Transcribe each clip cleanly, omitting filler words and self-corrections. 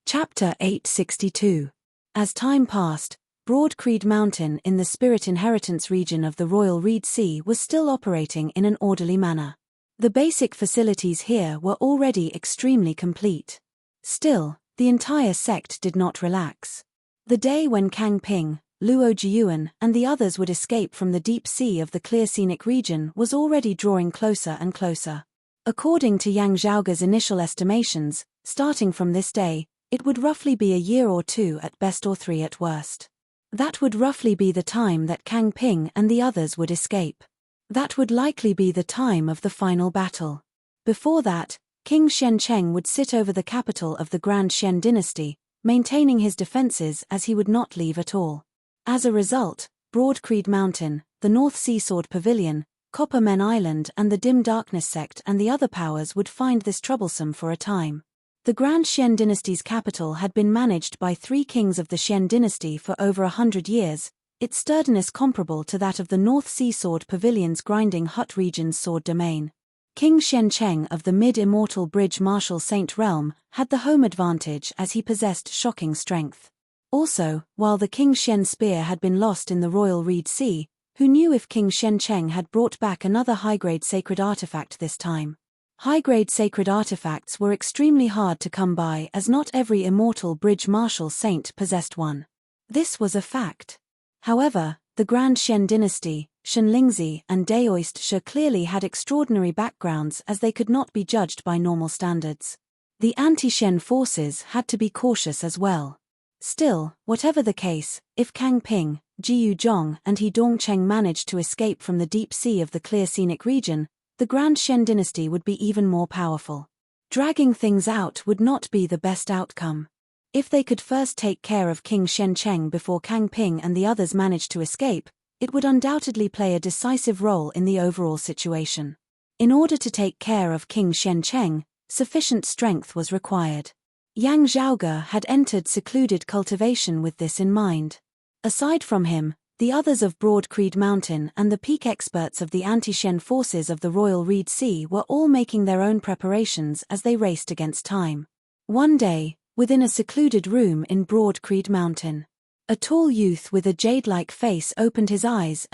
Chapter 862. As time passed, Broad Creed Mountain in the Spirit Inheritance region of the Royal Reed Sea was still operating in an orderly manner. The basic facilities here were already extremely complete. Still, the entire sect did not relax. The day when Kang Ping, Luo Jiuan, and the others would escape from the deep sea of the clear scenic region was already drawing closer and closer. According to Yang Zhaoge's initial estimations, starting from this day, it would roughly be a year or two at best or 3 at worst. That would roughly be the time that Kang Ping and the others would escape. That would likely be the time of the final battle. Before that, King Shencheng would sit over the capital of the Grand Shen dynasty, maintaining his defenses as he would not leave at all. As a result, Broad Creed Mountain, the North Sea Sword Pavilion, Copper Men Island and the Dim Darkness sect and the other powers would find this troublesome for a time. The Grand Shen dynasty's capital had been managed by 3 kings of the Shen dynasty for over 100 years, its sturdiness comparable to that of the North Sea Sword Pavilion's grinding hut region's sword domain. King Shencheng of the mid-immortal Bridge Martial Saint realm had the home advantage as he possessed shocking strength. Also, while the King Shen spear had been lost in the Royal Reed Sea, who knew if King Shencheng had brought back another high-grade sacred artifact this time? High-grade sacred artifacts were extremely hard to come by as not every immortal Bridge Martial Saint possessed one. This was a fact. However, the Grand Shen dynasty, Shenlingzi and Daoist Shi clearly had extraordinary backgrounds as they could not be judged by normal standards. The anti-Shen forces had to be cautious as well. Still, whatever the case, if Kang Ping, Jiyu Zhong and He Dongcheng managed to escape from the deep sea of the clear scenic region, the Grand Shen dynasty would be even more powerful. Dragging things out would not be the best outcome. If they could first take care of King Shencheng before Kang Ping and the others managed to escape, it would undoubtedly play a decisive role in the overall situation. In order to take care of King Shencheng, sufficient strength was required. Yang Zhaoge had entered secluded cultivation with this in mind. Aside from him, the others of Broad Creed Mountain and the peak experts of the anti-Shen forces of the Royal Reed Sea were all making their own preparations as they raced against time. One day, within a secluded room in Broad Creed Mountain, a tall youth with a jade-like face opened his eyes.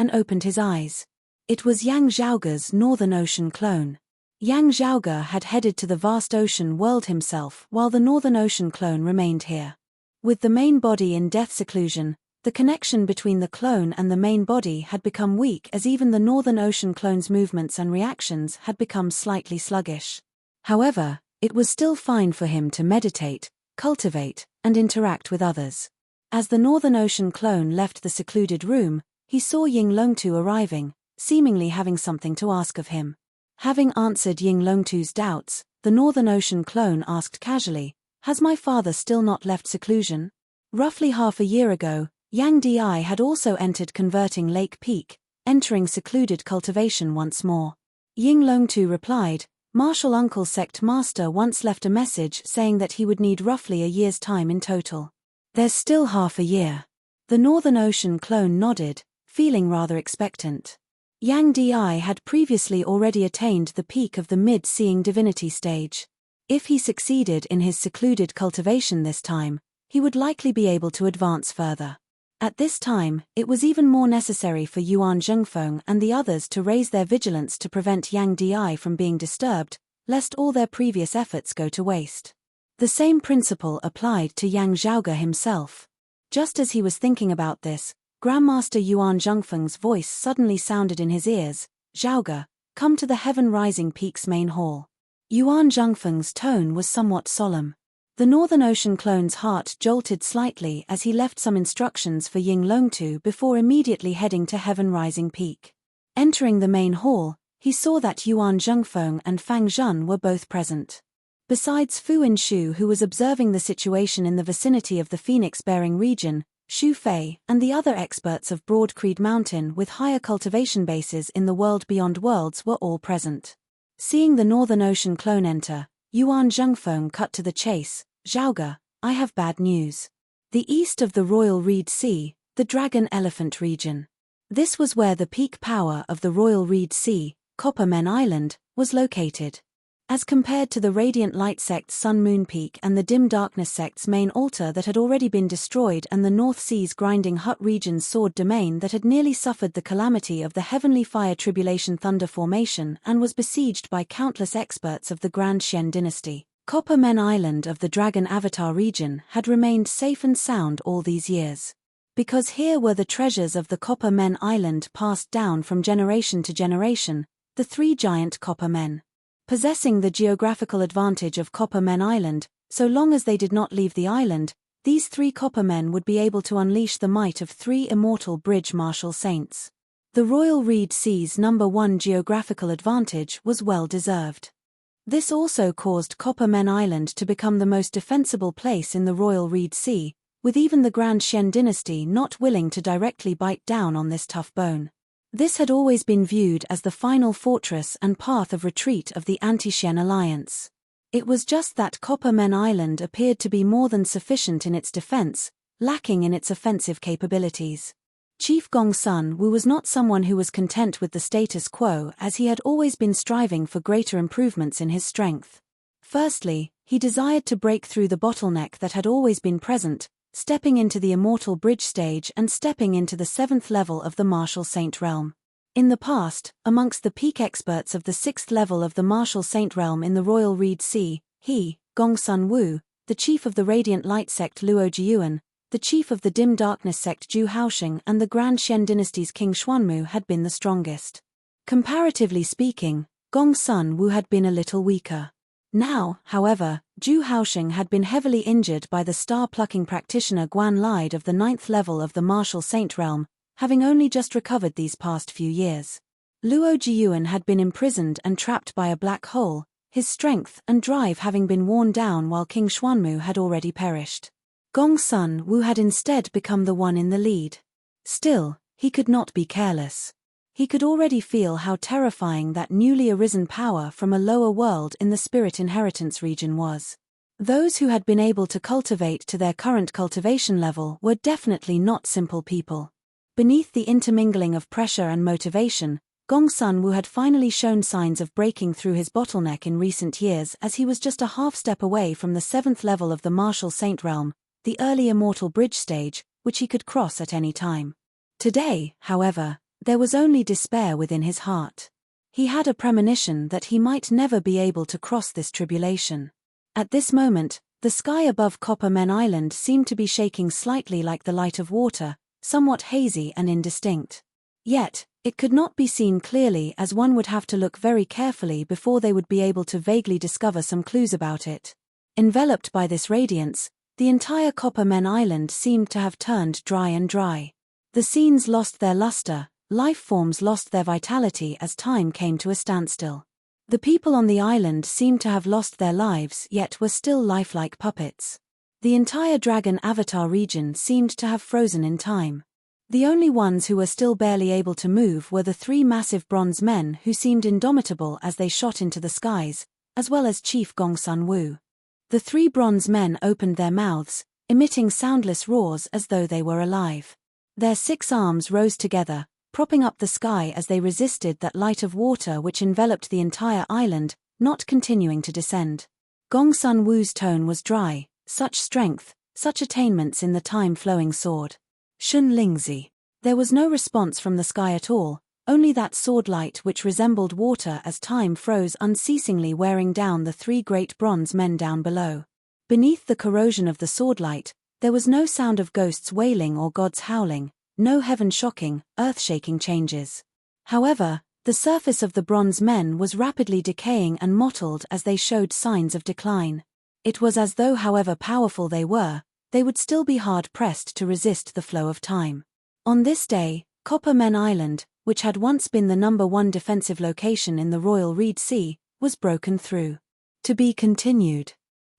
It was Yang Zhaoge's Northern Ocean clone. Yang Zhaoge had headed to the vast ocean world himself while the Northern Ocean clone remained here. With the main body in death seclusion, the connection between the clone and the main body had become weak as even the Northern Ocean clone's movements and reactions had become slightly sluggish. However, it was still fine for him to meditate, cultivate, and interact with others. As the Northern Ocean clone left the secluded room, he saw Ying Longtu arriving, seemingly having something to ask of him. Having answered Ying Longtu's doubts, the Northern Ocean clone asked casually, "Has my father still not left seclusion?" Roughly half a year ago, Yang Di had also entered converting Lake Peak, entering secluded cultivation once more. Ying Longtu replied, "Martial Uncle Sect Master once left a message saying that he would need roughly a year's time in total." "There's still half a year." The Northern Ocean clone nodded, feeling rather expectant. Yang Di had previously already attained the peak of the mid-seeing divinity stage. If he succeeded in his secluded cultivation this time, he would likely be able to advance further. At this time, it was even more necessary for Yuan Zhengfeng and the others to raise their vigilance to prevent Yang Di from being disturbed, lest all their previous efforts go to waste. The same principle applied to Yang Zhaoge himself. Just as he was thinking about this, Grandmaster Yuan Zhengfeng's voice suddenly sounded in his ears, "Zhaoge, come to the Heaven Rising Peak's main hall." Yuan Zhengfeng's tone was somewhat solemn. The Northern Ocean clone's heart jolted slightly as he left some instructions for Ying Longtu before immediately heading to Heaven Rising Peak. Entering the main hall, he saw that Yuan Zhengfeng and Fang Zhun were both present. Besides Fu Inshu, who was observing the situation in the vicinity of the Phoenix-bearing region, Xu Fei and the other experts of Broad Creed Mountain with higher cultivation bases in the world beyond worlds were all present. Seeing the Northern Ocean clone enter, Yuan Zhengfeng cut to the chase, "Zhaoge, I have bad news. The east of the Royal Reed Sea, the Dragon Elephant region. This was where the peak power of the Royal Reed Sea, Copper Men Island, was located. As compared to the Radiant Light sect's Sun-Moon Peak and the Dim Darkness sect's main altar that had already been destroyed, and the North Sea's Grinding Hut region's Sword Domain that had nearly suffered the calamity of the Heavenly Fire Tribulation Thunder Formation and was besieged by countless experts of the Grand Xian dynasty, Copper Men Island of the Dragon Avatar region had remained safe and sound all these years. Because here were the treasures of the Copper Men Island passed down from generation to generation, the three giant Copper Men. Possessing the geographical advantage of Copper Men Island, so long as they did not leave the island, these three Copper Men would be able to unleash the might of three immortal bridge martial saints. The Royal Reed Sea's #1 geographical advantage was well deserved. This also caused Copper Men Island to become the most defensible place in the Royal Reed Sea, with even the Grand Xian dynasty not willing to directly bite down on this tough bone. This had always been viewed as the final fortress and path of retreat of the anti-Xian alliance. It was just that Copper Men Island appeared to be more than sufficient in its defense, lacking in its offensive capabilities. Chief Gong Sun Wu was not someone who was content with the status quo, as he had always been striving for greater improvements in his strength. Firstly, he desired to break through the bottleneck that had always been present, stepping into the Immortal Bridge stage and stepping into the 7th level of the Martial Saint realm. In the past, amongst the peak experts of the 6th level of the Martial Saint realm in the Royal Reed Sea, he, Gong Sun Wu, the chief of the Radiant Light sect Luo Jiyuan, the chief of the Dim Darkness sect Zhu Haoxing and the Grand Xian dynasty's King Xuanmu had been the strongest. Comparatively speaking, Gong Sun Wu had been a little weaker. Now, however, Zhu Haoxing had been heavily injured by the star-plucking practitioner Guan Lide of the 9th level of the Martial Saint realm, having only just recovered these past few years. Luo Jiyuan had been imprisoned and trapped by a black hole, his strength and drive having been worn down while King Xuanmu had already perished. Gong Sun Wu had instead become the one in the lead. Still, he could not be careless. He could already feel how terrifying that newly arisen power from a lower world in the Spirit Inheritance region was. Those who had been able to cultivate to their current cultivation level were definitely not simple people. Beneath the intermingling of pressure and motivation, Gong Sun Wu had finally shown signs of breaking through his bottleneck in recent years, as he was just a half step away from the 7th level of the Martial Saint realm, the early Immortal Bridge stage, which he could cross at any time. Today, however, there was only despair within his heart. He had a premonition that he might never be able to cross this tribulation. At this moment, the sky above Copper Men Island seemed to be shaking slightly like the light of water, somewhat hazy and indistinct. Yet, it could not be seen clearly, as one would have to look very carefully before they would be able to vaguely discover some clues about it. Enveloped by this radiance, the entire Copper Men Island seemed to have turned dry and dry. The scenes lost their luster, life forms lost their vitality as time came to a standstill. The people on the island seemed to have lost their lives, yet were still lifelike puppets. The entire Dragon Avatar region seemed to have frozen in time. The only ones who were still barely able to move were the three massive bronze men who seemed indomitable as they shot into the skies, as well as Chief Gong Sun Wu. The three bronze men opened their mouths, emitting soundless roars as though they were alive. Their 6 arms rose together, propping up the sky as they resisted that light of water which enveloped the entire island, not continuing to descend. Gong Sun Wu's tone was dry. Such strength, such attainments in the time-flowing sword. Shun Lingzi. There was no response from the sky at all, only that sword light which resembled water as time froze unceasingly, wearing down the 3 great bronze men down below. Beneath the corrosion of the sword light, there was no sound of ghosts wailing or gods howling, no heaven-shocking, earth-shaking changes. However, the surface of the bronze men was rapidly decaying and mottled as they showed signs of decline. It was as though, however powerful they would still be hard-pressed to resist the flow of time. On this day, Copper Men Island, which had once been the #1 defensive location in the Royal Reed Sea, was broken through. To be continued.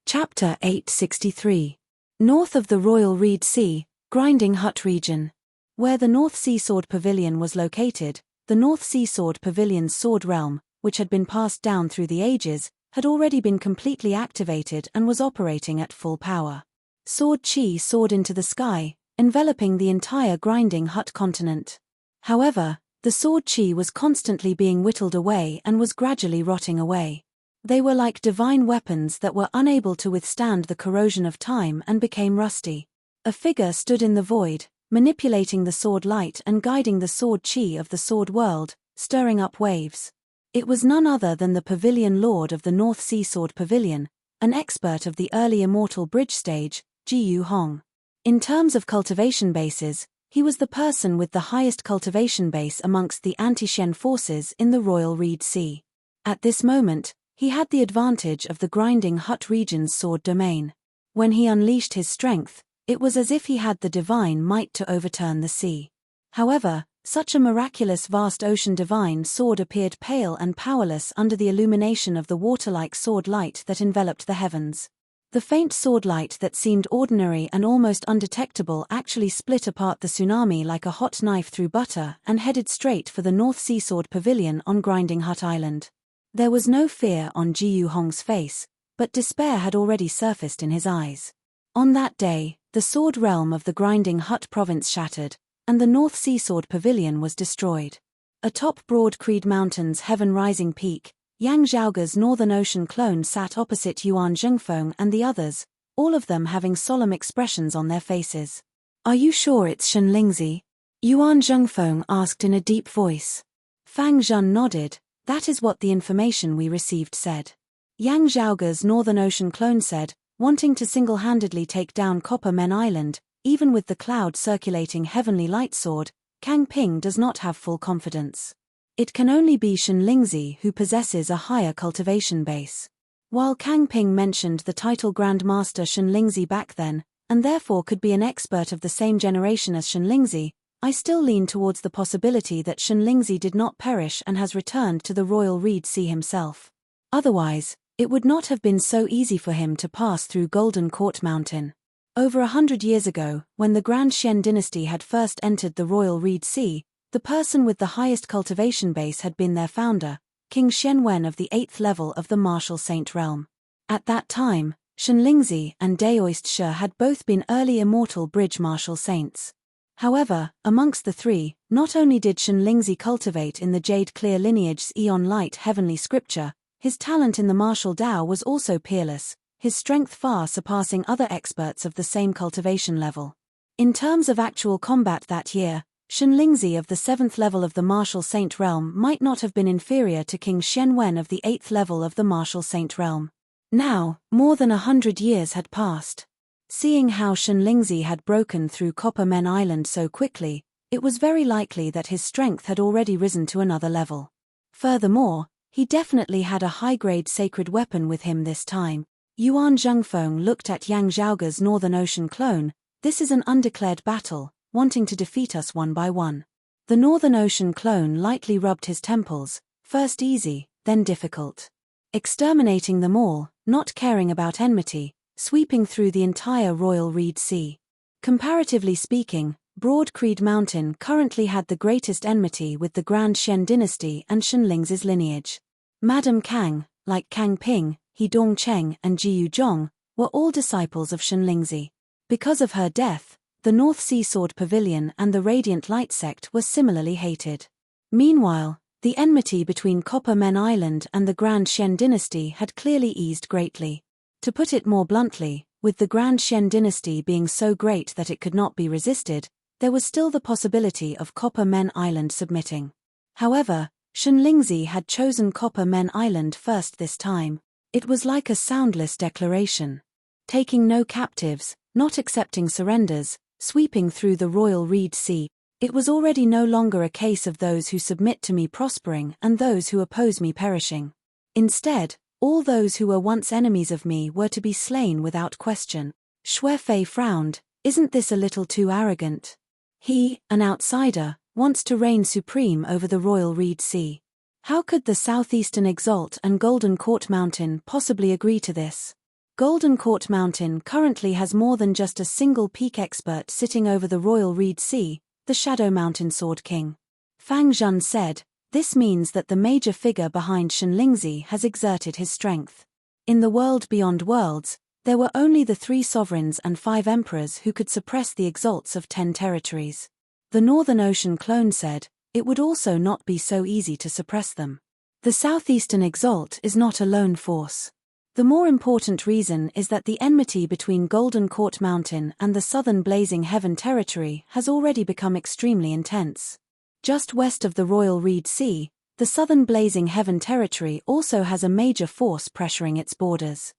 Chapter 863. North of the Royal Reed Sea, Grinding Hut region. Where the North Sea Sword Pavilion was located, the North Sea Sword Pavilion's sword realm, which had been passed down through the ages, had already been completely activated and was operating at full power. Sword Qi soared into the sky, enveloping the entire Grinding Hut continent. However, the Sword Qi was constantly being whittled away and was gradually rotting away. They were like divine weapons that were unable to withstand the corrosion of time and became rusty. A figure stood in the void, manipulating the sword light and guiding the sword chi of the sword world, stirring up waves. It was none other than the Pavilion Lord of the North Sea Sword Pavilion, an expert of the early immortal bridge stage, Jiyu Hong. In terms of cultivation bases, he was the person with the highest cultivation base amongst the anti-Shen forces in the Royal Reed Sea. At this moment, he had the advantage of the Grinding Hut region's sword domain. When he unleashed his strength, it was as if he had the divine might to overturn the sea. However, such a miraculous vast ocean divine sword appeared pale and powerless under the illumination of the water-like sword light that enveloped the heavens. The faint sword light that seemed ordinary and almost undetectable actually split apart the tsunami like a hot knife through butter and headed straight for the North Sea Sword Pavilion on Grinding Hut Island. There was no fear on Jiyu Hong's face, but despair had already surfaced in his eyes. On that day, the sword realm of the Grinding Hut province shattered, and the North Sea Sword Pavilion was destroyed. Atop Broad Creed Mountain's heaven-rising peak, Yang Zhaoge's Northern Ocean clone sat opposite Yuan Zhengfeng and the others, all of them having solemn expressions on their faces. "Are you sure it's Shenlingzi?" Yuan Zhengfeng asked in a deep voice. Fang Zhun nodded. "That is what the information we received said." Yang Zhaoge's Northern Ocean clone said, wanting to single-handedly take down Copper Men Island, even with the cloud-circulating heavenly light sword, Kang Ping does not have full confidence. It can only be Shenlingzi who possesses a higher cultivation base. While Kang Ping mentioned the title Grand Master Shenlingzi back then, and therefore could be an expert of the same generation as Shenlingzi, I still lean towards the possibility that Shenlingzi did not perish and has returned to the Royal Reed Sea himself. Otherwise, it would not have been so easy for him to pass through Golden Court Mountain. Over 100 years ago, when the Grand Xian dynasty had first entered the Royal Reed Sea, the person with the highest cultivation base had been their founder, King Xianwen of the 8th level of the Martial Saint realm. At that time, Shenlingzi and Daoist Shi had both been early immortal bridge martial saints. However, amongst the three, not only did Shenlingzi cultivate in the Jade Clear lineage's Eon Light heavenly scripture, his talent in the martial Dao was also peerless, his strength far surpassing other experts of the same cultivation level. In terms of actual combat that year, Shenlingzi of the 7th level of the Martial Saint realm might not have been inferior to King Xianwen of the 8th level of the Martial Saint realm. Now, more than 100 years had passed. Seeing how Shenlingzi had broken through Copper Men Island so quickly, it was very likely that his strength had already risen to another level. Furthermore, he definitely had a high-grade sacred weapon with him this time. Yuan Zhengfeng looked at Yang Zhaoge's Northern Ocean clone. "This is an undeclared battle, wanting to defeat us one by one." The Northern Ocean clone lightly rubbed his temples, first easy, then difficult. Exterminating them all, not caring about enmity, sweeping through the entire Royal Reed Sea. Comparatively speaking, Broad Creed Mountain currently had the greatest enmity with the Grand Xian dynasty and Shenlingzi's lineage. Madame Kang, like Kang Ping, He Dongcheng and Jiyu Zhong, were all disciples of Shenlingzi. Because of her death, the North Sea Sword Pavilion and the Radiant Light sect were similarly hated. Meanwhile, the enmity between Copper Men Island and the Grand Xian dynasty had clearly eased greatly. To put it more bluntly, with the Grand Xian dynasty being so great that it could not be resisted, there was still the possibility of Copper Men Island submitting. However, Shenlingzi had chosen Copper Men Island first this time. It was like a soundless declaration. Taking no captives, not accepting surrenders, sweeping through the Royal Reed Sea, it was already no longer a case of those who submit to me prospering and those who oppose me perishing. Instead, all those who were once enemies of me were to be slain without question. Xue Fei frowned. "Isn't this a little too arrogant? He, an outsider, wants to reign supreme over the Royal Reed Sea. How could the Southeastern Exalt and Golden Court Mountain possibly agree to this? Golden Court Mountain currently has more than just a single peak expert sitting over the Royal Reed Sea, the Shadow Mountain Sword King." Fang Zhun said, "This means that the major figure behind Shenlingzi has exerted his strength. In the world beyond worlds, there were only the 3 sovereigns and 5 emperors who could suppress the exalts of 10 territories. The Northern Ocean clone said, it would also not be so easy to suppress them. The southeastern exalt is not a lone force. The more important reason is that the enmity between Golden Court Mountain and the southern Blazing Heaven territory has already become extremely intense. Just west of the Royal Reed Sea, the southern Blazing Heaven territory also has a major force pressuring its borders.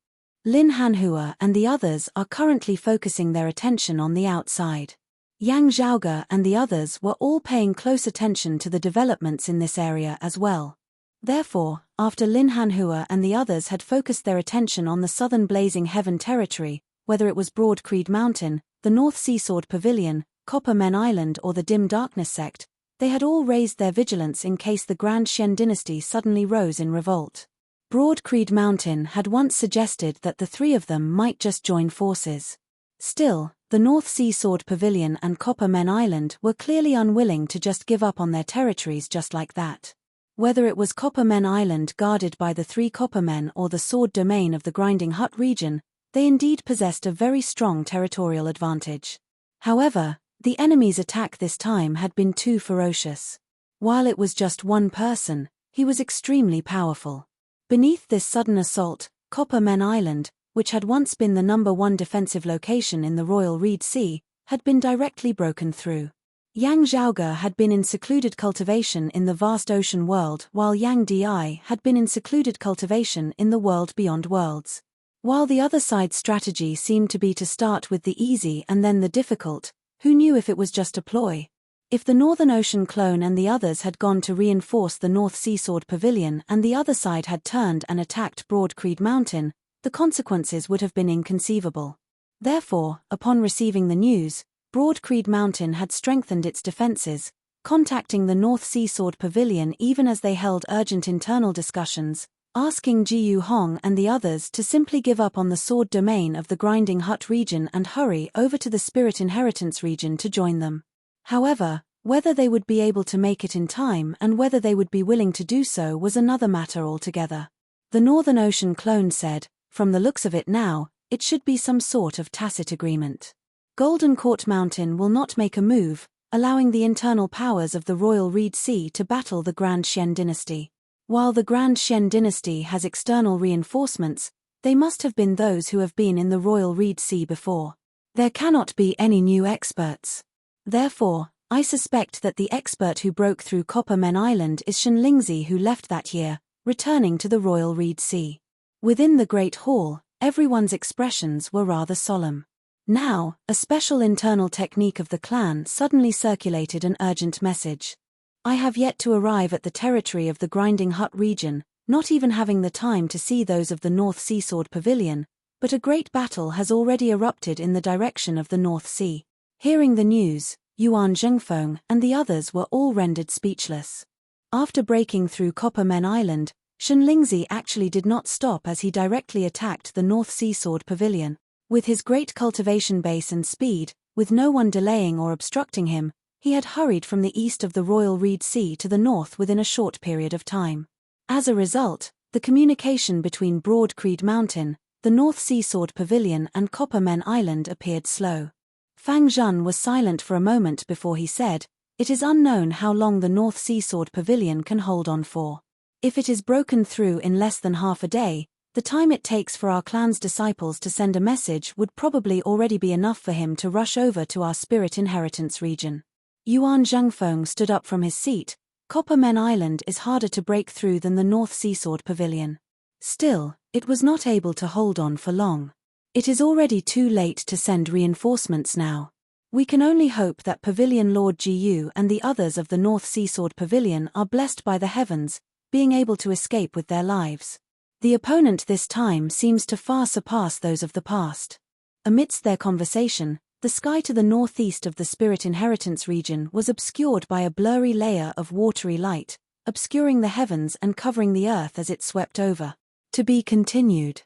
Lin Hanhua and the others are currently focusing their attention on the outside. Yang Zhaoge and the others were all paying close attention to the developments in this area as well. Therefore, after Lin Hanhua and the others had focused their attention on the southern Blazing Heaven territory, whether it was Broad Creed Mountain, the North Sea Sword Pavilion, Copper Men Island or the Dim Darkness sect, they had all raised their vigilance in case the Grand Xian dynasty suddenly rose in revolt. Broad Creed Mountain had once suggested that the three of them might just join forces. Still, the North Sea Sword Pavilion and Copper Men Island were clearly unwilling to just give up on their territories just like that. Whether it was Copper Men Island guarded by the three Copper Men or the sword domain of the Grinding Hut region, they indeed possessed a very strong territorial advantage. However, the enemy's attack this time had been too ferocious. While it was just one person, he was extremely powerful. Beneath this sudden assault, Copper Men Island, which had once been the #1 defensive location in the Royal Reed Sea, had been directly broken through. Yang Zhaoge had been in secluded cultivation in the vast ocean world while Yang Di had been in secluded cultivation in the world beyond worlds. While the other side's strategy seemed to be to start with the easy and then the difficult, who knew if it was just a ploy? If the Northern Ocean clone and the others had gone to reinforce the North Sea Sword Pavilion and the other side had turned and attacked Broad Creed Mountain, the consequences would have been inconceivable. Therefore, upon receiving the news, Broad Creed Mountain had strengthened its defenses, contacting the North Sea Sword Pavilion even as they held urgent internal discussions, asking Jiyu Hong and the others to simply give up on the sword domain of the Grinding Hut region and hurry over to the Spirit Inheritance region to join them. However, whether they would be able to make it in time and whether they would be willing to do so was another matter altogether. The Northern Ocean clone said, from the looks of it now, it should be some sort of tacit agreement. Golden Court Mountain will not make a move, allowing the internal powers of the Royal Reed Sea to battle the Grand Xian dynasty. While the Grand Xian dynasty has external reinforcements, they must have been those who have been in the Royal Reed Sea before. There cannot be any new experts. Therefore, I suspect that the expert who broke through Copper Men Island is Shen Lingzi, who left that year, returning to the Royal Reed Sea. Within the Great Hall, everyone's expressions were rather solemn. Now, a special internal technique of the clan suddenly circulated an urgent message. I have yet to arrive at the territory of the Grinding Hut region, not even having the time to see those of the North Sea Sword Pavilion, but a great battle has already erupted in the direction of the North Sea. Hearing the news, Yuan Zhengfeng and the others were all rendered speechless. After breaking through Copper Men Island, Shen Lingzi actually did not stop as he directly attacked the North Sea Sword Pavilion. With his great cultivation base and speed, with no one delaying or obstructing him, he had hurried from the east of the Royal Reed Sea to the north within a short period of time. As a result, the communication between Broad Creed Mountain, the North Sea Sword Pavilion and Copper Men Island appeared slow. Fang Zhun was silent for a moment before he said, "It is unknown how long the North Sea Sword Pavilion can hold on for. If it is broken through in less than half a day, the time it takes for our clan's disciples to send a message would probably already be enough for him to rush over to our Spirit Inheritance region." Yuan Zhengfeng stood up from his seat. Copper Men Island is harder to break through than the North Sea Sword Pavilion. Still, it was not able to hold on for long. It is already too late to send reinforcements now. We can only hope that Pavilion Lord Jiyu and the others of the North Sea Sword Pavilion are blessed by the heavens, being able to escape with their lives. The opponent this time seems to far surpass those of the past. Amidst their conversation, the sky to the northeast of the Spirit Inheritance region was obscured by a blurry layer of watery light, obscuring the heavens and covering the earth as it swept over. To be continued.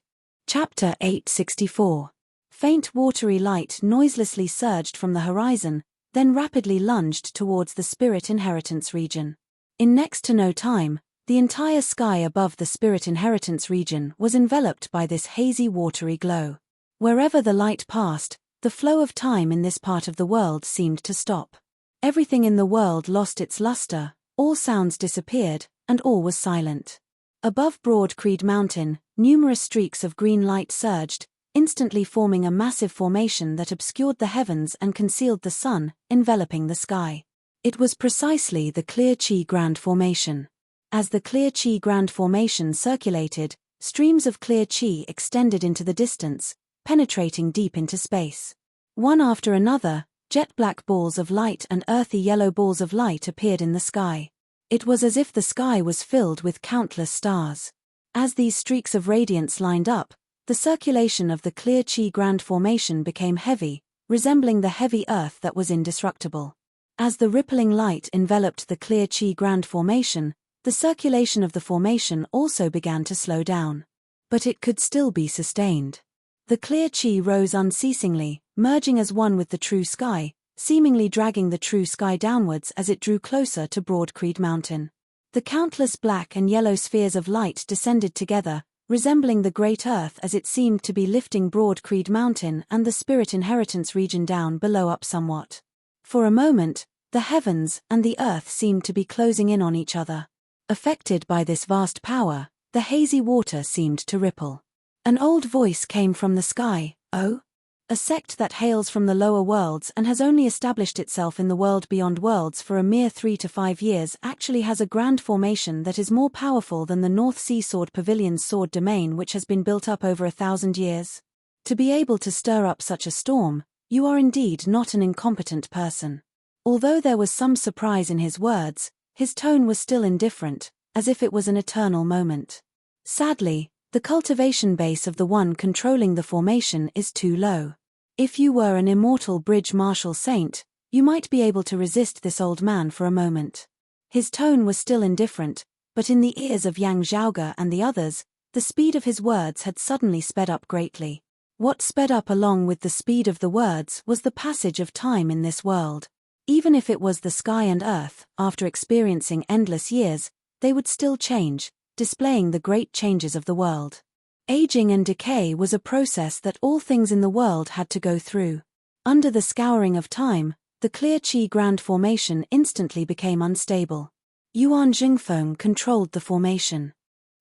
Chapter 864. Faint watery light noiselessly surged from the horizon, then rapidly lunged towards the Spirit Inheritance region. In next to no time, the entire sky above the Spirit Inheritance region was enveloped by this hazy watery glow. Wherever the light passed, the flow of time in this part of the world seemed to stop. Everything in the world lost its luster, all sounds disappeared, and all was silent. Above Broad Creed Mountain, numerous streaks of green light surged, instantly forming a massive formation that obscured the heavens and concealed the sun, enveloping the sky. It was precisely the Clear Chi Grand Formation. As the Clear Chi Grand Formation circulated, streams of clear chi extended into the distance, penetrating deep into space. One after another, jet-black balls of light and earthy yellow balls of light appeared in the sky. It was as if the sky was filled with countless stars. As these streaks of radiance lined up, the circulation of the Clear Chi Grand Formation became heavy, resembling the heavy earth that was indestructible. As the rippling light enveloped the Clear Chi Grand Formation, the circulation of the formation also began to slow down. But it could still be sustained. The clear chi rose unceasingly, merging as one with the true sky, seemingly dragging the true sky downwards as it drew closer to Broad Creed Mountain. The countless black and yellow spheres of light descended together, resembling the great earth as it seemed to be lifting Broad Creed Mountain and the spirit inheritance region down below up somewhat. For a moment, the heavens and the earth seemed to be closing in on each other. Affected by this vast power, the hazy water seemed to ripple. An old voice came from the sky. "Oh? A sect that hails from the lower worlds and has only established itself in the world beyond worlds for a mere 3 to 5 years actually has a grand formation that is more powerful than the North Sea Sword Pavilion's sword domain which has been built up over 1,000 years. To be able to stir up such a storm, you are indeed not an incompetent person." Although there was some surprise in his words, his tone was still indifferent, as if it was an eternal moment. "Sadly, the cultivation base of the one controlling the formation is too low. If you were an immortal bridge martial saint, you might be able to resist this old man for a moment." His tone was still indifferent, but in the ears of Yang Zhaoge and the others, the speed of his words had suddenly sped up greatly. What sped up along with the speed of the words was the passage of time in this world. Even if it was the sky and earth, after experiencing endless years, they would still change, displaying the great changes of the world. Aging and decay was a process that all things in the world had to go through. Under the scouring of time, the Clear Chi Grand Formation instantly became unstable. Yuan Jingfeng controlled the formation.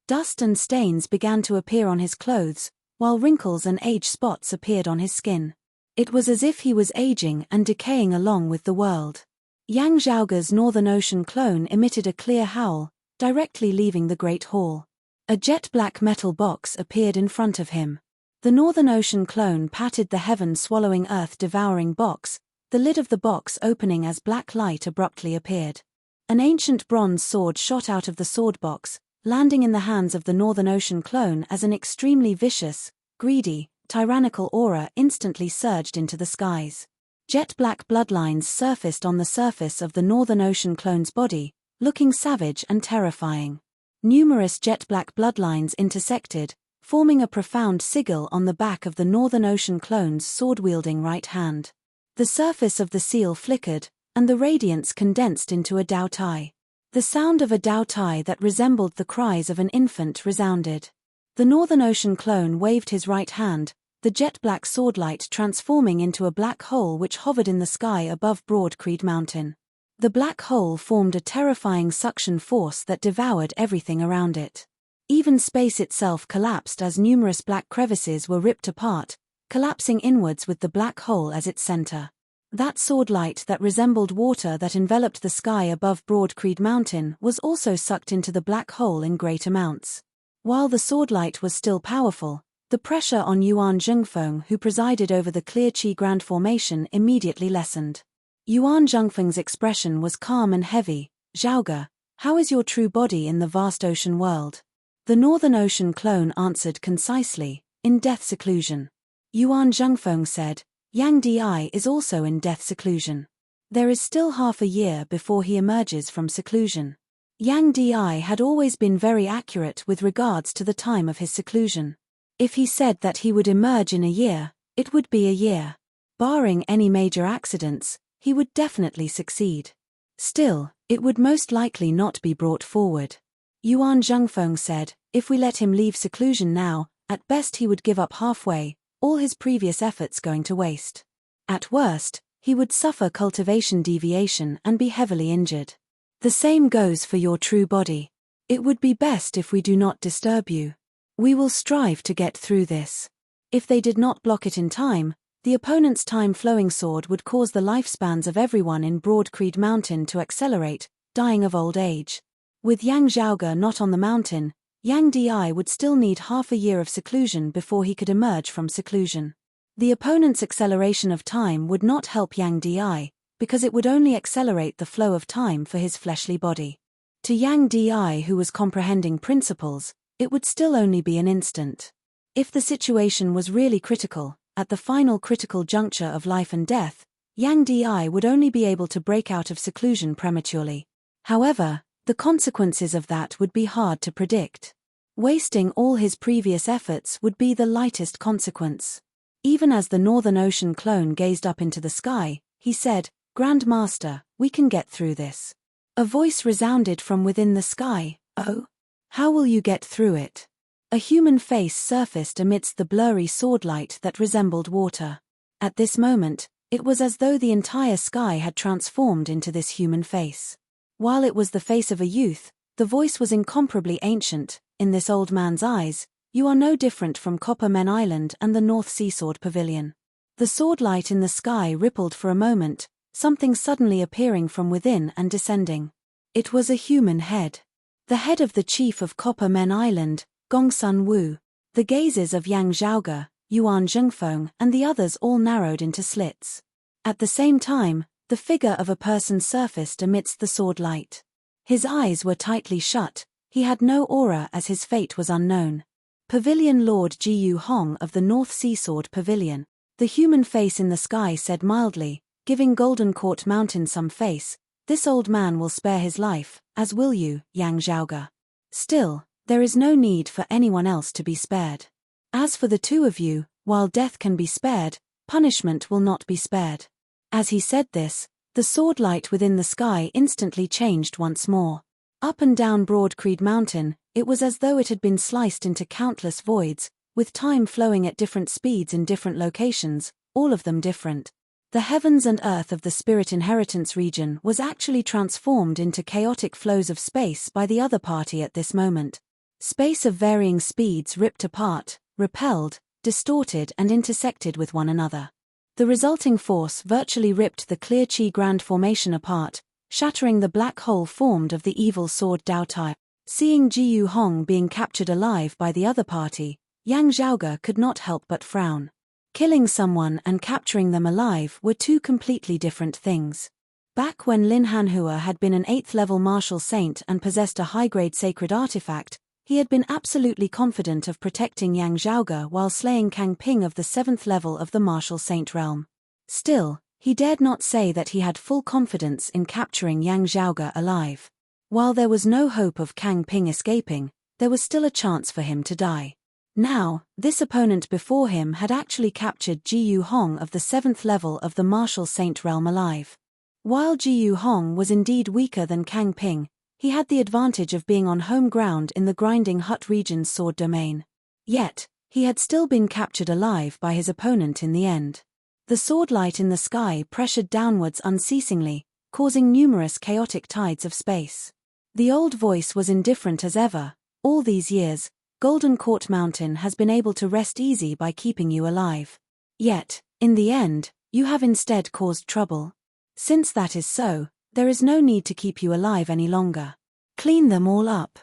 Dust and stains began to appear on his clothes, while wrinkles and age spots appeared on his skin. It was as if he was aging and decaying along with the world. Yang Zhaoge's Northern Ocean clone emitted a clear howl, directly leaving the Great Hall. A jet-black metal box appeared in front of him. The Northern Ocean clone patted the heaven-swallowing earth-devouring box, the lid of the box opening as black light abruptly appeared. An ancient bronze sword shot out of the sword box, landing in the hands of the Northern Ocean clone as an extremely vicious, greedy, tyrannical aura instantly surged into the skies. Jet-black bloodlines surfaced on the surface of the Northern Ocean clone's body, looking savage and terrifying. Numerous jet-black bloodlines intersected, forming a profound sigil on the back of the Northern Ocean clone's sword-wielding right hand. The surface of the seal flickered, and the radiance condensed into a Dao Tai. The sound of a Dao Tai that resembled the cries of an infant resounded. The Northern Ocean clone waved his right hand, the jet-black swordlight transforming into a black hole which hovered in the sky above Broad Creed Mountain. The black hole formed a terrifying suction force that devoured everything around it. Even space itself collapsed as numerous black crevices were ripped apart, collapsing inwards with the black hole as its center. That swordlight that resembled water that enveloped the sky above Broad Creed Mountain was also sucked into the black hole in great amounts. While the swordlight was still powerful, the pressure on Yuan Jingfeng, who presided over the Clear Chi Grand Formation, immediately lessened. Yuan Jingfeng's expression was calm and heavy. "Zhaoge, how is your true body in the vast ocean world?" The Northern Ocean clone answered concisely, "In death seclusion." Yuan Jingfeng said, "Yang Di is also in death seclusion. There is still half a year before he emerges from seclusion." Yang Di had always been very accurate with regards to the time of his seclusion. If he said that he would emerge in a year, it would be a year. Barring any major accidents, he would definitely succeed. Still, it would most likely not be brought forward. Yuan Jingfeng said, "If we let him leave seclusion now, at best he would give up halfway, all his previous efforts going to waste. At worst, he would suffer cultivation deviation and be heavily injured. The same goes for your true body. It would be best if we do not disturb you. We will strive to get through this. If they did not block it in time, the opponent's time-flowing sword would cause the lifespans of everyone in Broad Creed Mountain to accelerate, dying of old age. With Yang Zhaoge not on the mountain, Yang Di would still need half a year of seclusion before he could emerge from seclusion. The opponent's acceleration of time would not help Yang Di, because it would only accelerate the flow of time for his fleshly body. To Yang Di, who was comprehending principles, it would still only be an instant. If the situation was really critical, at the final critical juncture of life and death, Yang Di would only be able to break out of seclusion prematurely. However, the consequences of that would be hard to predict. Wasting all his previous efforts would be the lightest consequence. Even as the Northern Ocean clone gazed up into the sky, he said, "Grand Master, we can get through this." A voice resounded from within the sky, "Oh? How will you get through it?" A human face surfaced amidst the blurry swordlight that resembled water. At this moment, it was as though the entire sky had transformed into this human face. While it was the face of a youth, the voice was incomparably ancient. In this old man's eyes, you are no different from Copper Men Island and the North Sea Sword Pavilion. The swordlight in the sky rippled for a moment, something suddenly appearing from within and descending. It was a human head. The head of the chief of Copper Men Island, Gongsun Wu. The gazes of Yang Zhaoge, Yuan Zhengfeng, and the others all narrowed into slits. At the same time, the figure of a person surfaced amidst the sword light. His eyes were tightly shut, he had no aura as his fate was unknown. Pavilion Lord Jiyu Hong of the North Sea Sword Pavilion. The human face in the sky said mildly, giving Golden Court Mountain some face, "This old man will spare his life, as will you, Yang Zhaoge. Still, there is no need for anyone else to be spared. As for the two of you, while death can be spared, punishment will not be spared." As he said this, the sword light within the sky instantly changed once more. Up and down Broad Creed Mountain, it was as though it had been sliced into countless voids, with time flowing at different speeds in different locations, all of them different. The heavens and earth of the Spirit Inheritance region was actually transformed into chaotic flows of space by the other party at this moment. Space of varying speeds ripped apart, repelled, distorted and intersected with one another. The resulting force virtually ripped the clear Qi Grand Formation apart, shattering the black hole formed of the evil sword Dao Tai. Seeing Jiyu Hong being captured alive by the other party, Yang Zhaoge could not help but frown. Killing someone and capturing them alive were two completely different things. Back when Lin Hanhua had been an 8th-level martial saint and possessed a high-grade sacred artifact, he had been absolutely confident of protecting Yang Zhaoge while slaying Kang Ping of the 7th level of the martial saint realm. Still, he dared not say that he had full confidence in capturing Yang Zhaoge alive. While there was no hope of Kang Ping escaping, there was still a chance for him to die. Now, this opponent before him had actually captured Jiyu Hong of the 7th level of the martial saint realm alive. While Jiyu Hong was indeed weaker than Kang Ping, he had the advantage of being on home ground in the Grinding Hut region's sword domain. Yet, he had still been captured alive by his opponent in the end. The sword light in the sky pressured downwards unceasingly, causing numerous chaotic tides of space. The old voice was indifferent as ever. "All these years, Golden Court Mountain has been able to rest easy by keeping you alive. Yet, in the end, you have instead caused trouble. Since that is so, there is no need to keep you alive any longer. Clean them all up."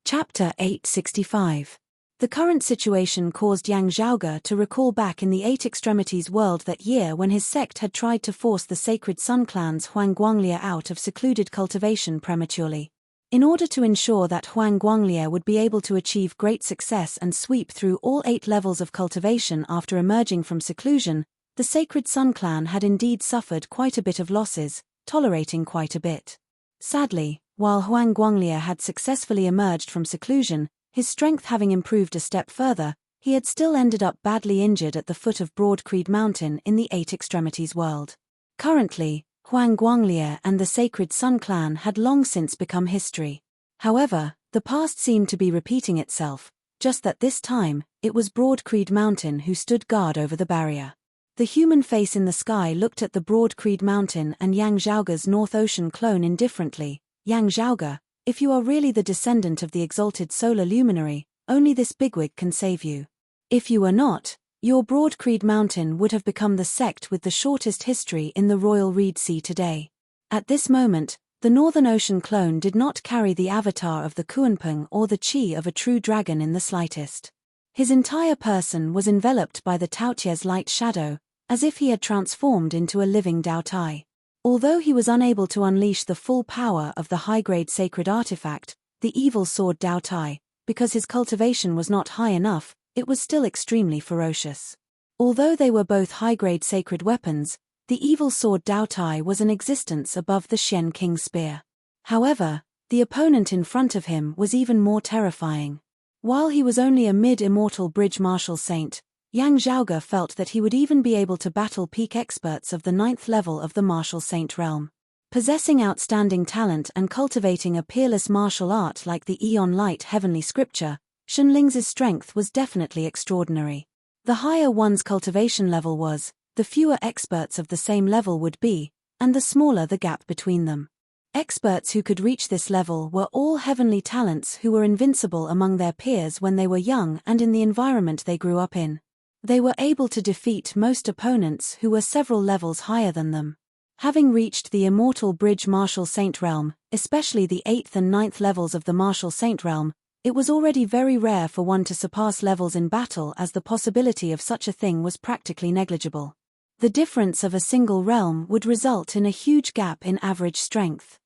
Chapter 865. The current situation caused Yang Zhaoge to recall back in the Eight Extremities world that year when his sect had tried to force the Sacred Sun clan's Huang Guanglie out of secluded cultivation prematurely. In order to ensure that Huang Guanglie would be able to achieve great success and sweep through all 8 levels of cultivation after emerging from seclusion, the Sacred Sun clan had indeed suffered quite a bit of losses, tolerating quite a bit. Sadly, while Huang Guanglie had successfully emerged from seclusion, his strength having improved a step further, he had still ended up badly injured at the foot of Broad Creed Mountain in the Eight Extremities world. Currently, Huang Guanglie and the Sacred Sun clan had long since become history. However, the past seemed to be repeating itself, just that this time, it was Broad Creed Mountain who stood guard over the barrier. The human face in the sky looked at the Broad Creed Mountain and Yang Zhaoge's North Ocean clone indifferently. "Yang Zhaoge, If you are really the descendant of the exalted solar luminary, only this bigwig can save you. If you are not, your Broad Creed Mountain would have become the sect with the shortest history in the Royal Reed Sea today. At this moment, the Northern Ocean clone did not carry the avatar of the Kuanping or the chi of a true dragon in the slightest. His entire person was enveloped by the Taotie's light shadow, as if he had transformed into a living Dao Tai. Although he was unable to unleash the full power of the high-grade sacred artifact, the evil sword Dao Tai, because his cultivation was not high enough, it was still extremely ferocious. Although they were both high-grade sacred weapons, the evil sword Dao Tai was an existence above the Shen King's spear. However, the opponent in front of him was even more terrifying. While he was only a mid-immortal bridge martial saint, Yang Zhaoge felt that he would even be able to battle peak experts of the 9th level of the martial saint realm. Possessing outstanding talent and cultivating a peerless martial art like the Eon Light heavenly scripture, Shenling's strength was definitely extraordinary. The higher one's cultivation level was, the fewer experts of the same level would be, and the smaller the gap between them. Experts who could reach this level were all heavenly talents who were invincible among their peers when they were young and in the environment they grew up in. They were able to defeat most opponents who were several levels higher than them. Having reached the immortal bridge martial saint realm, especially the 8th and 9th levels of the martial saint realm, it was already very rare for one to surpass levels in battle, as the possibility of such a thing was practically negligible. The difference of a single realm would result in a huge gap in average strength.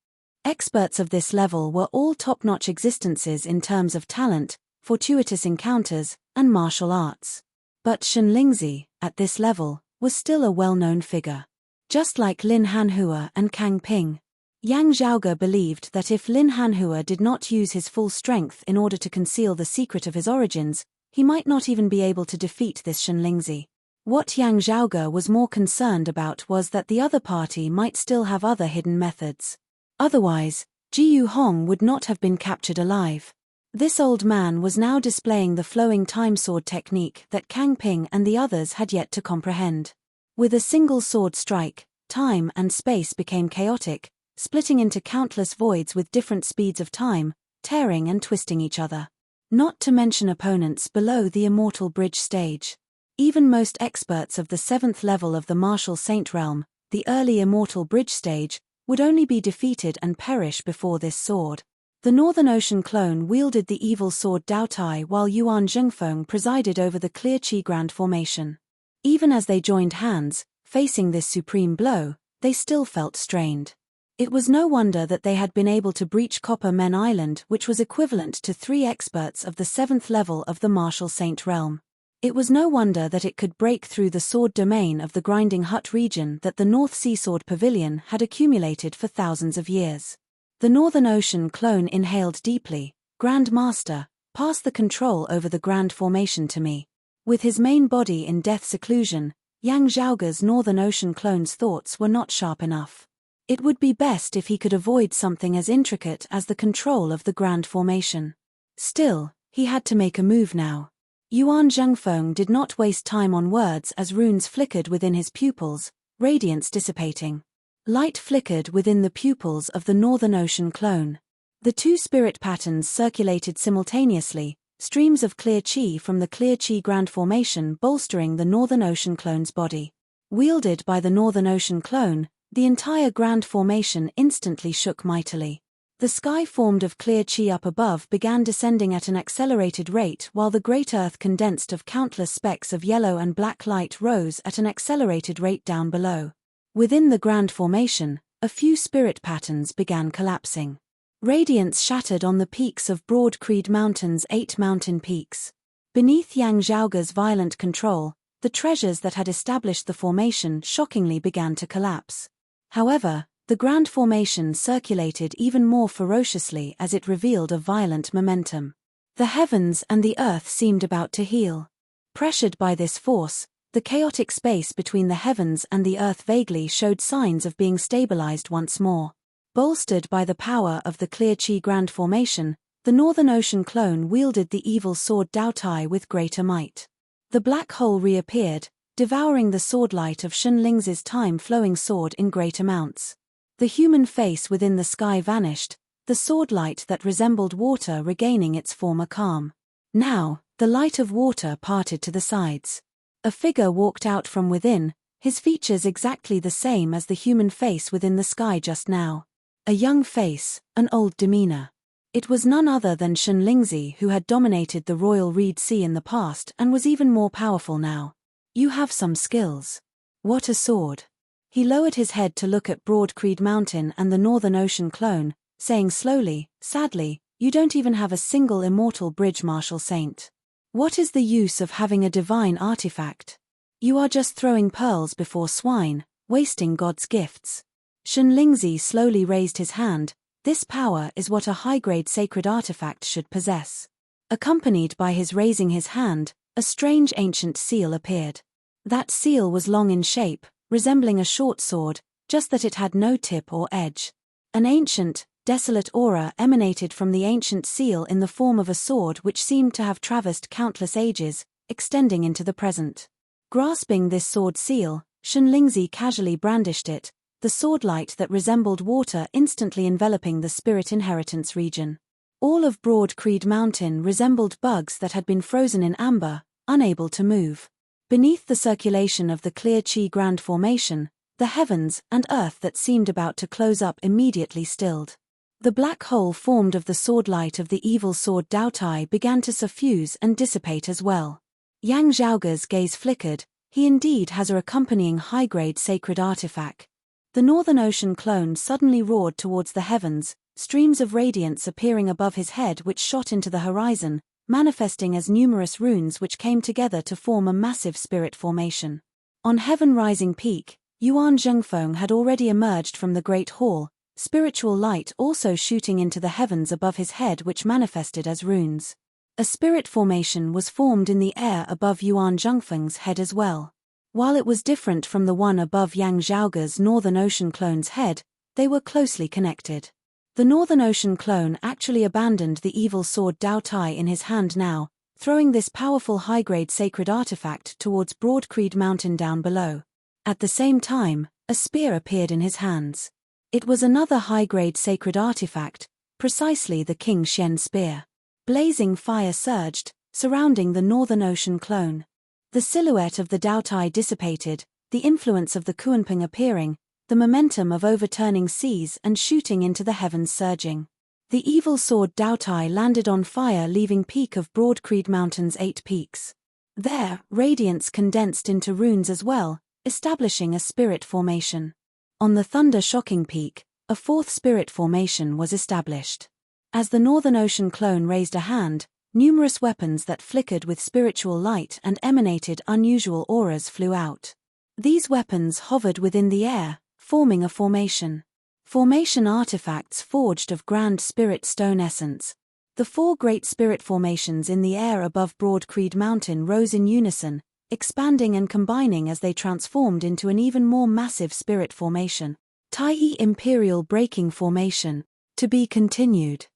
Experts of this level were all top-notch existences in terms of talent, fortuitous encounters, and martial arts. But Shenlingzi, at this level, was still a well-known figure. Just like Lin Hanhua and Kang Ping, Yang Zhaoge believed that if Lin Hanhua did not use his full strength in order to conceal the secret of his origins, he might not even be able to defeat this Shenlingzi. What Yang Zhaoge was more concerned about was that the other party might still have other hidden methods. Otherwise, Jiyu Hong would not have been captured alive. This old man was now displaying the flowing time sword technique that Kang Ping and the others had yet to comprehend. With a single sword strike, time and space became chaotic, splitting into countless voids with different speeds of time, tearing and twisting each other. Not to mention opponents below the immortal bridge stage. Even most experts of the 7th level of the martial saint realm, the early immortal bridge stage, would only be defeated and perish before this sword. The Northern Ocean clone wielded the evil sword Dao Tai while Yuan Zhengfeng presided over the Clear Chi Grand Formation. Even as they joined hands, facing this supreme blow, they still felt strained. It was no wonder that they had been able to breach Copper Men Island, which was equivalent to 3 experts of the 7th level of the martial saint realm. It was no wonder that it could break through the sword domain of the Grinding Hut region that the North Sea Sword Pavilion had accumulated for thousands of years. The Northern Ocean clone inhaled deeply. Grand Master, pass the control over the Grand Formation to me. With his main body in death seclusion, Yang Zhaoge's Northern Ocean clone's thoughts were not sharp enough. It would be best if he could avoid something as intricate as the control of the Grand Formation. Still, he had to make a move now. Yuan Zhengfeng did not waste time on words as runes flickered within his pupils, radiance dissipating. Light flickered within the pupils of the Northern Ocean clone. The 2 spirit patterns circulated simultaneously, streams of clear chi from the Clear Chi Grand Formation bolstering the Northern Ocean clone's body. Wielded by the Northern Ocean clone, the entire Grand Formation instantly shook mightily. The sky formed of clear chi up above began descending at an accelerated rate, while the great earth condensed of countless specks of yellow and black light rose at an accelerated rate down below. Within the Grand Formation, a few spirit patterns began collapsing. Radiance shattered on the peaks of Broad Creed Mountain's 8 mountain peaks. Beneath Yang Zhaoge's violent control, the treasures that had established the formation shockingly began to collapse. However, the Grand Formation circulated even more ferociously as it revealed a violent momentum. The heavens and the earth seemed about to heal. Pressured by this force, the chaotic space between the heavens and the earth vaguely showed signs of being stabilized once more. Bolstered by the power of the Clear Chi Grand Formation, the Northern Ocean clone wielded the evil sword Dao Tai with greater might. The black hole reappeared, devouring the swordlight of Shenling's time-flowing sword in great amounts. The human face within the sky vanished, the sword light that resembled water regaining its former calm. Now, the light of water parted to the sides. A figure walked out from within, his features exactly the same as the human face within the sky just now. A young face, an old demeanor. It was none other than Shenlingzi, who had dominated the royal Reed Sea in the past and was even more powerful now. You have some skills. What a sword. He lowered his head to look at Broad Creed Mountain and the Northern Ocean clone, saying slowly, sadly, you don't even have a single immortal bridge, Martial Saint. What is the use of having a divine artifact? You are just throwing pearls before swine, wasting God's gifts. Shenlingzi slowly raised his hand. This power is what a high-grade sacred artifact should possess. Accompanied by his raising his hand, a strange ancient seal appeared. That seal was long in shape, resembling a short sword, just that it had no tip or edge. An ancient, desolate aura emanated from the ancient seal in the form of a sword which seemed to have traversed countless ages, extending into the present. Grasping this sword seal, Shenlingzi casually brandished it, the sword light that resembled water instantly enveloping the spirit inheritance region. All of Broad Creed Mountain resembled bugs that had been frozen in amber, unable to move. Beneath the circulation of the clear Chi Grand Formation, the heavens and earth that seemed about to close up immediately stilled. The black hole formed of the sword light of the evil sword Daotai began to suffuse and dissipate as well. Yang Zhaoge's gaze flickered. He indeed has a accompanying high-grade sacred artifact. The Northern Ocean clone suddenly roared towards the heavens, streams of radiance appearing above his head which shot into the horizon, manifesting as numerous runes which came together to form a massive spirit formation. On Heaven Rising Peak, Yuan Zhengfeng had already emerged from the Great Hall, spiritual light also shooting into the heavens above his head which manifested as runes. A spirit formation was formed in the air above Yuan Zhengfeng's head as well. While it was different from the one above Yang Zhaoge's Northern Ocean clone's head, they were closely connected. The Northern Ocean clone actually abandoned the evil sword Daotai in his hand now, throwing this powerful high-grade sacred artifact towards Broad Creed Mountain down below. At the same time, a spear appeared in his hands. It was another high-grade sacred artifact, precisely the King Xian spear. Blazing fire surged, surrounding the Northern Ocean clone. The silhouette of the Daotai dissipated, the influence of the Kuanping appearing, the momentum of overturning seas and shooting into the heavens surging. The evil sword Daotai landed on fire, leaving peak of Broad Creed Mountain's 8 peaks. There, radiance condensed into runes as well, establishing a spirit formation. On the Thunder Shocking Peak, a 4th spirit formation was established. As the Northern Ocean clone raised a hand, numerous weapons that flickered with spiritual light and emanated unusual auras flew out. These weapons hovered within the air, forming a formation. Formation artifacts forged of grand spirit stone essence. The 4 great spirit formations in the air above Broad Creed Mountain rose in unison, expanding and combining as they transformed into an even more massive spirit formation. Tai Imperial Breaking Formation. To be continued.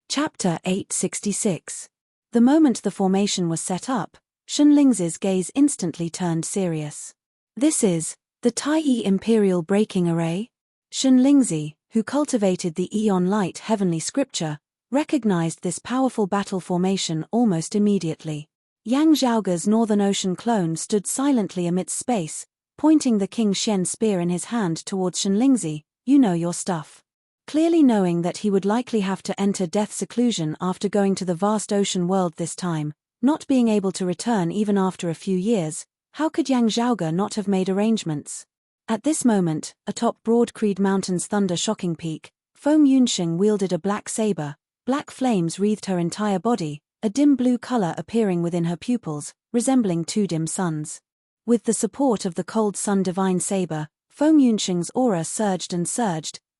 Chapter 866. The moment the formation was set up, Shenlingzi's gaze instantly turned serious. This is the Tai Imperial Breaking Array? Shenlingzi, who cultivated the Eon Light heavenly scripture, recognized this powerful battle formation almost immediately. Yang Zhaoge's Northern Ocean clone stood silently amidst space, pointing the King Xian spear in his hand towards Shenlingzi. You know your stuff. Clearly knowing that he would likely have to enter death seclusion after going to the vast ocean world this time, not being able to return even after a few years, how could Yang Zhaoge not have made arrangements? At this moment, atop Broad Creed Mountain's thunder-shocking peak, Feng Yunsheng wielded a black saber. Black flames wreathed her entire body, a dim blue color appearing within her pupils, resembling 2 dim suns. With the support of the cold sun divine saber, Feng Yunsheng's aura surged,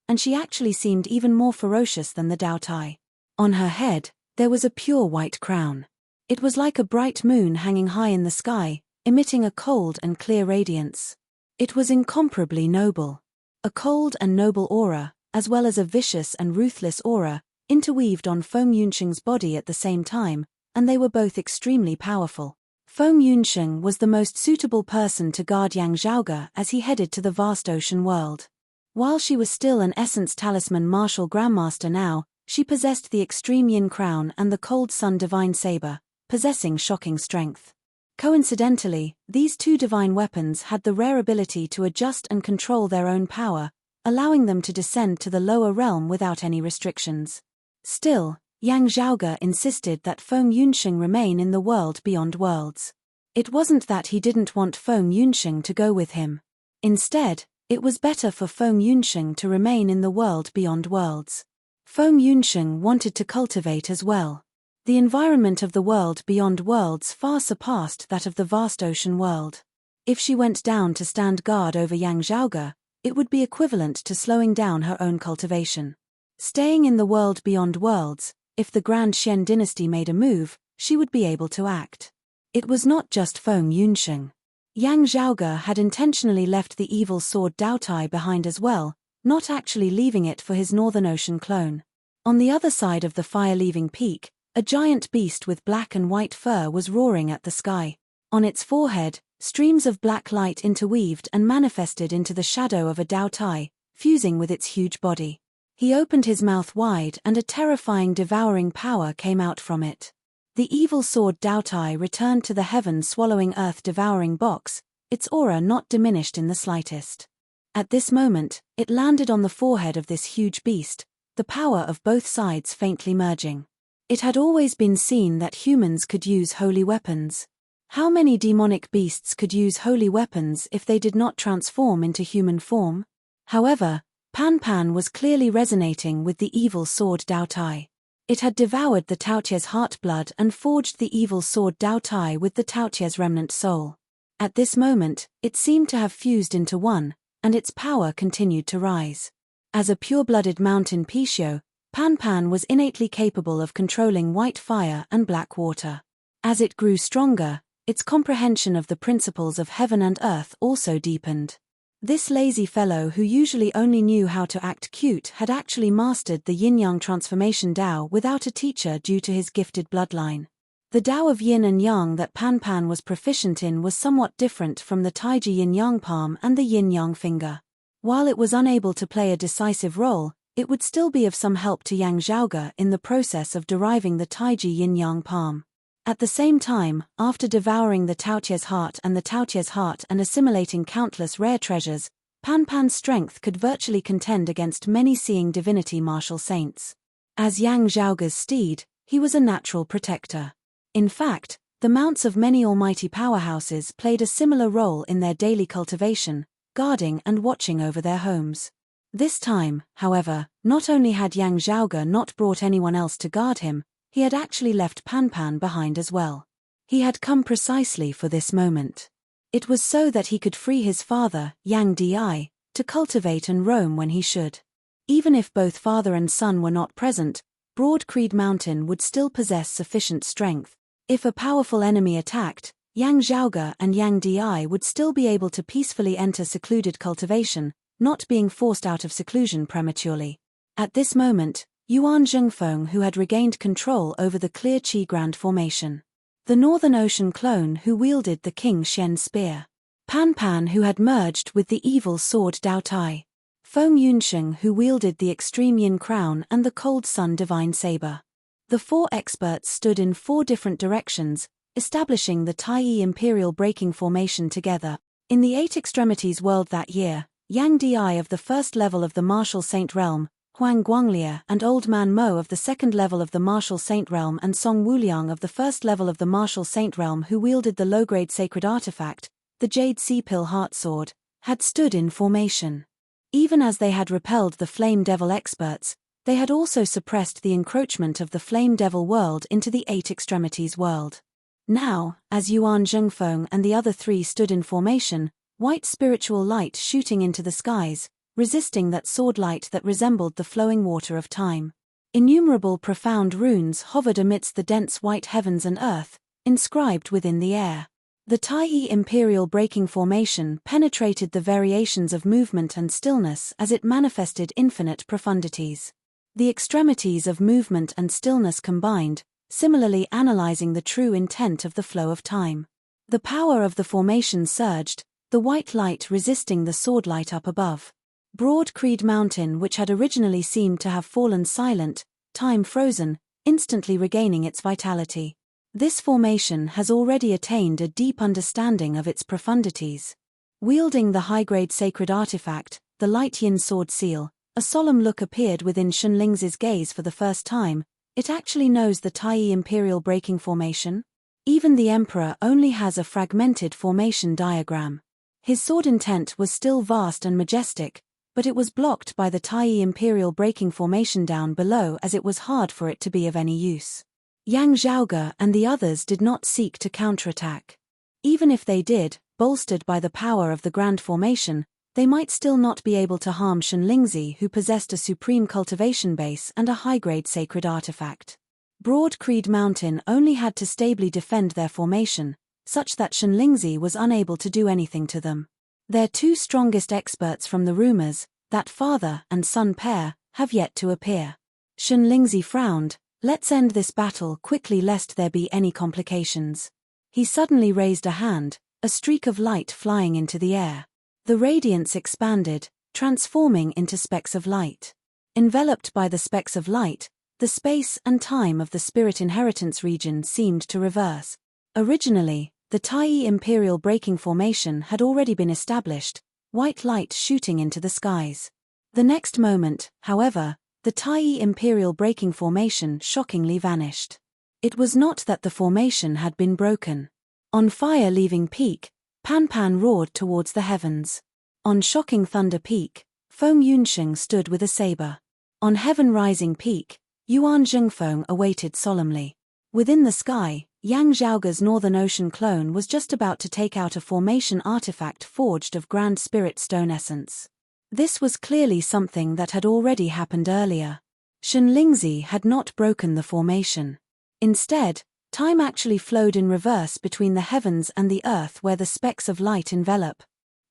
and she actually seemed even more ferocious than the Daotai. On her head, there was a pure white crown. It was like a bright moon hanging high in the sky, emitting a cold and clear radiance. It was incomparably noble. A cold and noble aura, as well as a vicious and ruthless aura, interweaved on Feng Yunsheng's body at the same time, and they were both extremely powerful. Feng Yunsheng was the most suitable person to guard Yang Zhaoge as he headed to the vast ocean world. While she was still an Essence Talisman Martial Grandmaster now, She possessed the extreme yin crown and the cold sun divine saber, possessing shocking strength. Coincidentally, these two divine weapons had the rare ability to adjust and control their own power, allowing them to descend to the lower realm without any restrictions. Still, Yang Zhaoge insisted that Feng Yunsheng remain in the world beyond worlds. It wasn't that he didn't want Feng Yunsheng to go with him. Instead, it was better for Feng Yunsheng to remain in the world beyond worlds. Feng Yunsheng wanted to cultivate as well. The environment of the world beyond worlds far surpassed that of the vast ocean world. If she went down to stand guard over Yang Zhaoge, it would be equivalent to slowing down her own cultivation. Staying in the world beyond worlds, if the Grand Xian dynasty made a move, she would be able to act. It was not just Feng Yunsheng. Yang Zhaoge had intentionally left the evil sword Daotai behind as well, not actually leaving it for his Northern Ocean clone. On the other side of the fire-leaving peak, a giant beast with black and white fur was roaring at the sky. On its forehead, streams of black light interweaved and manifested into the shadow of a Daotai, fusing with its huge body. He opened his mouth wide and a terrifying devouring power came out from it. The evil sword Daotai returned to the heaven-swallowing earth-devouring box, its aura not diminished in the slightest. At this moment, it landed on the forehead of this huge beast, the power of both sides faintly merging. It had always been seen that humans could use holy weapons. How many demonic beasts could use holy weapons if they did not transform into human form? However, Pan Pan was clearly resonating with the evil sword Daotai. It had devoured the Taotia's heart-blood and forged the evil sword Daotai with the Taotia's remnant soul. At this moment, it seemed to have fused into one, and its power continued to rise. As a pure-blooded mountain Pishio, Pan Pan was innately capable of controlling white fire and black water. As it grew stronger, its comprehension of the principles of heaven and earth also deepened. This lazy fellow who usually only knew how to act cute had actually mastered the yin-yang transformation Dao without a teacher due to his gifted bloodline. The Dao of yin and yang that Pan Pan was proficient in was somewhat different from the Taiji yin-yang palm and the yin-yang finger. While it was unable to play a decisive role, it would still be of some help to Yang Zhaoge in the process of deriving the Taiji yin-yang palm. At the same time, after devouring the Taotia's heart and assimilating countless rare treasures, Pan Pan's strength could virtually contend against many seeing divinity martial saints. As Yang Zhaoge's steed, he was a natural protector. In fact, the mounts of many almighty powerhouses played a similar role in their daily cultivation, guarding and watching over their homes. This time, however, not only had Yang Zhaoge not brought anyone else to guard him, he had actually left Pan Pan behind as well. He had come precisely for this moment. It was so that he could free his father, Yang Di, to cultivate and roam when he should. Even if both father and son were not present, Broad Creed Mountain would still possess sufficient strength. If a powerful enemy attacked, Yang Zhaoge and Yang Di would still be able to peacefully enter secluded cultivation, not being forced out of seclusion prematurely. At this moment, Yuan Zhengfeng who had regained control over the Clear Qi Grand Formation. The Northern Ocean clone who wielded the King Shen spear. Pan Pan who had merged with the evil sword Daotai. Feng Yunsheng who wielded the extreme yin crown and the cold sun divine saber. The four experts stood in four different directions, establishing the Tai Imperial Breaking Formation together. In the Eight Extremities world that year, Yang Di of the first level of the Martial Saint Realm, Huang Guanglia and Old Man Mo of the second level of the Martial Saint Realm and Song Wuliang of the first level of the Martial Saint Realm who wielded the low-grade sacred artifact, the Jade Sea Pill Heart Sword, had stood in formation. Even as they had repelled the Flame Devil experts, they had also suppressed the encroachment of the Flame Devil world into the Eight Extremities world. Now, as Yuan Zhengfeng and the other three stood in formation, white spiritual light shooting into the skies, resisting that sword light that resembled the flowing water of time. Innumerable profound runes hovered amidst the dense white heavens and earth, inscribed within the air. The Tai Imperial Breaking Formation penetrated the variations of movement and stillness as it manifested infinite profundities. The extremities of movement and stillness combined, similarly analyzing the true intent of the flow of time. The power of the formation surged, the white light resisting the sword light up above. Broad Creed Mountain, which had originally seemed to have fallen silent, time frozen, instantly regaining its vitality. This formation has already attained a deep understanding of its profundities. Wielding the high-grade sacred artifact, the Light Yin Sword Seal, a solemn look appeared within Xunlingzi's gaze for the first time. It actually knows the Taiyi Imperial Breaking Formation? Even the Emperor only has a fragmented formation diagram. His sword intent was still vast and majestic, but it was blocked by the Taiyi Imperial Breaking Formation down below, as it was hard for it to be of any use. Yang Zhaoge and the others did not seek to counterattack. Even if they did, bolstered by the power of the Grand Formation, they might still not be able to harm Xunlingzi, who possessed a supreme cultivation base and a high-grade sacred artifact. Broad Creed Mountain only had to stably defend their formation, such that Xunlingzi was unable to do anything to them. Their two strongest experts from the rumors, that father and son pair, have yet to appear. Xunlingzi frowned. Let's end this battle quickly lest there be any complications. He suddenly raised a hand, a streak of light flying into the air. The radiance expanded, transforming into specks of light. Enveloped by the specks of light, the space and time of the Spirit Inheritance region seemed to reverse. Originally, the Taiyi Imperial Breaking Formation had already been established, white light shooting into the skies. The next moment, however, the Taiyi Imperial Breaking Formation shockingly vanished. It was not that the formation had been broken. On Fire Leaving Peak, Pan Pan roared towards the heavens. On Shocking Thunder Peak, Feng Yunsheng stood with a saber. On Heaven Rising Peak, Yuan Zhengfeng awaited solemnly. Within the sky, Yang Zhaoge's Northern Ocean clone was just about to take out a formation artifact forged of Grand Spirit Stone Essence. This was clearly something that had already happened earlier. Xunlingzi had not broken the formation. Instead, time actually flowed in reverse between the heavens and the earth where the specks of light envelop.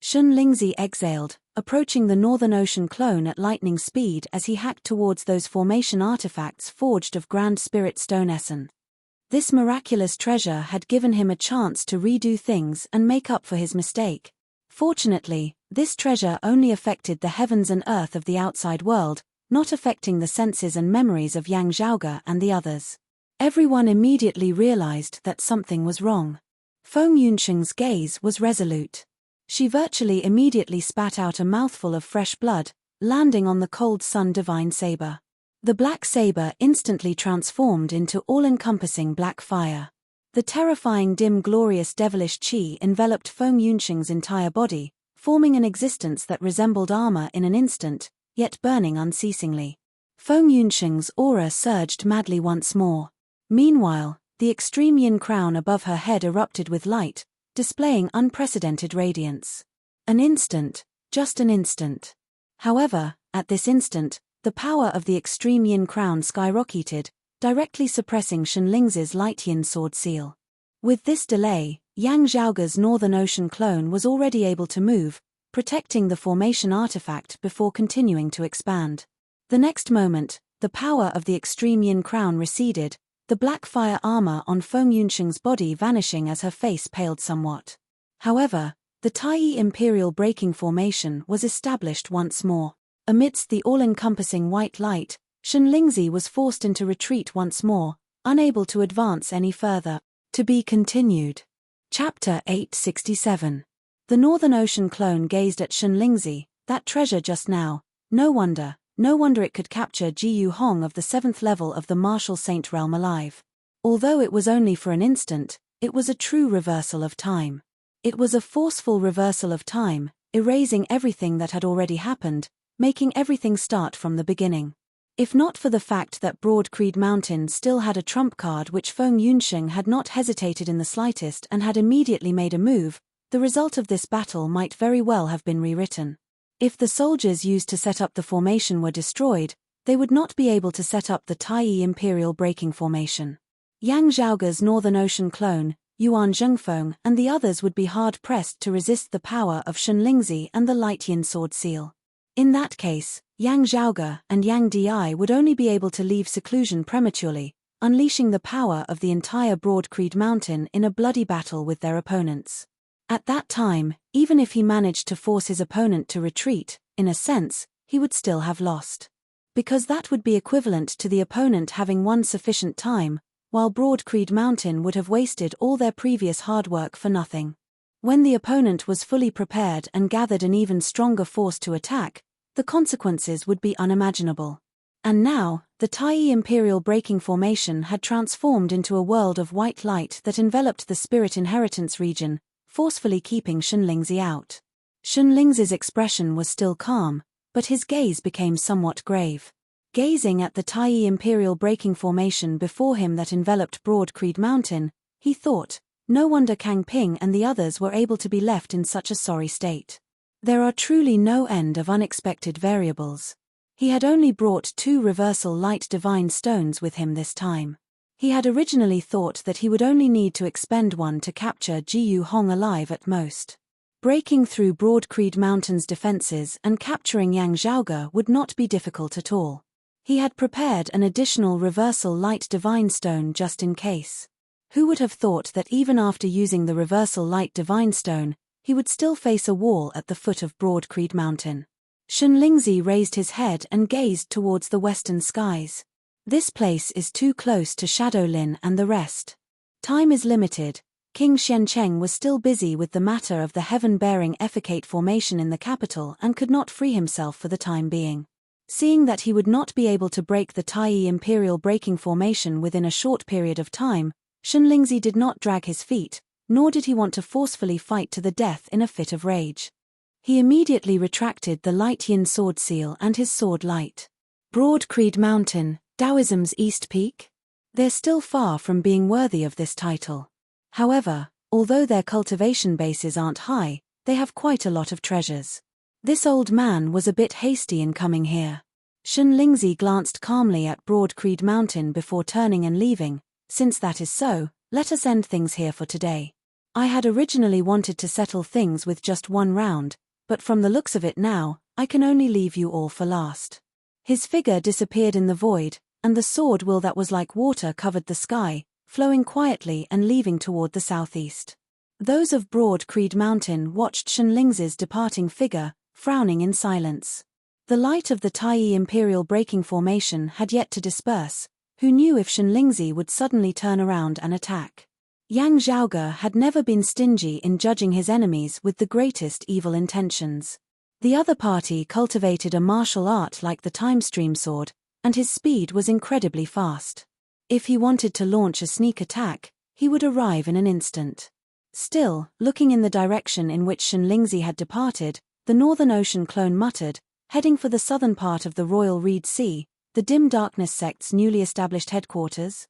Xunlingzi exhaled, approaching the Northern Ocean clone at lightning speed as he hacked towards those formation artifacts forged of Grand Spirit Stone Essence. This miraculous treasure had given him a chance to redo things and make up for his mistake. Fortunately, this treasure only affected the heavens and earth of the outside world, not affecting the senses and memories of Yang Zhaoge and the others. Everyone immediately realized that something was wrong. Feng Yunsheng's gaze was resolute. She virtually immediately spat out a mouthful of fresh blood, landing on the cold sun divine saber. The black saber instantly transformed into all-encompassing black fire. The terrifying dim glorious devilish chi enveloped Feng Yunsheng's entire body, forming an existence that resembled armor in an instant, yet burning unceasingly. Feng Yunsheng's aura surged madly once more. Meanwhile, the extreme yin crown above her head erupted with light, displaying unprecedented radiance. An instant, just an instant. However, at this instant, the power of the extreme yin crown skyrocketed, directly suppressing Xunlingzi's Light Yin Sword Seal. With this delay, Yang Zhaoge's Northern Ocean clone was already able to move, protecting the formation artifact before continuing to expand. The next moment, the power of the extreme yin crown receded, the black fire armor on Feng Yunsheng's body vanishing as her face paled somewhat. However, the Taiyi Imperial Breaking Formation was established once more. Amidst the all-encompassing white light, Xunlingzi was forced into retreat once more, unable to advance any further. To be continued. Chapter 867. The Northern Ocean clone gazed at Xunlingzi, that treasure just now. No wonder it could capture Jiyu Hong of the 7th level of the Martial Saint realm alive. Although it was only for an instant, it was a true reversal of time. It was a forceful reversal of time, erasing everything that had already happened, making everything start from the beginning. If not for the fact that Broad Creed Mountain still had a trump card which Feng Yunsheng had not hesitated in the slightest and had immediately made a move, the result of this battle might very well have been rewritten. If the soldiers used to set up the formation were destroyed, they would not be able to set up the Taiyi Imperial Breaking Formation. Yang Zhaoge's Northern Ocean clone, Yuan Zhengfeng, and the others would be hard-pressed to resist the power of Xunlingzi and the Light Yin Sword Seal. In that case, Yang Zhaoge and Yang Di would only be able to leave seclusion prematurely, unleashing the power of the entire Broad Creed Mountain in a bloody battle with their opponents. At that time, even if he managed to force his opponent to retreat, in a sense, he would still have lost. because that would be equivalent to the opponent having won sufficient time, while Broad Creed Mountain would have wasted all their previous hard work for nothing. When the opponent was fully prepared and gathered an even stronger force to attack, the consequences would be unimaginable. And now, the Taiyi Imperial Breaking Formation had transformed into a world of white light that enveloped the Spirit Inheritance region, forcefully keeping Xunlingzi out. Xunlingzi's expression was still calm, but his gaze became somewhat grave. Gazing at the Taiyi Imperial Breaking Formation before him that enveloped Broad Creed Mountain, he thought, no wonder Kang Ping and the others were able to be left in such a sorry state. There are truly no end of unexpected variables. He had only brought 2 reversal light divine stones with him this time. He had originally thought that he would only need to expend one to capture Jiyu Hong alive at most. Breaking through Broad Creed Mountain's defenses and capturing Yang Zhaoge would not be difficult at all. He had prepared an additional reversal light divine stone just in case. Who would have thought that even after using the reversal light divine stone, he would still face a wall at the foot of Broad Creed Mountain? Xunlingzi raised his head and gazed towards the western skies. This place is too close to Shadowlin and the rest. Time is limited. King Xiancheng was still busy with the matter of the heaven-bearing Effecate formation in the capital and could not free himself for the time being. Seeing that he would not be able to break the Taiyi Imperial Breaking Formation within a short period of time, Xunlingzi did not drag his feet, nor did he want to forcefully fight to the death in a fit of rage. He immediately retracted the Light Yin sword seal and his sword light. Broad Creed Mountain, Taoism's East Peak? They're still far from being worthy of this title. However, although their cultivation bases aren't high, they have quite a lot of treasures. This old man was a bit hasty in coming here. Xunlingzi glanced calmly at Broad Creed Mountain before turning and leaving. Since that is so, let us end things here for today. I had originally wanted to settle things with just one round, but from the looks of it now, I can only leave you all for last. His figure disappeared in the void, and the sword will that was like water covered the sky, flowing quietly and leaving toward the southeast. Those of Broad Creed Mountain watched Xunlingzi's departing figure, frowning in silence. The light of the Taiyi Imperial Breaking Formation had yet to disperse. Who knew if Xunlingzi would suddenly turn around and attack? Yang Zhaoge had never been stingy in judging his enemies with the greatest evil intentions. The other party cultivated a martial art like the Time Stream sword, and his speed was incredibly fast. If he wanted to launch a sneak attack, he would arrive in an instant. Still, looking in the direction in which Xunlingzi had departed, the Northern Ocean clone muttered, heading for the southern part of the Royal Reed Sea, the Dim Darkness sect's newly established headquarters.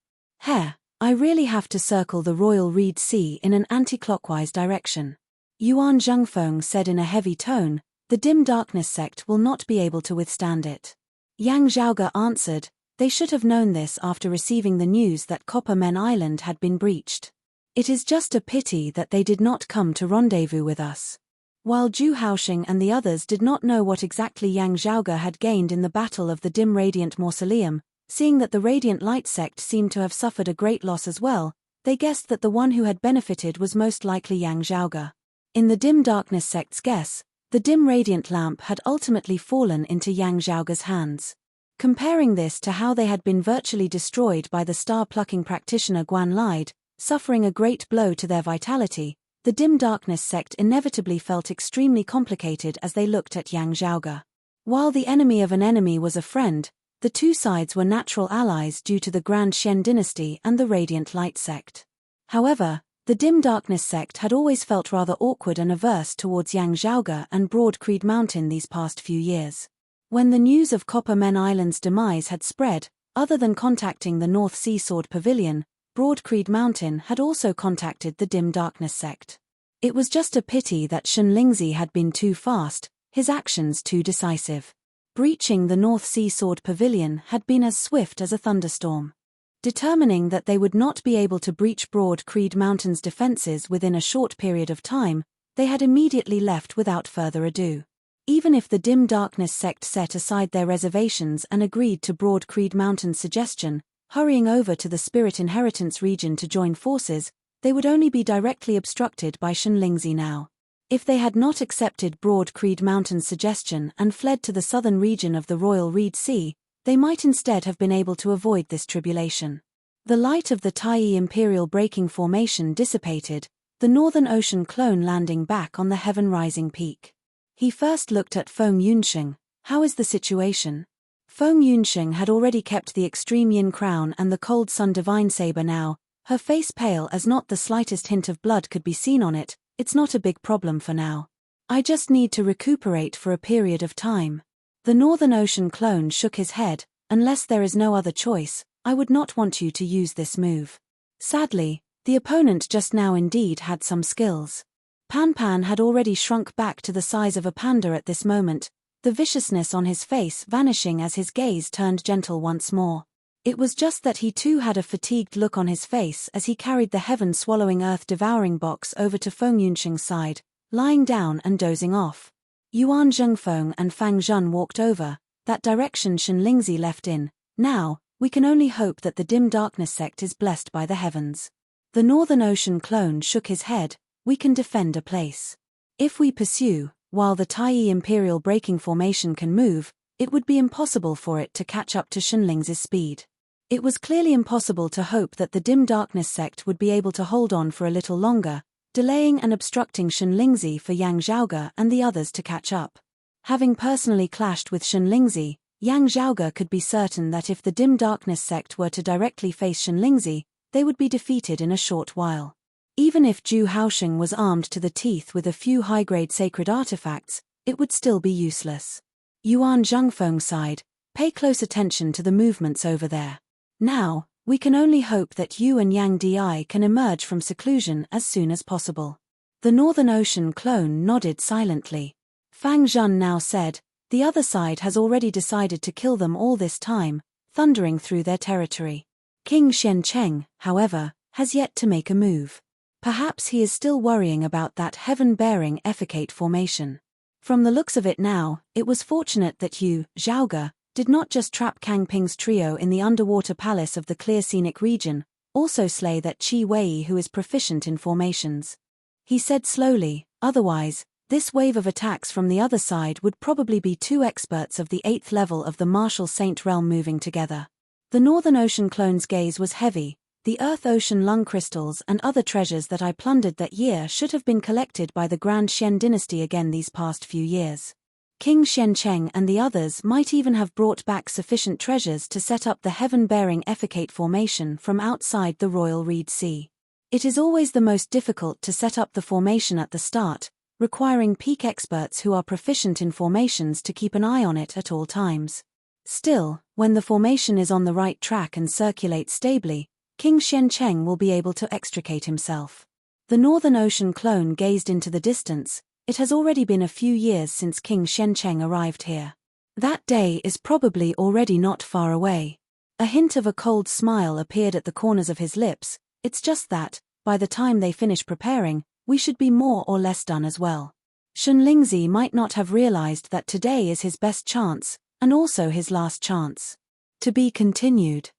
I really have to circle the Royal Reed Sea in an anti-clockwise direction. Yuan Zhengfeng said in a heavy tone, the Dim Darkness sect will not be able to withstand it. Yang Zhaoge answered, they should have known this after receiving the news that Copper Men Island had been breached. It is just a pity that they did not come to rendezvous with us. While Zhu Haoxing and the others did not know what exactly Yang Zhaoge had gained in the Battle of the Dim Radiant Mausoleum, seeing that the Radiant Light sect seemed to have suffered a great loss as well, they guessed that the one who had benefited was most likely Yang Zhaoge. In the Dim Darkness sect's guess, the Dim Radiant lamp had ultimately fallen into Yang Zhaoge's hands. Comparing this to how they had been virtually destroyed by the star-plucking practitioner Guan Lide, suffering a great blow to their vitality, the Dim Darkness sect inevitably felt extremely complicated as they looked at Yang Zhaoge. While the enemy of an enemy was a friend, the two sides were natural allies due to the Grand Xian dynasty and the Radiant Light sect. However, the Dim Darkness sect had always felt rather awkward and averse towards Yang Zhaoge and Broad Creed Mountain these past few years. When the news of Copper Men Island's demise had spread, other than contacting the North Sea Sword Pavilion, Broad Creed Mountain had also contacted the Dim Darkness sect. It was just a pity that Xunlingzi had been too fast, his actions too decisive. Breaching the North Sea Sword Pavilion had been as swift as a thunderstorm. Determining that they would not be able to breach Broad Creed Mountain's defenses within a short period of time, they had immediately left without further ado. Even if the Dim Darkness sect set aside their reservations and agreed to Broad Creed Mountain's suggestion, hurrying over to the Spirit Inheritance region to join forces, they would only be directly obstructed by Xunlingzi now. If they had not accepted Broad Creed Mountain's suggestion and fled to the southern region of the Royal Reed Sea, they might instead have been able to avoid this tribulation. The light of the Taiyi Imperial Breaking Formation dissipated, the Northern Ocean clone landing back on the heaven-rising peak. He first looked at Feng Yunsheng. How is the situation? Feng Yunsheng had already kept the extreme yin crown and the cold sun divine saber now, her face pale as not the slightest hint of blood could be seen on it. It's not a big problem for now. I just need to recuperate for a period of time. The Northern Ocean clone shook his head. Unless there is no other choice, I would not want you to use this move. Sadly, the opponent just now indeed had some skills. Pan Pan had already shrunk back to the size of a panda at this moment, the viciousness on his face vanishing as his gaze turned gentle once more. It was just that he too had a fatigued look on his face as he carried the heaven-swallowing earth-devouring box over to Feng Yunsheng's side, lying down and dozing off. Yuan Zhengfeng and Fang Zhun walked over, that direction Shen Lingzi left in. Now, we can only hope that the dim darkness sect is blessed by the heavens. The Northern Ocean clone shook his head. We can defend a place. If we pursue, while the Taiyi Imperial Breaking Formation can move, it would be impossible for it to catch up to Shen Lingzi's speed. It was clearly impossible to hope that the dim darkness sect would be able to hold on for a little longer, delaying and obstructing Shen Lingzi for Yang Zhaoge and the others to catch up. Having personally clashed with Shen Lingzi, Yang Zhaoge could be certain that if the dim darkness sect were to directly face Shen Lingzi, they would be defeated in a short while. Even if Zhu Haosheng was armed to the teeth with a few high-grade sacred artifacts, it would still be useless. Yuan Zhengfeng sighed. Pay close attention to the movements over there. Now, we can only hope that you and Yang Di can emerge from seclusion as soon as possible. The Northern Ocean clone nodded silently. Fang Zhun now said, the other side has already decided to kill them all this time, thundering through their territory. King Xiancheng, however, has yet to make a move. Perhaps he is still worrying about that heaven-bearing effecate formation. From the looks of it now, it was fortunate that Yu Zhaoge did not just trap Kang Ping's trio in the underwater palace of the clear scenic region, also slay that Qi Wei who is proficient in formations. He said slowly, otherwise, this wave of attacks from the other side would probably be two experts of the 8th level of the martial saint realm moving together. The Northern Ocean clone's gaze was heavy. The Earth-Ocean lung crystals and other treasures that I plundered that year should have been collected by the Grand Xian dynasty again these past few years. King Xiancheng and the others might even have brought back sufficient treasures to set up the heaven-bearing effecate formation from outside the Royal Reed Sea. It is always the most difficult to set up the formation at the start, requiring peak experts who are proficient in formations to keep an eye on it at all times. Still, when the formation is on the right track and circulates stably, King Xiancheng will be able to extricate himself. The Northern Ocean clone gazed into the distance. It has already been a few years since King Xiancheng arrived here. That day is probably already not far away. A hint of a cold smile appeared at the corners of his lips. It's just that, by the time they finish preparing, we should be more or less done as well. Shen Lingzi might not have realized that today is his best chance, and also his last chance. To be continued.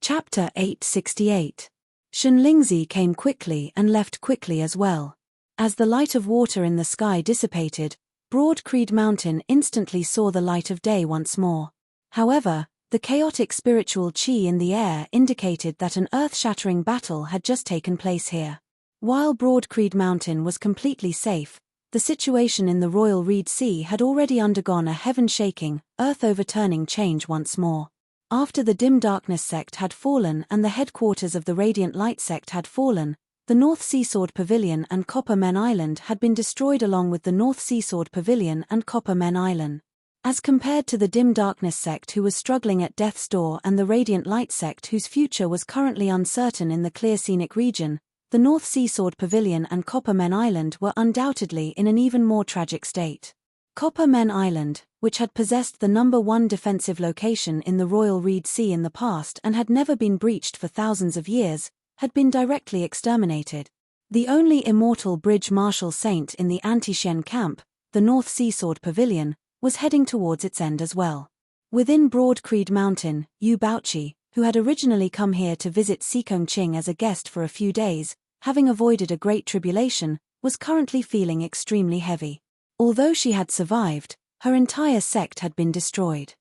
Chapter 868. Shen Lingzi came quickly and left quickly as well. As the light of water in the sky dissipated, Broad Creed Mountain instantly saw the light of day once more. However, the chaotic spiritual qi in the air indicated that an earth-shattering battle had just taken place here. While Broad Creed Mountain was completely safe, the situation in the Royal Reed Sea had already undergone a heaven-shaking, earth-overturning change once more. After the Dim Darkness sect had fallen and the headquarters of the Radiant Light sect had fallen, the North Seasword Pavilion and Copper Men Island had been destroyed along with the North Seasword Pavilion and Copper Men Island. As compared to the Dim Darkness sect who was struggling at death's door and the Radiant Light sect whose future was currently uncertain in the clear scenic region, the North Seasword Pavilion and Copper Men Island were undoubtedly in an even more tragic state. Copper Men Island, which had possessed the #1 defensive location in the Royal Reed Sea in the past and had never been breached for thousands of years, had been directly exterminated. The only immortal bridge martial saint in the anti-Xian camp, the North Seasword Pavilion, was heading towards its end as well. Within Broad Creed Mountain, Yu Baoqi, who had originally come here to visit Sikong Qing as a guest for a few days, having avoided a great tribulation, was currently feeling extremely heavy. Although she had survived, her entire sect had been destroyed.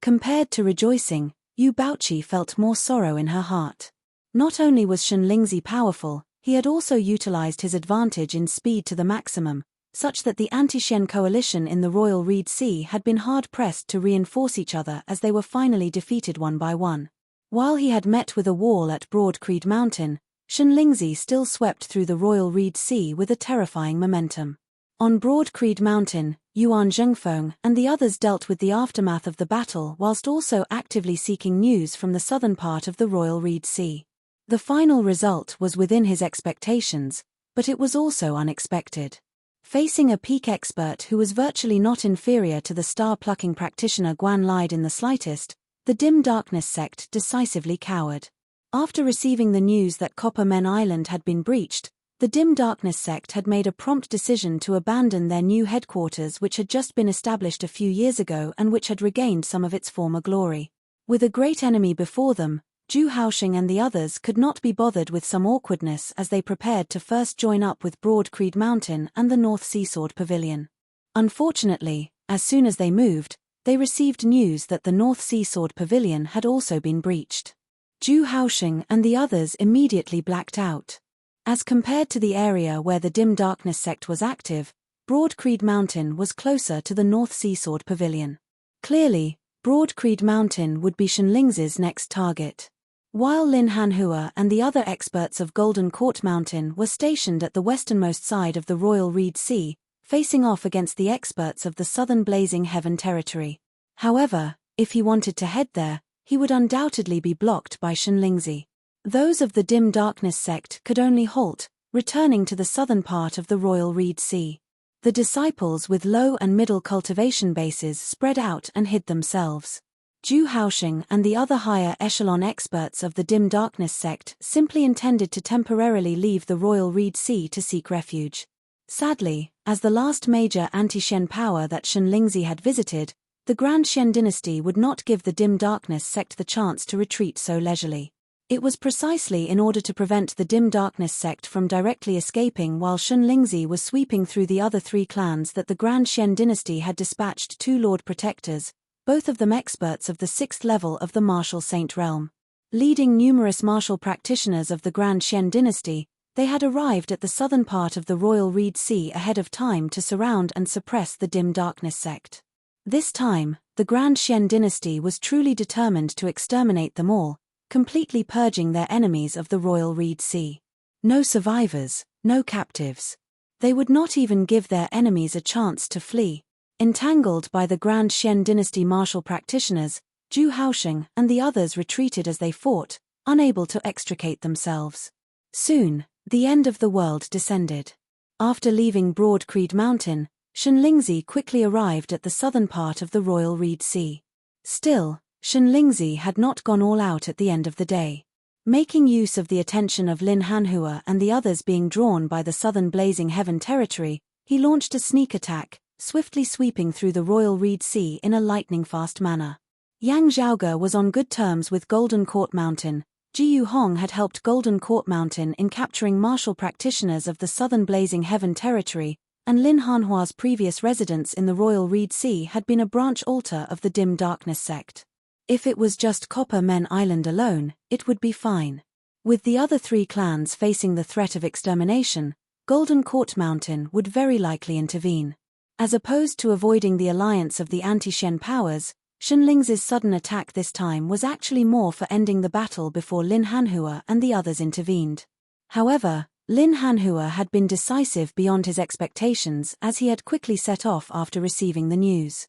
Compared to rejoicing, Yu Baoqi felt more sorrow in her heart. Not only was Shen Lingzi powerful, he had also utilized his advantage in speed to the maximum, such that the anti-Shen coalition in the Royal Reed Sea had been hard-pressed to reinforce each other as they were finally defeated one by one. While he had met with a wall at Broad Creed Mountain, Shen Lingzi still swept through the Royal Reed Sea with a terrifying momentum. On Broad Creed Mountain, Yuan Zhengfeng and the others dealt with the aftermath of the battle whilst also actively seeking news from the southern part of the Royal Reed Sea. The final result was within his expectations, but it was also unexpected. Facing a peak expert who was virtually not inferior to the star-plucking practitioner Guan Lide in the slightest, the Dim Darkness sect decisively cowered. After receiving the news that Copper Men Island had been breached, the Dim Darkness sect had made a prompt decision to abandon their new headquarters which had just been established a few years ago and which had regained some of its former glory. With a great enemy before them, Zhu Haoxing and the others could not be bothered with some awkwardness as they prepared to first join up with Broad Creed Mountain and the North Seasword Pavilion. Unfortunately, as soon as they moved, they received news that the North Seasword Pavilion had also been breached. Zhu Haoxing and the others immediately blacked out. As compared to the area where the Dim Darkness sect was active, Broad Creed Mountain was closer to the North Seasword Pavilion. Clearly, Broad Creed Mountain would be Shen Lingzi's next target. While Lin Hanhua and the other experts of Golden Court Mountain were stationed at the westernmost side of the Royal Reed Sea, facing off against the experts of the southern Blazing Heaven territory. However, if he wanted to head there, he would undoubtedly be blocked by Shen Lingzi. Those of the Dim Darkness sect could only halt, returning to the southern part of the Royal Reed Sea. The disciples with low and middle cultivation bases spread out and hid themselves. Zhu Haoxing and the other higher echelon experts of the Dim Darkness sect simply intended to temporarily leave the Royal Reed Sea to seek refuge. Sadly, as the last major anti-Shen power that Shen Lingzi had visited, the Grand Shen dynasty would not give the Dim Darkness sect the chance to retreat so leisurely. It was precisely in order to prevent the Dim Darkness sect from directly escaping while Shen Lingzi was sweeping through the other three clans that the Grand Shen dynasty had dispatched two Lord Protectors, both of them experts of the 6th level of the Martial Saint realm. Leading numerous martial practitioners of the Grand Shen dynasty, they had arrived at the southern part of the Royal Reed Sea ahead of time to surround and suppress the Dim Darkness sect. This time, the Grand Shen dynasty was truly determined to exterminate them all, completely purging their enemies of the Royal Reed Sea. No survivors, no captives. They would not even give their enemies a chance to flee. Entangled by the Grand Shen dynasty martial practitioners, Zhu Haoxing and the others retreated as they fought, unable to extricate themselves. Soon, the end of the world descended. After leaving Broad Creed Mountain, Shen Lingzi quickly arrived at the southern part of the Royal Reed Sea. Still, Shen Lingzi had not gone all out at the end of the day. Making use of the attention of Lin Hanhua and the others being drawn by the southern Blazing Heaven territory, he launched a sneak attack, swiftly sweeping through the Royal Reed Sea in a lightning-fast manner. Yang Zhaoge was on good terms with Golden Court Mountain. Jiyu Hong had helped Golden Court Mountain in capturing martial practitioners of the southern Blazing Heaven territory, and Lin Hanhua's previous residence in the Royal Reed Sea had been a branch altar of the Dim Darkness sect. If it was just Copper Men Island alone, it would be fine. With the other three clans facing the threat of extermination, Golden Court Mountain would very likely intervene. As opposed to avoiding the alliance of the anti-Shen powers, Shen Lingzi's sudden attack this time was actually more for ending the battle before Lin Hanhua and the others intervened. However, Lin Hanhua had been decisive beyond his expectations as he had quickly set off after receiving the news.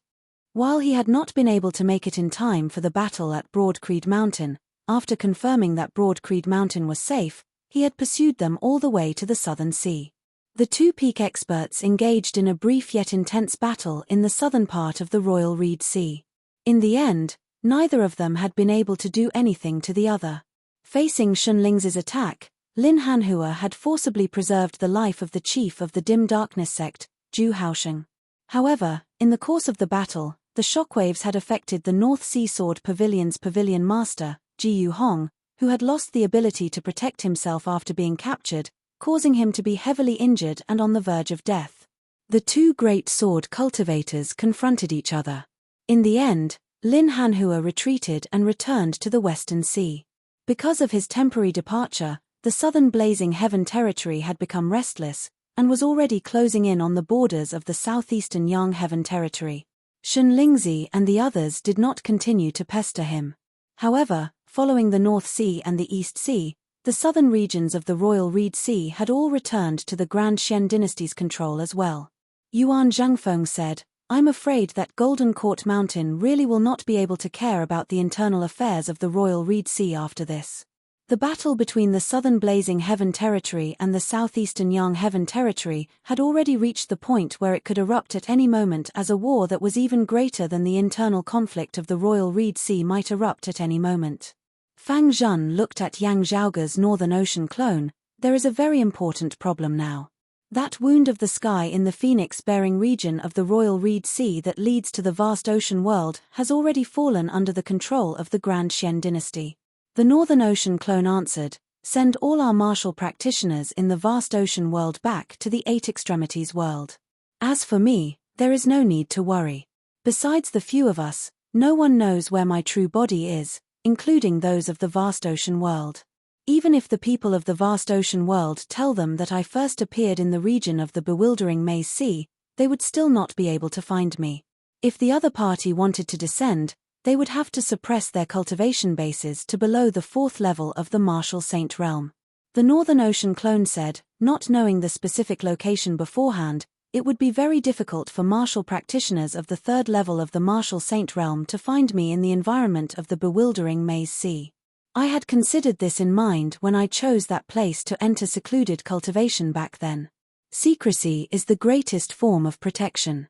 While he had not been able to make it in time for the battle at Broad Creed Mountain, after confirming that Broad Creed Mountain was safe, he had pursued them all the way to the southern sea. The two peak experts engaged in a brief yet intense battle in the southern part of the Royal Reed Sea. In the end, neither of them had been able to do anything to the other. Facing Shen Lingzi's attack, Lin Hanhua had forcibly preserved the life of the chief of the Dim Darkness sect, Zhu Haoxing. However, in the course of the battle, the shockwaves had affected the North Seasword Pavilion's pavilion master, Jiyu Hong, who had lost the ability to protect himself after being captured, causing him to be heavily injured and on the verge of death. The two great sword cultivators confronted each other. In the end, Lin Hanhua retreated and returned to the Western Sea. Because of his temporary departure, the southern Blazing Heaven territory had become restless, and was already closing in on the borders of the southeastern Yang Heaven territory. Shen Lingzi and the others did not continue to pester him. However, following the North Sea and the East Sea, the southern regions of the Royal Reed Sea had all returned to the Grand Xian dynasty's control as well. Yuan Zhengfeng said, "I'm afraid that Golden Court Mountain really will not be able to care about the internal affairs of the Royal Reed Sea after this." The battle between the southern Blazing Heaven territory and the southeastern Yang Heaven territory had already reached the point where it could erupt at any moment, as a war that was even greater than the internal conflict of the Royal Reed Sea might erupt at any moment. Fang Zhun looked at Yang Zhaoge's Northern Ocean clone. "There is a very important problem now. That wound of the sky in the phoenix-bearing region of the Royal Reed Sea that leads to the vast ocean world has already fallen under the control of the Grand Xian dynasty." The Northern Ocean clone answered, "Send all our martial practitioners in the vast ocean world back to the Eight Extremities world. As for me, there is no need to worry. Besides the few of us, no one knows where my true body is, including those of the vast ocean world. Even if the people of the vast ocean world tell them that I first appeared in the region of the bewildering Maze Sea, they would still not be able to find me. If the other party wanted to descend, they would have to suppress their cultivation bases to below the 4th level of the Martial Saint realm." The Northern Ocean clone said, "Not knowing the specific location beforehand, it would be very difficult for martial practitioners of the 3rd level of the Martial Saint realm to find me in the environment of the bewildering Maze Sea. I had considered this in mind when I chose that place to enter secluded cultivation back then. Secrecy is the greatest form of protection."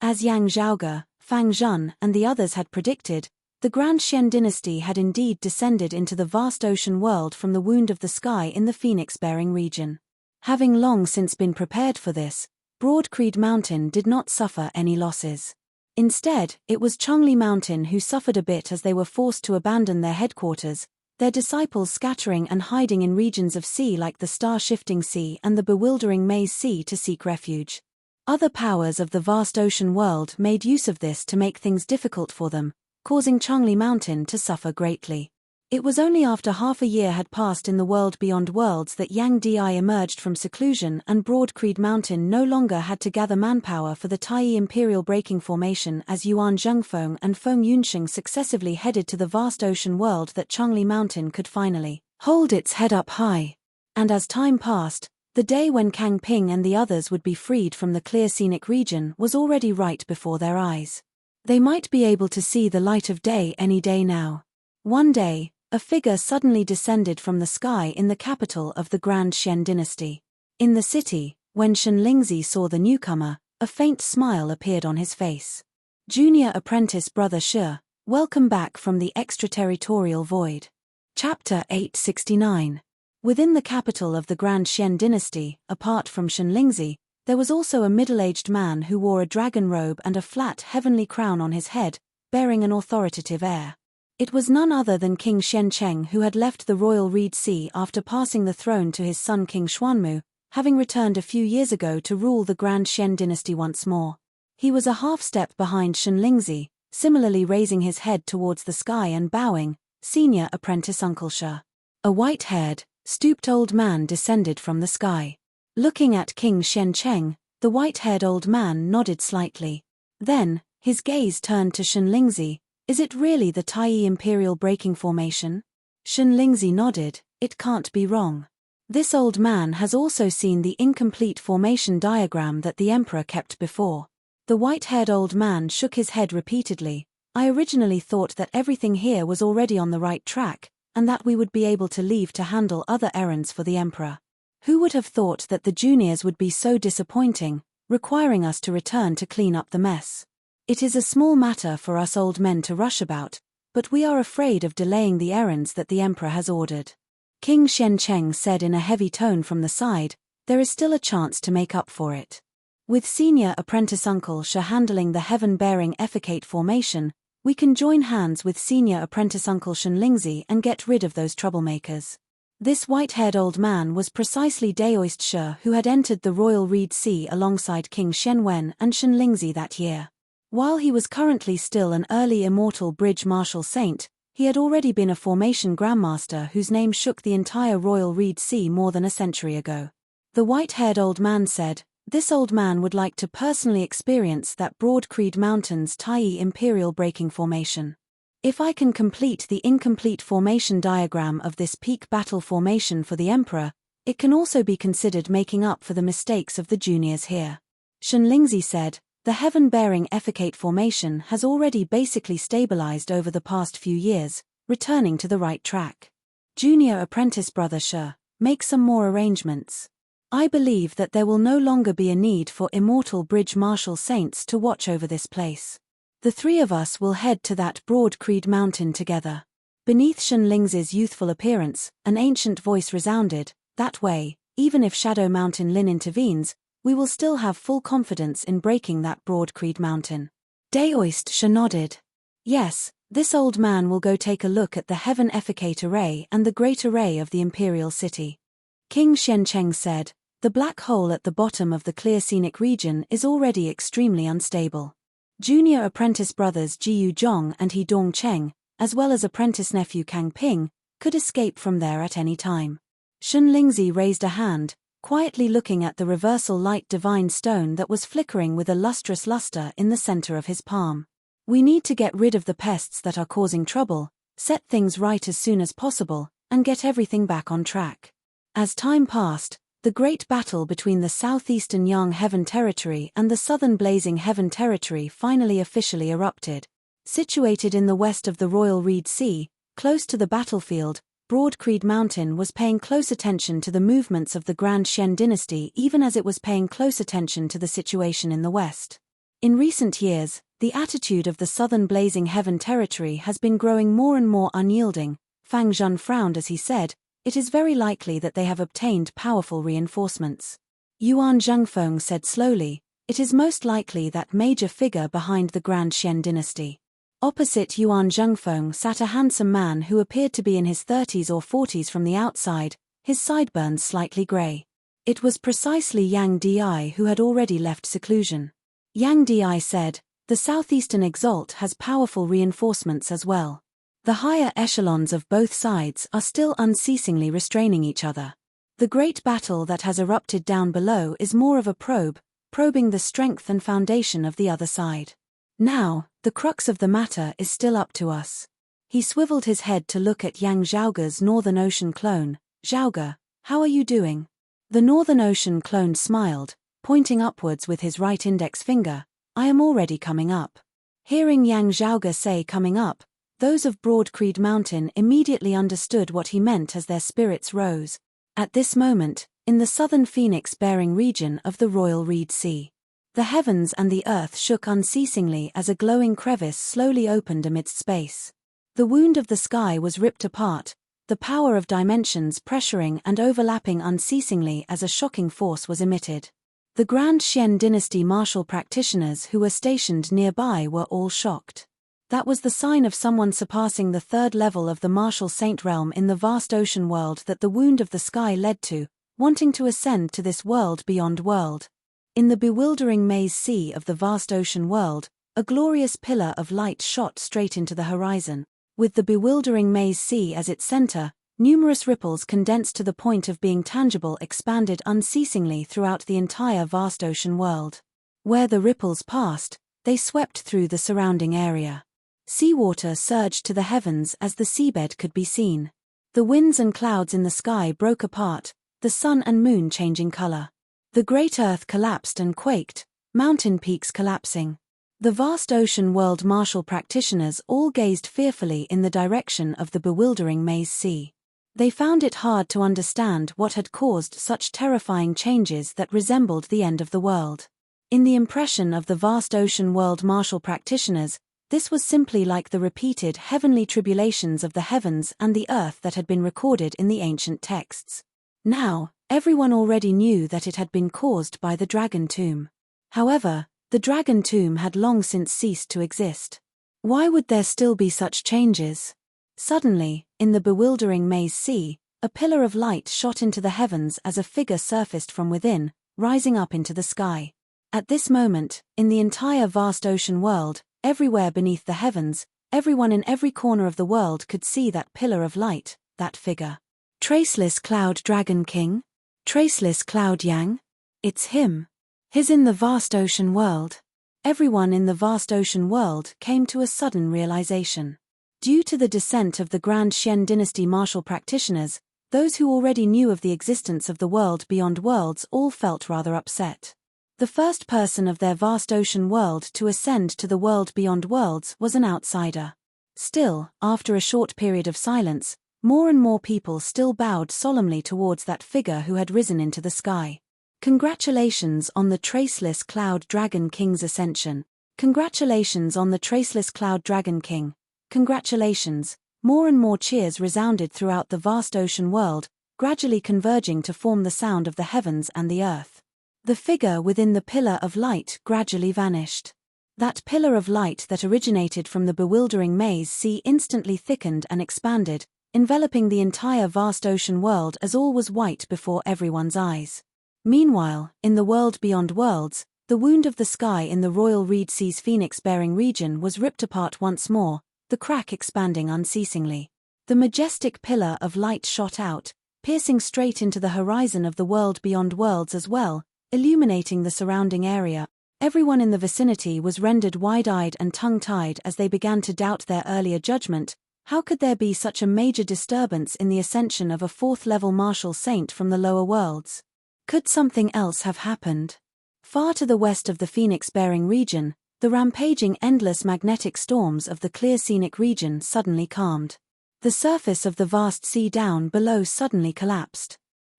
As Yang Zhaoge, Fang Zhun, and the others had predicted, the Grand Xian dynasty had indeed descended into the vast ocean world from the wound of the sky in the phoenix-bearing region. Having long since been prepared for this, Broad Creed Mountain did not suffer any losses. Instead, it was Chongli Mountain who suffered a bit as they were forced to abandon their headquarters, their disciples scattering and hiding in regions of sea like the Star-Shifting Sea and the bewildering Maze Sea to seek refuge. Other powers of the vast ocean world made use of this to make things difficult for them, causing Chongli Mountain to suffer greatly. It was only after half a year had passed in the world beyond worlds that Yang Di emerged from seclusion, and Broad Creed Mountain no longer had to gather manpower for the Taiyi Imperial Breaking Formation as Yuan Zhengfeng and Feng Yunsheng successively headed to the vast ocean world that Chongli Mountain could finally hold its head up high. And as time passed, the day when Kang Ping and the others would be freed from the clear scenic region was already right before their eyes. They might be able to see the light of day any day now. One day, a figure suddenly descended from the sky in the capital of the Grand Xian dynasty. In the city, when Shen Lingzi saw the newcomer, a faint smile appeared on his face. "Junior apprentice Brother Shi, welcome back from the extraterritorial void." Chapter 869. Within the capital of the Grand Xian dynasty, apart from Shen Lingzi, there was also a middle-aged man who wore a dragon robe and a flat heavenly crown on his head, bearing an authoritative air. It was none other than King Xiancheng, who had left the Royal Reed Sea after passing the throne to his son King Xuanmu, having returned a few years ago to rule the Grand Xian dynasty once more. He was a half-step behind Shen Lingzi, similarly raising his head towards the sky and bowing, "Senior apprentice Uncle Shi." A white-haired, stooped old man descended from the sky. Looking at King Xiancheng, the white-haired old man nodded slightly. Then, his gaze turned to Shen Lingzi. "Is it really the Taiyi Imperial Breaking Formation?" Shen Lingzi nodded. "It can't be wrong. This old man has also seen the incomplete formation diagram that the Emperor kept before." The white-haired old man shook his head repeatedly. "I originally thought that everything here was already on the right track, and that we would be able to leave to handle other errands for the Emperor. Who would have thought that the juniors would be so disappointing, requiring us to return to clean up the mess? It is a small matter for us old men to rush about, but we are afraid of delaying the errands that the Emperor has ordered." King Xiancheng said in a heavy tone from the side, "There is still a chance to make up for it. With Senior Apprentice Uncle Shi handling the heaven-bearing Efficate formation, we can join hands with Senior Apprentice Uncle Shen Lingzi and get rid of those troublemakers." This white-haired old man was precisely Daoist Shi, who had entered the Royal Reed Sea alongside King Shen Wen and Shen Lingzi that year. While he was currently still an early immortal bridge martial saint, he had already been a formation grandmaster whose name shook the entire Royal Reed Sea more than a century ago. The white-haired old man said, this old man would like to personally experience that Broad Creed Mountains Tyee Imperial Breaking Formation. If I can complete the incomplete formation diagram of this peak battle formation for the Emperor, it can also be considered making up for the mistakes of the juniors here. Shenlingzi said, the heaven-bearing Effecate formation has already basically stabilized over the past few years, returning to the right track. Junior apprentice brother Shi, make some more arrangements. I believe that there will no longer be a need for immortal bridge martial saints to watch over this place. The three of us will head to that Broad Creed Mountain together. Beneath Shenlingzi's youthful appearance, an ancient voice resounded, that way, even if Shadow Mountain Lin intervenes, we will still have full confidence in breaking that Broad Creed Mountain. Daoist Shi nodded. Yes, this old man will go take a look at the Heaven Effecate Array and the Great Array of the Imperial City. King Xiancheng said, the black hole at the bottom of the clear scenic region is already extremely unstable. Junior apprentice brothers Jiyu Zhong and He Dongcheng, as well as apprentice nephew Kang Ping, could escape from there at any time. Shenlingzi raised a hand, quietly looking at the reversal light divine stone that was flickering with a lustrous luster in the center of his palm. We need to get rid of the pests that are causing trouble, set things right as soon as possible, and get everything back on track. As time passed, the great battle between the southeastern Yang Heaven Territory and the southern Blazing Heaven Territory finally officially erupted. Situated in the west of the Royal Reed Sea, close to the battlefield, Broad Creed Mountain was paying close attention to the movements of the Grand Xian dynasty even as it was paying close attention to the situation in the west. In recent years, the attitude of the southern Blazing Heaven Territory has been growing more and more unyielding. Fang Zhun frowned as he said, it is very likely that they have obtained powerful reinforcements. Yuan Zhengfeng said slowly, it is most likely that major figure behind the Grand Xian dynasty. Opposite Yuan Zhengfeng sat a handsome man who appeared to be in his 30s or 40s from the outside, his sideburns slightly grey. It was precisely Yang Di who had already left seclusion. Yang Di said, the southeastern exalt has powerful reinforcements as well. The higher echelons of both sides are still unceasingly restraining each other. The great battle that has erupted down below is more of a probing the strength and foundation of the other side. Now, the crux of the matter is still up to us. He swiveled his head to look at Yang Zhaoge's Northern Ocean clone. Zhaoge, how are you doing? The Northern Ocean clone smiled, pointing upwards with his right index finger. I am already coming up. Hearing Yang Zhaoge say coming up, those of Broad Creed Mountain immediately understood what he meant as their spirits rose. At this moment, in the southern phoenix-bearing region of the Royal Reed Sea, the heavens and the earth shook unceasingly as a glowing crevice slowly opened amidst space. The wound of the sky was ripped apart, the power of dimensions pressuring and overlapping unceasingly as a shocking force was emitted. The Grand Xian dynasty martial practitioners who were stationed nearby were all shocked. That was the sign of someone surpassing the third level of the martial saint realm in the vast ocean world that the wound of the sky led to, wanting to ascend to this world beyond world. In the bewildering maze sea of the vast ocean world, a glorious pillar of light shot straight into the horizon. With the bewildering maze sea as its center, numerous ripples condensed to the point of being tangible expanded unceasingly throughout the entire vast ocean world. Where the ripples passed, they swept through the surrounding area. Seawater surged to the heavens as the seabed could be seen. The winds and clouds in the sky broke apart, the sun and moon changing color. The great earth collapsed and quaked, mountain peaks collapsing. The vast ocean world martial practitioners all gazed fearfully in the direction of the bewildering maze sea. They found it hard to understand what had caused such terrifying changes that resembled the end of the world. In the impression of the vast ocean world martial practitioners, this was simply like the repeated heavenly tribulations of the heavens and the earth that had been recorded in the ancient texts. Now, everyone already knew that it had been caused by the Dragon Tomb. However, the Dragon Tomb had long since ceased to exist. Why would there still be such changes? Suddenly, in the bewildering maze sea, a pillar of light shot into the heavens as a figure surfaced from within, rising up into the sky. At this moment, in the entire vast ocean world, everywhere beneath the heavens, everyone in every corner of the world could see that pillar of light, that figure. Traceless Cloud Dragon King? Traceless Cloud Yang? It's him. He's in the vast ocean world. Everyone in the vast ocean world came to a sudden realization. Due to the descent of the Grand Xian dynasty martial practitioners, those who already knew of the existence of the world beyond worlds all felt rather upset. The first person of their vast ocean world to ascend to the world beyond worlds was an outsider. Still, after a short period of silence, more and more people still bowed solemnly towards that figure who had risen into the sky. Congratulations on the Traceless Cloud Dragon King's ascension. Congratulations on the Traceless Cloud Dragon King. Congratulations. More and more cheers resounded throughout the vast ocean world, gradually converging to form the sound of the heavens and the earth. The figure within the pillar of light gradually vanished. That pillar of light that originated from the bewildering maze sea instantly thickened and expanded, enveloping the entire vast ocean world as all was white before everyone's eyes. Meanwhile, in the world beyond worlds, the wound of the sky in the royal reed sea's phoenix-bearing region was ripped apart once more, the crack expanding unceasingly. The majestic pillar of light shot out, piercing straight into the horizon of the world beyond worlds as well, illuminating the surrounding area. Everyone in the vicinity was rendered wide-eyed and tongue-tied as they began to doubt their earlier judgment. How could there be such a major disturbance in the ascension of a fourth-level martial saint from the lower worlds? Could something else have happened? Far to the west of the phoenix-bearing region, the rampaging endless magnetic storms of the clear scenic region suddenly calmed. The surface of the vast sea down below suddenly collapsed.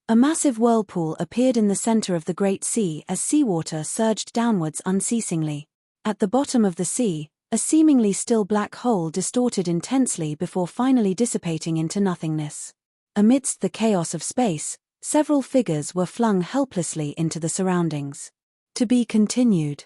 A massive whirlpool appeared in the center of the Great Sea as seawater surged downwards unceasingly. At the bottom of the sea, a seemingly still black hole distorted intensely before finally dissipating into nothingness. Amidst the chaos of space, several figures were flung helplessly into the surroundings. To be continued.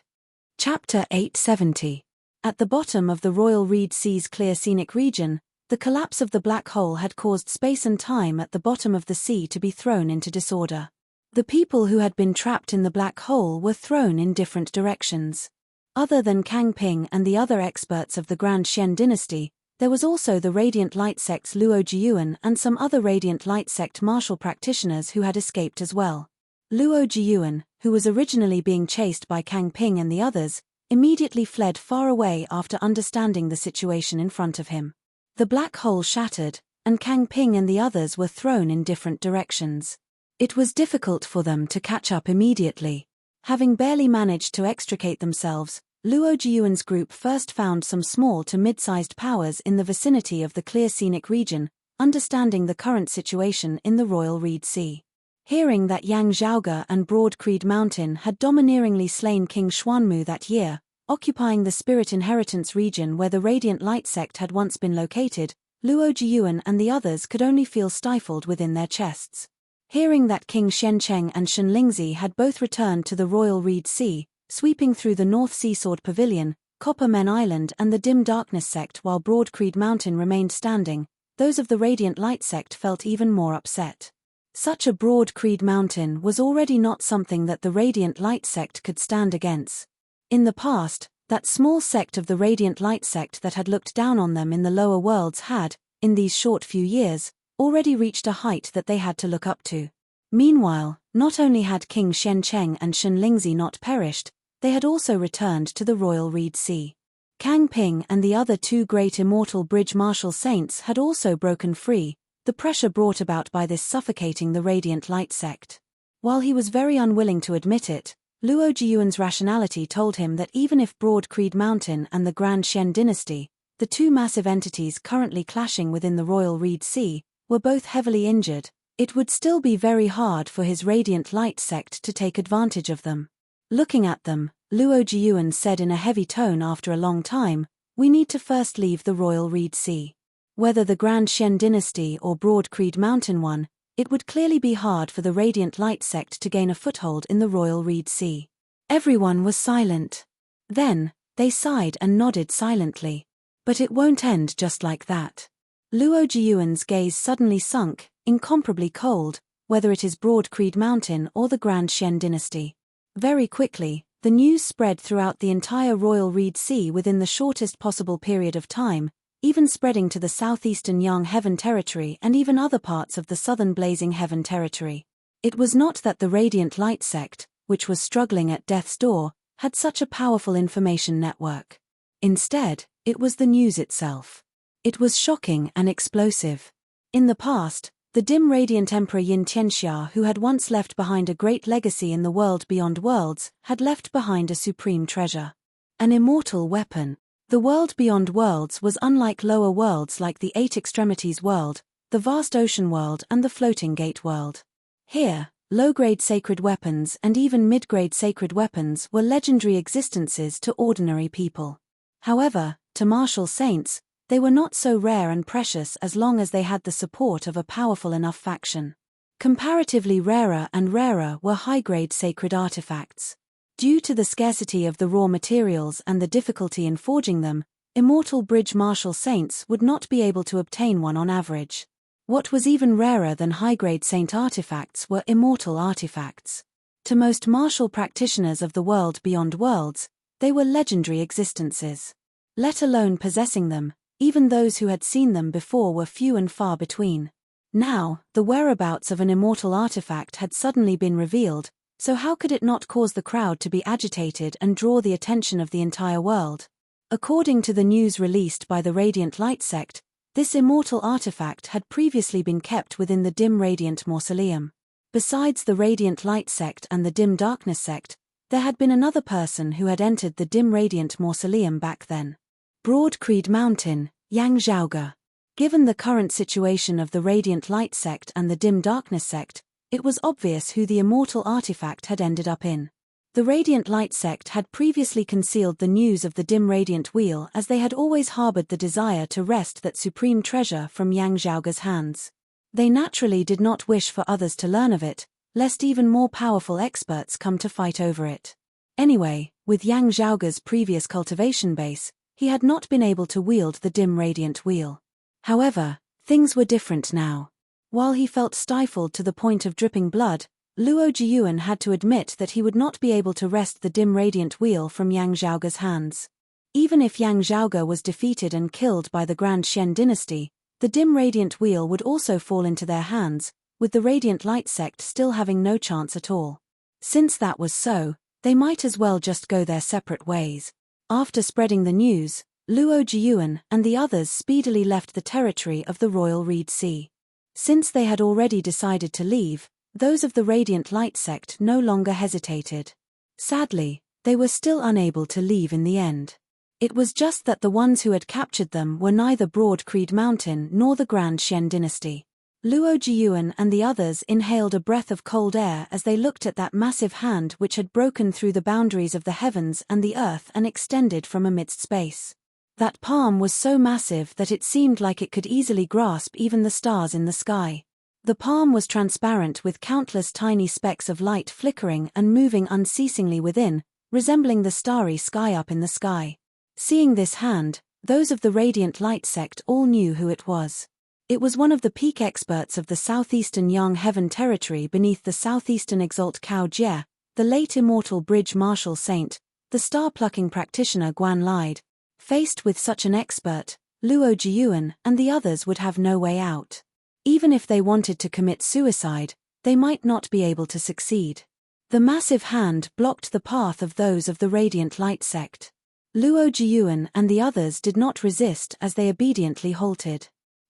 Chapter 870. At the bottom of the Royal Reed Sea's clear scenic region, the collapse of the black hole had caused space and time at the bottom of the sea to be thrown into disorder. The people who had been trapped in the black hole were thrown in different directions. Other than Kang Ping and the other experts of the Grand Xian dynasty, there was also the Radiant Light Sect's Luo Jiyuan and some other Radiant Light Sect martial practitioners who had escaped as well. Luo Jiyuan, who was originally being chased by Kang Ping and the others, immediately fled far away after understanding the situation in front of him. The black hole shattered, and Kang Ping and the others were thrown in different directions. It was difficult for them to catch up immediately. Having barely managed to extricate themselves, Luo Jiyuan's group first found some small to mid-sized powers in the vicinity of the clear scenic region, understanding the current situation in the Royal Reed Sea. Hearing that Yang Zhaoge and Broad Creed Mountain had domineeringly slain King Xuanmu that year, occupying the Spirit Inheritance region where the Radiant Light Sect had once been located, Luo Jiyuan and the others could only feel stifled within their chests. Hearing that King Shencheng and Shenlingzi had both returned to the Royal Reed Sea, sweeping through the North Seasword Pavilion, Copper Men Island and the Dim Darkness Sect while Broad Creed Mountain remained standing, those of the Radiant Light Sect felt even more upset. Such a Broad Creed Mountain was already not something that the Radiant Light Sect could stand against. In the past, that small sect of the Radiant Light Sect that had looked down on them in the lower worlds had, in these short few years, already reached a height that they had to look up to. Meanwhile, not only had King Shencheng and Shenlingzi not perished, they had also returned to the Royal Reed Sea. Kang Ping and the other two great immortal bridge martial saints had also broken free, the pressure brought about by this suffocating the Radiant Light Sect. While he was very unwilling to admit it, Luo Jiyuan's rationality told him that even if Broad Creed Mountain and the Grand Xian dynasty, the two massive entities currently clashing within the Royal Reed Sea, were both heavily injured, it would still be very hard for his Radiant Light Sect to take advantage of them. Looking at them, Luo Jiyuan said in a heavy tone after a long time, "We need to first leave the Royal Reed Sea. Whether the Grand Xian dynasty or Broad Creed Mountain one, it would clearly be hard for the Radiant Light Sect to gain a foothold in the Royal Reed Sea." Everyone was silent. Then, they sighed and nodded silently. But it won't end just like that. Luo Jiyuan's gaze suddenly sunk, incomparably cold, whether it is Broad Creed Mountain or the Grand Xian dynasty. Very quickly, The news spread throughout the entire Royal Reed Sea within the shortest possible period of time, even spreading to the southeastern Young Heaven Territory and even other parts of the southern Blazing Heaven Territory. It was not that the Radiant Light sect, which was struggling at death's door, had such a powerful information network. Instead, it was the news itself. It was shocking and explosive. In the past, the dim radiant Emperor Yin Tianxia, who had once left behind a great legacy in the world beyond worlds, had left behind a supreme treasure. An immortal weapon. The world beyond worlds was unlike lower worlds like the Eight Extremities world, the vast ocean world and the floating gate world. Here, low-grade sacred weapons and even mid-grade sacred weapons were legendary existences to ordinary people. However, to martial saints, they were not so rare and precious as long as they had the support of a powerful enough faction. Comparatively rarer and rarer were high-grade sacred artifacts. Due to the scarcity of the raw materials and the difficulty in forging them, immortal bridge martial saints would not be able to obtain one on average. What was even rarer than high-grade saint artifacts were immortal artifacts. To most martial practitioners of the world beyond worlds, they were legendary existences. Let alone possessing them, even those who had seen them before were few and far between. Now, the whereabouts of an immortal artifact had suddenly been revealed, so how could it not cause the crowd to be agitated and draw the attention of the entire world? According to the news released by the Radiant Light sect, this immortal artifact had previously been kept within the Dim Radiant Mausoleum. Besides the Radiant Light sect and the Dim Darkness sect, there had been another person who had entered the Dim Radiant Mausoleum back then. Broad Creed Mountain, Yang Zhaoge. Given the current situation of the Radiant Light sect and the Dim Darkness sect, it was obvious who the immortal artifact had ended up in. The Radiant Light sect had previously concealed the news of the Dim Radiant Wheel as they had always harbored the desire to wrest that supreme treasure from Yang Zhaoge's hands. They naturally did not wish for others to learn of it, lest even more powerful experts come to fight over it. Anyway, with Yang Zhaoge's previous cultivation base, he had not been able to wield the Dim Radiant Wheel. However, things were different now. While he felt stifled to the point of dripping blood, Luo Jiyuan had to admit that he would not be able to wrest the Dim Radiant Wheel from Yang Zhaoge's hands. Even if Yang Zhaoge was defeated and killed by the Grand Xian dynasty, the Dim Radiant Wheel would also fall into their hands, with the Radiant Light sect still having no chance at all. Since that was so, they might as well just go their separate ways. After spreading the news, Luo Jiyuan and the others speedily left the territory of the Royal Reed Sea. Since they had already decided to leave, those of the Radiant Light sect no longer hesitated. Sadly, they were still unable to leave in the end. It was just that the ones who had captured them were neither Broad Creed Mountain nor the Grand Xian dynasty. Luo Jiyuan and the others inhaled a breath of cold air as they looked at that massive hand which had broken through the boundaries of the heavens and the earth and extended from amidst space. That palm was so massive that it seemed like it could easily grasp even the stars in the sky. The palm was transparent with countless tiny specks of light flickering and moving unceasingly within, resembling the starry sky up in the sky. Seeing this hand, those of the Radiant Light sect all knew who it was. It was one of the peak experts of the southeastern Young Heaven Territory beneath the southeastern Exalt Cao Jie, the late immortal bridge martial saint, the star-plucking practitioner Guan Lide. Faced with such an expert, Luo Jiyuan and the others would have no way out. Even if they wanted to commit suicide, they might not be able to succeed. The massive hand blocked the path of those of the Radiant Light sect. Luo Jiyuan and the others did not resist as they obediently halted.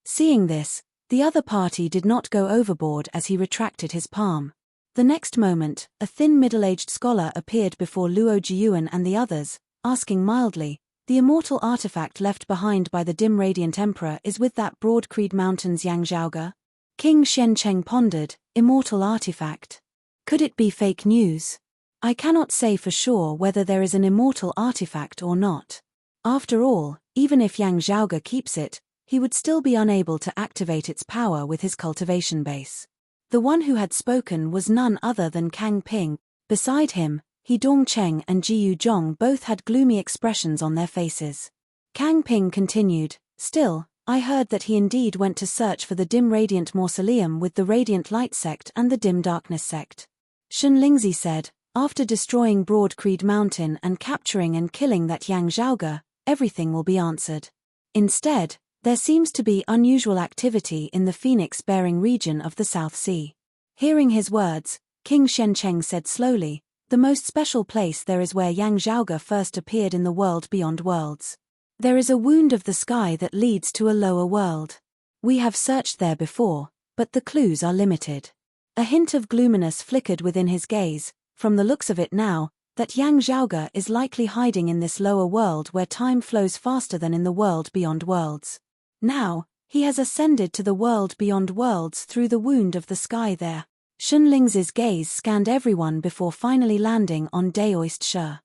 Seeing this, the other party did not go overboard as he retracted his palm. The next moment, a thin middle-aged scholar appeared before Luo Jiyuan and the others, asking mildly, "The immortal artifact left behind by the Dim Radiant Emperor is with that Broad Creed Mountain's Yang Zhaoge?" King Shencheng pondered, immortal artifact. Could it be fake news? I cannot say for sure whether there is an immortal artifact or not. After all, even if Yang Zhaoge keeps it, he would still be unable to activate its power with his cultivation base. The one who had spoken was none other than Kang Ping. Beside him, He Dongcheng and Jiyu Zhong both had gloomy expressions on their faces. Kang Ping continued, "Still, I heard that he indeed went to search for the Dim Radiant Mausoleum with the Radiant Light sect and the Dim Darkness sect." Shen Lingzi said, After destroying Broad Creed Mountain and capturing and killing that Yang Zhaoge, everything will be answered. Instead, there seems to be unusual activity in the phoenix-bearing region of the South Sea. Hearing his words, King Shencheng said slowly, "The most special place there is where Yang Zhaoge first appeared in the world beyond worlds. There is a wound of the sky that leads to a lower world. We have searched there before, but the clues are limited." A hint of gloominess flickered within his gaze. From the looks of it now, that Yang Zhaoge is likely hiding in this lower world where time flows faster than in the world beyond worlds. Now, he has ascended to the world beyond worlds through the wound of the sky there. Shunling's gaze scanned everyone before finally landing on Daoist Shi.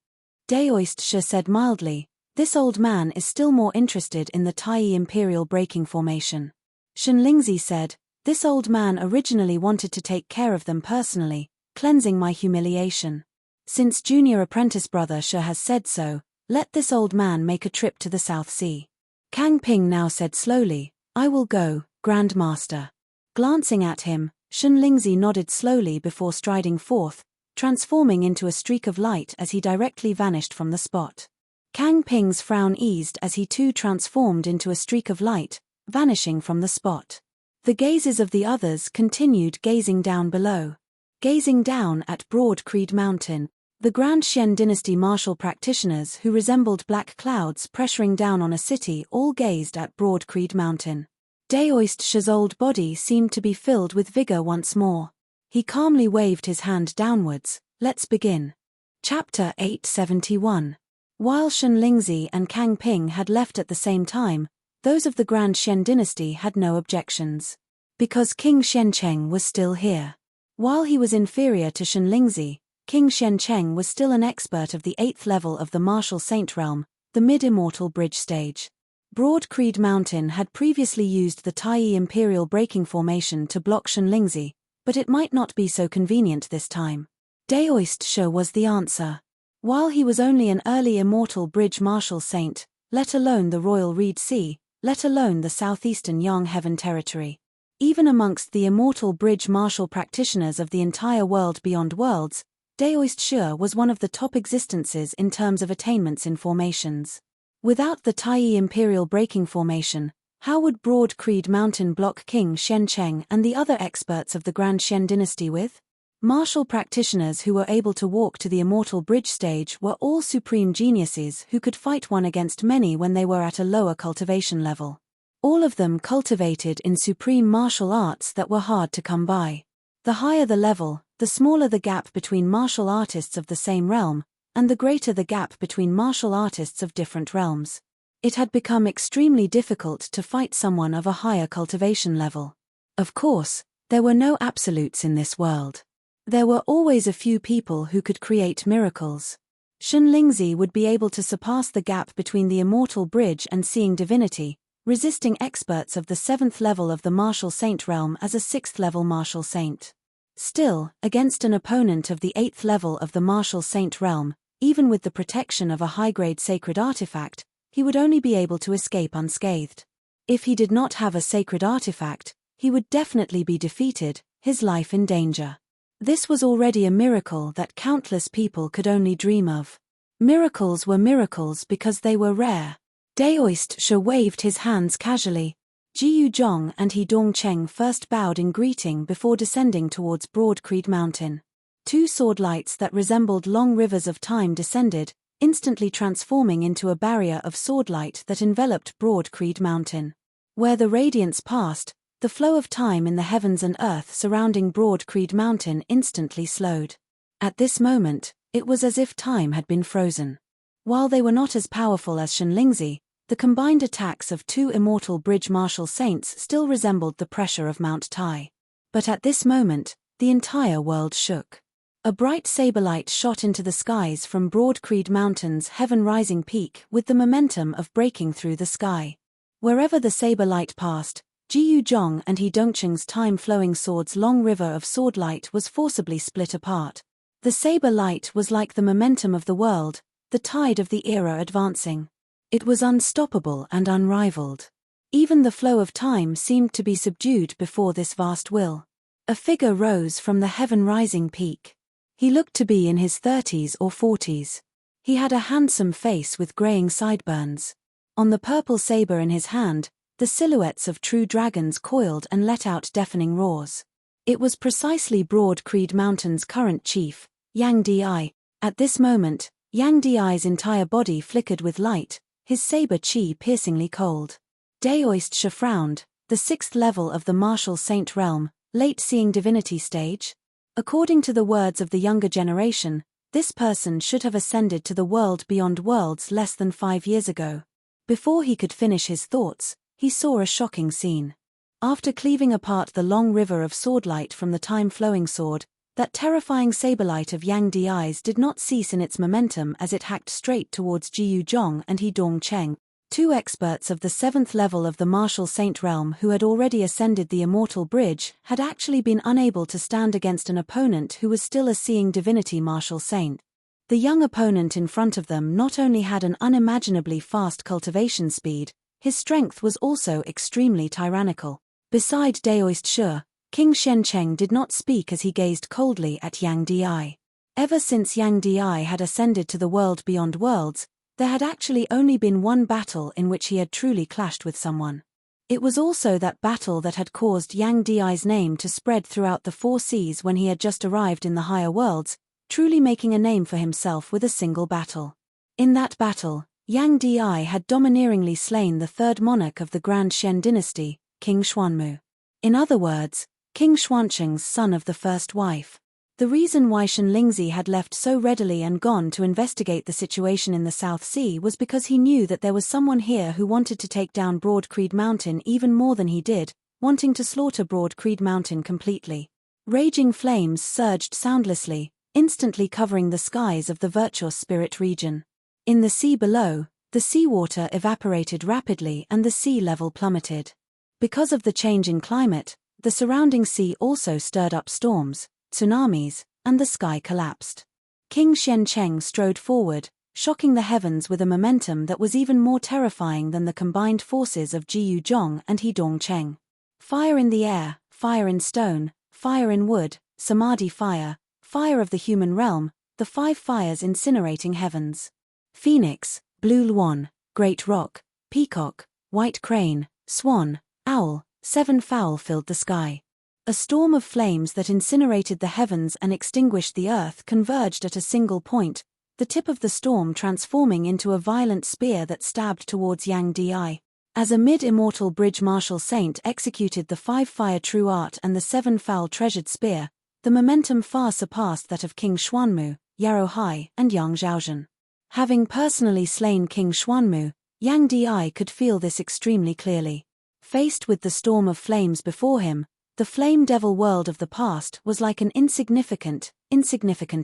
Daoist Shi said mildly, "This old man is still more interested in the Taiyi Imperial Breaking Formation." Shunlingzi said, "This old man originally wanted to take care of them personally, cleansing my humiliation. Since junior apprentice brother Shi has said so, let this old man make a trip to the South Sea." Kang Ping now said slowly, "I will go, Grand Master." Glancing at him, Shunlingzi nodded slowly before striding forth, transforming into a streak of light as he directly vanished from the spot. Kang Ping's frown eased as he too transformed into a streak of light, vanishing from the spot. The gazes of the others continued gazing down below. Gazing down at Broad Creed Mountain, the Grand Xian Dynasty martial practitioners who resembled black clouds pressuring down on a city all gazed at Broad Creed Mountain. Daoist Shi's old body seemed to be filled with vigor once more. He calmly waved his hand downwards. "Let's begin." Chapter 871. While Shunlingzi and Kang Ping had left at the same time, those of the Grand Xian Dynasty had no objections. Because King Shencheng was still here. While he was inferior to Shunlingzi, King Shencheng was still an expert of the 8th level of the martial saint realm, the mid-immortal bridge stage. Broad Creed Mountain had previously used the Taiyi Imperial Breaking Formation to block Shunlingzi, but it might not be so convenient this time. Daoist Shi was the answer. While he was only an early immortal bridge martial saint, let alone the Royal Reed Sea, let alone the southeastern Yang Heaven territory. Even amongst the immortal bridge martial practitioners of the entire world beyond worlds, Daoist Shi was one of the top existences in terms of attainments in formations. Without the Taiyi Imperial Breaking Formation, how would Broad Creed Mountain block King Shencheng and the other experts of the Grand Xian Dynasty with? Martial practitioners who were able to walk to the immortal bridge stage were all supreme geniuses who could fight one against many when they were at a lower cultivation level. All of them cultivated in supreme martial arts that were hard to come by. The higher the level, the smaller the gap between martial artists of the same realm, and the greater the gap between martial artists of different realms. It had become extremely difficult to fight someone of a higher cultivation level. Of course, there were no absolutes in this world. There were always a few people who could create miracles. Shunlingzi would be able to surpass the gap between the immortal bridge and seeing divinity, resisting experts of the 7th level of the martial saint realm as a 6th level martial saint. Still, against an opponent of the 8th level of the martial saint realm, even with the protection of a high-grade sacred artifact, he would only be able to escape unscathed. If he did not have a sacred artifact, he would definitely be defeated, his life in danger. This was already a miracle that countless people could only dream of. Miracles were miracles because they were rare. Daoist Shi waved his hands casually. Jiyu Zhong and He Dongcheng first bowed in greeting before descending towards Broad Creed Mountain. Two sword lights that resembled long rivers of time descended, instantly transforming into a barrier of sword light that enveloped Broad Creed Mountain. Where the radiance passed, the flow of time in the heavens and earth surrounding Broad Creed Mountain instantly slowed. At this moment, it was as if time had been frozen. While they were not as powerful as Shunlingzi, the combined attacks of two immortal bridge martial saints still resembled the pressure of Mount Tai. But at this moment, the entire world shook. A bright saber light shot into the skies from Broad Creed Mountain's heaven-rising peak with the momentum of breaking through the sky. Wherever the saber light passed, Jiyu Zhong and He Dongcheng's time-flowing sword's long river of sword light was forcibly split apart. The saber light was like the momentum of the world, the tide of the era advancing. It was unstoppable and unrivaled. Even the flow of time seemed to be subdued before this vast will. A figure rose from the heaven-rising peak. He looked to be in his 30s or 40s. He had a handsome face with graying sideburns. On the purple saber in his hand, the silhouettes of true dragons coiled and let out deafening roars. It was precisely Broad Creed Mountain's current chief, Yang Di. At this moment, Yang Di's entire body flickered with light, his saber chi piercingly cold. Daoist frowned. The 6th level of the martial saint realm, late seeing divinity stage? According to the words of the younger generation, this person should have ascended to the world beyond worlds less than 5 years ago. Before he could finish his thoughts, he saw a shocking scene. After cleaving apart the long river of swordlight from the time-flowing sword, that terrifying saberlight of Yang Di's did not cease in its momentum as it hacked straight towards Jiyu Zhong and He Dongcheng, 2 experts of the 7th level of the martial saint realm who had already ascended the immortal bridge, had actually been unable to stand against an opponent who was still a seeing divinity martial saint. The young opponent in front of them not only had an unimaginably fast cultivation speed, his strength was also extremely tyrannical. Beside Daoist Shi, King Shencheng did not speak as he gazed coldly at Yang Di. Ever since Yang Di had ascended to the world beyond worlds, there had actually only been one battle in which he had truly clashed with someone. It was also that battle that had caused Yang Di's name to spread throughout the 4 seas when he had just arrived in the higher worlds, truly making a name for himself with a single battle. In that battle, Yang Di had domineeringly slain the 3rd monarch of the Grand Shen dynasty, King Xuanmu. In other words, King Xuancheng's son of the first wife. The reason why Shenlingzi had left so readily and gone to investigate the situation in the South Sea was because he knew that there was someone here who wanted to take down Broad Creed Mountain even more than he did, wanting to slaughter Broad Creed Mountain completely. Raging flames surged soundlessly, instantly covering the skies of the Virtuous Spirit region. In the sea below, the seawater evaporated rapidly and the sea level plummeted. Because of the change in climate, the surrounding sea also stirred up storms, tsunamis, and the sky collapsed. King Shencheng strode forward, shocking the heavens with a momentum that was even more terrifying than the combined forces of Jiyu Zhong and He Dongcheng. Fire in the air, fire in stone, fire in wood, samadhi fire, fire of the human realm, the 5 fires incinerating heavens. Phoenix, blue luan, great rock, peacock, white crane, swan, owl, 7 fowl filled the sky. A storm of flames that incinerated the heavens and extinguished the earth converged at a single point, the tip of the storm transforming into a violent spear that stabbed towards Yang Di. As a mid-immortal bridge martial saint executed the 5-fire true art and the 7-foul treasured spear, the momentum far surpassed that of King Xuanmu, Yarrow Hai, and Yang Zhaozhen. Having personally slain King Xuanmu, Yang Di could feel this extremely clearly. Faced with the storm of flames before him, the flame devil world of the past was like an insignificant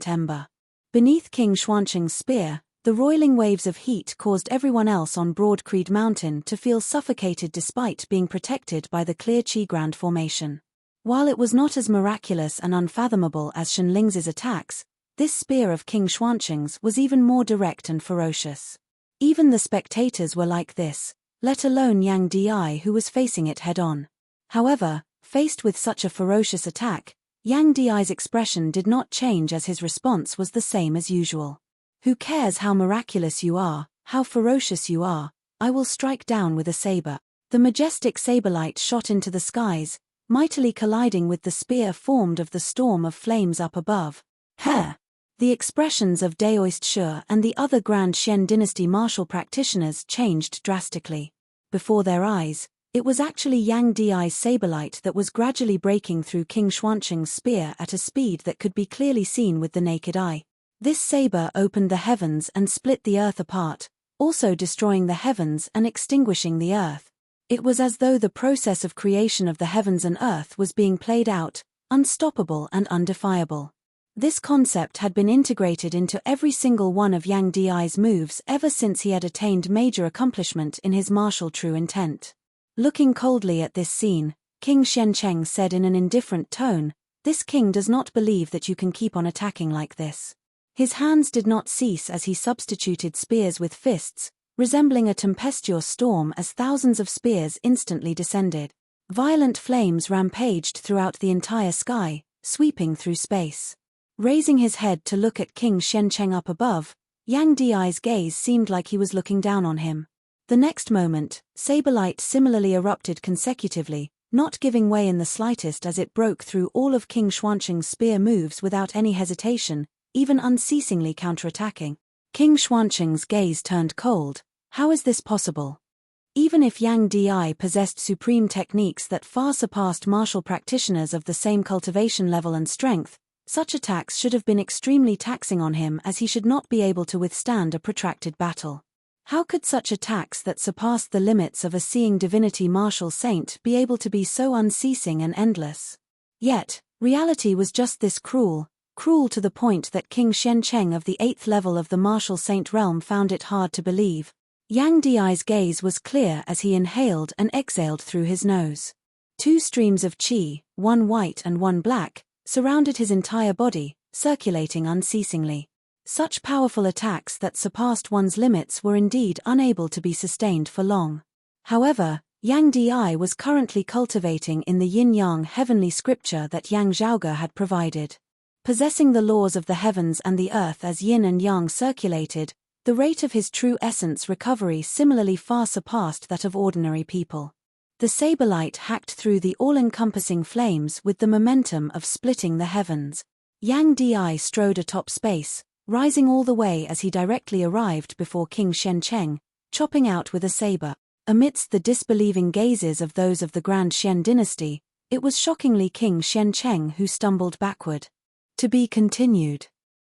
ember. Beneath King Xuancheng's spear, the roiling waves of heat caused everyone else on Broad Creed Mountain to feel suffocated despite being protected by the clear Qi Grand Formation. While it was not as miraculous and unfathomable as Shenlingzi's attacks, this spear of King Xuancheng's was even more direct and ferocious. Even the spectators were like this, let alone Yang Di who was facing it head-on. However, faced with such a ferocious attack, Yang Di's expression did not change as his response was the same as usual. Who cares how miraculous you are, how ferocious you are, I will strike down with a saber. The majestic saberlight shot into the skies, mightily colliding with the spear formed of the storm of flames up above. Heh! The expressions of Daoist Shi and the other Grand Shen dynasty martial practitioners changed drastically. Before their eyes, it was actually Yang Di's saberlight that was gradually breaking through King Xuancheng's spear at a speed that could be clearly seen with the naked eye. This saber opened the heavens and split the earth apart, also destroying the heavens and extinguishing the earth. It was as though the process of creation of the heavens and earth was being played out, unstoppable and undefiable. This concept had been integrated into every single one of Yang Di's moves ever since he had attained major accomplishment in his martial true intent. Looking coldly at this scene, King Shencheng said in an indifferent tone, "This king does not believe that you can keep on attacking like this." His hands did not cease as he substituted spears with fists, resembling a tempestuous storm as thousands of spears instantly descended. Violent flames rampaged throughout the entire sky, sweeping through space. Raising his head to look at King Shencheng up above, Yang Di's gaze seemed like he was looking down on him. The next moment, saber light similarly erupted consecutively, not giving way in the slightest as it broke through all of King Xuancheng's spear moves without any hesitation, even unceasingly counterattacking. King Xuancheng's gaze turned cold. How is this possible? Even if Yang Di possessed supreme techniques that far surpassed martial practitioners of the same cultivation level and strength, such attacks should have been extremely taxing on him, as he should not be able to withstand a protracted battle. How could such attacks that surpassed the limits of a seeing divinity martial saint be able to be so unceasing and endless? Yet, reality was just this cruel to the point that King Shencheng of the 8th level of the martial saint realm found it hard to believe. Yang Di's gaze was clear as he inhaled and exhaled through his nose. 2 streams of qi, one white and one black, surrounded his entire body, circulating unceasingly. Such powerful attacks that surpassed one's limits were indeed unable to be sustained for long. However, Yang Di was currently cultivating in the yin-yang heavenly scripture that Yang Zhaoge had provided. Possessing the laws of the heavens and the earth as yin and yang circulated, the rate of his true essence recovery similarly far surpassed that of ordinary people. The saber light hacked through the all-encompassing flames with the momentum of splitting the heavens. Yang Di strode atop space, rising all the way as he directly arrived before King Shencheng, chopping out with a saber. Amidst the disbelieving gazes of those of the Grand Shen dynasty, it was shockingly King Shencheng who stumbled backward. To be continued.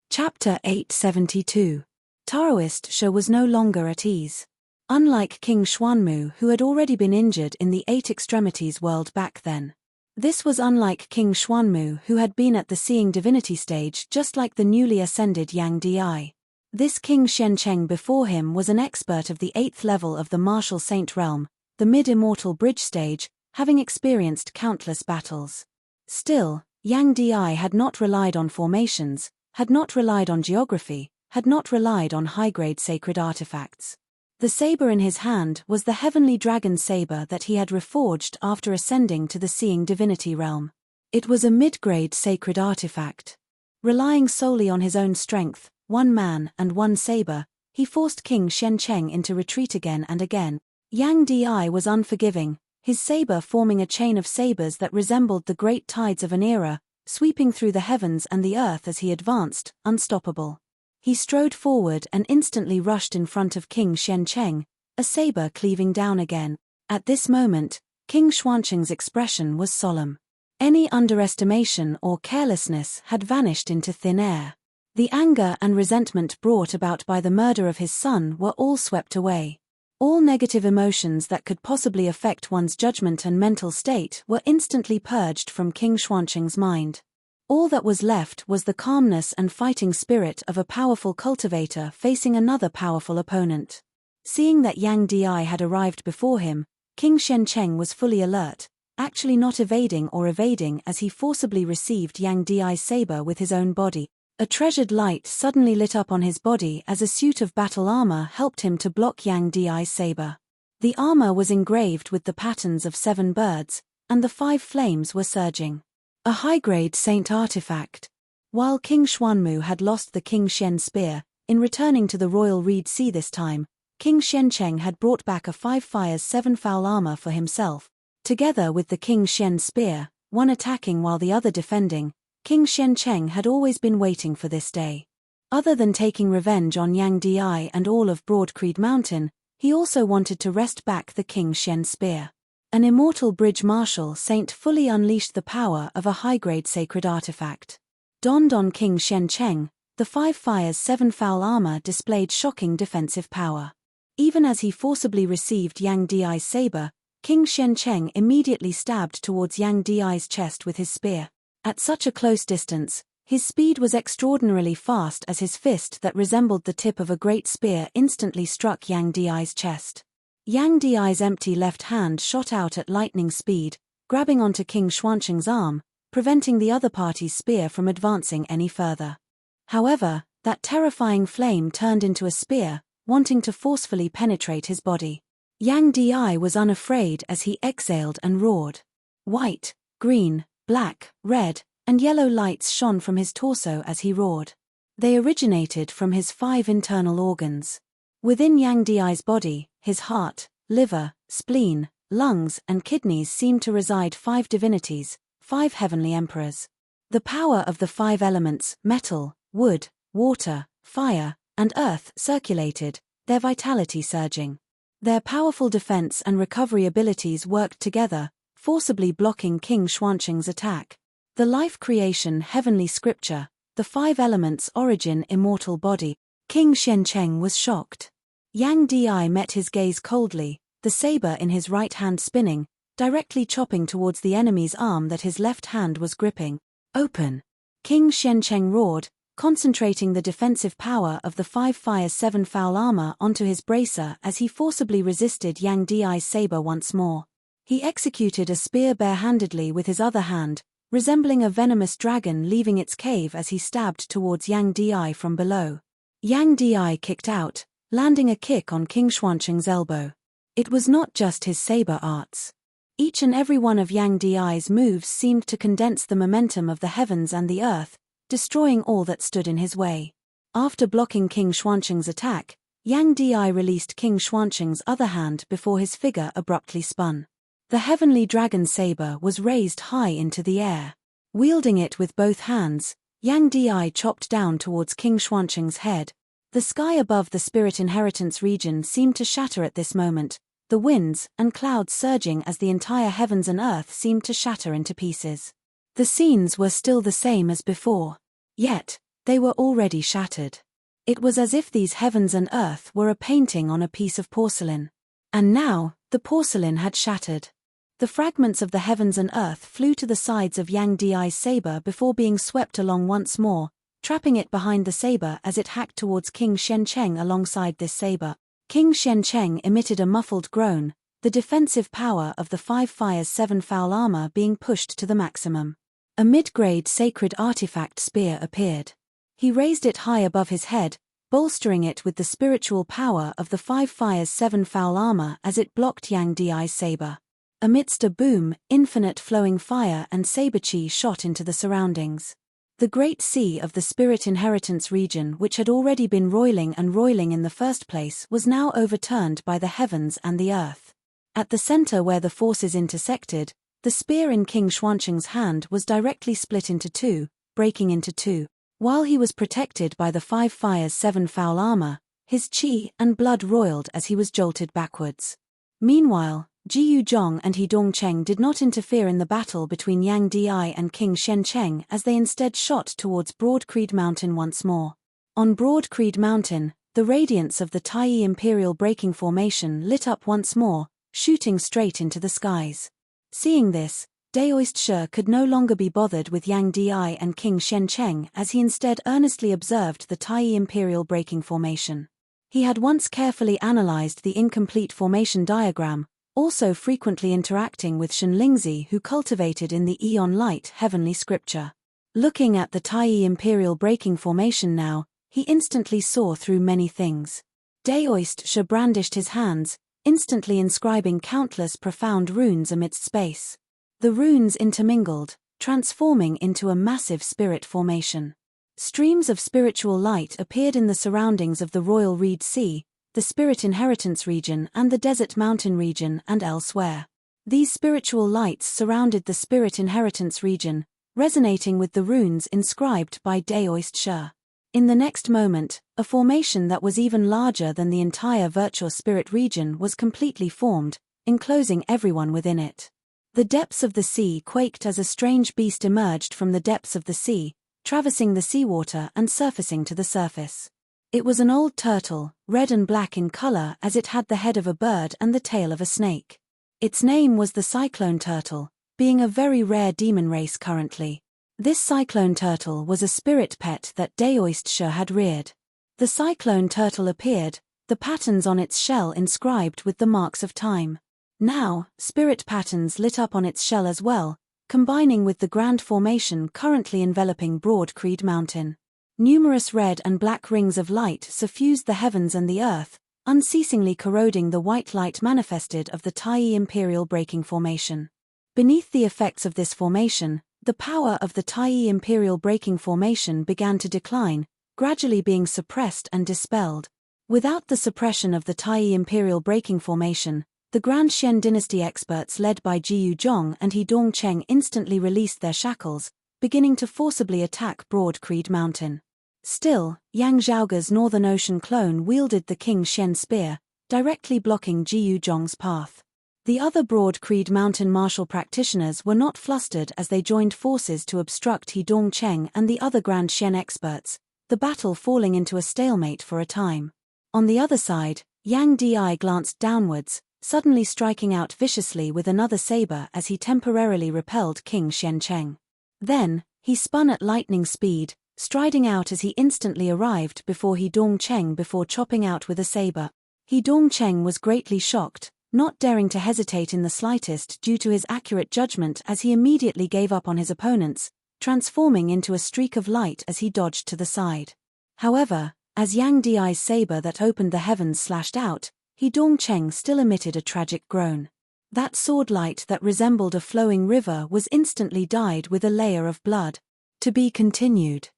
Chapter 872. Taoist She was no longer at ease. Unlike King Xuanmu, who had already been injured in the 8 extremities world back then. This was unlike King Xuanmu, who had been at the seeing divinity stage just like the newly ascended Yang Di. This King Shencheng before him was an expert of the 8th level of the martial saint realm, the mid-immortal bridge stage, having experienced countless battles. Still, Yang Di had not relied on formations, had not relied on geography, had not relied on high-grade sacred artifacts. The saber in his hand was the heavenly dragon saber that he had reforged after ascending to the seeing divinity realm. It was a mid-grade sacred artifact. Relying solely on his own strength, one man and one saber, he forced King Shencheng into retreat again and again. Yang Di was unforgiving, his saber forming a chain of sabers that resembled the great tides of an era, sweeping through the heavens and the earth as he advanced, unstoppable. He strode forward and instantly rushed in front of King Shencheng, a saber cleaving down again. At this moment, King Xuancheng's expression was solemn. Any underestimation or carelessness had vanished into thin air. The anger and resentment brought about by the murder of his son were all swept away. All negative emotions that could possibly affect one's judgment and mental state were instantly purged from King Xuancheng's mind. All that was left was the calmness and fighting spirit of a powerful cultivator facing another powerful opponent. Seeing that Yang Di had arrived before him, King Shencheng was fully alert, actually not evading as he forcibly received Yang Di's saber with his own body. A treasured light suddenly lit up on his body as a suit of battle armor helped him to block Yang Di's saber. The armor was engraved with the patterns of 7 birds, and the 5 flames were surging. A high-grade saint artifact. While King Xuanmu had lost the King Shen spear, in returning to the royal reed sea this time, King Shencheng had brought back a 5 fires 7 foul armor for himself. Together with the King Shen spear, one attacking while the other defending, King Shencheng had always been waiting for this day. Other than taking revenge on Yang Di and all of Broad Creed Mountain, he also wanted to wrest back the King Shen spear. An immortal bridge martial saint fully unleashed the power of a high-grade sacred artifact. Donned on King Shencheng, the 5 fires 7 foul armor displayed shocking defensive power. Even as he forcibly received Yang Di's saber, King Shencheng immediately stabbed towards Yang Di's chest with his spear. At such a close distance, his speed was extraordinarily fast as his fist that resembled the tip of a great spear instantly struck Yang Di's chest. Yang Di's empty left hand shot out at lightning speed, grabbing onto King Xuancheng's arm, preventing the other party's spear from advancing any further. However, that terrifying flame turned into a spear, wanting to forcefully penetrate his body. Yang Di was unafraid as he exhaled and roared. White, green, black, red, and yellow lights shone from his torso as he roared. They originated from his 5 internal organs. Within Yang Di's body, his heart, liver, spleen, lungs, and kidneys seemed to reside 5 divinities, 5 heavenly emperors. The power of the 5 elements, metal, wood, water, fire, and earth circulated, their vitality surging. Their powerful defense and recovery abilities worked together, forcibly blocking King Xuanqing's attack. The life creation heavenly scripture, the 5 elements origin immortal body. King Xuanqing was shocked. Yang Di met his gaze coldly, the saber in his right hand spinning, directly chopping towards the enemy's arm that his left hand was gripping. Open! King Xuanqing roared, concentrating the defensive power of the 5 Fire's 7 foul armor onto his bracer as he forcibly resisted Yang Di's saber once more. He executed a spear barehandedly with his other hand, resembling a venomous dragon leaving its cave as he stabbed towards Yang Di from below. Yang Di kicked out, landing a kick on King Xuanqing's elbow. It was not just his saber arts. Each and every one of Yang Di's moves seemed to condense the momentum of the heavens and the earth, destroying all that stood in his way. After blocking King Xuanqing's attack, Yang Di released King Xuanqing's other hand before his figure abruptly spun. The heavenly dragon saber was raised high into the air. Wielding it with both hands, Yang Di chopped down towards King Xuanqing's head. The sky above the spirit inheritance region seemed to shatter at this moment, the winds and clouds surging as the entire heavens and earth seemed to shatter into pieces. The scenes were still the same as before. Yet, they were already shattered. It was as if these heavens and earth were a painting on a piece of porcelain. And now, the porcelain had shattered. The fragments of the heavens and earth flew to the sides of Yang Di's saber before being swept along once more, trapping it behind the saber as it hacked towards King Xuanqing alongside this saber. King Xuanqing emitted a muffled groan, the defensive power of the 5 Fire's 7 foul armor being pushed to the maximum. A mid-grade sacred artifact spear appeared. He raised it high above his head, bolstering it with the spiritual power of the 5 Fire's 7 foul armor as it blocked Yang Di's saber. Amidst a boom, infinite flowing fire and saber chi shot into the surroundings. The great sea of the spirit inheritance region, which had already been roiling in the first place, was now overturned by the heavens and the earth. At the center where the forces intersected, the spear in King Xuanqing's hand was directly split into 2, breaking into 2. While he was protected by the 5 Fire's 7 foul armor, his chi and blood roiled as he was jolted backwards. Meanwhile, Jiyu Zhong and He Dongcheng did not interfere in the battle between Yang Di and King Xuanqing as they instead shot towards Broad Creed Mountain once more. On Broad Creed Mountain, the radiance of the Taiyi Imperial Breaking Formation lit up once more, shooting straight into the skies. Seeing this, Daoist Shi could no longer be bothered with Yang Di and King Xuanqing as he instead earnestly observed the Taiyi Imperial Breaking Formation. He had once carefully analyzed the incomplete formation diagram, also frequently interacting with Shenlingzi, who cultivated in the Aeon Light heavenly scripture. Looking at the Taiyi Imperial Breaking Formation now, he instantly saw through many things. Daoist Shi brandished his hands, instantly inscribing countless profound runes amidst space. The runes intermingled, transforming into a massive spirit formation. Streams of spiritual light appeared in the surroundings of the Royal Reed Sea, the Spirit Inheritance region and the Desert Mountain region and elsewhere. These spiritual lights surrounded the Spirit Inheritance region, resonating with the runes inscribed by Daoist Shi. In the next moment, a formation that was even larger than the entire Virtual Spirit region was completely formed, enclosing everyone within it. The depths of the sea quaked as a strange beast emerged from the depths of the sea, traversing the seawater and surfacing to the surface. It was an old turtle, red and black in color as it had the head of a bird and the tail of a snake. Its name was the cyclone turtle, being a very rare demon race currently. This cyclone turtle was a spirit pet that Daoist Shi had reared. The cyclone turtle appeared, the patterns on its shell inscribed with the marks of time. Now, spirit patterns lit up on its shell as well, combining with the grand formation currently enveloping Broad Creed Mountain. Numerous red and black rings of light suffused the heavens and the earth, unceasingly corroding the white light manifested of the Taiyi Imperial Breaking Formation. Beneath the effects of this formation, The power of the Taiyi Imperial Breaking Formation began to decline, gradually being suppressed and dispelled. Without the suppression of the Taiyi Imperial Breaking Formation, the Grand Xian dynasty experts led by Ji Yuzhong and He Dongcheng instantly released their shackles, beginning to forcibly attack Broad Creed Mountain. Still, Yang Zhaoge's Northern Ocean clone wielded the King Xian spear, directly blocking Ji Yuzhong's path. The other Broad Creed Mountain martial practitioners were not flustered as they joined forces to obstruct He Dongcheng and the other Grand Xian experts, the battle falling into a stalemate for a time. On the other side, Yang Di glanced downwards, suddenly striking out viciously with another saber as he temporarily repelled King Xiancheng. Then, he spun at lightning speed, striding out as he instantly arrived before He Dongcheng before chopping out with a saber. He Dongcheng was greatly shocked, not daring to hesitate in the slightest due to his accurate judgment as he immediately gave up on his opponents, transforming into a streak of light as he dodged to the side. However, as Yang Di's saber that opened the heavens slashed out, He Dongcheng still emitted a tragic groan. That sword light that resembled a flowing river was instantly dyed with a layer of blood. To be continued.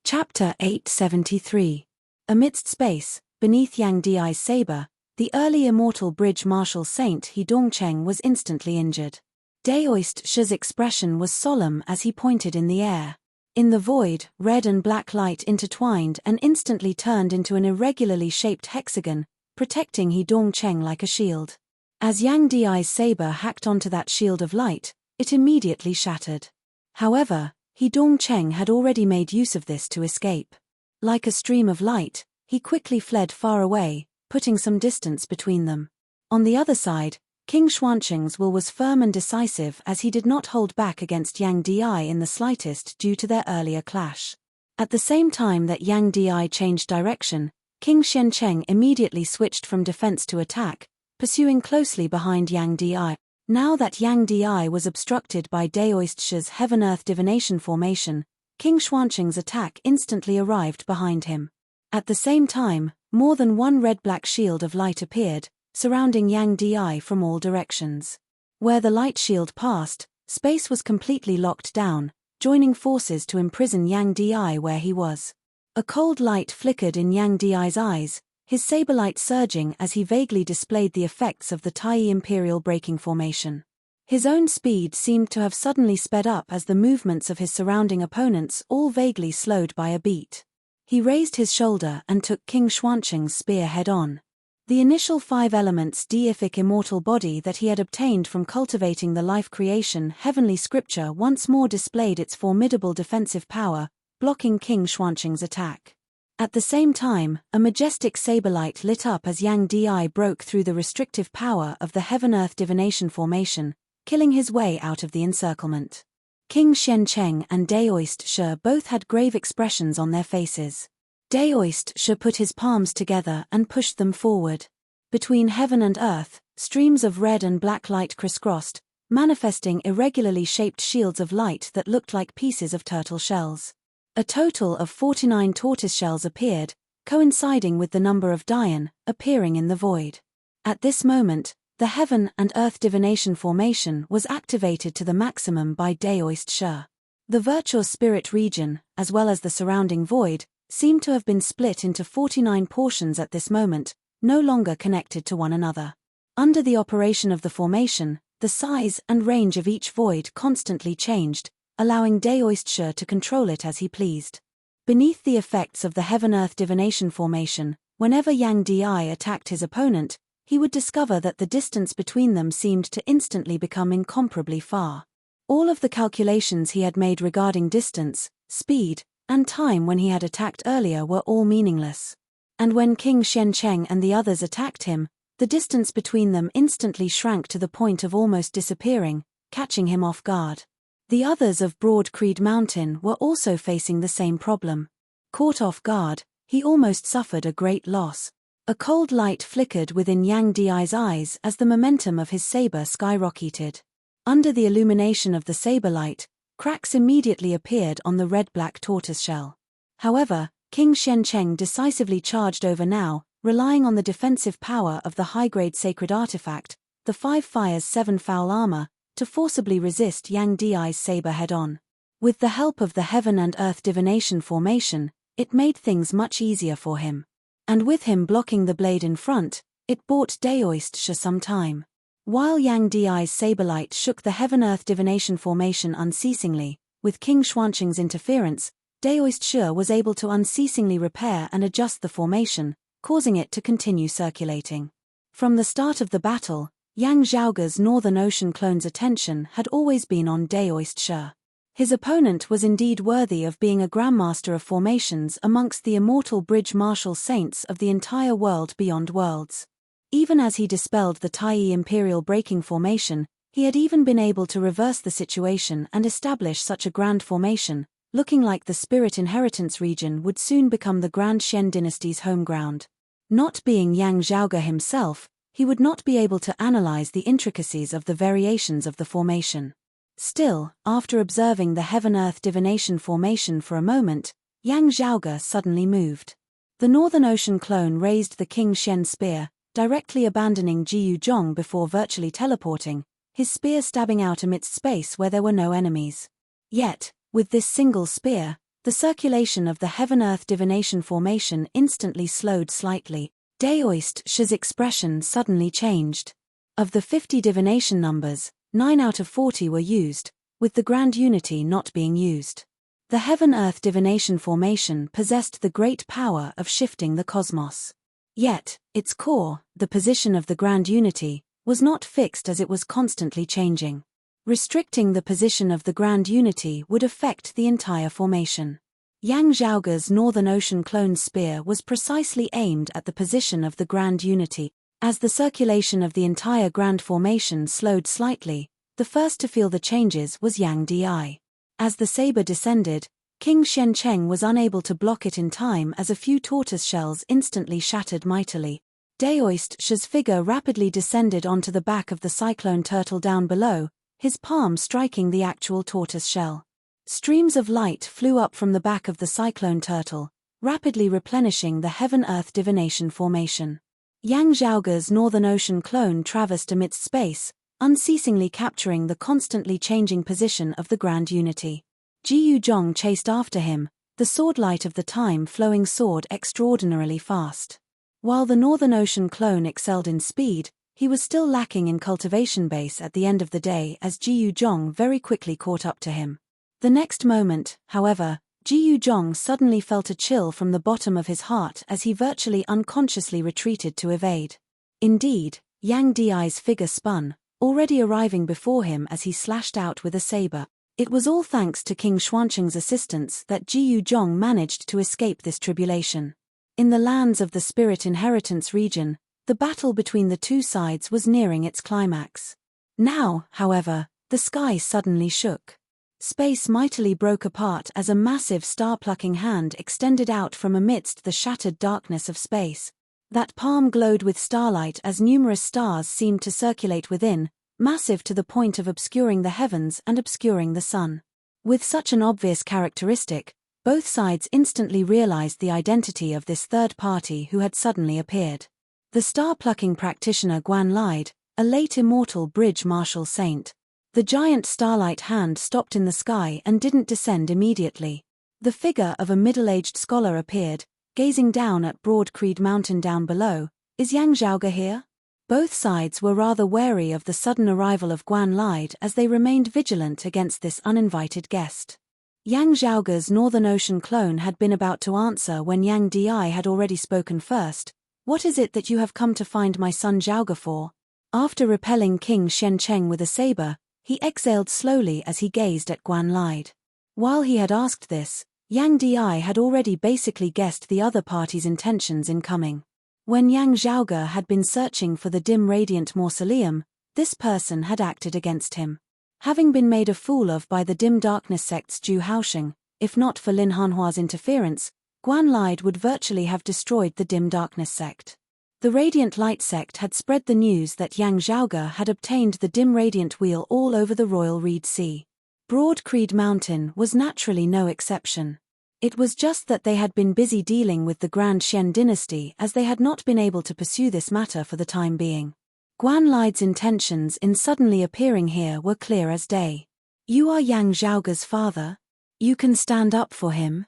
Chapter 873. Amidst space, beneath Yang Di's saber, the early immortal bridge martial saint He Dongcheng was instantly injured. Daoist Shi's expression was solemn as he pointed in the air. In the void, red and black light intertwined and instantly turned into an irregularly shaped hexagon, protecting He Dongcheng like a shield. As Yang Di's saber hacked onto that shield of light, it immediately shattered. However, He Dongcheng had already made use of this to escape. Like a stream of light, he quickly fled far away, putting some distance between them. On the other side, King Xuancheng's will was firm and decisive as he did not hold back against Yang Di in the slightest due to their earlier clash. At the same time that Yang Di changed direction, King Xiancheng immediately switched from defense to attack, pursuing closely behind Yang Di. Now that Yang Di was obstructed by Daoist Shi's Heaven-Earth Divination Formation, King Xuancheng's attack instantly arrived behind him. At the same time, more than one red-black shield of light appeared, surrounding Yang Di from all directions. Where the light shield passed, space was completely locked down, joining forces to imprison Yang Di where he was. A cold light flickered in Yang Di's eyes, his saber light surging as he vaguely displayed the effects of the Taiyi Imperial Breaking Formation. His own speed seemed to have suddenly sped up as the movements of his surrounding opponents all vaguely slowed by a beat. He raised his shoulder and took King Xuancheng's spear head-on. The initial 5 elements deific immortal body that he had obtained from cultivating the life creation heavenly scripture once more displayed its formidable defensive power, blocking King Xuancheng's attack. At the same time, a majestic saber light lit up as Yang Di broke through the restrictive power of the Heaven-Earth Divination Formation, killing his way out of the encirclement. King Xiancheng and Daoist Shi both had grave expressions on their faces. Daoist Shi put his palms together and pushed them forward. Between heaven and earth, streams of red and black light crisscrossed, manifesting irregularly shaped shields of light that looked like pieces of turtle shells. A total of 49 tortoise shells appeared, coinciding with the number of Dian, appearing in the void. At this moment, the Heaven and Earth Divination Formation was activated to the maximum by Daoist Shi. The virtuous spirit region, as well as the surrounding void, seemed to have been split into 49 portions at this moment, no longer connected to one another. Under the operation of the formation, the size and range of each void constantly changed, allowing Daoist Shi to control it as he pleased. Beneath the effects of the Heaven-Earth Divination Formation, whenever Yang Di attacked his opponent, he would discover that the distance between them seemed to instantly become incomparably far. All of the calculations he had made regarding distance, speed, and time when he had attacked earlier were all meaningless. And when King Xiancheng and the others attacked him, the distance between them instantly shrank to the point of almost disappearing, catching him off guard. The others of Broad Creed Mountain were also facing the same problem. Caught off guard, he almost suffered a great loss. A cold light flickered within Yang Di's eyes as the momentum of his saber skyrocketed. Under the illumination of the saber light, cracks immediately appeared on the red-black tortoise shell. However, King Xiancheng decisively charged over now, relying on the defensive power of the high-grade sacred artifact, the 5 Fire's 7 foul armor, to forcibly resist Yang Di's saber head-on. With the help of the Heaven and Earth Divination formation, it made things much easier for him. And with him blocking the blade in front, it bought Daoist some time. While Yang Di's saberlight shook the Heaven-Earth Divination formation unceasingly, with King Xuanqing's interference, Daoist was able to unceasingly repair and adjust the formation, causing it to continue circulating. From the start of the battle, Yang Zhaoge's Northern Ocean clone's attention had always been on Daoist. His opponent was indeed worthy of being a grandmaster of formations amongst the immortal bridge martial saints of the entire world beyond worlds. Even as he dispelled the Taiyi Imperial breaking formation, he had even been able to reverse the situation and establish such a grand formation, looking like the Spirit Inheritance region would soon become the Grand Xian dynasty's home ground. Not being Yang Zhaoge himself, he would not be able to analyze the intricacies of the variations of the formation. Still, after observing the Heaven-Earth Divination formation for a moment, Yang Zhaoge suddenly moved. The Northern Ocean clone raised the King Xian spear, directly abandoning Jiyu Zhong before virtually teleporting, his spear stabbing out amidst space where there were no enemies. Yet, with this single spear, the circulation of the Heaven-Earth Divination formation instantly slowed slightly. Daoist's expression suddenly changed. Of the 50 divination numbers, 9 out of 40 were used, with the Grand Unity not being used. The Heaven-Earth Divination formation possessed the great power of shifting the cosmos. Yet, its core, the position of the Grand Unity, was not fixed as it was constantly changing. Restricting the position of the Grand Unity would affect the entire formation. Yang Zhaoge's Northern Ocean clone spear was precisely aimed at the position of the Grand Unity. As the circulation of the entire Grand Formation slowed slightly, the first to feel the changes was Yang Di. As the saber descended, King Xiancheng was unable to block it in time as a few tortoise shells instantly shattered mightily. Daoist's figure rapidly descended onto the back of the cyclone turtle down below, his palm striking the actual tortoise shell. Streams of light flew up from the back of the cyclone turtle, rapidly replenishing the Heaven-Earth Divination formation. Yang Zhaoge's Northern Ocean clone traversed amidst space, unceasingly capturing the constantly changing position of the Grand Unity. Jiyu Zhong chased after him, the swordlight of the time-flowing sword extraordinarily fast. While the Northern Ocean clone excelled in speed, he was still lacking in cultivation base at the end of the day as Jiyu Zhong very quickly caught up to him. The next moment, however, Jiyu Zhong suddenly felt a chill from the bottom of his heart as he virtually unconsciously retreated to evade. Indeed, Yang Di's figure spun, already arriving before him as he slashed out with a saber. It was all thanks to King Xuanqing's assistance that Jiyu Zhong managed to escape this tribulation. In the lands of the Spirit Inheritance region, the battle between the two sides was nearing its climax. Now, however, the sky suddenly shook. Space mightily broke apart as a massive star-plucking hand extended out from amidst the shattered darkness of space. That palm glowed with starlight as numerous stars seemed to circulate within, massive to the point of obscuring the heavens and obscuring the sun. With such an obvious characteristic, both sides instantly realized the identity of this third party who had suddenly appeared. The star-plucking practitioner Guan Lide, a late immortal bridge martial saint. The giant starlight hand stopped in the sky and didn't descend immediately. The figure of a middle-aged scholar appeared, gazing down at Broad Creed Mountain down below. Is Yang Zhaoge here? Both sides were rather wary of the sudden arrival of Guan Lide as they remained vigilant against this uninvited guest. Yang Zhaoge's Northern Ocean clone had been about to answer when Yang Di had already spoken first. What is it that you have come to find my son Zhaoge for? After repelling King Xiancheng with a saber, he exhaled slowly as he gazed at Guan Lide. While he had asked this, Yang Di had already basically guessed the other party's intentions in coming. When Yang Zhaoge had been searching for the dim radiant mausoleum, this person had acted against him. Having been made a fool of by the dim darkness sect's Zhu Haosheng, if not for Lin Hanhua's interference, Guan Lide would virtually have destroyed the dim darkness sect. The Radiant Light sect had spread the news that Yang Zhaoge had obtained the dim radiant wheel all over the Royal Reed Sea. Broad Creed Mountain was naturally no exception. It was just that they had been busy dealing with the Grand Xian dynasty as they had not been able to pursue this matter for the time being. Guan Lide's intentions in suddenly appearing here were clear as day. You are Yang Zhaoge's father? You can stand up for him?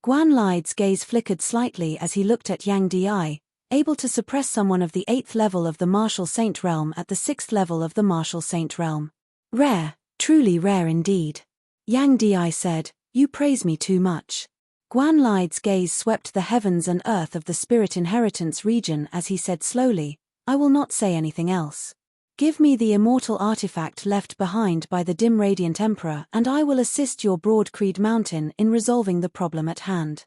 Guan Lide's gaze flickered slightly as he looked at Yang Di, able to suppress someone of the 8th level of the Martial Saint realm at the 6th level of the Martial Saint realm. Rare, truly rare indeed. Yang Di said, you praise me too much. Guan Lide's gaze swept the heavens and earth of the Spirit Inheritance region as he said slowly, I will not say anything else. Give me the immortal artifact left behind by the dim radiant emperor and I will assist your Broad Creed Mountain in resolving the problem at hand.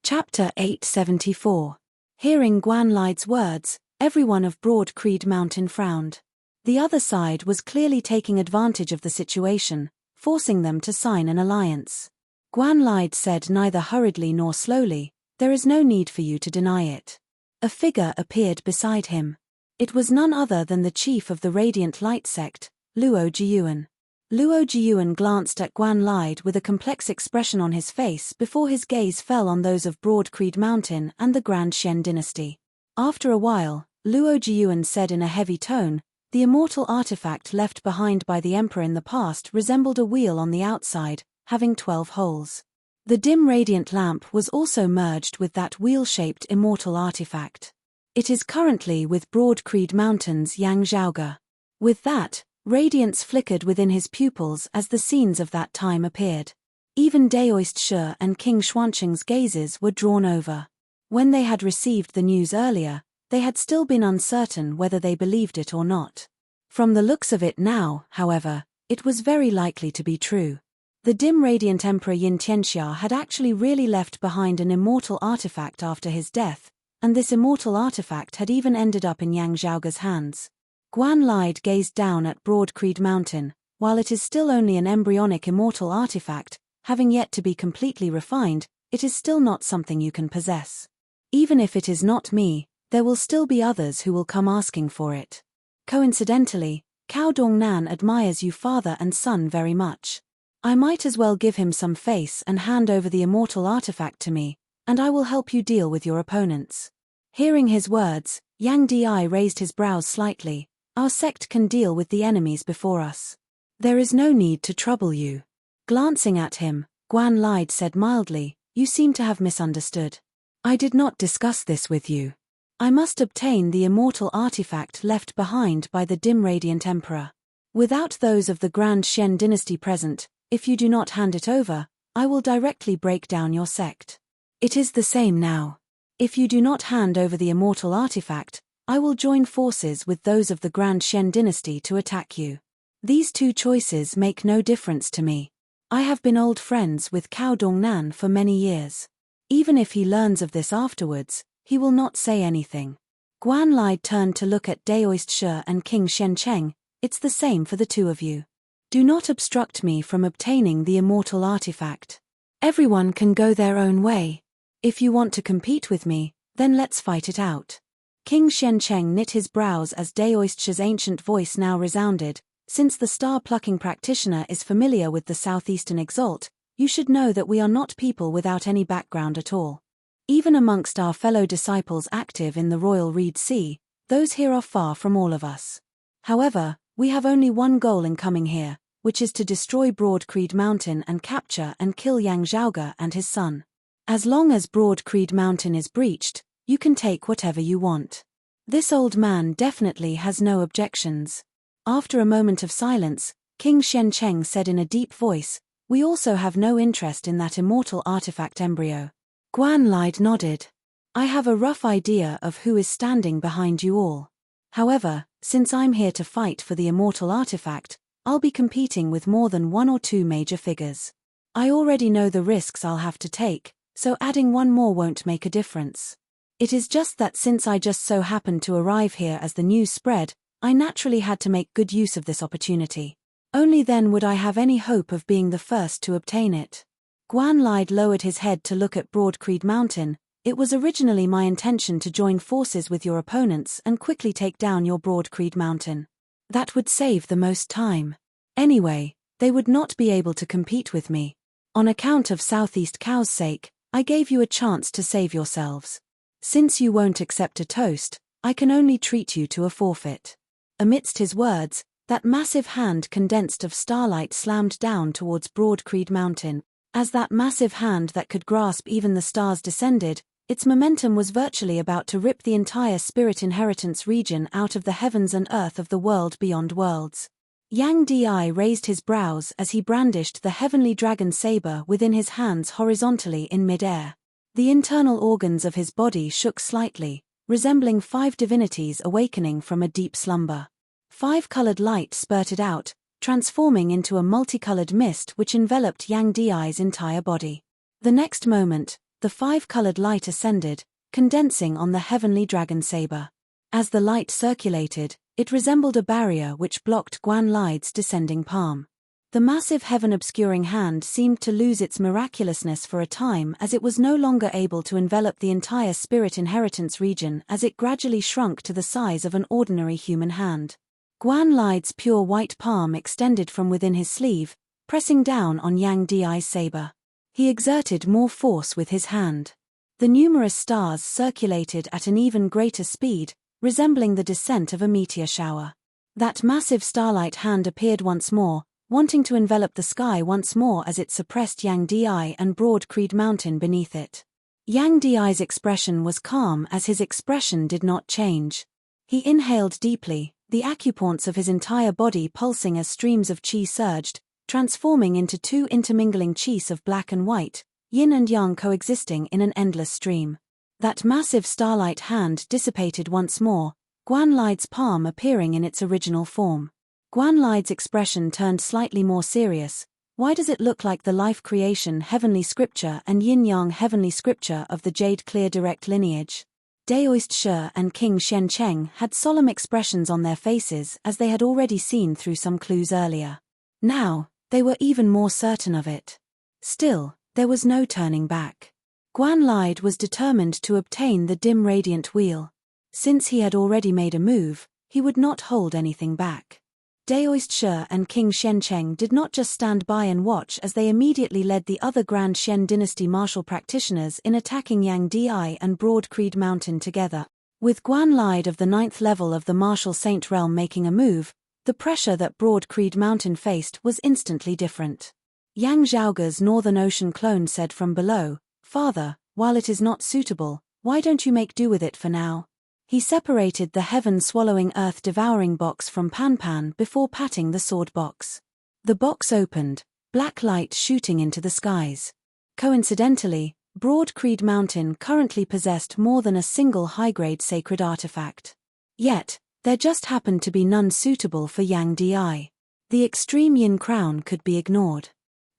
Chapter 874. Hearing Guan Lide's words, everyone of Broad Creed Mountain frowned. The other side was clearly taking advantage of the situation, forcing them to sign an alliance. Guan Lide said neither hurriedly nor slowly, there is no need for you to deny it. A figure appeared beside him. It was none other than the chief of the Radiant Light sect, Luo Jiyuan. Luo Jiyuan glanced at Guan Lide with a complex expression on his face before his gaze fell on those of Broad Creed Mountain and the Grand Shen dynasty. After a while, Luo Jiyuan said in a heavy tone, the immortal artifact left behind by the emperor in the past resembled a wheel on the outside, having 12 holes. The dim radiant lamp was also merged with that wheel-shaped immortal artifact. It is currently with Broad Creed Mountain's Yang Zhaoge. With that, radiance flickered within his pupils as the scenes of that time appeared. Even Daoist Shi and King Xuanqing's gazes were drawn over. When they had received the news earlier, they had still been uncertain whether they believed it or not. From the looks of it now, however, it was very likely to be true. The dim radiant Emperor Yin Tianxia had actually really left behind an immortal artifact after his death, and this immortal artifact had even ended up in Yang Zhaoge's hands. Guan Lide gazed down at Broad Creed Mountain. While it is still only an embryonic immortal artifact, having yet to be completely refined, it is still not something you can possess. Even if it is not me, there will still be others who will come asking for it. Coincidentally, Cao Dongnan admires you father and son very much. I might as well give him some face and hand over the immortal artifact to me, and I will help you deal with your opponents. Hearing his words, Yang Di raised his brows slightly. Our sect can deal with the enemies before us. There is no need to trouble you. Glancing at him, Guan Lide said mildly, you seem to have misunderstood. I did not discuss this with you. I must obtain the immortal artifact left behind by the dim radiant emperor. Without those of the Grand Shen dynasty present, if you do not hand it over, I will directly break down your sect. It is the same now. If you do not hand over the immortal artifact, I will join forces with those of the Grand Shen dynasty to attack you. These two choices make no difference to me. I have been old friends with Cao Dongnan for many years. Even if he learns of this afterwards, he will not say anything. Guan Lide turned to look at Daoist Shi and King Shencheng. It's the same for the two of you. Do not obstruct me from obtaining the immortal artifact. Everyone can go their own way. If you want to compete with me, then let's fight it out. King Shencheng knit his brows as Daoist Shi's ancient voice now resounded. Since the star-plucking practitioner is familiar with the southeastern exalt, you should know that we are not people without any background at all. Even amongst our fellow disciples active in the Royal Reed Sea, those here are far from all of us. However, we have only one goal in coming here, which is to destroy Broad Creed Mountain and capture and kill Yang Zhaoge and his son. As long as Broad Creed Mountain is breached, you can take whatever you want. This old man definitely has no objections. After a moment of silence, King Shencheng said in a deep voice, we also have no interest in that immortal artifact embryo. Guan Lide nodded. I have a rough idea of who is standing behind you all. However, since I'm here to fight for the immortal artifact, I'll be competing with more than one or two major figures. I already know the risks I'll have to take, so adding one more won't make a difference. It is just that since I just so happened to arrive here as the news spread, I naturally had to make good use of this opportunity. Only then would I have any hope of being the first to obtain it. Guan Lide lowered his head to look at Broad Creed Mountain. It was originally my intention to join forces with your opponents and quickly take down your Broad Creed Mountain. That would save the most time. Anyway, they would not be able to compete with me. On account of Southeast Cow's sake, I gave you a chance to save yourselves. Since you won't accept a toast, I can only treat you to a forfeit. Amidst his words, that massive hand condensed of starlight slammed down towards Broad Creed Mountain. As that massive hand that could grasp even the stars descended, its momentum was virtually about to rip the entire spirit inheritance region out of the heavens and earth of the world beyond worlds. Yang Di raised his brows as he brandished the heavenly dragon saber within his hands horizontally in mid-air. The internal organs of his body shook slightly, resembling 5 divinities awakening from a deep slumber. 5 colored light spurted out, transforming into a multicolored mist which enveloped Yang Di's entire body. The next moment, the 5 colored light ascended, condensing on the heavenly dragon saber. As the light circulated, it resembled a barrier which blocked Guan Li's descending palm. The massive heaven-obscuring hand seemed to lose its miraculousness for a time as it was no longer able to envelop the entire spirit inheritance region as it gradually shrunk to the size of an ordinary human hand. Guan Li's pure white palm extended from within his sleeve, pressing down on Yang Di's saber. He exerted more force with his hand. The numerous stars circulated at an even greater speed, resembling the descent of a meteor shower. That massive starlight hand appeared once more, wanting to envelop the sky once more as it suppressed Yang Di and Broad Creed Mountain beneath it. Yang Di's expression was calm as his expression did not change. He inhaled deeply, the acupoints of his entire body pulsing as streams of qi surged, transforming into 2 intermingling qis of black and white, yin and yang coexisting in an endless stream. That massive starlight hand dissipated once more, Guan Li's palm appearing in its original form. Guan Li's expression turned slightly more serious. Why does it look like the life creation heavenly scripture and yin-yang heavenly scripture of the jade clear direct lineage? Daoist Shi and King Shen Cheng had solemn expressions on their faces as they had already seen through some clues earlier. Now, they were even more certain of it. Still, there was no turning back. Guan Li was determined to obtain the dim radiant wheel. Since he had already made a move, he would not hold anything back. Daoist Shi and King Shen Cheng did not just stand by and watch as they immediately led the other Grand Shen dynasty martial practitioners in attacking Yang Di and Broad Creed Mountain together. With Guan Li of the 9th level of the martial saint realm making a move, the pressure that Broad Creed Mountain faced was instantly different. Yang Zhaoge's Northern Ocean clone said from below, "Father, while it is not suitable, why don't you make do with it for now?" He separated the heaven-swallowing earth-devouring box from Pan Pan before patting the sword box. The box opened, black light shooting into the skies. Coincidentally, Broad Creed Mountain currently possessed more than a single high-grade sacred artifact. Yet, there just happened to be none suitable for Yang Di. The extreme yin crown could be ignored.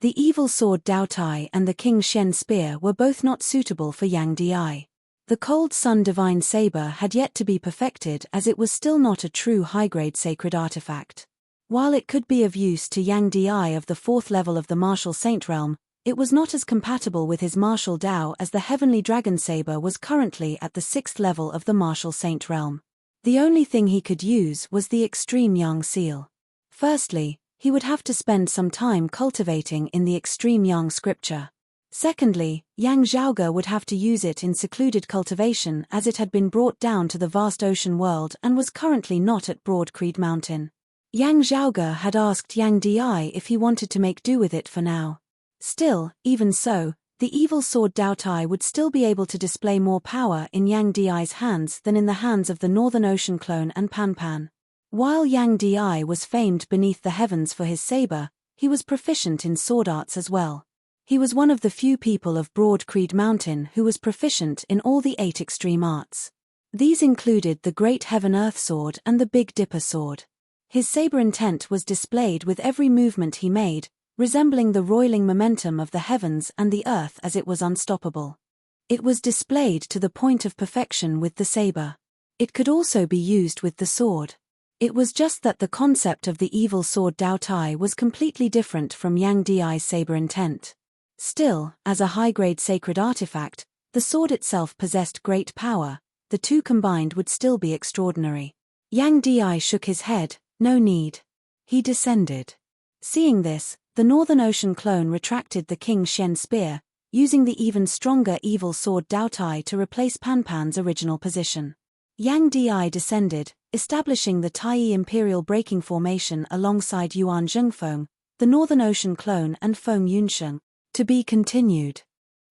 The evil sword Dao Tai and the King Shen spear were both not suitable for Yang Di. The Cold Sun Divine Saber had yet to be perfected as it was still not a true high-grade sacred artifact. While it could be of use to Yang Di of the 4th level of the martial saint realm, it was not as compatible with his martial Dao as the heavenly dragon saber was currently at the 6th level of the martial saint realm. The only thing he could use was the extreme yang seal. Firstly, he would have to spend some time cultivating in the extreme yang scripture. Secondly, Yang Zhaoge would have to use it in secluded cultivation as it had been brought down to the vast ocean world and was currently not at Broad Creed Mountain. Yang Zhaoge had asked Yang Di if he wanted to make do with it for now. Still, even so, the evil sword Dao Tai would still be able to display more power in Yang Di's hands than in the hands of the Northern Ocean clone and Pan Pan. While Yang Di was famed beneath the heavens for his saber, he was proficient in sword arts as well. He was one of the few people of Broad Creed Mountain who was proficient in all the 8 extreme arts. These included the Great Heaven Earth Sword and the Big Dipper Sword. His saber intent was displayed with every movement he made, resembling the roiling momentum of the heavens and the earth as it was unstoppable. It was displayed to the point of perfection with the saber. It could also be used with the sword. It was just that the concept of the evil sword Dao Tai was completely different from Yang Di's saber intent. Still, as a high-grade sacred artifact, the sword itself possessed great power. The two combined would still be extraordinary. Yang Di shook his head, no need. He descended. Seeing this, the Northern Ocean clone retracted the King Shen spear, using the even stronger evil sword Dao Tai to replace Pan Pan's original position. Yang Di descended, establishing the Taiyi Imperial Breaking Formation alongside Yuan Zhengfeng, the Northern Ocean clone and Feng Yunsheng. To be continued.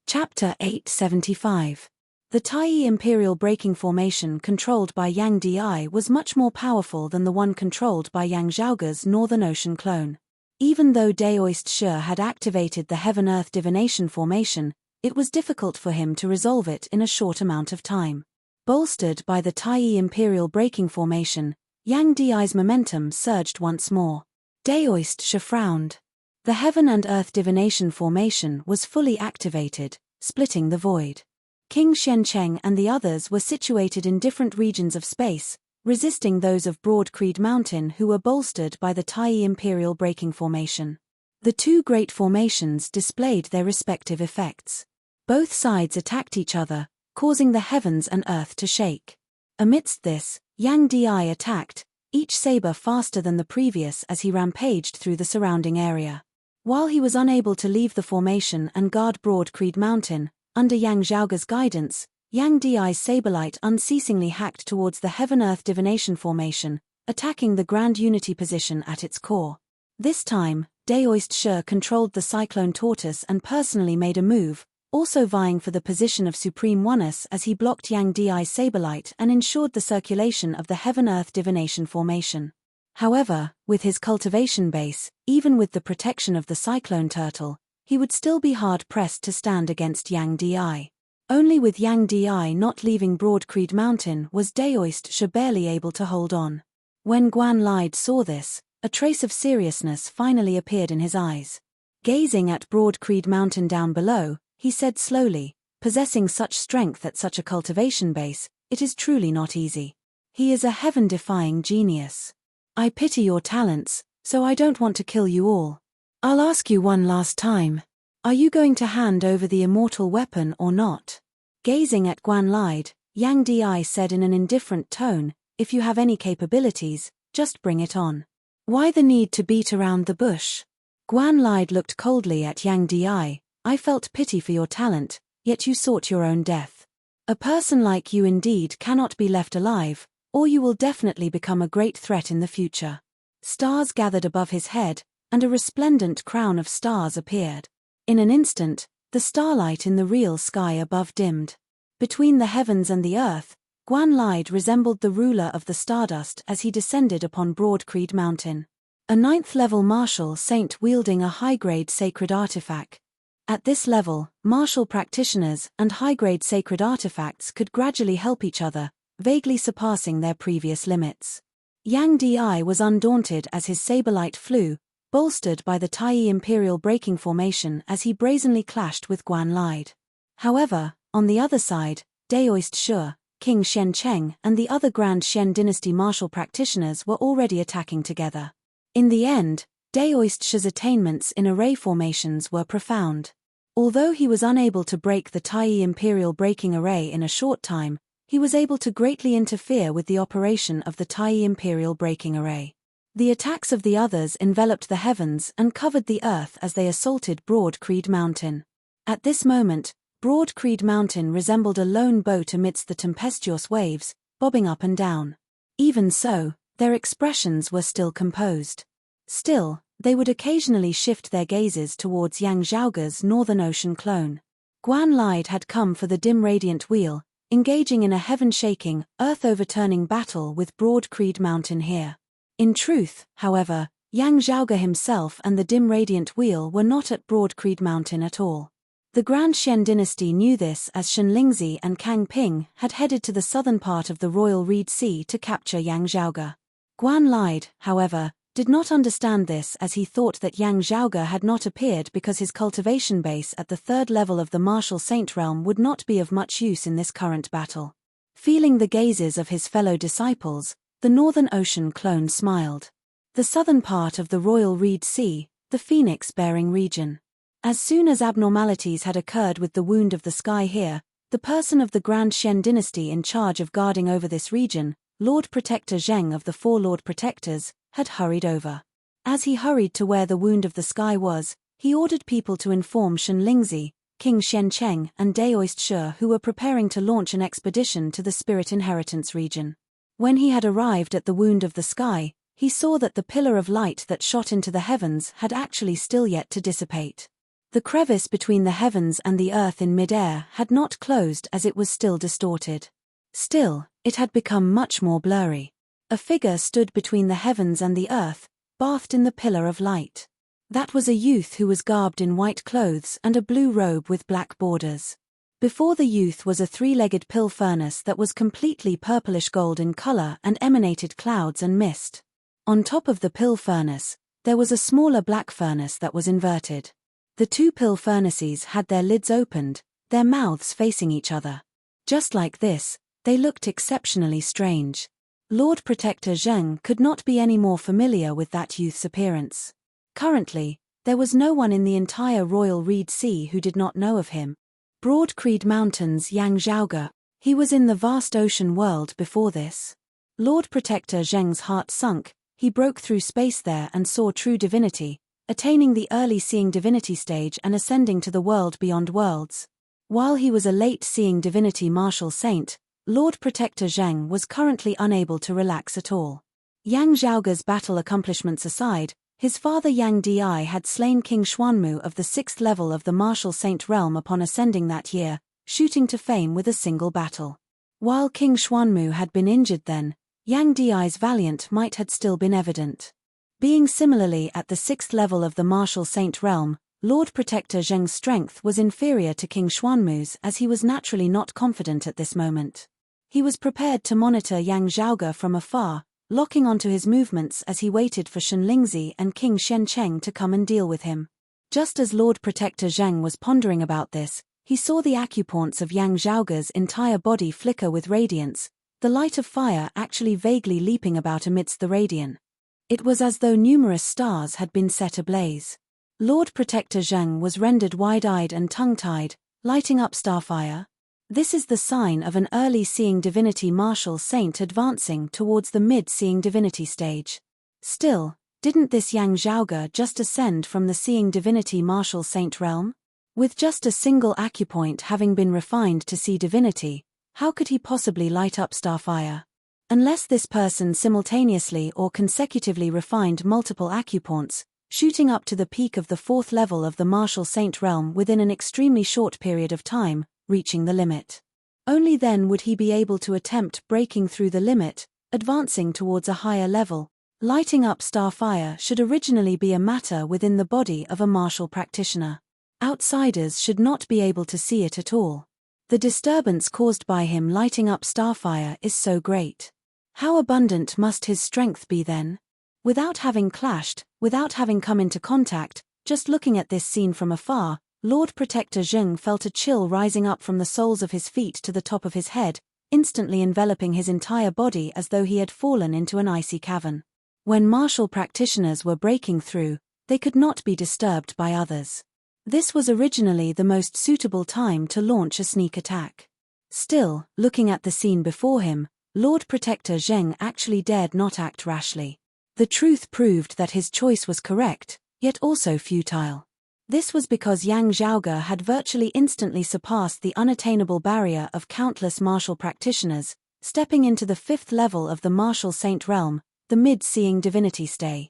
Chapter 875. The Taiyi Imperial Braking Formation controlled by Yang Di was much more powerful than the one controlled by Yang Zhaoge's Northern Ocean clone. Even though Daoist Shi had activated the Heaven-Earth Divination Formation, it was difficult for him to resolve it in a short amount of time. Bolstered by the Taiyi Imperial Braking Formation, Yang Di's momentum surged once more. Daoist Shi frowned. The Heaven and Earth Divination Formation was fully activated, splitting the void. King Xiancheng and the others were situated in different regions of space, resisting those of Broad Creed Mountain who were bolstered by the Taiyi Imperial Braking Formation. The two great formations displayed their respective effects. Both sides attacked each other, causing the heavens and earth to shake. Amidst this, Yang Di attacked, each saber faster than the previous as he rampaged through the surrounding area. While he was unable to leave the formation and guard Broad Creed Mountain, under Yang Zhaoge's guidance, Yang Di's Saberlight unceasingly hacked towards the Heaven-Earth Divination Formation, attacking the Grand Unity position at its core. This time, Daoist Shi controlled the Cyclone Tortoise and personally made a move, also vying for the position of Supreme Oneness as he blocked Yang Di's Saberlight and ensured the circulation of the Heaven-Earth Divination Formation. However, with his cultivation base, even with the protection of the Cyclone Turtle, he would still be hard-pressed to stand against Yang Di. Only with Yang Di not leaving Broad Creed Mountain was Daoist Shi barely able to hold on. When Guan Lide saw this, a trace of seriousness finally appeared in his eyes. Gazing at Broad Creed Mountain down below, he said slowly, possessing such strength at such a cultivation base, it is truly not easy. He is a heaven-defying genius. I pity your talents, so I don't want to kill you all. I'll ask you one last time. Are you going to hand over the immortal weapon or not? Gazing at Guan Lide, Yang Di said in an indifferent tone, if you have any capabilities, just bring it on. Why the need to beat around the bush? Guan Lide looked coldly at Yang Di. I felt pity for your talent, yet you sought your own death. A person like you indeed cannot be left alive, or you will definitely become a great threat in the future. Stars gathered above his head, and a resplendent crown of stars appeared. In an instant, the starlight in the real sky above dimmed. Between the heavens and the earth, Guan Lide resembled the ruler of the stardust as he descended upon Broad Creed Mountain. A 9th-level martial saint wielding a high-grade sacred artifact. At this level, martial practitioners and high-grade sacred artifacts could gradually help each other, vaguely surpassing their previous limits. Yang Di was undaunted as his saberlight flew, bolstered by the Taiyi Imperial Braking Formation as he brazenly clashed with Guan Lide. However, on the other side, Daoist Shi, King Xiancheng and the other Grand Xian Dynasty martial practitioners were already attacking together. In the end, Daoist Shi's attainments in array formations were profound. Although he was unable to break the Taiyi Imperial Braking Array in a short time, he was able to greatly interfere with the operation of the Taiyi Imperial Braking Array. The attacks of the others enveloped the heavens and covered the earth as they assaulted Broad Creed Mountain. At this moment, Broad Creed Mountain resembled a lone boat amidst the tempestuous waves, bobbing up and down. Even so, their expressions were still composed. Still, they would occasionally shift their gazes towards Yang Zhaoge's Northern Ocean clone. Guan Lide had come for the dim radiant wheel, engaging in a heaven-shaking, earth-overturning battle with Broad Creed Mountain here. In truth, however, Yang Zhaoge himself and the dim radiant wheel were not at Broad Creed Mountain at all. The Grand Xian Dynasty knew this as Shen Lingzi and Kang Ping had headed to the southern part of the Royal Reed Sea to capture Yang Zhaoge. Guan Lide, however, did not understand this as he thought that Yang Zhaoge had not appeared because his cultivation base at the 3rd level of the martial saint realm would not be of much use in this current battle. Feeling the gazes of his fellow disciples, the Northern Ocean clone smiled. The southern part of the Royal Reed Sea, the Phoenix-bearing region. As soon as abnormalities had occurred with the wound of the sky here, the person of the Grand Xian Dynasty in charge of guarding over this region, Lord Protector Zheng of the 4 Lord Protectors, had hurried over. As he hurried to where the wound of the sky was, he ordered people to inform Shen Lingzi, King Xiancheng and Daoist Shi who were preparing to launch an expedition to the Spirit Inheritance region. When he had arrived at the wound of the sky, he saw that the pillar of light that shot into the heavens had actually still yet to dissipate. The crevice between the heavens and the earth in midair had not closed as it was still distorted. Still, it had become much more blurry. A figure stood between the heavens and the earth, bathed in the pillar of light. That was a youth who was garbed in white clothes and a blue robe with black borders. Before the youth was a three-legged pill furnace that was completely purplish gold in color and emanated clouds and mist. On top of the pill furnace, there was a smaller black furnace that was inverted. The two pill furnaces had their lids opened, their mouths facing each other. Just like this, they looked exceptionally strange. Lord Protector Zheng could not be any more familiar with that youth's appearance. Currently, there was no one in the entire Royal Reed Sea who did not know of him. Broad Creed Mountains Yang Zhaoge, he was in the vast ocean world before this. Lord Protector Zheng's heart sunk, he broke through space there and saw true divinity, attaining the early seeing divinity stage and ascending to the world beyond worlds. While he was a late seeing divinity martial saint, Lord Protector Zheng was currently unable to relax at all. Yang Zhaoge's battle accomplishments aside, his father Yang Di had slain King Xuanmu of the 6th level of the martial saint realm upon ascending that year, shooting to fame with a single battle. While King Xuanmu had been injured then, Yang Di's valiant might had still been evident. Being similarly at the 6th level of the martial saint realm, Lord Protector Zheng's strength was inferior to King Xuanmu's as he was naturally not confident at this moment. He was prepared to monitor Yang Zhaoge from afar, locking onto his movements as he waited for Shen Lingzi and King Shen Cheng to come and deal with him. Just as Lord Protector Zheng was pondering about this, he saw the acupoints of Yang Zhaoge's entire body flicker with radiance, the light of fire actually vaguely leaping about amidst the radiance. It was as though numerous stars had been set ablaze. Lord Protector Zheng was rendered wide-eyed and tongue-tied, lighting up starfire. This is the sign of an early seeing divinity martial saint advancing towards the mid-seeing divinity stage. Still, didn't this Yang Zhaoge just ascend from the seeing divinity martial saint realm? With just a single acupoint having been refined to see divinity, how could he possibly light up starfire? Unless this person simultaneously or consecutively refined multiple acupoints, shooting up to the peak of the 4th level of the martial saint realm within an extremely short period of time, reaching the limit. Only then would he be able to attempt breaking through the limit, advancing towards a higher level. Lighting up starfire should originally be a matter within the body of a martial practitioner. Outsiders should not be able to see it at all. The disturbance caused by him lighting up starfire is so great. How abundant must his strength be then? Without having clashed, without having come into contact, just looking at this scene from afar, Lord Protector Zheng felt a chill rising up from the soles of his feet to the top of his head, instantly enveloping his entire body as though he had fallen into an icy cavern. When martial practitioners were breaking through, they could not be disturbed by others. This was originally the most suitable time to launch a sneak attack. Still, looking at the scene before him, Lord Protector Zheng actually dared not act rashly. The truth proved that his choice was correct, yet also futile. This was because Yang Zhaoge had virtually instantly surpassed the unattainable barrier of countless martial practitioners, stepping into the 5th level of the martial saint realm, the mid-seeing divinity stay.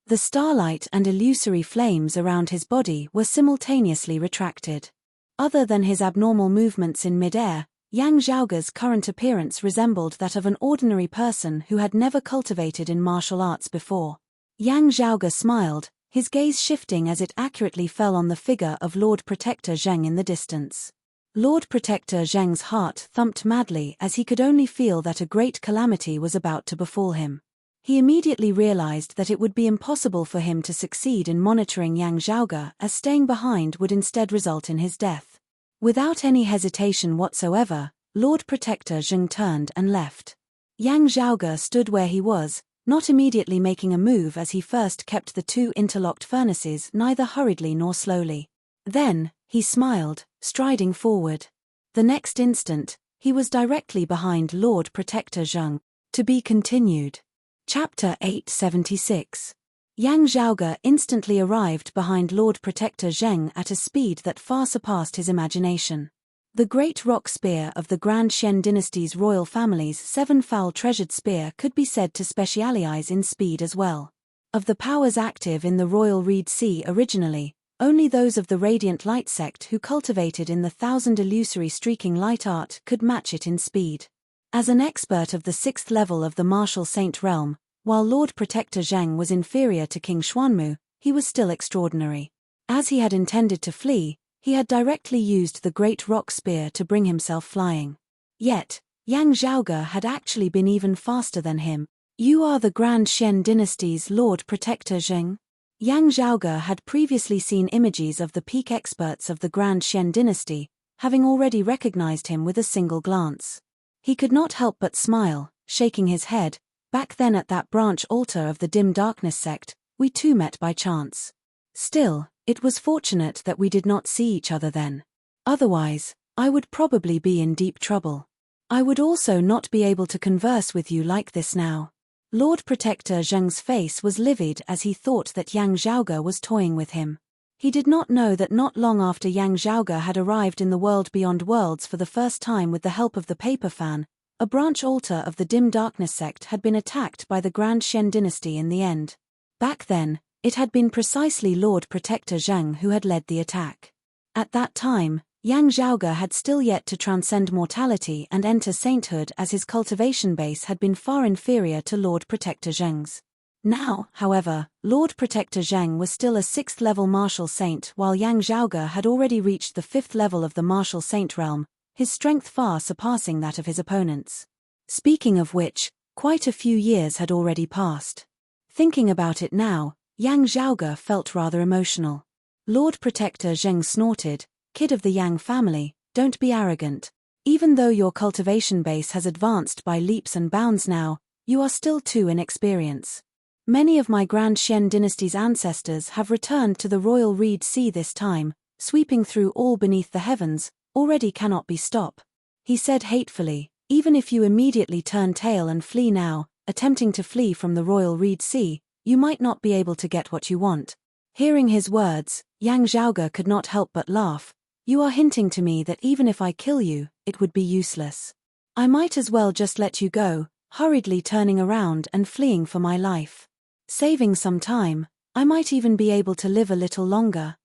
The starlight and illusory flames around his body were simultaneously retracted. Other than his abnormal movements in mid-air, Yang Zhaoge's current appearance resembled that of an ordinary person who had never cultivated in martial arts before. Yang Zhaoge smiled, his gaze shifting as it accurately fell on the figure of Lord Protector Zheng in the distance. Lord Protector Zheng's heart thumped madly as he could only feel that a great calamity was about to befall him. He immediately realized that it would be impossible for him to succeed in monitoring Yang Zhaoge, as staying behind would instead result in his death. Without any hesitation whatsoever, Lord Protector Zheng turned and left. Yang Zhaoge stood where he was, not immediately making a move as he first kept the two interlocked furnaces neither hurriedly nor slowly. Then, he smiled, striding forward. The next instant, he was directly behind Lord Protector Zheng. To be continued. Chapter 876. Yang Zhaoge instantly arrived behind Lord Protector Zheng at a speed that far surpassed his imagination. The great rock spear of the Grand Xian dynasty's royal family's 7-foul treasured spear could be said to specialize in speed as well. Of the powers active in the Royal Reed Sea originally, Only those of the Radiant Light sect who cultivated in the 1,000 illusory streaking light art could match it in speed. As an expert of the 6th level of the martial saint realm, while Lord Protector Zheng was inferior to King Xuanmu, he was still extraordinary. As he had intended to flee, he had directly used the great rock spear to bring himself flying. Yet, Yang Zhaoge had actually been even faster than him. "You are the Grand Xian dynasty's Lord Protector Zheng?" Yang Zhaoge had previously seen images of the peak experts of the Grand Xian dynasty, having already recognized him with a single glance. He could not help but smile, shaking his head. "Back then at that branch altar of the Dim Darkness sect, we too met by chance. Still, it was fortunate that we did not see each other then. Otherwise, I would probably be in deep trouble. I would also not be able to converse with you like this now." Lord Protector Zheng's face was livid as he thought that Yang Zhaoge was toying with him. He did not know that not long after Yang Zhaoge had arrived in the world beyond worlds for the first time with the help of the paper fan, a branch altar of the Dim Darkness sect had been attacked by the Grand Xian dynasty in the end. Back then, it had been precisely Lord Protector Zheng who had led the attack. At that time, Yang Zhaoge had still yet to transcend mortality and enter sainthood, as his cultivation base had been far inferior to Lord Protector Zheng's. Now, however, Lord Protector Zheng was still a 6th level martial saint while Yang Zhaoge had already reached the 5th level of the martial saint realm, his strength far surpassing that of his opponents. Speaking of which, quite a few years had already passed. Thinking about it now, Yang Zhaoge felt rather emotional. Lord Protector Zheng snorted, "Kid of the Yang family, don't be arrogant. Even though your cultivation base has advanced by leaps and bounds now, you are still too inexperienced. Many of my Grand Xian dynasty's ancestors have returned to the royal Reed Sea this time, sweeping through all beneath the heavens, already cannot be stopped." He said hatefully, "Even if you immediately turn tail and flee now, attempting to flee from the royal Reed Sea, you might not be able to get what you want." Hearing his words, Yang Zhaoge could not help but laugh. "You are hinting to me that even if I kill you, it would be useless. I might as well just let you go," hurriedly turning around and fleeing for my life. "Saving some time, I might even be able to live a little longer."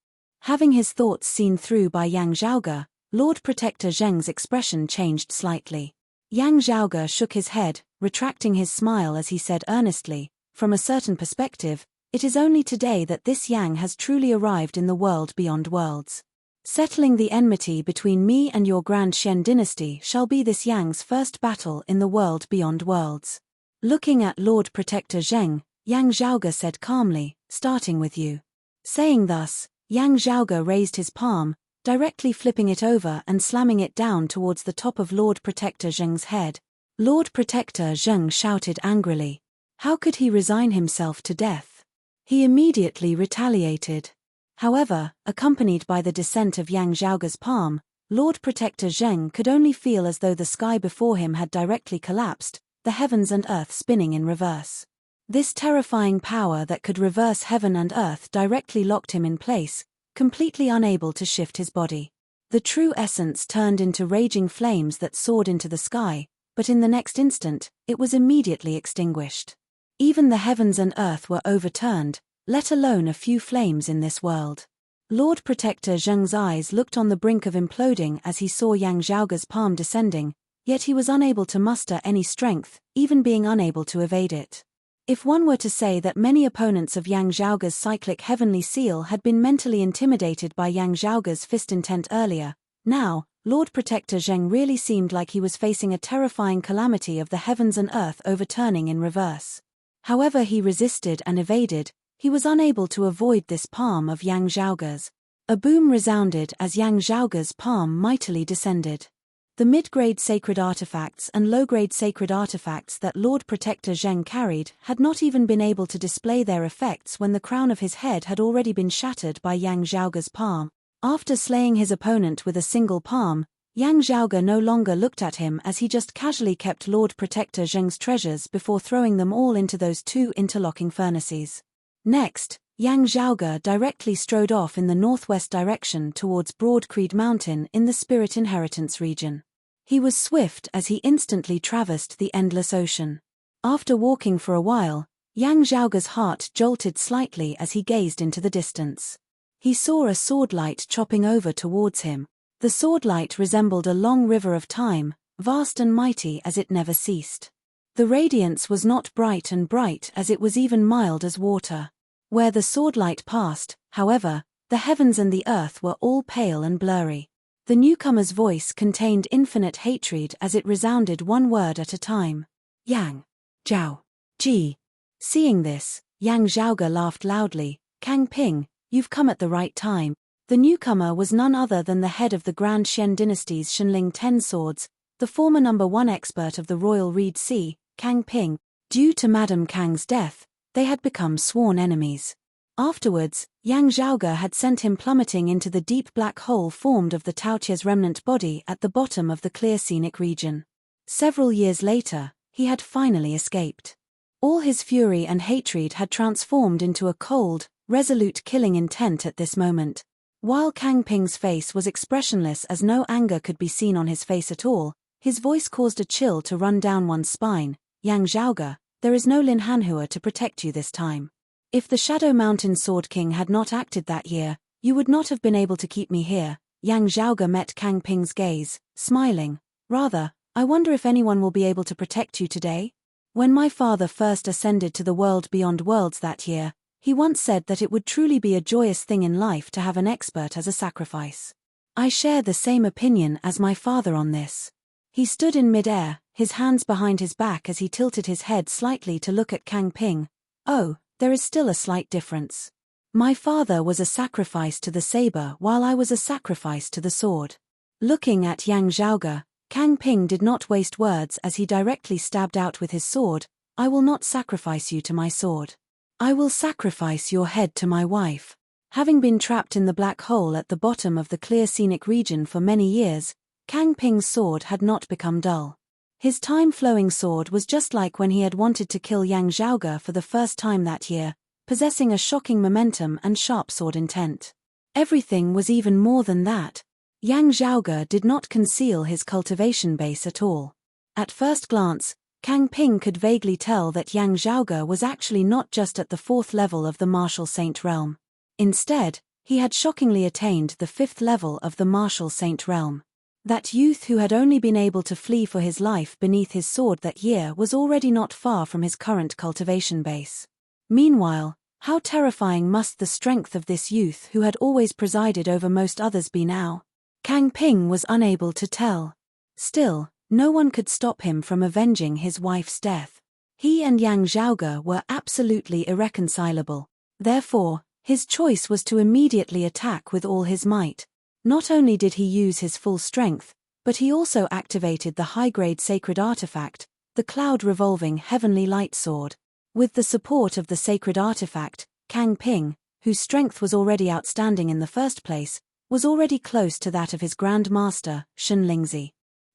Having his thoughts seen through by Yang Zhaoge, Lord Protector Zheng's expression changed slightly. Yang Zhaoge shook his head, retracting his smile as he said earnestly, "From a certain perspective, it is only today that this Yang has truly arrived in the world beyond worlds. Settling the enmity between me and your Grand Xian dynasty shall be this Yang's first battle in the world beyond worlds." Looking at Lord Protector Zheng, Yang Zhaoge said calmly, "Starting with you." Saying thus, Yang Zhaoge raised his palm, directly flipping it over and slamming it down towards the top of Lord Protector Zheng's head. Lord Protector Zheng shouted angrily. How could he resign himself to death? He immediately retaliated. However, accompanied by the descent of Yang Zhaoge's palm, Lord Protector Zheng could only feel as though the sky before him had directly collapsed, the heavens and earth spinning in reverse. This terrifying power that could reverse heaven and earth directly locked him in place, completely unable to shift his body. The true essence turned into raging flames that soared into the sky, but in the next instant, it was immediately extinguished. Even the heavens and earth were overturned, let alone a few flames in this world. Lord Protector Zheng's eyes looked on the brink of imploding as he saw Yang Zhaoge's palm descending, yet he was unable to muster any strength, even being unable to evade it. If one were to say that many opponents of Yang Zhaoge's cyclic heavenly seal had been mentally intimidated by Yang Zhaoge's fist intent earlier, now, Lord Protector Zheng really seemed like he was facing a terrifying calamity of the heavens and earth overturning in reverse. However he resisted and evaded, he was unable to avoid this palm of Yang Zhaoge's. A boom resounded as Yang Zhaoge's palm mightily descended. The mid-grade sacred artifacts and low-grade sacred artifacts that Lord Protector Zheng carried had not even been able to display their effects when the crown of his head had already been shattered by Yang Zhaoge's palm. After slaying his opponent with a single palm, Yang Zhaoge no longer looked at him as he just casually kept Lord Protector Zheng's treasures before throwing them all into those two interlocking furnaces. Next, Yang Zhaoge directly strode off in the northwest direction towards Broadcreed Mountain in the Spirit Inheritance region. He was swift as he instantly traversed the endless ocean. After walking for a while, Yang Zhaoge's heart jolted slightly as he gazed into the distance. He saw a swordlight chopping over towards him. The swordlight resembled a long river of time, vast and mighty as it never ceased. The radiance was not bright and bright as it was even mild as water. Where the swordlight passed, however, the heavens and the earth were all pale and blurry. The newcomer's voice contained infinite hatred as it resounded one word at a time. Yang. Zhao. Ji. Seeing this, Yang Zhaoge laughed loudly. Kang Ping, you've come at the right time. The newcomer was none other than the head of the Grand Xian dynasty's Shenling 10 swords, the former #1 expert of the Royal Reed Sea, Kang Ping. Due to Madame Kang's death, they had become sworn enemies. Afterwards, Yang Zhaoge had sent him plummeting into the deep black hole formed of the Taotia's remnant body at the bottom of the clear scenic region. Several years later, he had finally escaped. All his fury and hatred had transformed into a cold, resolute killing intent at this moment. While Kang Ping's face was expressionless as no anger could be seen on his face at all, his voice caused a chill to run down one's spine. Yang Zhaoge, there is no Lin Hanhua to protect you this time. If the Shadow Mountain Sword King had not acted that year, you would not have been able to keep me here. Yang Zhaoge met Kang Ping's gaze, smiling. Rather, I wonder if anyone will be able to protect you today? When my father first ascended to the world beyond worlds that year, he once said that it would truly be a joyous thing in life to have an expert as a sacrifice. I share the same opinion as my father on this. He stood in mid-air, his hands behind his back as he tilted his head slightly to look at Kang Ping. Oh, there is still a slight difference. My father was a sacrifice to the saber while I was a sacrifice to the sword. Looking at Yang Zhaoge, Kang Ping did not waste words as he directly stabbed out with his sword. I will not sacrifice you to my sword. I will sacrifice your head to my wife. Having been trapped in the black hole at the bottom of the clear scenic region for many years, Kang Ping's sword had not become dull. His time-flowing sword was just like when he had wanted to kill Yang Zhaoge for the first time that year, possessing a shocking momentum and sharp sword intent. Everything was even more than that. Yang Zhaoge did not conceal his cultivation base at all. At first glance, Kang Ping could vaguely tell that Yang Zhaoge was actually not just at the 4th level of the Martial Saint realm. Instead, he had shockingly attained the 5th level of the Martial Saint realm. That youth who had only been able to flee for his life beneath his sword that year was already not far from his current cultivation base. Meanwhile, how terrifying must the strength of this youth who had always presided over most others be now? Kang Ping was unable to tell. Still, no one could stop him from avenging his wife's death. He and Yang Zhaoge were absolutely irreconcilable. Therefore, his choice was to immediately attack with all his might. Not only did he use his full strength, but he also activated the high-grade sacred artifact, the cloud-revolving heavenly light sword. With the support of the sacred artifact, Kang Ping, whose strength was already outstanding in the first place, was already close to that of his Grand Master, Shen Lingzi.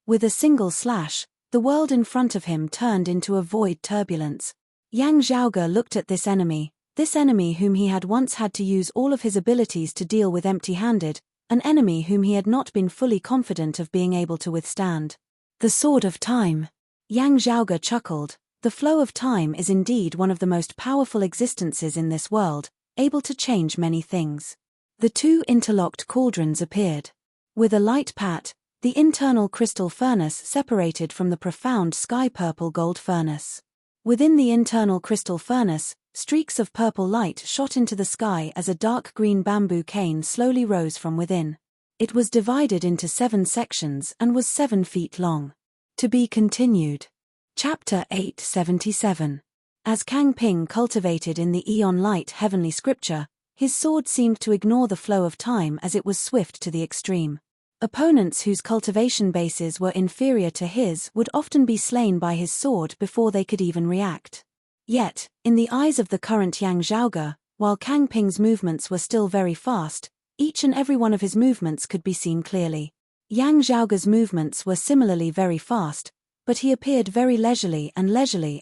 With a single slash, the world in front of him turned into a void turbulence. Yang Zhaoge looked at this enemy whom he had once had to use all of his abilities to deal with empty-handed, an enemy whom he had not been fully confident of being able to withstand. The Sword of Time. Yang Zhaoge chuckled. The flow of time is indeed one of the most powerful existences in this world, able to change many things. The two interlocked cauldrons appeared. With a light pat, the internal crystal furnace separated from the profound sky-purple gold furnace. Within the internal crystal furnace, streaks of purple light shot into the sky as a dark green bamboo cane slowly rose from within. It was divided into 7 sections and was 7 feet long. To be continued. Chapter 877. As Kang Ping cultivated in the Aeon Light heavenly scripture, his sword seemed to ignore the flow of time as it was swift to the extreme. Opponents whose cultivation bases were inferior to his would often be slain by his sword before they could even react. Yet, in the eyes of the current Yang Zhaoge, while Kang Ping's movements were still very fast, each and every one of his movements could be seen clearly. Yang Zhaoge's movements were similarly very fast, but he appeared very leisurely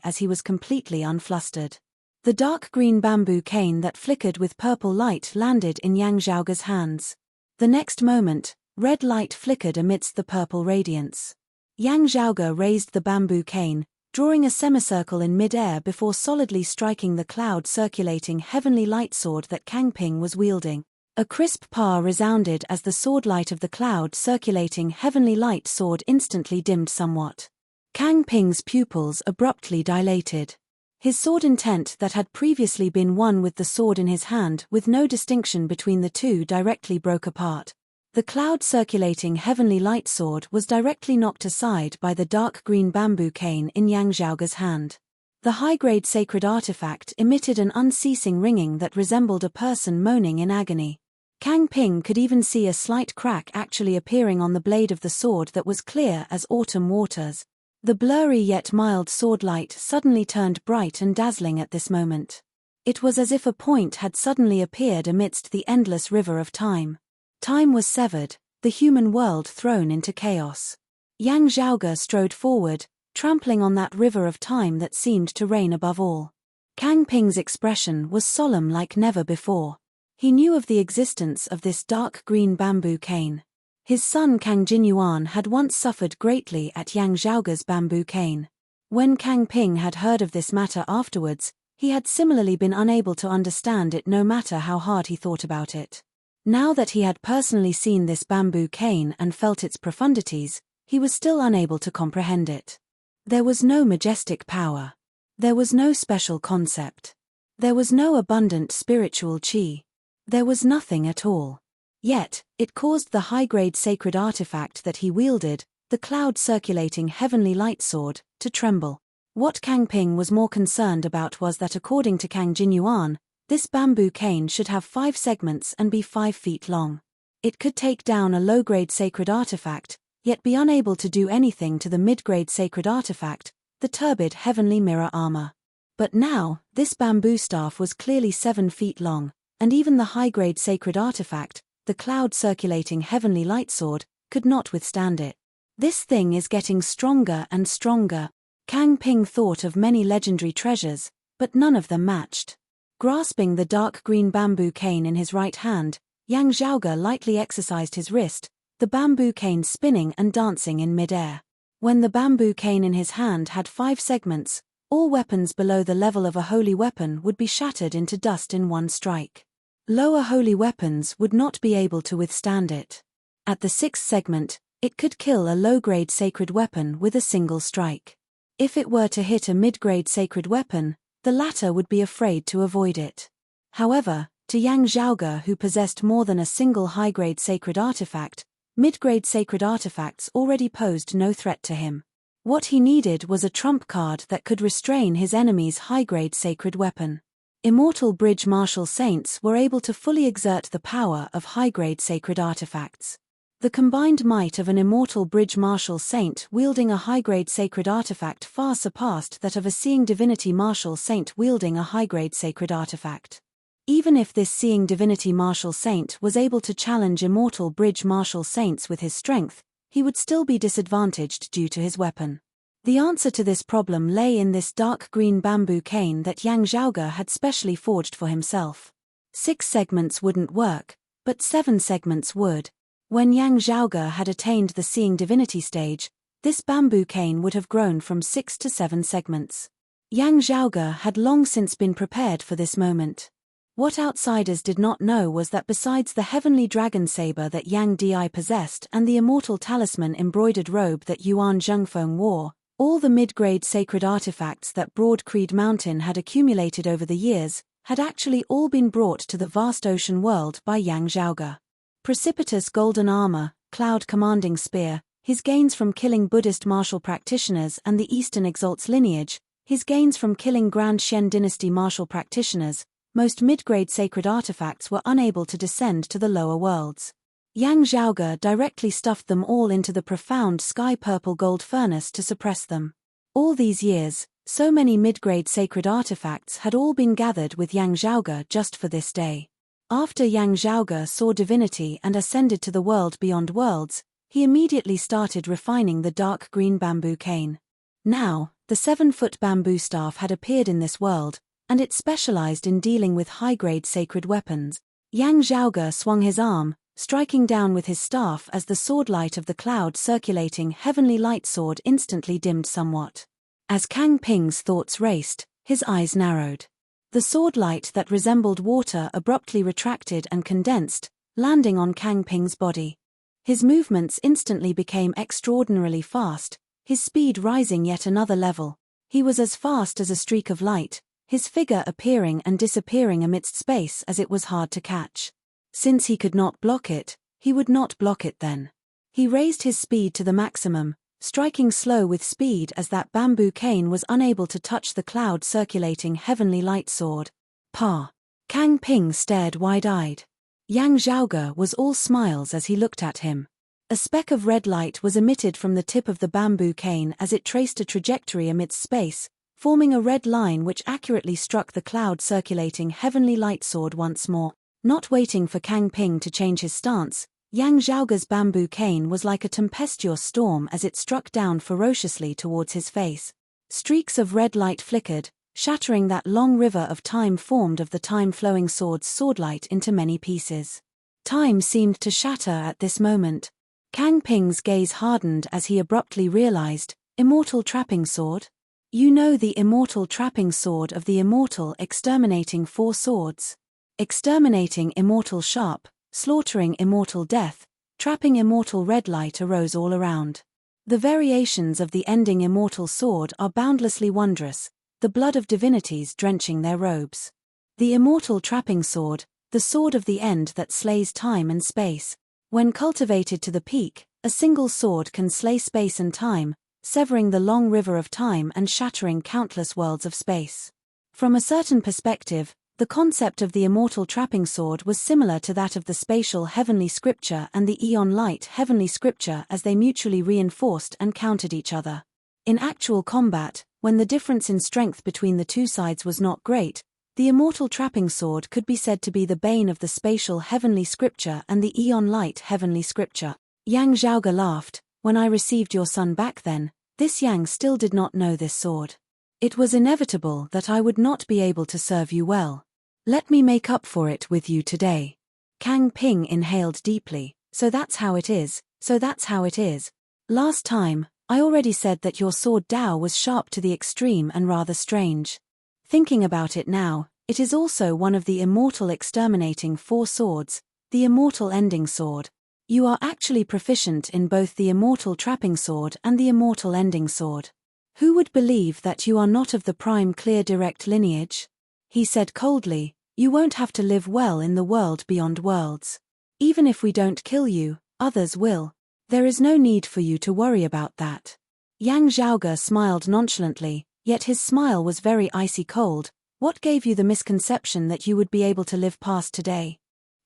as he was completely unflustered. The dark green bamboo cane that flickered with purple light landed in Yang Zhaoge's hands. The next moment, red light flickered amidst the purple radiance. Yang Zhaoge raised the bamboo cane, drawing a semicircle in mid-air before solidly striking the cloud-circulating heavenly light sword that Kang Ping was wielding. A crisp pah resounded as the swordlight of the cloud-circulating heavenly light sword instantly dimmed somewhat. Kang Ping's pupils abruptly dilated. His sword intent that had previously been one with the sword in his hand with no distinction between the two directly broke apart. The cloud-circulating heavenly light sword was directly knocked aside by the dark green bamboo cane in Yang Zhaoge's hand. The high-grade sacred artifact emitted an unceasing ringing that resembled a person moaning in agony. Kang Ping could even see a slight crack actually appearing on the blade of the sword that was clear as autumn waters. The blurry yet mild sword light suddenly turned bright and dazzling at this moment. It was as if a point had suddenly appeared amidst the endless river of time. Time was severed, the human world thrown into chaos. Yang Zhaoge strode forward, trampling on that river of time that seemed to reign above all. Kang Ping's expression was solemn like never before. He knew of the existence of this dark green bamboo cane. His son Kang Jinyuan had once suffered greatly at Yang Zhaoge's bamboo cane. When Kang Ping had heard of this matter afterwards, he had similarly been unable to understand it no matter how hard he thought about it. Now that he had personally seen this bamboo cane and felt its profundities, he was still unable to comprehend it. There was no majestic power. There was no special concept. There was no abundant spiritual qi. There was nothing at all. Yet, it caused the high-grade sacred artifact that he wielded, the cloud-circulating heavenly light sword, to tremble. What Kang Ping was more concerned about was that according to Kang Jinyuan, this bamboo cane should have 5 segments and be 5 feet long. It could take down a low-grade sacred artifact, yet be unable to do anything to the mid-grade sacred artifact, the turbid heavenly mirror armor. But now, this bamboo staff was clearly 7 feet long, and even the high-grade sacred artifact, the cloud-circulating heavenly light sword, could not withstand it. This thing is getting stronger and stronger. Kang Ping thought of many legendary treasures, but none of them matched. Grasping the dark green bamboo cane in his right hand, Yang Zhaoge lightly exercised his wrist, the bamboo cane spinning and dancing in mid-air. When the bamboo cane in his hand had 5 segments, all weapons below the level of a holy weapon would be shattered into dust in one strike. Lower holy weapons would not be able to withstand it. At the 6th segment, it could kill a low-grade sacred weapon with a single strike. If it were to hit a mid-grade sacred weapon, the latter would be afraid to avoid it. However, to Yang Zhaoge, who possessed more than a single high-grade sacred artifact, mid-grade sacred artifacts already posed no threat to him. What he needed was a trump card that could restrain his enemy's high-grade sacred weapon. Immortal Bridge Martial Saints were able to fully exert the power of high-grade sacred artifacts. The combined might of an Immortal Bridge Martial Saint wielding a high-grade sacred artifact far surpassed that of a Seeing Divinity Martial Saint wielding a high-grade sacred artifact. Even if this Seeing Divinity Martial Saint was able to challenge Immortal Bridge Martial Saints with his strength, he would still be disadvantaged due to his weapon. The answer to this problem lay in this dark green bamboo cane that Yang Zhaoge had specially forged for himself. 6 segments wouldn't work, but 7 segments would. When Yang Zhaoge had attained the Seeing Divinity stage, this bamboo cane would have grown from 6 to 7 segments. Yang Zhaoge had long since been prepared for this moment. What outsiders did not know was that besides the heavenly dragon saber that Yang Di possessed and the immortal talisman embroidered robe that Yuan Zhengfeng wore, all the mid-grade sacred artifacts that Broad Creed Mountain had accumulated over the years had actually all been brought to the vast ocean world by Yang Zhaoge. Precipitous golden armor, cloud commanding spear, his gains from killing Buddhist martial practitioners and the Eastern Exalt's lineage, his gains from killing Grand Shen dynasty martial practitioners, most mid-grade sacred artifacts were unable to descend to the lower worlds. Yang Zhaoge directly stuffed them all into the profound sky-purple gold furnace to suppress them. All these years, so many mid-grade sacred artifacts had all been gathered with Yang Zhaoge just for this day. After Yang Zhaoge saw divinity and ascended to the world beyond worlds, he immediately started refining the dark green bamboo cane. Now, the 7-foot bamboo staff had appeared in this world, and it specialized in dealing with high-grade sacred weapons. Yang Zhaoge swung his arm, striking down with his staff as the swordlight of the cloud-circulating heavenly light sword instantly dimmed somewhat. As Kang Ping's thoughts raced, his eyes narrowed. The sword light that resembled water abruptly retracted and condensed, landing on Kang Ping's body. His movements instantly became extraordinarily fast, his speed rising yet another level. He was as fast as a streak of light, his figure appearing and disappearing amidst space as it was hard to catch. Since he could not block it, he would not block it then. He raised his speed to the maximum, striking slow with speed as that bamboo cane was unable to touch the cloud-circulating heavenly light sword. Pa! Kang Ping stared wide-eyed. Yang Zhaoge was all smiles as he looked at him. A speck of red light was emitted from the tip of the bamboo cane as it traced a trajectory amidst space, forming a red line which accurately struck the cloud-circulating heavenly light sword once more. Not waiting for Kang Ping to change his stance, Yang Zhaoge's bamboo cane was like a tempestuous storm as it struck down ferociously towards his face. Streaks of red light flickered, shattering that long river of time formed of the time-flowing sword's swordlight into many pieces. Time seemed to shatter at this moment. Kang Ping's gaze hardened as he abruptly realized, immortal trapping sword? You know the immortal trapping sword of the immortal exterminating four swords. Exterminating immortal sharp, slaughtering immortal death, trapping immortal red light arose all around. The variations of the ending immortal sword are boundlessly wondrous, the blood of divinities drenching their robes. The immortal trapping sword, the sword of the end that slays time and space. When cultivated to the peak, a single sword can slay space and time, severing the long river of time and shattering countless worlds of space. From a certain perspective, the concept of the immortal trapping sword was similar to that of the spatial heavenly scripture and the eon light heavenly scripture as they mutually reinforced and countered each other. In actual combat, when the difference in strength between the two sides was not great, the immortal trapping sword could be said to be the bane of the spatial heavenly scripture and the eon light heavenly scripture. Yang Zhaoge laughed. When I received your son back then, this Yang still did not know this sword. It was inevitable that I would not be able to serve you well. Let me make up for it with you today. Kang Ping inhaled deeply. So that's how it is, so that's how it is. Last time, I already said that your sword Dao was sharp to the extreme and rather strange. Thinking about it now, it is also one of the immortal exterminating four swords, the immortal ending sword. You are actually proficient in both the immortal trapping sword and the immortal ending sword. Who would believe that you are not of the prime clear direct lineage? He said coldly, you won't have to live well in the world beyond worlds. Even if we don't kill you, others will. There is no need for you to worry about that. Yang Zhaoge smiled nonchalantly, yet his smile was very icy cold. What gave you the misconception that you would be able to live past today?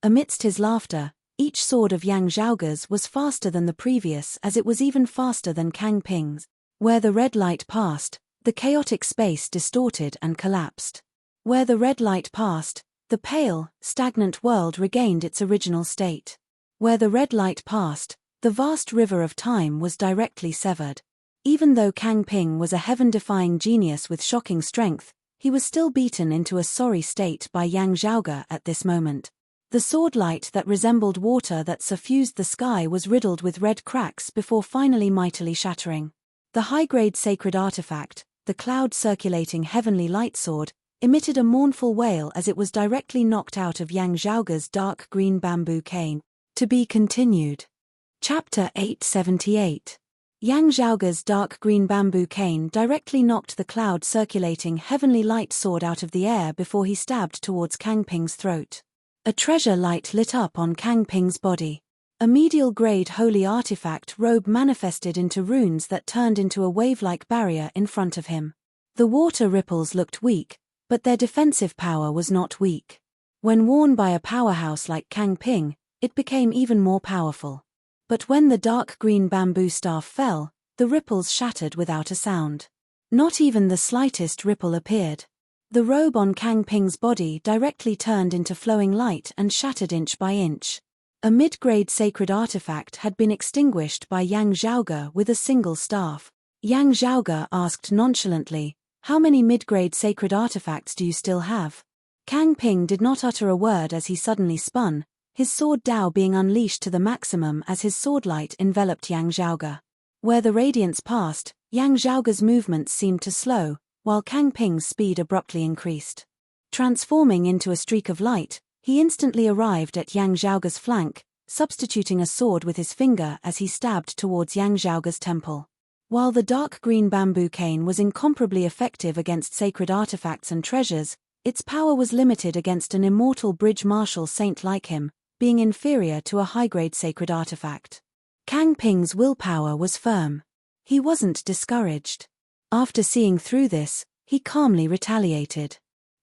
Amidst his laughter, each sword of Yang Zhaoge's was faster than the previous as it was even faster than Kang Ping's. Where the red light passed, the chaotic space distorted and collapsed. Where the red light passed, the pale, stagnant world regained its original state. Where the red light passed, the vast river of time was directly severed. Even though Kang Ping was a heaven-defying genius with shocking strength, he was still beaten into a sorry state by Yang Zhaoge at this moment. The sword light that resembled water that suffused the sky was riddled with red cracks before finally mightily shattering. The high-grade sacred artifact, the cloud-circulating heavenly light sword, emitted a mournful wail as it was directly knocked out of Yang Zhaoge's dark green bamboo cane. To be continued. Chapter 878. Yang Zhaoge's dark green bamboo cane directly knocked the cloud-circulating heavenly light sword out of the air before he stabbed towards Kang Ping's throat. A treasure light lit up on Kang Ping's body. A medial-grade holy artifact robe manifested into runes that turned into a wave-like barrier in front of him. The water ripples looked weak, but their defensive power was not weak. When worn by a powerhouse like Kang Ping, it became even more powerful. But when the dark green bamboo staff fell, the ripples shattered without a sound. Not even the slightest ripple appeared. The robe on Kang Ping's body directly turned into flowing light and shattered inch by inch. A mid-grade sacred artifact had been extinguished by Yang Zhaoge with a single staff. Yang Zhaoge asked nonchalantly, how many mid-grade sacred artifacts do you still have? Kang Ping did not utter a word as he suddenly spun, his sword Dao being unleashed to the maximum as his sword light enveloped Yang Zhaoge. Where the radiance passed, Yang Zhaoge's movements seemed to slow, while Kang Ping's speed abruptly increased. Transforming into a streak of light, he instantly arrived at Yang Zhaoge's flank, substituting a sword with his finger as he stabbed towards Yang Zhaoge's temple. While the dark green bamboo cane was incomparably effective against sacred artifacts and treasures, its power was limited against an immortal bridge martial saint like him, being inferior to a high-grade sacred artifact. Kang Ping's willpower was firm. He wasn't discouraged. After seeing through this, he calmly retaliated.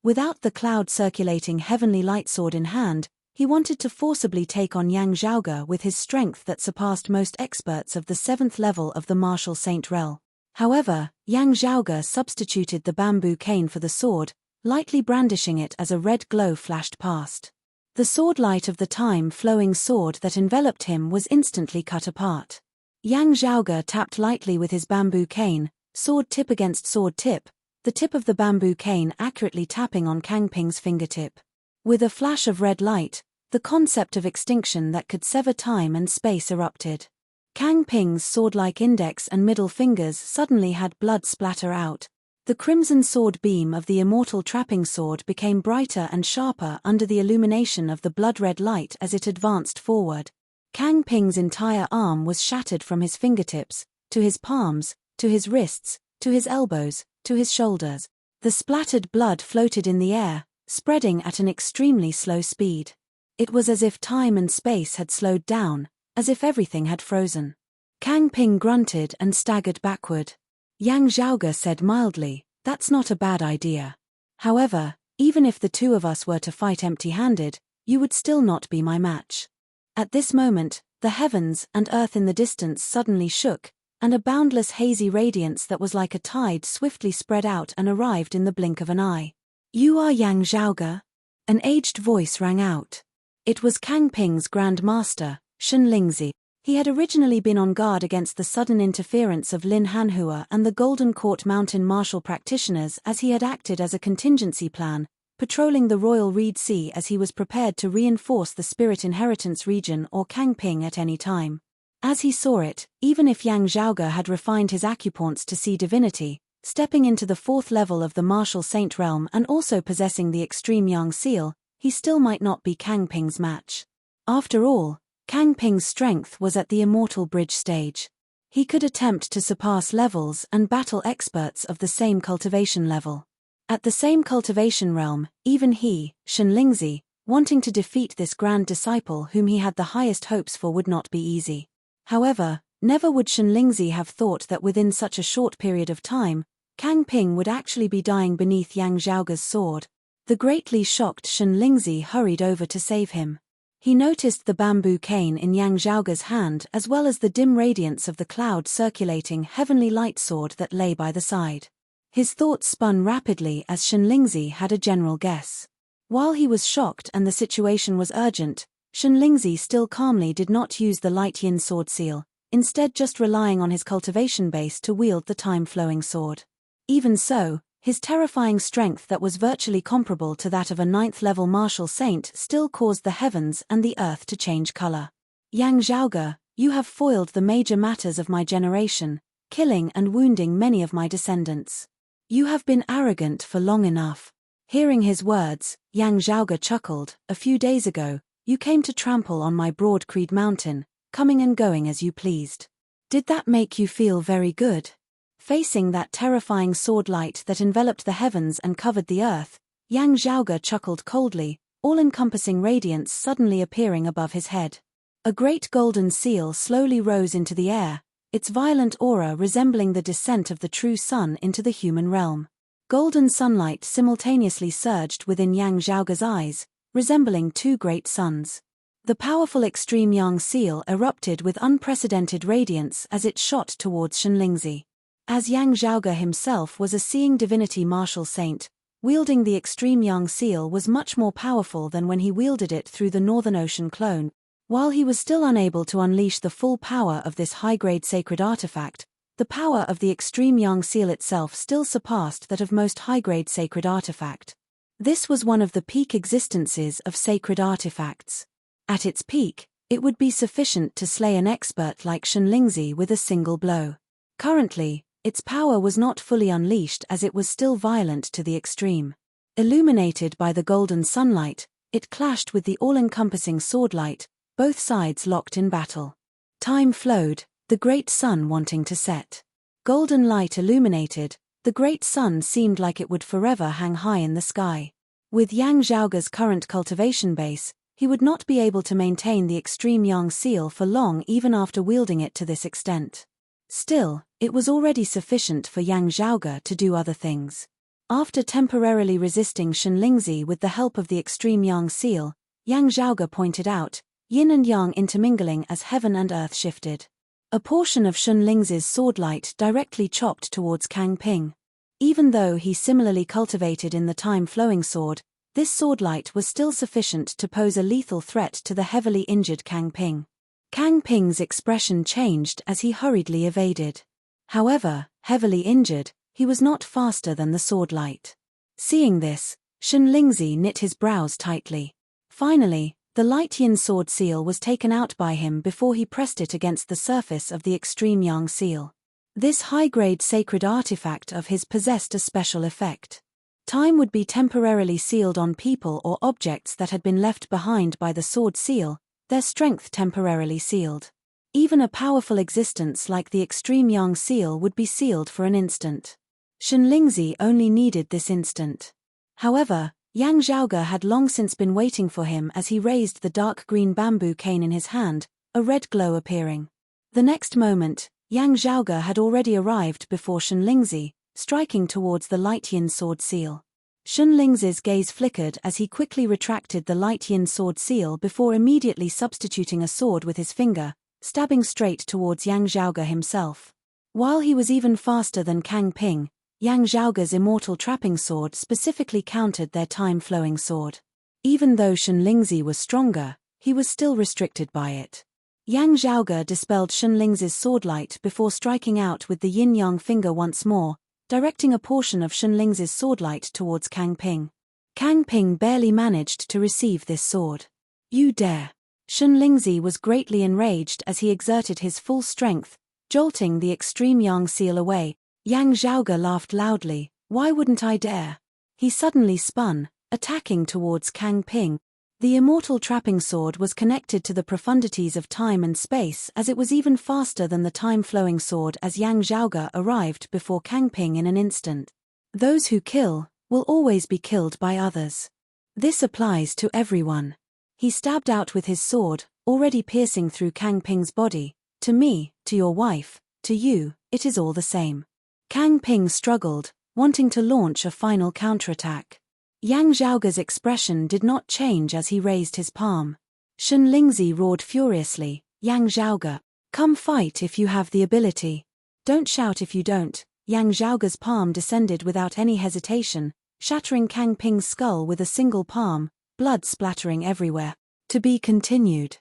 Without the cloud-circulating heavenly light sword in hand, he wanted to forcibly take on Yang Zhaoge with his strength that surpassed most experts of the 7th level of the martial saint realm. However, Yang Zhaoge substituted the bamboo cane for the sword, lightly brandishing it as a red glow flashed past. The sword light of the time-flowing sword that enveloped him was instantly cut apart. Yang Zhaoge tapped lightly with his bamboo cane, sword tip against sword tip, the tip of the bamboo cane accurately tapping on Kang Ping's fingertip. With a flash of red light, the concept of extinction that could sever time and space erupted. Kang Ping's sword-like index and middle fingers suddenly had blood splatter out. The crimson sword beam of the immortal trapping sword became brighter and sharper under the illumination of the blood-red light as it advanced forward. Kang Ping's entire arm was shattered from his fingertips, to his palms, to his wrists, to his elbows, to his shoulders. The splattered blood floated in the air, spreading at an extremely slow speed. It was as if time and space had slowed down, as if everything had frozen. Kang Ping grunted and staggered backward. Yang Zhaoge said mildly, "That's not a bad idea. However, even if the two of us were to fight empty-handed, you would still not be my match." At this moment, the heavens and earth in the distance suddenly shook, and a boundless hazy radiance that was like a tide swiftly spread out and arrived in the blink of an eye. "You are Yang Zhaoge?" An aged voice rang out. It was Kang Ping's Grand Master, Shen Lingzi. He had originally been on guard against the sudden interference of Lin Hanhua and the Golden Court Mountain martial practitioners, as he had acted as a contingency plan, patrolling the Royal Reed Sea as he was prepared to reinforce the Spirit Inheritance region or Kang Ping at any time. As he saw it, even if Yang Zhaoge had refined his acupoints to see divinity, stepping into the 4th level of the martial saint realm and also possessing the extreme Yang seal, he still might not be Kang Ping's match. After all, Kang Ping's strength was at the immortal bridge stage. He could attempt to surpass levels and battle experts of the same cultivation level. At the same cultivation realm, even he, Shen Lingzi, wanting to defeat this grand disciple whom he had the highest hopes for would not be easy. However, never would Shen Lingzi have thought that within such a short period of time, Kang Ping would actually be dying beneath Yang Zhaoge's sword. The greatly shocked Shen Lingzi hurried over to save him. He noticed the bamboo cane in Yang Zhaoge's hand as well as the dim radiance of the cloud-circulating heavenly light sword that lay by the side. His thoughts spun rapidly as Shen Lingzi had a general guess. While he was shocked and the situation was urgent, Shen Lingzi still calmly did not use the light yin sword seal, instead just relying on his cultivation base to wield the time-flowing sword. Even so, his terrifying strength that was virtually comparable to that of a 9th-level martial saint still caused the heavens and the earth to change color. "Yang Zhaoge, you have foiled the major matters of my generation, killing and wounding many of my descendants. You have been arrogant for long enough." Hearing his words, Yang Zhaoge chuckled. "A few days ago, you came to trample on my broad Creed Mountain, coming and going as you pleased. Did that make you feel very good?" Facing that terrifying sword light that enveloped the heavens and covered the earth, Yang Zhaoge chuckled coldly, all-encompassing radiance suddenly appearing above his head. A great golden seal slowly rose into the air, its violent aura resembling the descent of the true sun into the human realm. Golden sunlight simultaneously surged within Yang Zhaoge's eyes, resembling two great suns. The powerful extreme Yang seal erupted with unprecedented radiance as it shot towards Shen Lingzi. As Yang Zhaoge himself was a seeing divinity martial saint, wielding the extreme Yang seal was much more powerful than when he wielded it through the Northern Ocean clone. While he was still unable to unleash the full power of this high-grade sacred artifact, the power of the extreme Yang seal itself still surpassed that of most high-grade sacred artifact. This was one of the peak existences of sacred artifacts. At its peak, it would be sufficient to slay an expert like Shen Lingzi with a single blow. Currently, its power was not fully unleashed as it was still violent to the extreme. Illuminated by the golden sunlight, it clashed with the all-encompassing swordlight, both sides locked in battle. Time flowed, the great sun wanting to set. Golden light illuminated, the great sun seemed like it would forever hang high in the sky. With Yang Zhaoge's current cultivation base, he would not be able to maintain the extreme yang seal for long even after wielding it to this extent. Still, it was already sufficient for Yang Zhaoge to do other things. After temporarily resisting Shenlingzi with the help of the extreme yang seal, Yang Zhaoge pointed out, yin and yang intermingling as heaven and earth shifted. A portion of Shenlingzi's swordlight directly chopped towards Kang Ping. Even though he similarly cultivated in the time-flowing sword, this swordlight was still sufficient to pose a lethal threat to the heavily injured Kang Ping. Kang Ping's expression changed as he hurriedly evaded. However, heavily injured, he was not faster than the swordlight. Seeing this, Shenlingzi knit his brows tightly. Finally, the light yin sword seal was taken out by him before he pressed it against the surface of the extreme yang seal. This high-grade sacred artifact of his possessed a special effect. Time would be temporarily sealed on people or objects that had been left behind by the sword seal, their strength temporarily sealed. Even a powerful existence like the extreme yang seal would be sealed for an instant. Shenlingzi only needed this instant. However, Yang Zhaoge had long since been waiting for him as he raised the dark green bamboo cane in his hand, a red glow appearing. The next moment, Yang Zhaoge had already arrived before Shenlingzi, striking towards the light yin sword seal. Shenlingzi's gaze flickered as he quickly retracted the light yin sword seal before immediately substituting a sword with his finger, stabbing straight towards Yang Zhaoge himself. While he was even faster than Kang Ping, Yang Zhaoge's immortal trapping sword specifically countered their time-flowing sword. Even though Shenlingzi was stronger, he was still restricted by it. Yang Zhaoge dispelled Shenlingzi's swordlight before striking out with the yin-yang finger once more, directing a portion of Shenlingzi's swordlight towards Kang Ping. Kang Ping barely managed to receive this sword. "You dare!" Shenlingzi was greatly enraged as he exerted his full strength, jolting the extreme yang seal away. Yang Zhaoge laughed loudly. "Why wouldn't I dare?" He suddenly spun, attacking towards Kang Ping. The immortal trapping sword was connected to the profundities of time and space as it was even faster than the time-flowing sword as Yang Zhaoge arrived before Kang Ping in an instant. Those who kill will always be killed by others. This applies to everyone. He stabbed out with his sword, already piercing through Kang Ping's body. "To me, to your wife, to you, it is all the same." Kang Ping struggled, wanting to launch a final counterattack. Yang Zhaoge's expression did not change as he raised his palm. Shenlingzi roared furiously, "Yang Zhaoge, come fight if you have the ability. Don't shout if you don't." Yang Zhaoge's palm descended without any hesitation, shattering Kang Ping's skull with a single palm, blood splattering everywhere. To be continued.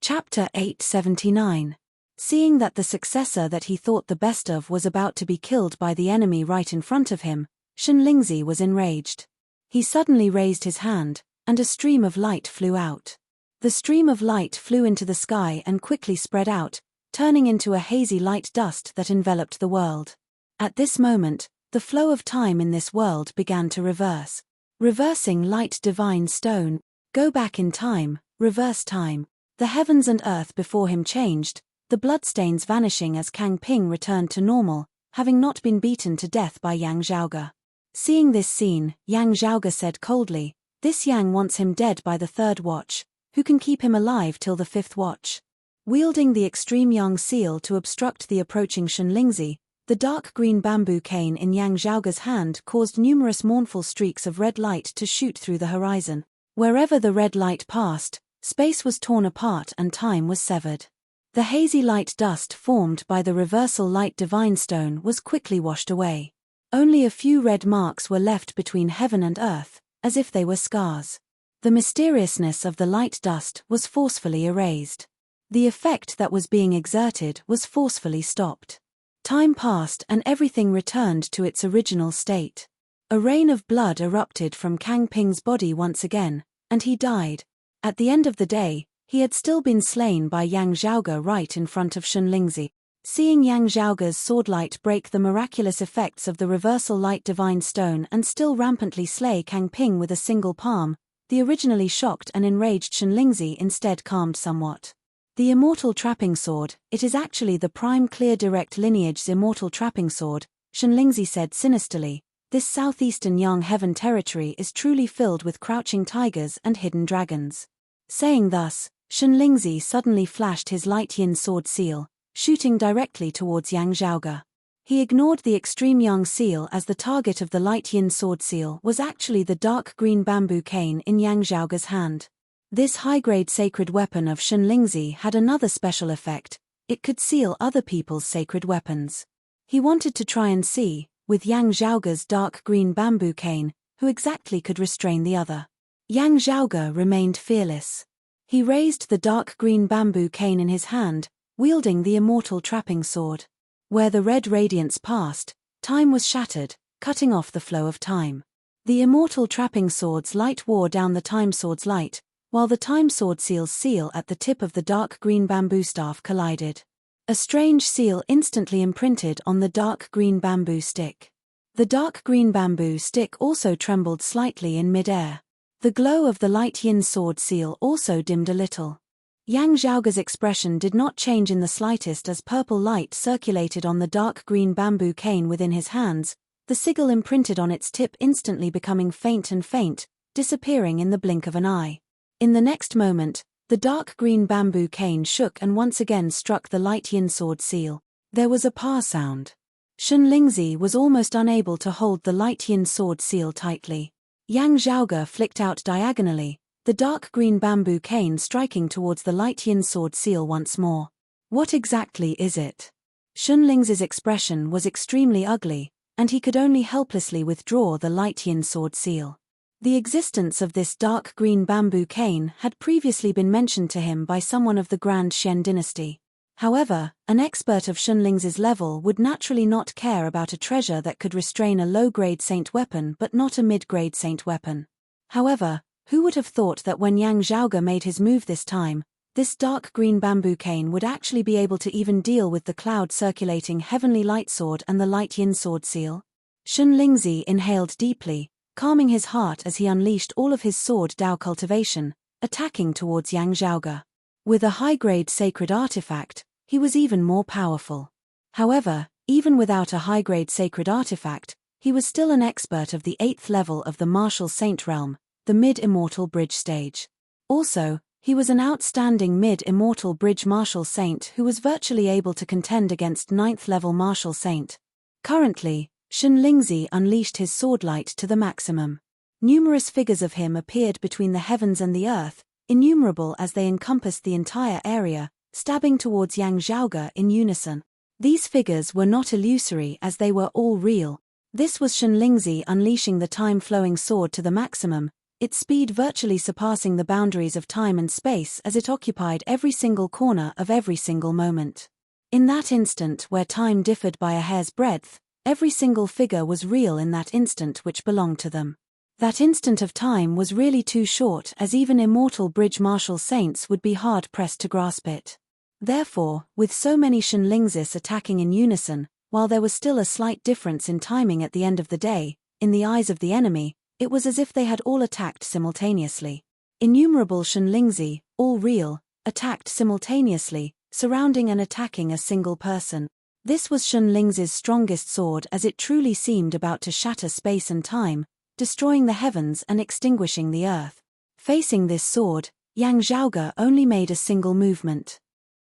Chapter 879. Seeing that the successor that he thought the best of was about to be killed by the enemy right in front of him, Shenlingzi was enraged. He suddenly raised his hand, and a stream of light flew out. The stream of light flew into the sky and quickly spread out, turning into a hazy light dust that enveloped the world. At this moment, the flow of time in this world began to reverse. Reversing light divine stone, go back in time, reverse time. The heavens and earth before him changed, the bloodstains vanishing as Kang Ping returned to normal, having not been beaten to death by Yang Zhaoge. Seeing this scene, Yang Zhaoge said coldly, "This Yang wants him dead by the third watch. Who can keep him alive till the fifth watch?" Wielding the extreme yang seal to obstruct the approaching Shenlingzi, the dark green bamboo cane in Yang Zhaoge's hand caused numerous mournful streaks of red light to shoot through the horizon. Wherever the red light passed, space was torn apart and time was severed. The hazy light dust formed by the reversal light divine stone was quickly washed away. Only a few red marks were left between heaven and earth, as if they were scars. The mysteriousness of the light dust was forcefully erased. The effect that was being exerted was forcefully stopped. Time passed and everything returned to its original state. A rain of blood erupted from Kang Ping's body once again, and he died. At the end of the day, he had still been slain by Yang Zhaoge right in front of Shenlingzi. Seeing Yang Zhaoge's sword light break the miraculous effects of the reversal light divine stone and still rampantly slay Kang Ping with a single palm, the originally shocked and enraged Shenlingzi instead calmed somewhat. The immortal trapping sword, it is actually the prime clear direct lineage's immortal trapping sword, Shenlingzi said sinisterly. This southeastern Yang Heaven territory is truly filled with crouching tigers and hidden dragons. Saying thus, Shenlingzi suddenly flashed his light yin sword seal, shooting directly towards Yang Zhaoge. He ignored the extreme Yang seal as the target of the light yin sword seal was actually the dark green bamboo cane in Yang Zhaoge's hand. This high-grade sacred weapon of Shenlingzi had another special effect: it could seal other people's sacred weapons. He wanted to try and see, with Yang Zhaoge's dark green bamboo cane, who exactly could restrain the other. Yang Zhaoge remained fearless. He raised the dark green bamboo cane in his hand, wielding the immortal trapping sword. Where the red radiance passed, time was shattered, cutting off the flow of time. The immortal trapping sword's light wore down the time sword's light, while the time sword seal's seal at the tip of the dark green bamboo staff collided. A strange seal instantly imprinted on the dark green bamboo stick. The dark green bamboo stick also trembled slightly in mid-air. The glow of the light yin sword seal also dimmed a little. Yang Zhaoge's expression did not change in the slightest as purple light circulated on the dark green bamboo cane within his hands, the sigil imprinted on its tip instantly becoming faint and faint, disappearing in the blink of an eye. In the next moment, the dark green bamboo cane shook and once again struck the light yin sword seal. There was a pa sound. Shenlingzi was almost unable to hold the light yin sword seal tightly. Yang Zhaoge flicked out diagonally, the dark green bamboo cane striking towards the light yin sword seal once more. What exactly is it? Shenlingzi's expression was extremely ugly, and he could only helplessly withdraw the light yin sword seal. The existence of this dark green bamboo cane had previously been mentioned to him by someone of the Grand Xian dynasty. However, an expert of Shenlingzi's level would naturally not care about a treasure that could restrain a low-grade saint weapon but not a mid-grade saint weapon. However, who would have thought that when Yang Zhaoge made his move this time, this dark green bamboo cane would actually be able to even deal with the cloud-circulating heavenly light sword and the light yin sword seal? Shenlingzi inhaled deeply, calming his heart as he unleashed all of his sword Dao cultivation, attacking towards Yang Zhaoge. With a high-grade sacred artifact, he was even more powerful. However, even without a high-grade sacred artifact, he was still an expert of the 8th level of the martial saint realm, the mid-immortal bridge stage. Also, he was an outstanding mid-immortal bridge martial saint who was virtually able to contend against 9th level martial saint. Currently, Shenlingzi unleashed his sword light to the maximum. Numerous figures of him appeared between the heavens and the earth, innumerable as they encompassed the entire area, stabbing towards Yang Zhaoge in unison. These figures were not illusory as they were all real. This was Shenlingzi unleashing the time-flowing sword to the maximum, its speed virtually surpassing the boundaries of time and space as it occupied every single corner of every single moment. In that instant where time differed by a hair's breadth, every single figure was real in that instant which belonged to them. That instant of time was really too short as even immortal bridge martial saints would be hard-pressed to grasp it. Therefore, with so many Shenlingzis attacking in unison, while there was still a slight difference in timing at the end of the day, in the eyes of the enemy, it was as if they had all attacked simultaneously. Innumerable Shenlingzi, all real, attacked simultaneously, surrounding and attacking a single person. This was Shenlingzi's strongest sword as it truly seemed about to shatter space and time, destroying the heavens and extinguishing the earth. Facing this sword, Yang Zhaoge only made a single movement.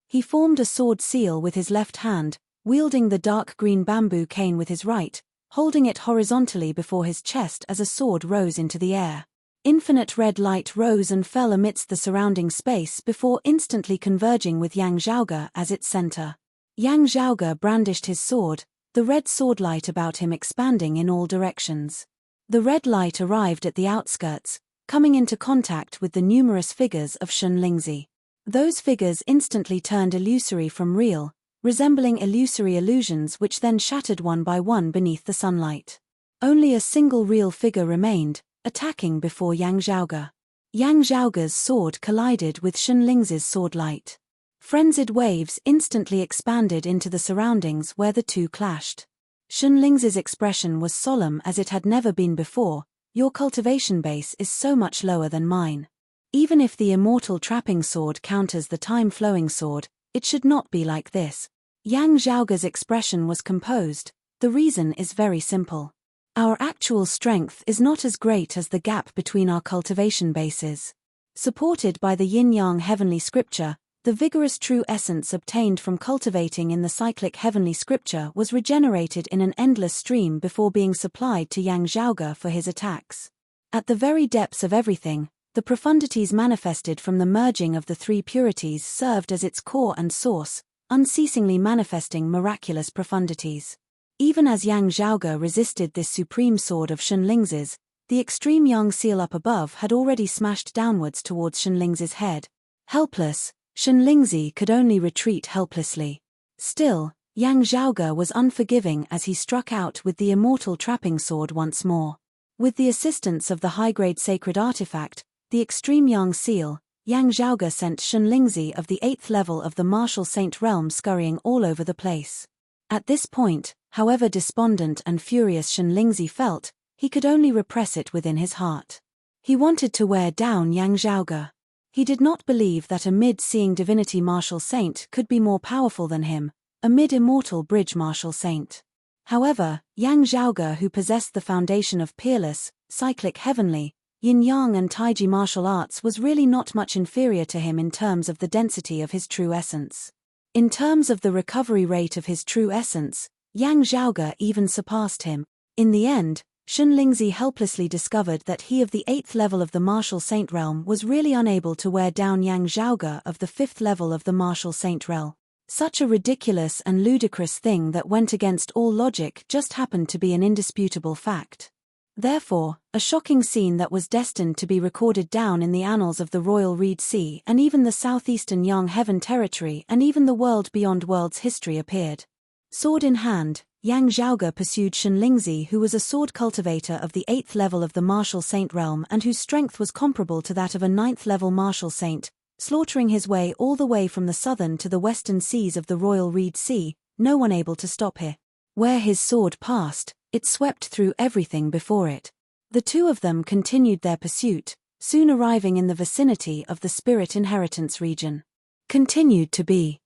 He formed a sword seal with his left hand, wielding the dark green bamboo cane with his right, holding it horizontally before his chest as a sword rose into the air. Infinite red light rose and fell amidst the surrounding space before instantly converging with Yang Zhaoge as its center. Yang Zhaoge brandished his sword, the red sword light about him expanding in all directions. The red light arrived at the outskirts, coming into contact with the numerous figures of Shenlingzi. Those figures instantly turned illusory from real, resembling illusory illusions which then shattered one by one beneath the sunlight. Only a single real figure remained, attacking before Yang Zhaoge. Yang Zhaoge's sword collided with Shenlingzi's sword light. Frenzied waves instantly expanded into the surroundings where the two clashed. Xunling's expression was solemn as it had never been before. Your cultivation base is so much lower than mine. Even if the immortal trapping sword counters the time-flowing sword, it should not be like this. Yang Zhaoge's expression was composed. The reason is very simple. Our actual strength is not as great as the gap between our cultivation bases. Supported by the yin-yang heavenly scripture, the vigorous true essence obtained from cultivating in the cyclic heavenly scripture was regenerated in an endless stream before being supplied to Yang Zhaoge for his attacks. At the very depths of everything, the profundities manifested from the merging of the three purities served as its core and source, unceasingly manifesting miraculous profundities. Even as Yang Zhaoge resisted this supreme sword of Xunling's, the extreme yang seal up above had already smashed downwards towards Xunling's head. Helpless, Xunling's could only retreat helplessly. Still, Yang Zhaoge was unforgiving as he struck out with the immortal trapping sword once more. With the assistance of the high-grade sacred artifact, the extreme yang seal, Yang Zhaoge sent Xunling's of the 8th level of the martial saint realm scurrying all over the place. At this point, however despondent and furious Xunling's felt, he could only repress it within his heart. He wanted to wear down Yang Zhaoge. He did not believe that a mid-seeing divinity martial saint could be more powerful than him, a mid-immortal bridge martial saint. However, Yang Zhaoge, who possessed the foundation of peerless, cyclic heavenly, yin-yang and taiji martial arts, was really not much inferior to him in terms of the density of his true essence. In terms of the recovery rate of his true essence, Yang Zhaoge even surpassed him. In the end, Xunling's helplessly discovered that he of the 8th level of the martial saint realm was really unable to wear down Yang Zhaoge of the 5th level of the martial saint realm. Such a ridiculous and ludicrous thing that went against all logic just happened to be an indisputable fact. Therefore, a shocking scene that was destined to be recorded down in the annals of the Royal Reed Sea and even the southeastern Yang Heaven territory and even the world beyond worlds history appeared. Sword in hand, Yang Zhaoge pursued Xunling's, who was a sword cultivator of the 8th level of the martial saint realm and whose strength was comparable to that of a 9th level martial saint, slaughtering his way all the way from the southern to the western seas of the Royal Reed Sea, no one able to stop him. Where his sword passed, it swept through everything before it. The two of them continued their pursuit, soon arriving in the vicinity of the Spirit Inheritance region. Continued to be.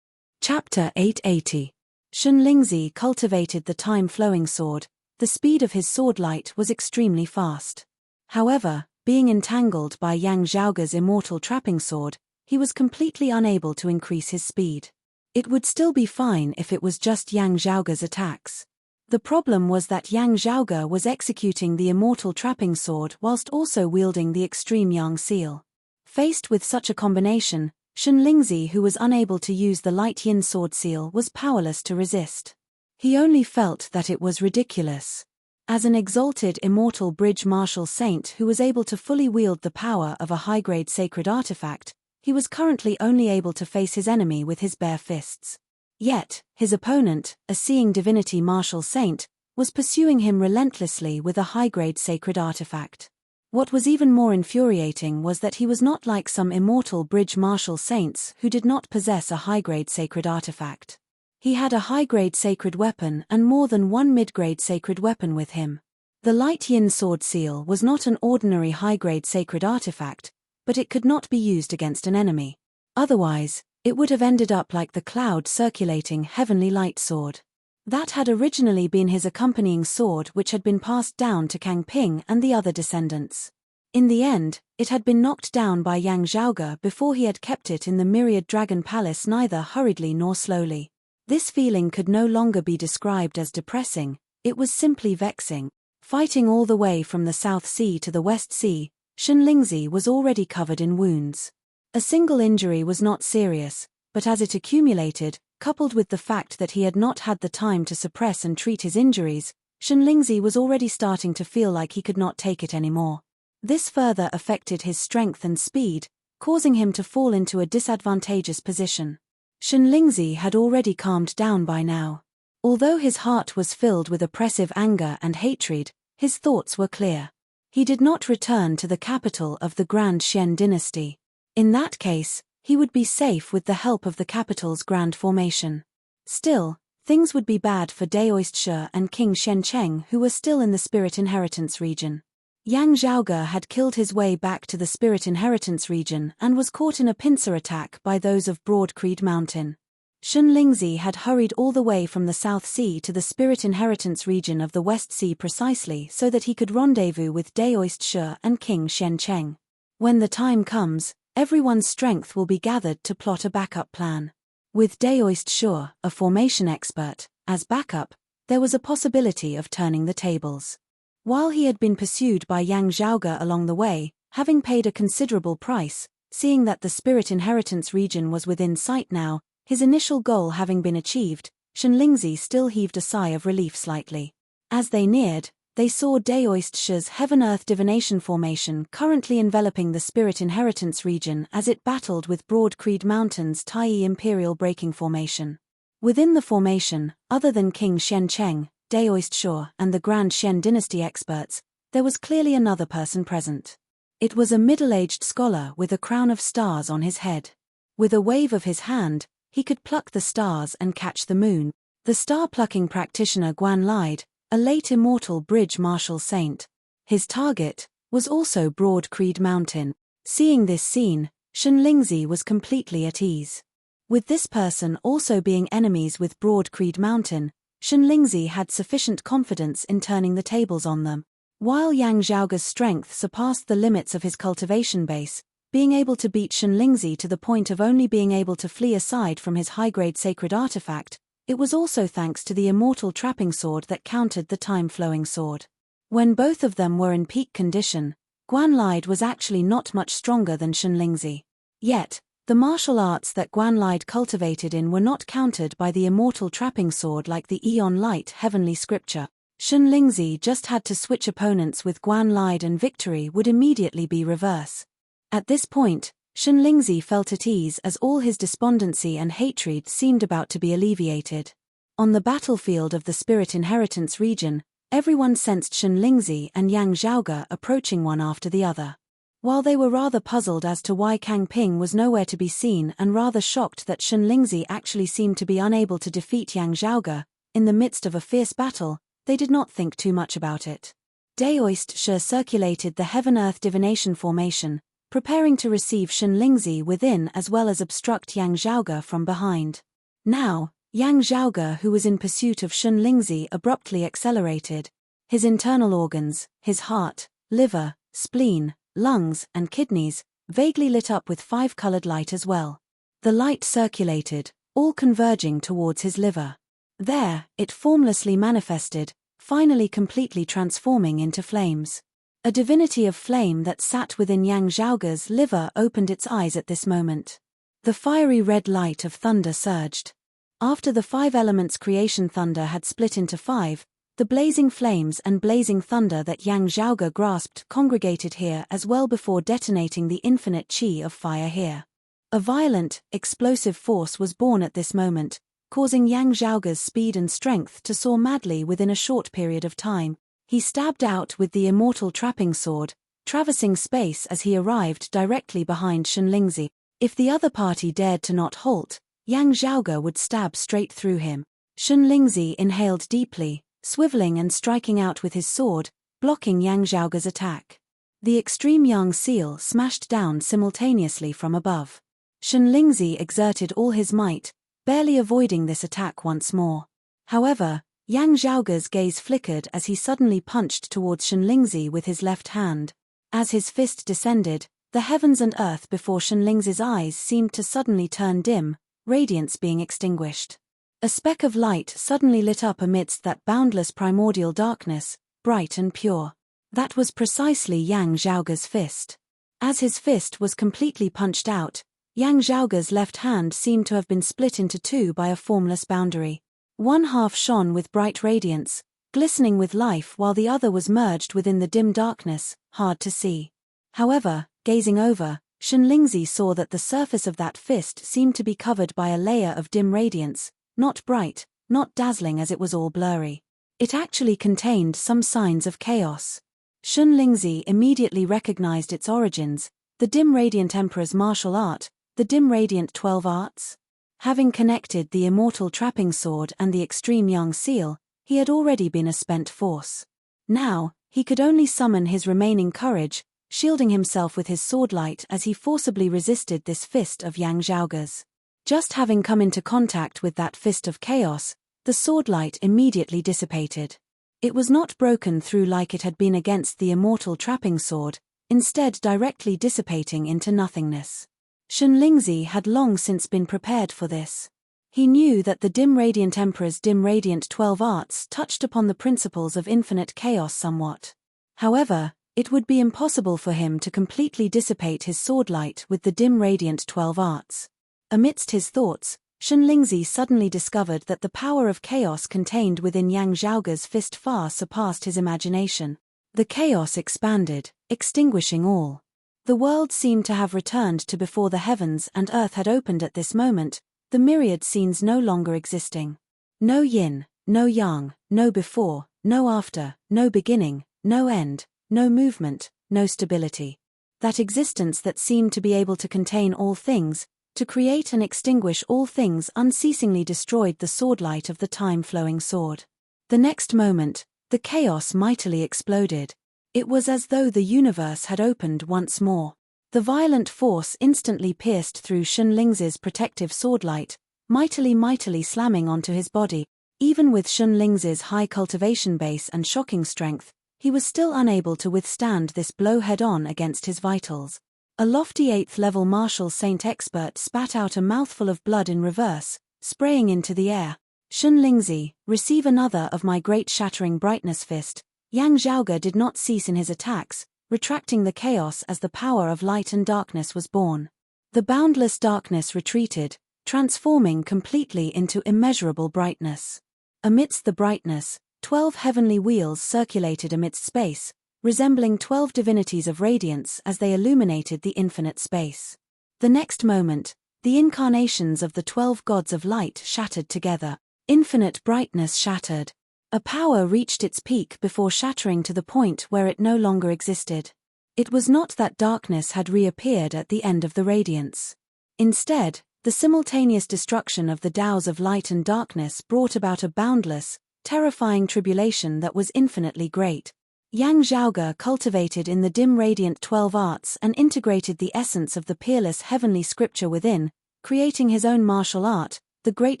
Chapter 880. Xunling's cultivated the time-flowing sword. The speed of his sword light was extremely fast. However, being entangled by Yang Zhaoge's immortal trapping sword, he was completely unable to increase his speed. It would still be fine if it was just Yang Zhaoge's attacks. The problem was that Yang Zhaoge was executing the immortal trapping sword whilst also wielding the extreme yang seal. Faced with such a combination, Xunling's, who was unable to use the light yin sword seal, was powerless to resist. He only felt that it was ridiculous. As an exalted immortal bridge martial saint who was able to fully wield the power of a high-grade sacred artifact, he was currently only able to face his enemy with his bare fists. Yet, his opponent, a seeing divinity martial saint, was pursuing him relentlessly with a high-grade sacred artifact. What was even more infuriating was that he was not like some immortal bridge martial saints who did not possess a high-grade sacred artifact. He had a high-grade sacred weapon and more than one mid-grade sacred weapon with him. The light yin sword seal was not an ordinary high-grade sacred artifact, but it could not be used against an enemy. Otherwise, it would have ended up like the cloud-circulating heavenly light sword. That had originally been his accompanying sword, which had been passed down to Kang Ping and the other descendants. In the end, it had been knocked down by Yang Zhaoge before he had kept it in the Myriad Dragon Palace neither hurriedly nor slowly. This feeling could no longer be described as depressing, it was simply vexing. Fighting all the way from the South Sea to the West Sea, Xunling's was already covered in wounds. A single injury was not serious, but as it accumulated, coupled with the fact that he had not had the time to suppress and treat his injuries, Xunling's was already starting to feel like he could not take it anymore. This further affected his strength and speed, causing him to fall into a disadvantageous position. Xunling's had already calmed down by now. Although his heart was filled with oppressive anger and hatred, his thoughts were clear. He did not return to the capital of the Grand Xian dynasty. In that case, He would be safe with the help of the capital's grand formation. Still, things would be bad for Daoist Shi and King Shencheng, who were still in the Spirit Inheritance region. Yang Zhaoge had killed his way back to the Spirit Inheritance region and was caught in a pincer attack by those of Broad Creed Mountain. Shun Lingzi had hurried all the way from the South Sea to the Spirit Inheritance region of the West Sea precisely so that he could rendezvous with Daoist Shi and King Shencheng. When the time comes, everyone's strength will be gathered to plot a backup plan. With Daoist Shi, a formation expert, as backup, there was a possibility of turning the tables. While he had been pursued by Yang Zhaoge along the way, having paid a considerable price, seeing that the Spirit Inheritance region was within sight now, his initial goal having been achieved, Shun Lingzi still heaved a sigh of relief slightly. As they neared, they saw Daoist Shi's Heaven-Earth Divination Formation currently enveloping the Spirit Inheritance region as it battled with Broad Creed Mountain's Taiyi Imperial Breaking Formation. Within the formation, other than King Shencheng, Daoist Shi, and the Grand Shen Dynasty experts, there was clearly another person present. It was a middle-aged scholar with a crown of stars on his head. With a wave of his hand, he could pluck the stars and catch the moon. The star-plucking practitioner Guan Lide, a late immortal bridge martial saint. His target was also Broad Creed Mountain. Seeing this scene, Shun Lingzi was completely at ease. With this person also being enemies with Broad Creed Mountain, Shun Lingzi had sufficient confidence in turning the tables on them. While Yang Zhaoge's strength surpassed the limits of his cultivation base, being able to beat Shun Lingzi to the point of only being able to flee aside from his high-grade sacred artifact, it was also thanks to the immortal trapping sword that countered the time-flowing sword. When both of them were in peak condition, Guan Lide was actually not much stronger than Shun Lingzi. Yet, the martial arts that Guan Lide cultivated in were not countered by the immortal trapping sword like the Eon Light heavenly scripture. Shun Lingzi just had to switch opponents with Guan Lide and victory would immediately be reverse. At this point, Shun Lingzi felt at ease as all his despondency and hatred seemed about to be alleviated. On the battlefield of the Spirit Inheritance region, everyone sensed Shun Lingzi and Yang Zhaoge approaching one after the other. While they were rather puzzled as to why Kang Ping was nowhere to be seen and rather shocked that Shun Lingzi actually seemed to be unable to defeat Yang Zhaoge, in the midst of a fierce battle, they did not think too much about it. Daoist Shi circulated the Heaven-Earth Divination Formation, preparing to receive Shun Lingzi within as well as obstruct Yang Zhaoge from behind. Now, Yang Zhaoge, who was in pursuit of Shun Lingzi, abruptly accelerated. His internal organs, his heart, liver, spleen, lungs, and kidneys, vaguely lit up with five-colored light as well. The light circulated, all converging towards his liver. There, it formlessly manifested, finally completely transforming into flames. A divinity of flame that sat within Yang Zhaoge's liver opened its eyes at this moment. The fiery red light of thunder surged. After the five elements creation thunder had split into five, the blazing flames and blazing thunder that Yang Zhaoge grasped congregated here as well before detonating the infinite qi of fire here. A violent, explosive force was born at this moment, causing Yang Zhaoge's speed and strength to soar madly within a short period of time. He stabbed out with the immortal trapping sword, traversing space as he arrived directly behind Shun Lingzi. If the other party dared to not halt, Yang Zhaoge would stab straight through him. Shun Lingzi inhaled deeply, swiveling and striking out with his sword, blocking Yang Zhaoge's attack. The extreme Yang seal smashed down simultaneously from above. Shun Lingzi exerted all his might, barely avoiding this attack once more. However, Yang Zhaoge's gaze flickered as he suddenly punched towards Shun Lingzi with his left hand. As his fist descended, the heavens and earth before Shun Lingzi's eyes seemed to suddenly turn dim, radiance being extinguished. A speck of light suddenly lit up amidst that boundless primordial darkness, bright and pure. That was precisely Yang Zhaoge's fist. As his fist was completely punched out, Yang Zhaoge's left hand seemed to have been split into two by a formless boundary. One half shone with bright radiance, glistening with life, while the other was merged within the dim darkness, hard to see. However, gazing over, Shun Lingzi saw that the surface of that fist seemed to be covered by a layer of dim radiance, not bright, not dazzling, as it was all blurry. It actually contained some signs of chaos. Shun Lingzi immediately recognized its origins, the dim radiant emperor's martial art, the dim radiant 12 arts? Having connected the immortal trapping sword and the extreme young seal, he had already been a spent force. Now, he could only summon his remaining courage, shielding himself with his swordlight as he forcibly resisted this fist of Yang Zhaoge's. Just having come into contact with that fist of chaos, the swordlight immediately dissipated. It was not broken through like it had been against the immortal trapping sword, instead directly dissipating into nothingness. Shunlingzi had long since been prepared for this. He knew that the dim radiant emperor's dim radiant 12 arts touched upon the principles of infinite chaos somewhat. However, it would be impossible for him to completely dissipate his swordlight with the dim radiant 12 arts. Amidst his thoughts, Shunlingzi suddenly discovered that the power of chaos contained within Yang Zhaoge's fist far surpassed his imagination. The chaos expanded, extinguishing all. The world seemed to have returned to before the heavens and earth had opened at this moment, the myriad scenes no longer existing. No yin, no yang, no before, no after, no beginning, no end, no movement, no stability. That existence that seemed to be able to contain all things, to create and extinguish all things unceasingly destroyed the swordlight of the time-flowing sword. The next moment, the chaos mightily exploded. It was as though the universe had opened once more. The violent force instantly pierced through Shunlingzi's protective swordlight, mightily slamming onto his body. Even with Shunlingzi's high cultivation base and shocking strength, he was still unable to withstand this blow head-on against his vitals. A lofty 8th-level martial saint expert spat out a mouthful of blood in reverse, spraying into the air. Shunlingzi, receive another of my great shattering brightness fist. Yang Zhaoge did not cease in his attacks, retracting the chaos as the power of light and darkness was born. The boundless darkness retreated, transforming completely into immeasurable brightness. Amidst the brightness, 12 heavenly wheels circulated amidst space, resembling 12 divinities of radiance as they illuminated the infinite space. The next moment, the incarnations of the 12 gods of light shattered together. Infinite brightness shattered. A power reached its peak before shattering to the point where it no longer existed. It was not that darkness had reappeared at the end of the radiance. Instead, the simultaneous destruction of the Taos of light and darkness brought about a boundless, terrifying tribulation that was infinitely great. Yang Zhaoge cultivated in the dim radiant 12 arts and integrated the essence of the peerless heavenly scripture within, creating his own martial art, the great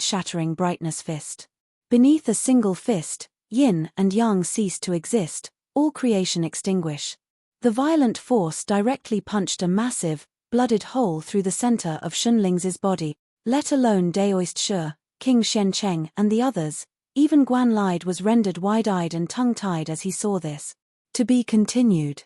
shattering brightness fist. Beneath a single fist, yin and yang cease to exist, all creation extinguish. The violent force directly punched a massive, blooded hole through the center of Shunlingzi's body, let alone Daoist Shi, King Shencheng and the others. Even Guan Lide was rendered wide-eyed and tongue-tied as he saw this. To be continued.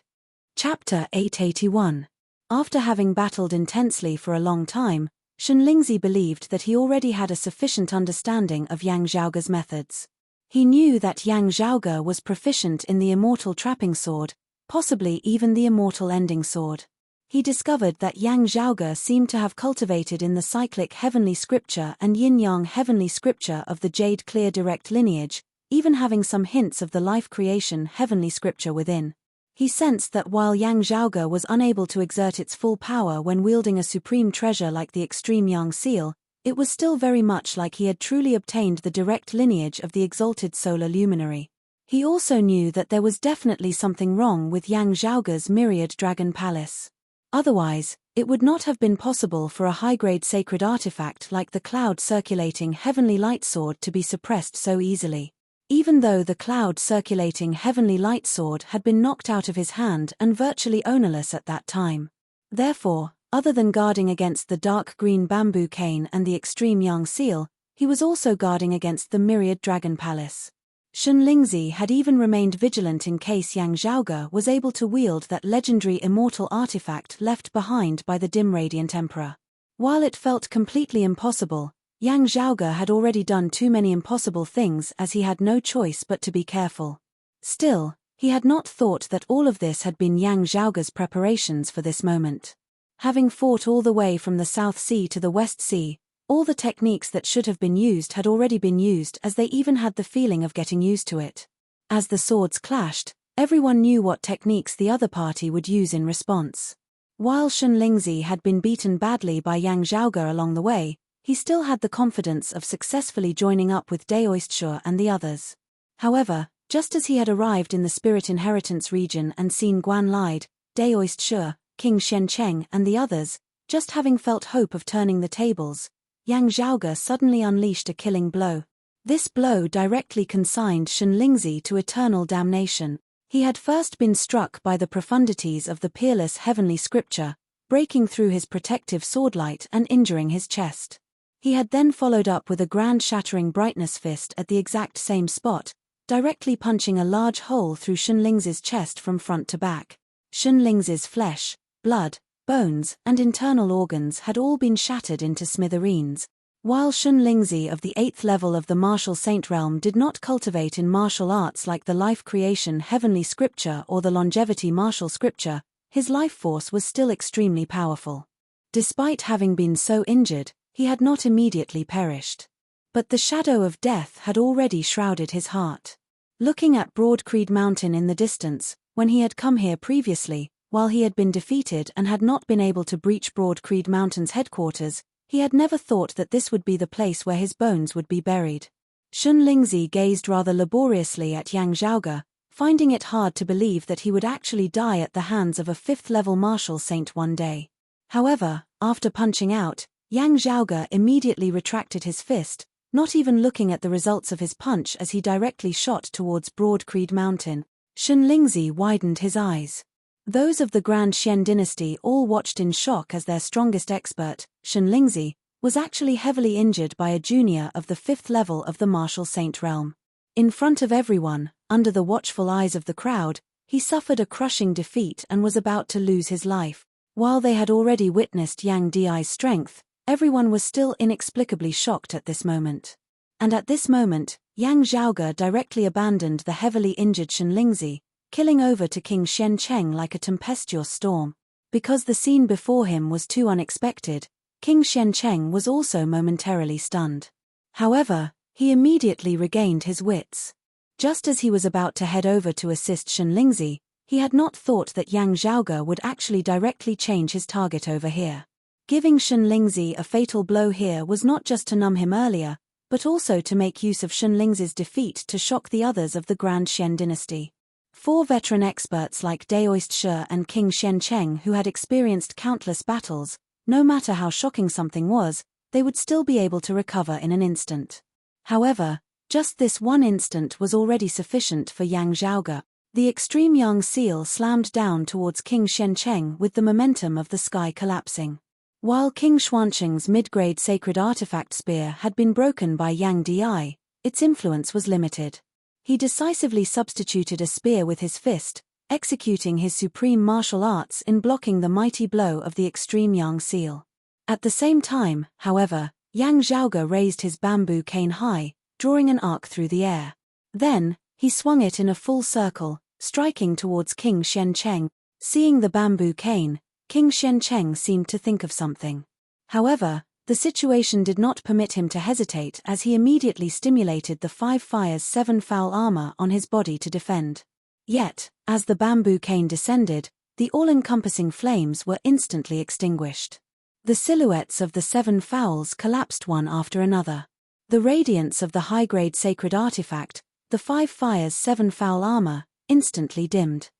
Chapter 881. After having battled intensely for a long time, Shunlingzi believed that he already had a sufficient understanding of Yang Zhaoge's methods. He knew that Yang Zhaoge was proficient in the immortal trapping sword, possibly even the immortal ending sword. He discovered that Yang Zhaoge seemed to have cultivated in the cyclic heavenly scripture and yin-yang heavenly scripture of the Jade Clear direct lineage, even having some hints of the life creation heavenly scripture within. He sensed that while Yang Zhaoge was unable to exert its full power when wielding a supreme treasure like the extreme young seal, it was still very much like he had truly obtained the direct lineage of the exalted solar luminary. He also knew that there was definitely something wrong with Yang Zhaoge's myriad dragon palace. Otherwise, it would not have been possible for a high-grade sacred artifact like the cloud-circulating heavenly light sword to be suppressed so easily. Even though the cloud-circulating heavenly light sword had been knocked out of his hand and virtually ownerless at that time. Therefore, other than guarding against the dark green bamboo cane and the extreme young seal, he was also guarding against the myriad dragon palace. Shunlingzi had even remained vigilant in case Yang Zhaoge was able to wield that legendary immortal artifact left behind by the dim radiant emperor. While it felt completely impossible, Yang Zhaoge had already done too many impossible things as he had no choice but to be careful. Still, he had not thought that all of this had been Yang Zhaoge's preparations for this moment. Having fought all the way from the South Sea to the West Sea, all the techniques that should have been used had already been used as they even had the feeling of getting used to it. As the swords clashed, everyone knew what techniques the other party would use in response. While Shun Lingzi had been beaten badly by Yang Zhaoge along the way, he still had the confidence of successfully joining up with Daoistshe and the others. However, just as he had arrived in the Spirit Inheritance region and seen Guan Lide, Daoistshe, King Shencheng and the others, just having felt hope of turning the tables, Yang Zhaoge suddenly unleashed a killing blow. This blow directly consigned Shun Lingzi to eternal damnation. He had first been struck by the profundities of the peerless heavenly scripture, breaking through his protective swordlight and injuring his chest. He had then followed up with a grand shattering brightness fist at the exact same spot, directly punching a large hole through Shun Lingzi's chest from front to back. Shun Lingzi's flesh, blood, bones, and internal organs had all been shattered into smithereens. While Shun Lingzi of the 8th level of the martial saint realm did not cultivate in martial arts like the life creation heavenly scripture or the longevity martial scripture, his life force was still extremely powerful. Despite having been so injured, he had not immediately perished. But the shadow of death had already shrouded his heart. Looking at Broad Creed Mountain in the distance, when he had come here previously, while he had been defeated and had not been able to breach Broad Creed Mountain's headquarters, he had never thought that this would be the place where his bones would be buried. Shun Lingzi gazed rather laboriously at Yang Zhaoge, finding it hard to believe that he would actually die at the hands of a 5th-level martial saint one day. However, after punching out, Yang Zhaoge immediately retracted his fist, not even looking at the results of his punch as he directly shot towards Broad Creed Mountain. Shun Lingzi widened his eyes. Those of the Grand Xian dynasty all watched in shock as their strongest expert, Shun Lingzi, was actually heavily injured by a junior of the 5th level of the martial saint realm. In front of everyone, under the watchful eyes of the crowd, he suffered a crushing defeat and was about to lose his life. While they had already witnessed Yang Di's strength, everyone was still inexplicably shocked at this moment. And at this moment, Yang Zhaoge directly abandoned the heavily injured Shun Lingzi, killing over to King Shencheng like a tempestuous storm. Because the scene before him was too unexpected, King Shencheng was also momentarily stunned. However, he immediately regained his wits. Just as he was about to head over to assist Shun Lingzi, he had not thought that Yang Zhaoge would actually directly change his target over here. Giving Shun Lingzi a fatal blow here was not just to numb him earlier, but also to make use of Shun Lingzi's defeat to shock the others of the Grand Xian dynasty. 4 veteran experts like Daoistshe and King Shencheng who had experienced countless battles, no matter how shocking something was, they would still be able to recover in an instant. However, just this one instant was already sufficient for Yang Zhaoge. The extreme Yang seal slammed down towards King Shencheng with the momentum of the sky collapsing. While King Xuancheng's mid-grade sacred artifact spear had been broken by Yang Di, its influence was limited. He decisively substituted a spear with his fist, executing his supreme martial arts in blocking the mighty blow of the extreme Yang seal. At the same time, however, Yang Zhaoge raised his bamboo cane high, drawing an arc through the air. Then, he swung it in a full circle, striking towards King Shencheng. Seeing the bamboo cane, King Shencheng seemed to think of something. However, the situation did not permit him to hesitate as he immediately stimulated the 5 Fires 7 Foul armor on his body to defend. Yet, as the bamboo cane descended, the all-encompassing flames were instantly extinguished. The silhouettes of the 7 Fouls collapsed one after another. The radiance of the high-grade sacred artifact, the 5 Fires 7 Foul armor, instantly dimmed.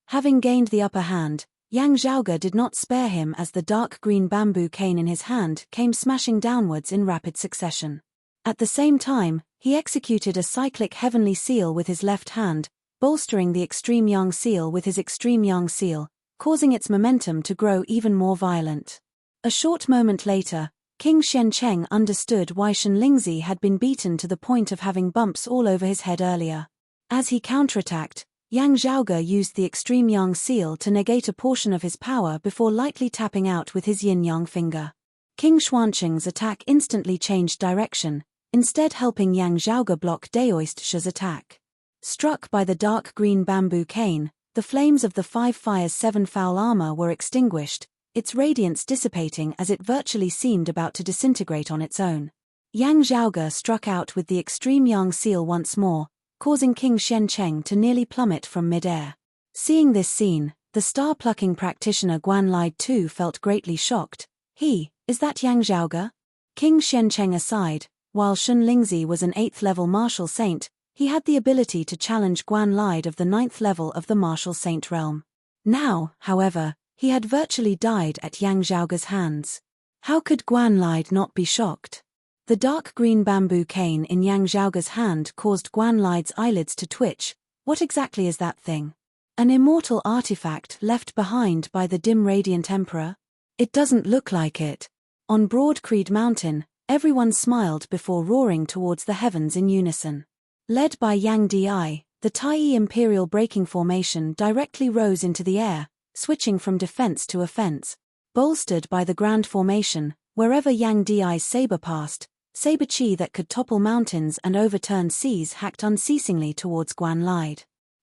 Having gained the upper hand, Yang Zhaoge did not spare him as the dark green bamboo cane in his hand came smashing downwards in rapid succession. At the same time, he executed a cyclic heavenly seal with his left hand, bolstering the extreme Yang seal with his extreme Yang seal, causing its momentum to grow even more violent. A short moment later, King Shencheng understood why Shun Lingzi had been beaten to the point of having bumps all over his head earlier. As he counterattacked, Yang Zhaoge used the extreme Yang seal to negate a portion of his power before lightly tapping out with his yin-yang finger. King Xuancheng's attack instantly changed direction, instead helping Yang Zhaoge block Daoistshe's attack. Struck by the dark green bamboo cane, the flames of the 5 Fires 7 Foul armor were extinguished, its radiance dissipating as it virtually seemed about to disintegrate on its own. Yang Zhaoge struck out with the extreme Yang seal once more, causing King Shencheng to nearly plummet from mid-air. Seeing this scene, The star-plucking practitioner Guan Li too felt greatly shocked. Is that Yang Zhaoge? King Xiancheng aside, while Shun Lingzi was an 8th-level martial saint, he had the ability to challenge Guan Li of the 9th level of the martial saint realm. Now, however, he had virtually died at Yang Zhaoge's hands. How could Guan Li not be shocked? The dark green bamboo cane in Yang Zhaoge's hand caused Guan Li's eyelids to twitch. What exactly is that thing? An immortal artifact left behind by the dim radiant emperor? It doesn't look like it. On Broad Creed Mountain, everyone smiled before roaring towards the heavens in unison. Led by Yang Di, the Taiyi Imperial Breaking Formation directly rose into the air, switching from defense to offense. Bolstered by the Grand Formation, wherever Yang Di's saber passed, saber chi that could topple mountains and overturn seas hacked unceasingly towards Guan Li.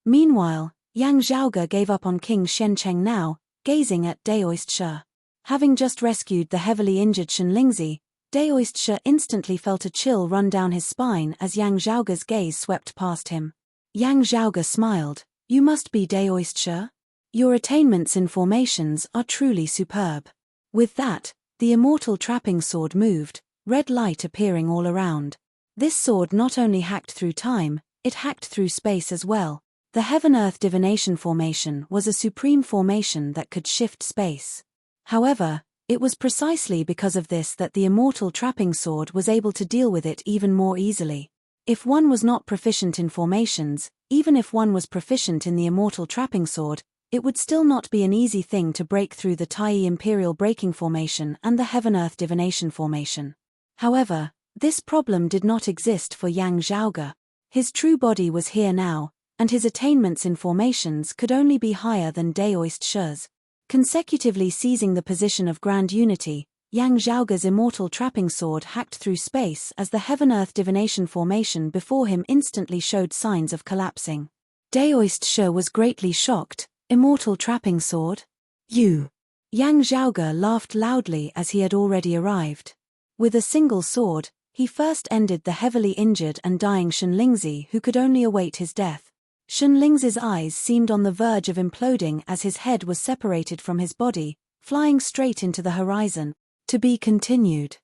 Meanwhile, Yang Zhaoge gave up on King Xiancheng now, gazing at Daoist. Having just rescued the heavily injured Shun Lingzi, Daoist instantly felt a chill run down his spine as Yang Zhaoge's gaze swept past him. Yang Zhaoge smiled. You must be Daoist. Your attainments in formations are truly superb. With that, the immortal trapping sword moved, red light appearing all around. This sword not only hacked through time, it hacked through space as well. The Heaven-Earth Divination Formation was a supreme formation that could shift space. However, it was precisely because of this that the immortal trapping sword was able to deal with it even more easily. If one was not proficient in formations, even if one was proficient in the immortal trapping sword, it would still not be an easy thing to break through the Taiyi Imperial Breaking Formation and the Heaven-Earth Divination Formation. However, this problem did not exist for Yang Zhaoge. His true body was here now, and his attainments in formations could only be higher than Daoist's. Consecutively seizing the position of Grand Unity, Yang Zhaoge's immortal trapping sword hacked through space as the Heaven-Earth Divination Formation before him instantly showed signs of collapsing. Daoist was greatly shocked. Immortal trapping sword? You! Yang Zhaoge laughed loudly as he had already arrived. With a single sword, he first ended the heavily injured and dying Shun Lingzi who could only await his death. Shun Lingzi's eyes seemed on the verge of imploding as his head was separated from his body, flying straight into the horizon. To be continued.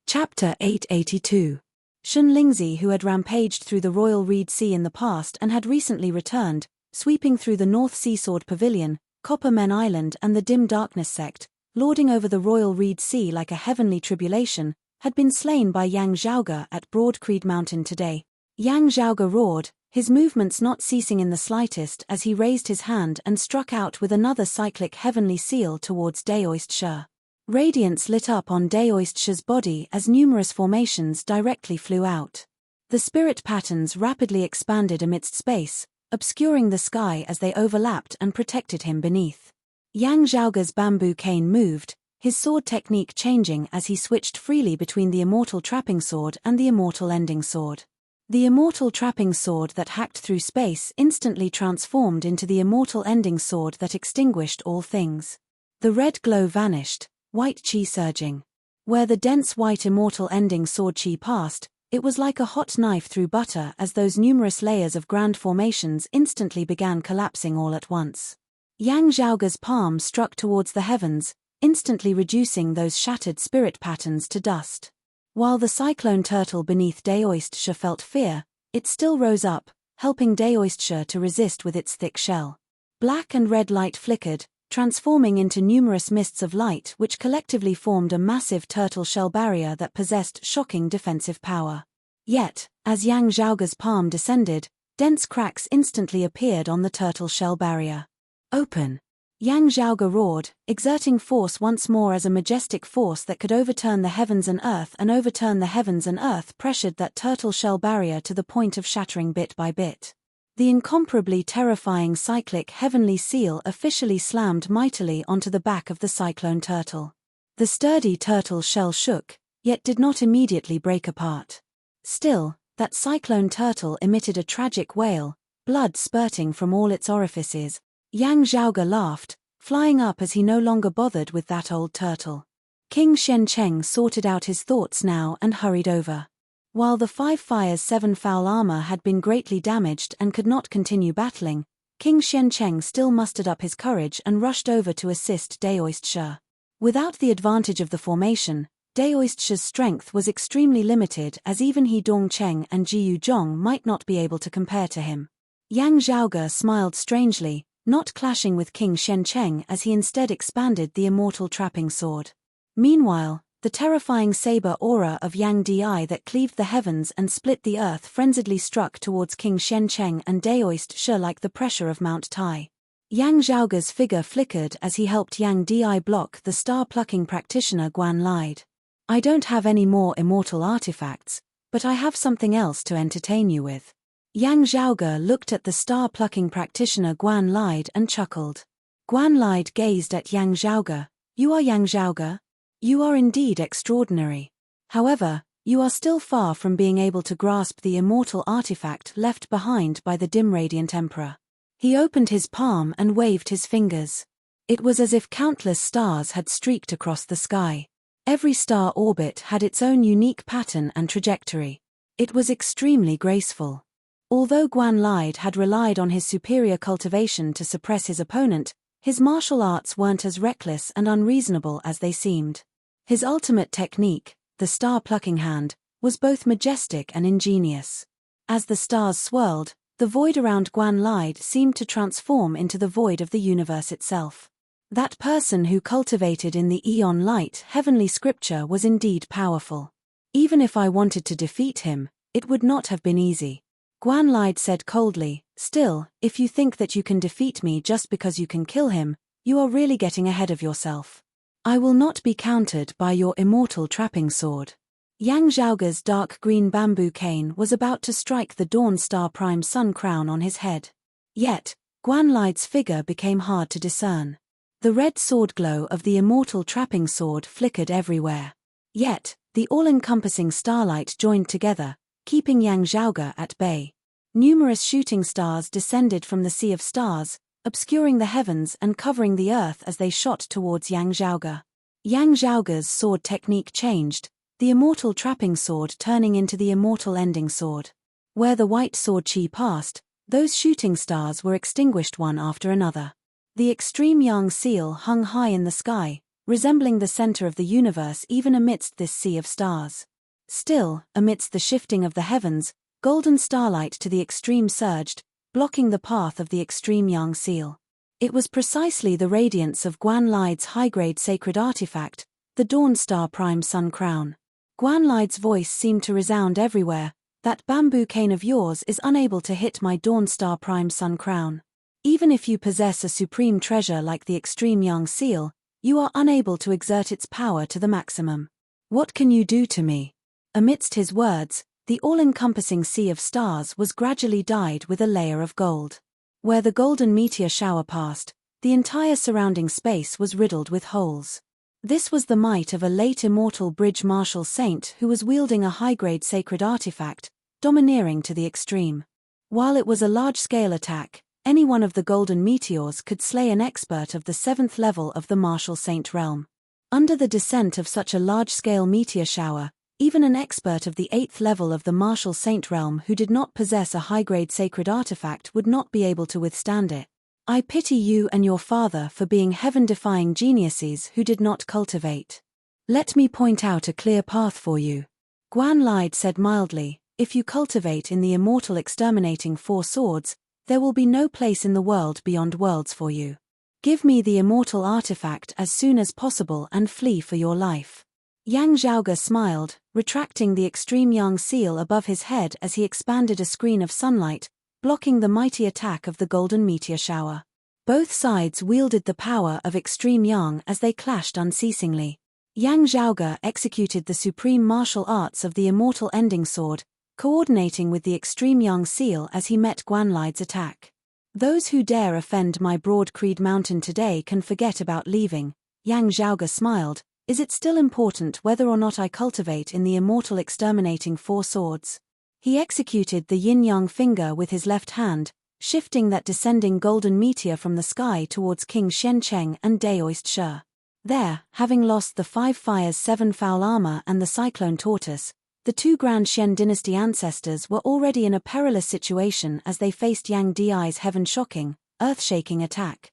Chapter 882. Shun Lingzi, who had rampaged through the Royal Reed Sea in the past and had recently returned, sweeping through the North Sea Sword Pavilion, Copper Men Island and the Dim Darkness sect, lording over the Royal Reed Sea like a heavenly tribulation, had been slain by Yang Zhaoge at Broad Creed Mountain today. Yang Zhaoge roared, his movements not ceasing in the slightest as he raised his hand and struck out with another cyclic heavenly seal towards Daoist. Radiance lit up on Daoist's body as numerous formations directly flew out. The spirit patterns rapidly expanded amidst space, obscuring the sky as they overlapped and protected him beneath. Yang Zhaoge's bamboo cane moved, his sword technique changing as he switched freely between the immortal trapping sword and the immortal ending sword. The immortal trapping sword that hacked through space instantly transformed into the immortal ending sword that extinguished all things. The red glow vanished, white chi surging. Where the dense white immortal ending sword chi passed, it was like a hot knife through butter as those numerous layers of grand formations instantly began collapsing all at once. Yang Zhaoge's palm struck towards the heavens, instantly reducing those shattered spirit patterns to dust. While the cyclone turtle beneath Daoist felt fear, it still rose up, helping Daoist to resist with its thick shell. Black and red light flickered, transforming into numerous mists of light which collectively formed a massive turtle shell barrier that possessed shocking defensive power. Yet, as Yang Zhaoge's palm descended, dense cracks instantly appeared on the turtle shell barrier. Open! Yang Zhaoge roared, exerting force once more as a majestic force that could overturn the heavens and earth pressured that turtle shell barrier to the point of shattering bit by bit. The incomparably terrifying cyclic heavenly seal officially slammed mightily onto the back of the cyclone turtle. The sturdy turtle shell shook, yet did not immediately break apart. Still, that cyclone turtle emitted a tragic wail, blood spurting from all its orifices. Yang Zhaoge laughed, flying up as he no longer bothered with that old turtle. King Xiancheng sorted out his thoughts now and hurried over. While the 5 Fire's 7 foul armor had been greatly damaged and could not continue battling, King Xiancheng still mustered up his courage and rushed over to assist Daoist. Without the advantage of the formation, Daoist's strength was extremely limited, as even He Dongcheng and Jiyu Zhong might not be able to compare to him. Yang Zhaoge smiled strangely, not clashing with King Xiancheng, as he instead expanded the immortal trapping sword. Meanwhile, the terrifying saber aura of Yang Di that cleaved the heavens and split the earth frenziedly struck towards King Xiancheng and Daoist like the pressure of Mount Tai. Yang Zhaoge's figure flickered as he helped Yang Di block the star-plucking practitioner Guan Lide. I don't have any more immortal artifacts, but I have something else to entertain you with. Yang Zhaoge looked at the star-plucking practitioner Guan Lide and chuckled. Guan Lide gazed at Yang Zhaoge. You are Yang Zhaoge? You are indeed extraordinary. However, you are still far from being able to grasp the immortal artifact left behind by the dim radiant emperor. He opened his palm and waved his fingers. It was as if countless stars had streaked across the sky. Every star orbit had its own unique pattern and trajectory. It was extremely graceful. Although Guan Lide had relied on his superior cultivation to suppress his opponent, his martial arts weren't as reckless and unreasonable as they seemed. His ultimate technique, the star-plucking hand, was both majestic and ingenious. As the stars swirled, the void around Guan Lide seemed to transform into the void of the universe itself. That person who cultivated in the Eon Light heavenly scripture was indeed powerful. Even if I wanted to defeat him, it would not have been easy. Guan Lide said coldly, still, if you think that you can defeat me just because you can kill him, you are really getting ahead of yourself. I will not be countered by your immortal trapping sword. Yang Zhaoge's dark green bamboo cane was about to strike the Dawn Star Prime Sun crown on his head. Yet, Guan Lide's figure became hard to discern. The red sword glow of the immortal trapping sword flickered everywhere. Yet, the all-encompassing starlight joined together, keeping Yang Zhaoge at bay. Numerous shooting stars descended from the sea of stars, obscuring the heavens and covering the earth as they shot towards Yang Zhaoge. Yang Zhaoge's sword technique changed, the immortal trapping sword turning into the immortal ending sword. Where the white sword chi passed, those shooting stars were extinguished one after another. The extreme Yang seal hung high in the sky, resembling the center of the universe even amidst this sea of stars. Still, amidst the shifting of the heavens, golden starlight to the extreme surged, blocking the path of the extreme Yang seal. It was precisely the radiance of Guan Lide's high-grade sacred artifact, the Dawn Star Prime Sun crown. Guan Lide's voice seemed to resound everywhere. That bamboo cane of yours is unable to hit my Dawn Star Prime Sun crown. Even if you possess a supreme treasure like the extreme Yang seal, you are unable to exert its power to the maximum. What can you do to me? Amidst his words, the all-encompassing sea of stars was gradually dyed with a layer of gold. Where the golden meteor shower passed, the entire surrounding space was riddled with holes. This was the might of a late immortal bridge martial saint who was wielding a high-grade sacred artifact, domineering to the extreme. While it was a large-scale attack, any one of the golden meteors could slay an expert of the 7th level of the martial saint realm. Under the descent of such a large-scale meteor shower, even an expert of the 8th level of the martial saint realm who did not possess a high-grade sacred artifact would not be able to withstand it. I pity you and your father for being heaven-defying geniuses who did not cultivate. Let me point out a clear path for you. Guan Lide said mildly, if you cultivate in the immortal exterminating four swords, there will be no place in the world beyond worlds for you. Give me the immortal artifact as soon as possible and flee for your life. Yang Zhaoge smiled, retracting the extreme Yang seal above his head as he expanded a screen of sunlight, blocking the mighty attack of the golden meteor shower. Both sides wielded the power of extreme Yang as they clashed unceasingly. Yang Zhaoge executed the supreme martial arts of the immortal ending sword, coordinating with the extreme Yang seal as he met Guan Lide's attack. Those who dare offend my broad creed mountain today can forget about leaving. Yang Zhaoge smiled. Is it still important whether or not I cultivate in the immortal exterminating four swords? He executed the yin-yang finger with his left hand, shifting that descending golden meteor from the sky towards King Xiancheng and Daoist. There, having lost the 5 Fires 7 Foul Armor and the Cyclone Tortoise, the two Grand Xian dynasty ancestors were already in a perilous situation as they faced Yang Di's heaven-shocking, earth-shaking attack.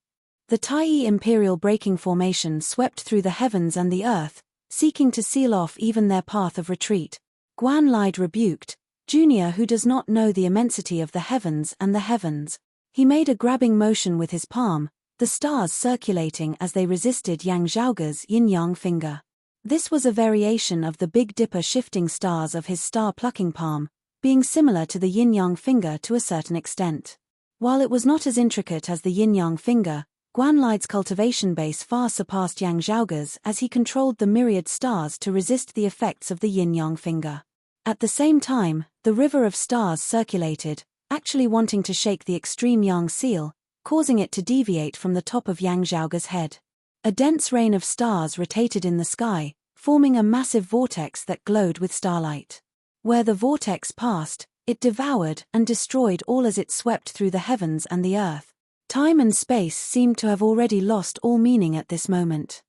The Taiyi Imperial Breaking Formation swept through the heavens and the earth, seeking to seal off even their path of retreat. Guan Lide rebuked, "Junior who does not know the immensity of the heavens and the heavens." He made a grabbing motion with his palm, the stars circulating as they resisted Yang Zhaoge's yin-yang finger. This was a variation of the Big Dipper shifting stars of his star-plucking palm, being similar to the yin-yang finger to a certain extent. While it was not as intricate as the yin-yang finger, Guan Lide's cultivation base far surpassed Yang Zhaoge's as he controlled the myriad stars to resist the effects of the yin-yang finger. At the same time, the river of stars circulated, actually wanting to shake the extreme yang seal, causing it to deviate from the top of Yang Zhaoge's head. A dense rain of stars rotated in the sky, forming a massive vortex that glowed with starlight. Where the vortex passed, it devoured and destroyed all as it swept through the heavens and the earth. Time and space seemed to have already lost all meaning at this moment.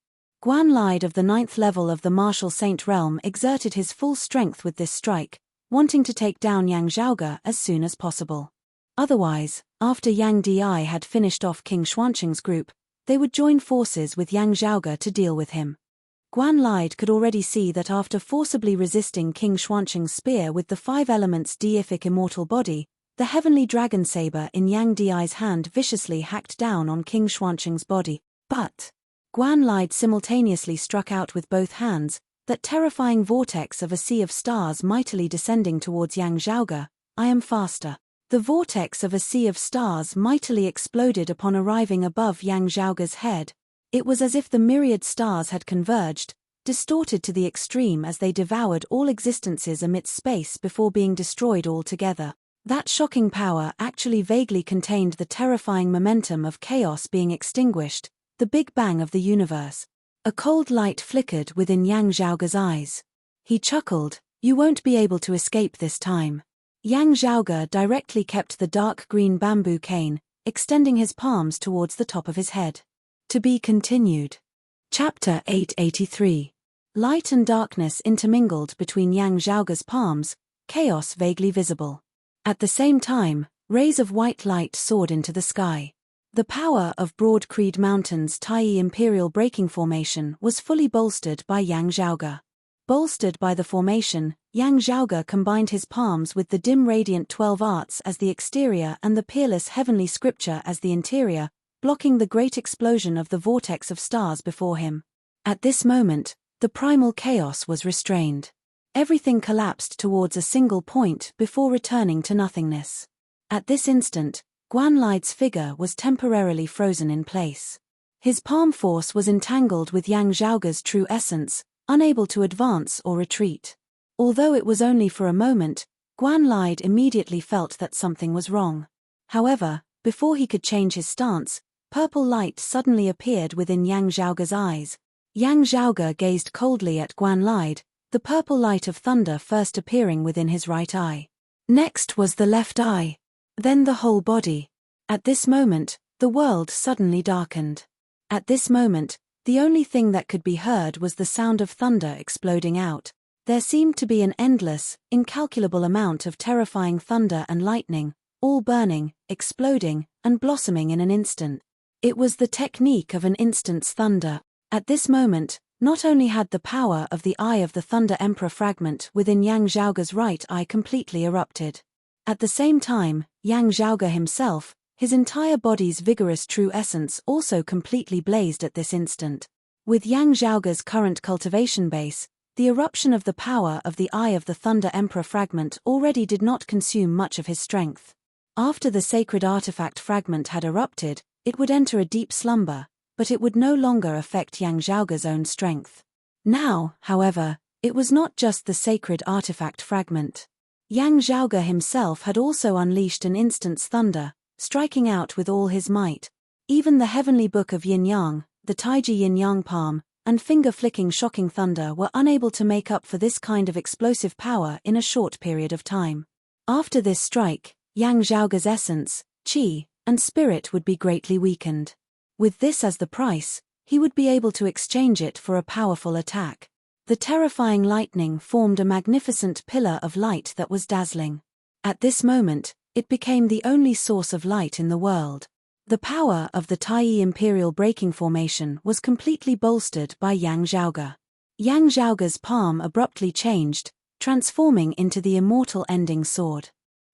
Guan Lide of the 9th level of the Martial Saint realm exerted his full strength with this strike, wanting to take down Yang Zhaoge as soon as possible. Otherwise, after Yang Di had finished off King Xuanqing's group, they would join forces with Yang Zhaoge to deal with him. Guan Lide could already see that after forcibly resisting King Xuanqing's spear with the 5 elements deific immortal body, the heavenly dragon saber in Yang Di's hand viciously hacked down on King Xuanqing's body, but Guan Lide simultaneously struck out with both hands, that terrifying vortex of a sea of stars mightily descending towards Yang Zhaoge. "I am faster." The vortex of a sea of stars mightily exploded upon arriving above Yang Zhaoge's head. It was as if the myriad stars had converged, distorted to the extreme as they devoured all existences amidst space before being destroyed altogether. That shocking power actually vaguely contained the terrifying momentum of chaos being extinguished, the Big Bang of the universe. A cold light flickered within Yang Zhaoge's eyes. He chuckled, "You won't be able to escape this time." Yang Zhaoge directly kept the dark green bamboo cane, extending his palms towards the top of his head. To be continued. Chapter 883. Light and darkness intermingled between Yang Zhaoge's palms, chaos vaguely visible. At the same time, rays of white light soared into the sky. The power of Broad Creed Mountain's Taiyi Imperial Breaking Formation was fully bolstered by Yang Zhaoge. Bolstered by the formation, Yang Zhaoge combined his palms with the dim radiant 12 arts as the exterior and the peerless heavenly scripture as the interior, blocking the great explosion of the vortex of stars before him. At this moment, the primal chaos was restrained. Everything collapsed towards a single point before returning to nothingness. At this instant, Guan Lide's figure was temporarily frozen in place. His palm force was entangled with Yang Zhaoge's true essence, unable to advance or retreat. Although it was only for a moment, Guan Lide immediately felt that something was wrong. However, before he could change his stance, purple light suddenly appeared within Yang Zhaoge's eyes. Yang Zhaoge gazed coldly at Guan Lide, the purple light of thunder first appearing within his right eye. Next was the left eye. Then the whole body. At this moment, the world suddenly darkened. At this moment, the only thing that could be heard was the sound of thunder exploding out. There seemed to be an endless, incalculable amount of terrifying thunder and lightning, all burning, exploding, and blossoming in an instant. It was the technique of an instant's thunder. At this moment, not only had the power of the Eye of the Thunder Emperor fragment within Yang Zhaoge's right eye completely erupted. At the same time, Yang Zhaoge himself, his entire body's vigorous true essence also completely blazed at this instant. With Yang Zhaoge's current cultivation base, the eruption of the power of the Eye of the Thunder Emperor fragment already did not consume much of his strength. After the sacred artifact fragment had erupted, it would enter a deep slumber, but it would no longer affect Yang Zhaoge's own strength. Now, however, it was not just the sacred artifact fragment. Yang Zhaoge himself had also unleashed an instant's thunder, striking out with all his might. Even the heavenly book of yin-yang, the Taiji yin-yang palm, and finger-flicking shocking thunder were unable to make up for this kind of explosive power in a short period of time. After this strike, Yang Zhaoge's essence, qi, and spirit would be greatly weakened. With this as the price, he would be able to exchange it for a powerful attack. The terrifying lightning formed a magnificent pillar of light that was dazzling. At this moment, it became the only source of light in the world. The power of the Taiyi Imperial Breaking Formation was completely bolstered by Yang Zhaoge. Yang Zhaoge's palm abruptly changed, transforming into the immortal ending sword.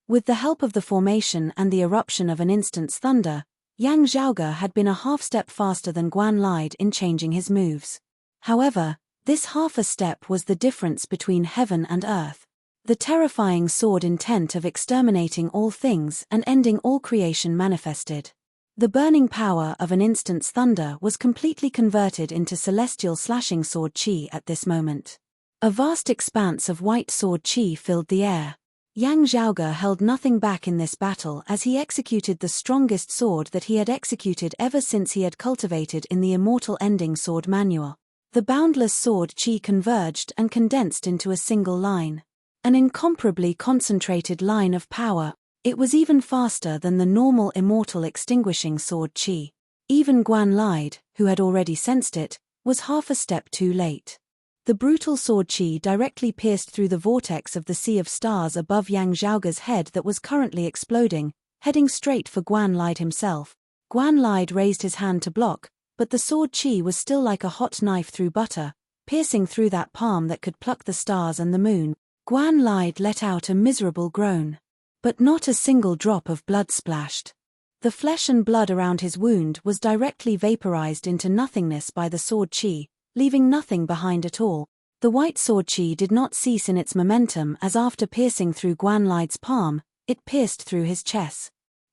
With the help of the formation and the eruption of an instant's thunder, Yang Zhaoge had been a half-step faster than Guan Lide in changing his moves. However, this half a step was the difference between heaven and earth. The terrifying sword intent of exterminating all things and ending all creation manifested. The burning power of an instant's thunder was completely converted into celestial slashing sword chi at this moment. A vast expanse of white sword chi filled the air. Yang Zhaoge held nothing back in this battle as he executed the strongest sword that he had executed ever since he had cultivated in the immortal ending sword manual. The boundless sword chi converged and condensed into a single line. An incomparably concentrated line of power. It was even faster than the normal immortal extinguishing sword chi. Even Guan Lide, who had already sensed it, was half a step too late. The brutal sword chi directly pierced through the vortex of the sea of stars above Yang Zhaoge's head that was currently exploding, heading straight for Guan Lide himself. Guan Lide raised his hand to block, but the sword chi was still like a hot knife through butter, piercing through that palm that could pluck the stars and the moon. Guan Lide let out a miserable groan. But not a single drop of blood splashed. The flesh and blood around his wound was directly vaporized into nothingness by the sword chi, leaving nothing behind at all. The white sword chi did not cease in its momentum as after piercing through Guan Lide's palm, it pierced through his chest.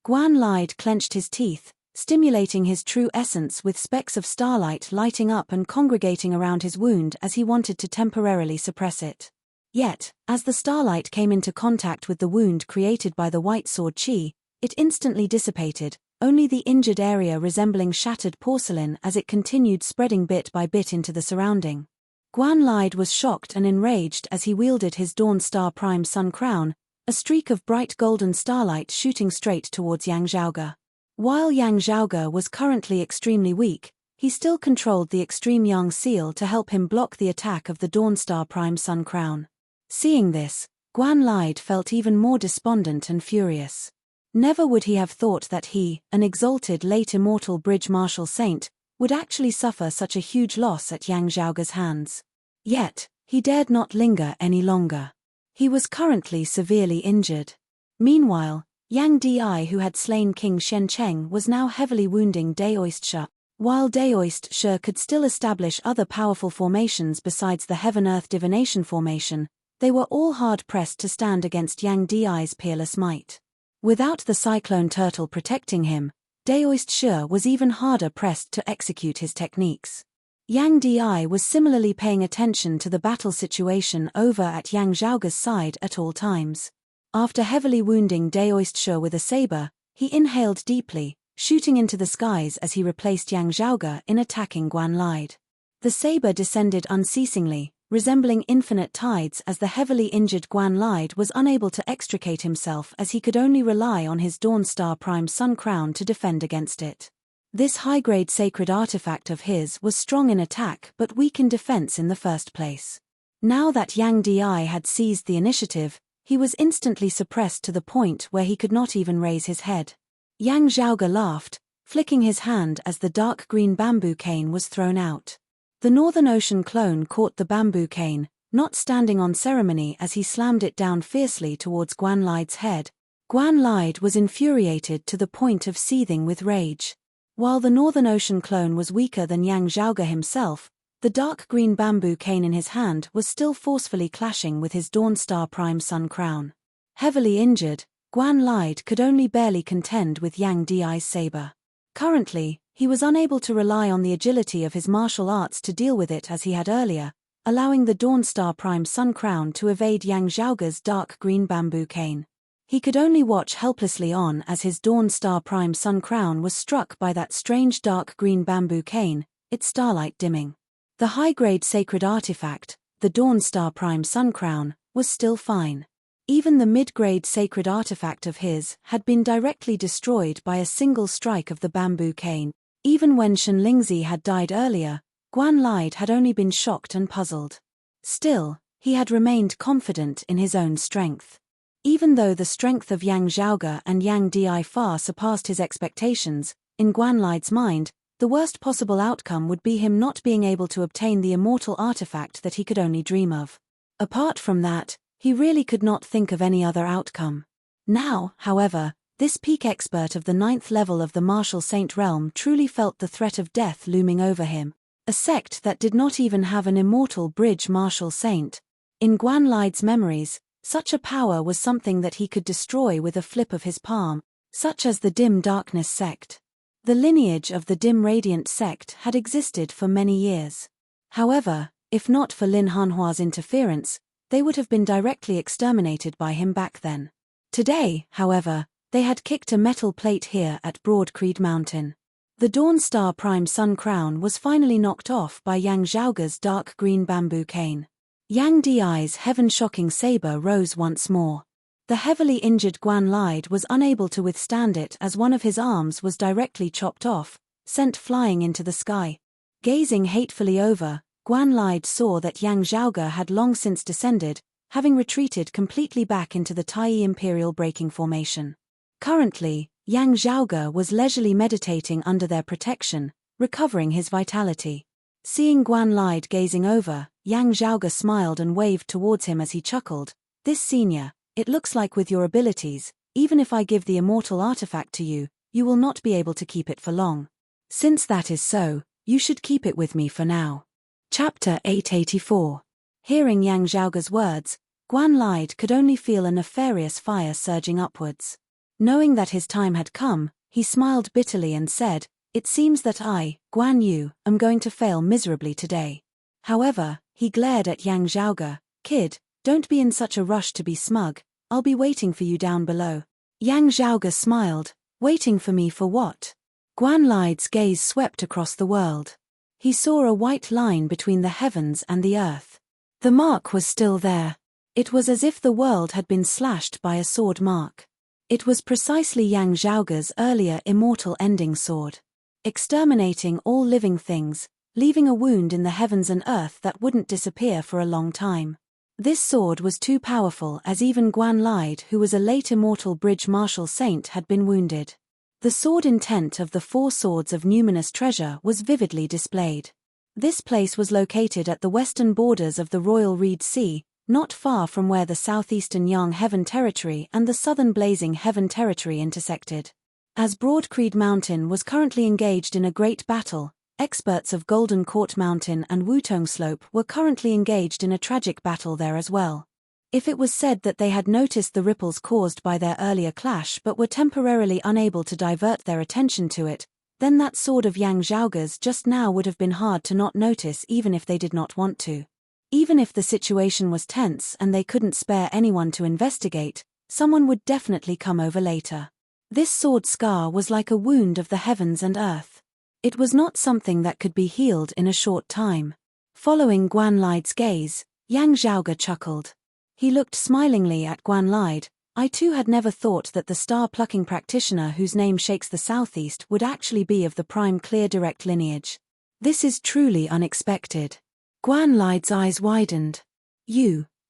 Guan Lide clenched his teeth, stimulating his true essence with specks of starlight lighting up and congregating around his wound as he wanted to temporarily suppress it. Yet, as the starlight came into contact with the wound created by the white sword chi, it instantly dissipated, only the injured area resembling shattered porcelain as it continued spreading bit by bit into the surrounding. Guan Lide was shocked and enraged as he wielded his Dawn Star Prime Sun Crown, a streak of bright golden starlight shooting straight towards Yang Zhaoge. While Yang Zhaoge was currently extremely weak, he still controlled the extreme Yang Seal to help him block the attack of the Dawn Star Prime Sun Crown. Seeing this, Guan Lide felt even more despondent and furious. Never would he have thought that he, an exalted late immortal bridge martial saint, would actually suffer such a huge loss at Yang Zhaoge's hands. Yet, he dared not linger any longer. He was currently severely injured. Meanwhile, Yang Di, who had slain King Shen Cheng, was now heavily wounding Daoist Shi. While Daoist Shi could still establish other powerful formations besides the Heaven-Earth Divination formation, they were all hard-pressed to stand against Yang Di's peerless might. Without the Cyclone Turtle protecting him, Daoist Shi was even harder pressed to execute his techniques. Yang Di was similarly paying attention to the battle situation over at Yang Zhaoge's side at all times. After heavily wounding Daoist Shi with a saber, he inhaled deeply, shooting into the skies as he replaced Yang Zhaoge in attacking Guan Lide. The saber descended unceasingly, resembling infinite tides as the heavily injured Guan Lide was unable to extricate himself as he could only rely on his Dawn Star Prime Sun Crown to defend against it. This high-grade sacred artifact of his was strong in attack but weak in defense in the first place. Now that Yang Di had seized the initiative, he was instantly suppressed to the point where he could not even raise his head. Yang Zhaoge laughed, flicking his hand as the dark green bamboo cane was thrown out. The Northern Ocean clone caught the bamboo cane, not standing on ceremony as he slammed it down fiercely towards Guan Lide's head. Guan Lide was infuriated to the point of seething with rage. While the Northern Ocean clone was weaker than Yang Zhaoge himself, the dark green bamboo cane in his hand was still forcefully clashing with his Dawn Star Prime Sun Crown. Heavily injured, Guan Lide could only barely contend with Yang Di's saber. Currently, he was unable to rely on the agility of his martial arts to deal with it as he had earlier, allowing the Dawn Star Prime Sun Crown to evade Yang Zhaoge's dark green bamboo cane. He could only watch helplessly on as his Dawn Star Prime Sun Crown was struck by that strange dark green bamboo cane, its starlight dimming. The high-grade sacred artifact, the Dawn Star Prime Sun Crown, was still fine. Even the mid-grade sacred artifact of his had been directly destroyed by a single strike of the bamboo cane. Even when Shenlingzi had died earlier, Guan Lide had only been shocked and puzzled. Still, he had remained confident in his own strength. Even though the strength of Yang Zhaoge and Yang Di far surpassed his expectations, In Guanlide's mind, the worst possible outcome would be him not being able to obtain the immortal artifact that he could only dream of. Apart from that, he really could not think of any other outcome. Now, however, this peak expert of the 9th level of the Martial Saint realm truly felt the threat of death looming over him. A sect that did not even have an immortal bridge Martial Saint. In Guanlide's memories, such a power was something that he could destroy with a flip of his palm, such as the Dim Darkness sect. The lineage of the Dim Radiant sect had existed for many years. However, if not for Lin Hanhua's interference, they would have been directly exterminated by him back then. Today, however, they had kicked a metal plate here at Broad Creed Mountain. The Dawn Star Prime Sun Crown was finally knocked off by Yang Zhaoge's dark green bamboo cane. Yang Di's heaven-shocking saber rose once more. The heavily injured Guanlide was unable to withstand it as one of his arms was directly chopped off, sent flying into the sky. Gazing hatefully over, Guanlide saw that Yang Zhaoge had long since descended, having retreated completely back into the Tai Imperial Breaking Formation. Currently, Yang Zhaoge was leisurely meditating under their protection, recovering his vitality. Seeing Guanlide gazing over, Yang Zhaoge smiled and waved towards him as he chuckled. "This senior, it looks like with your abilities, even if I give the immortal artifact to you, you will not be able to keep it for long. Since that is so, you should keep it with me for now." Chapter 884. Hearing Yang Zhaoge's words, Guanlide could only feel a nefarious fire surging upwards. Knowing that his time had come, he smiled bitterly and said, "It seems that I, Guan Yu, am going to fail miserably today." However, he glared at Yang Zhaoge. "Kid, don't be in such a rush to be smug, I'll be waiting for you down below." Yang Zhaoge smiled. "Waiting for me for what?" Guanlide's gaze swept across the world. He saw a white line between the heavens and the earth. The mark was still there. It was as if the world had been slashed by a sword mark. It was precisely Yang Zhaoge's earlier immortal ending sword. Exterminating all living things, leaving a wound in the heavens and earth that wouldn't disappear for a long time. This sword was too powerful as even Guanlide, who was a late immortal bridge Martial Saint, had been wounded. The sword intent of the 4 swords of numinous treasure was vividly displayed. This place was located at the western borders of the Royal Reed Sea, not far from where the southeastern Yang Heaven Territory and the southern Blazing Heaven Territory intersected. As Broad Creed Mountain was currently engaged in a great battle, experts of Golden Court Mountain and Wutong Slope were currently engaged in a tragic battle there as well. If it was said that they had noticed the ripples caused by their earlier clash but were temporarily unable to divert their attention to it, then that sword of Yang Zhaoge's just now would have been hard to not notice even if they did not want to. Even if the situation was tense and they couldn't spare anyone to investigate, someone would definitely come over later. This sword scar was like a wound of the heavens and earth. It was not something that could be healed in a short time. Following Guanlide's gaze, Yang Zhaoge chuckled. He looked smilingly at Guanlide. "I too had never thought that the star-plucking practitioner whose name shakes the southeast would actually be of the prime clear direct lineage. This is truly unexpected." Guanlide's eyes widened.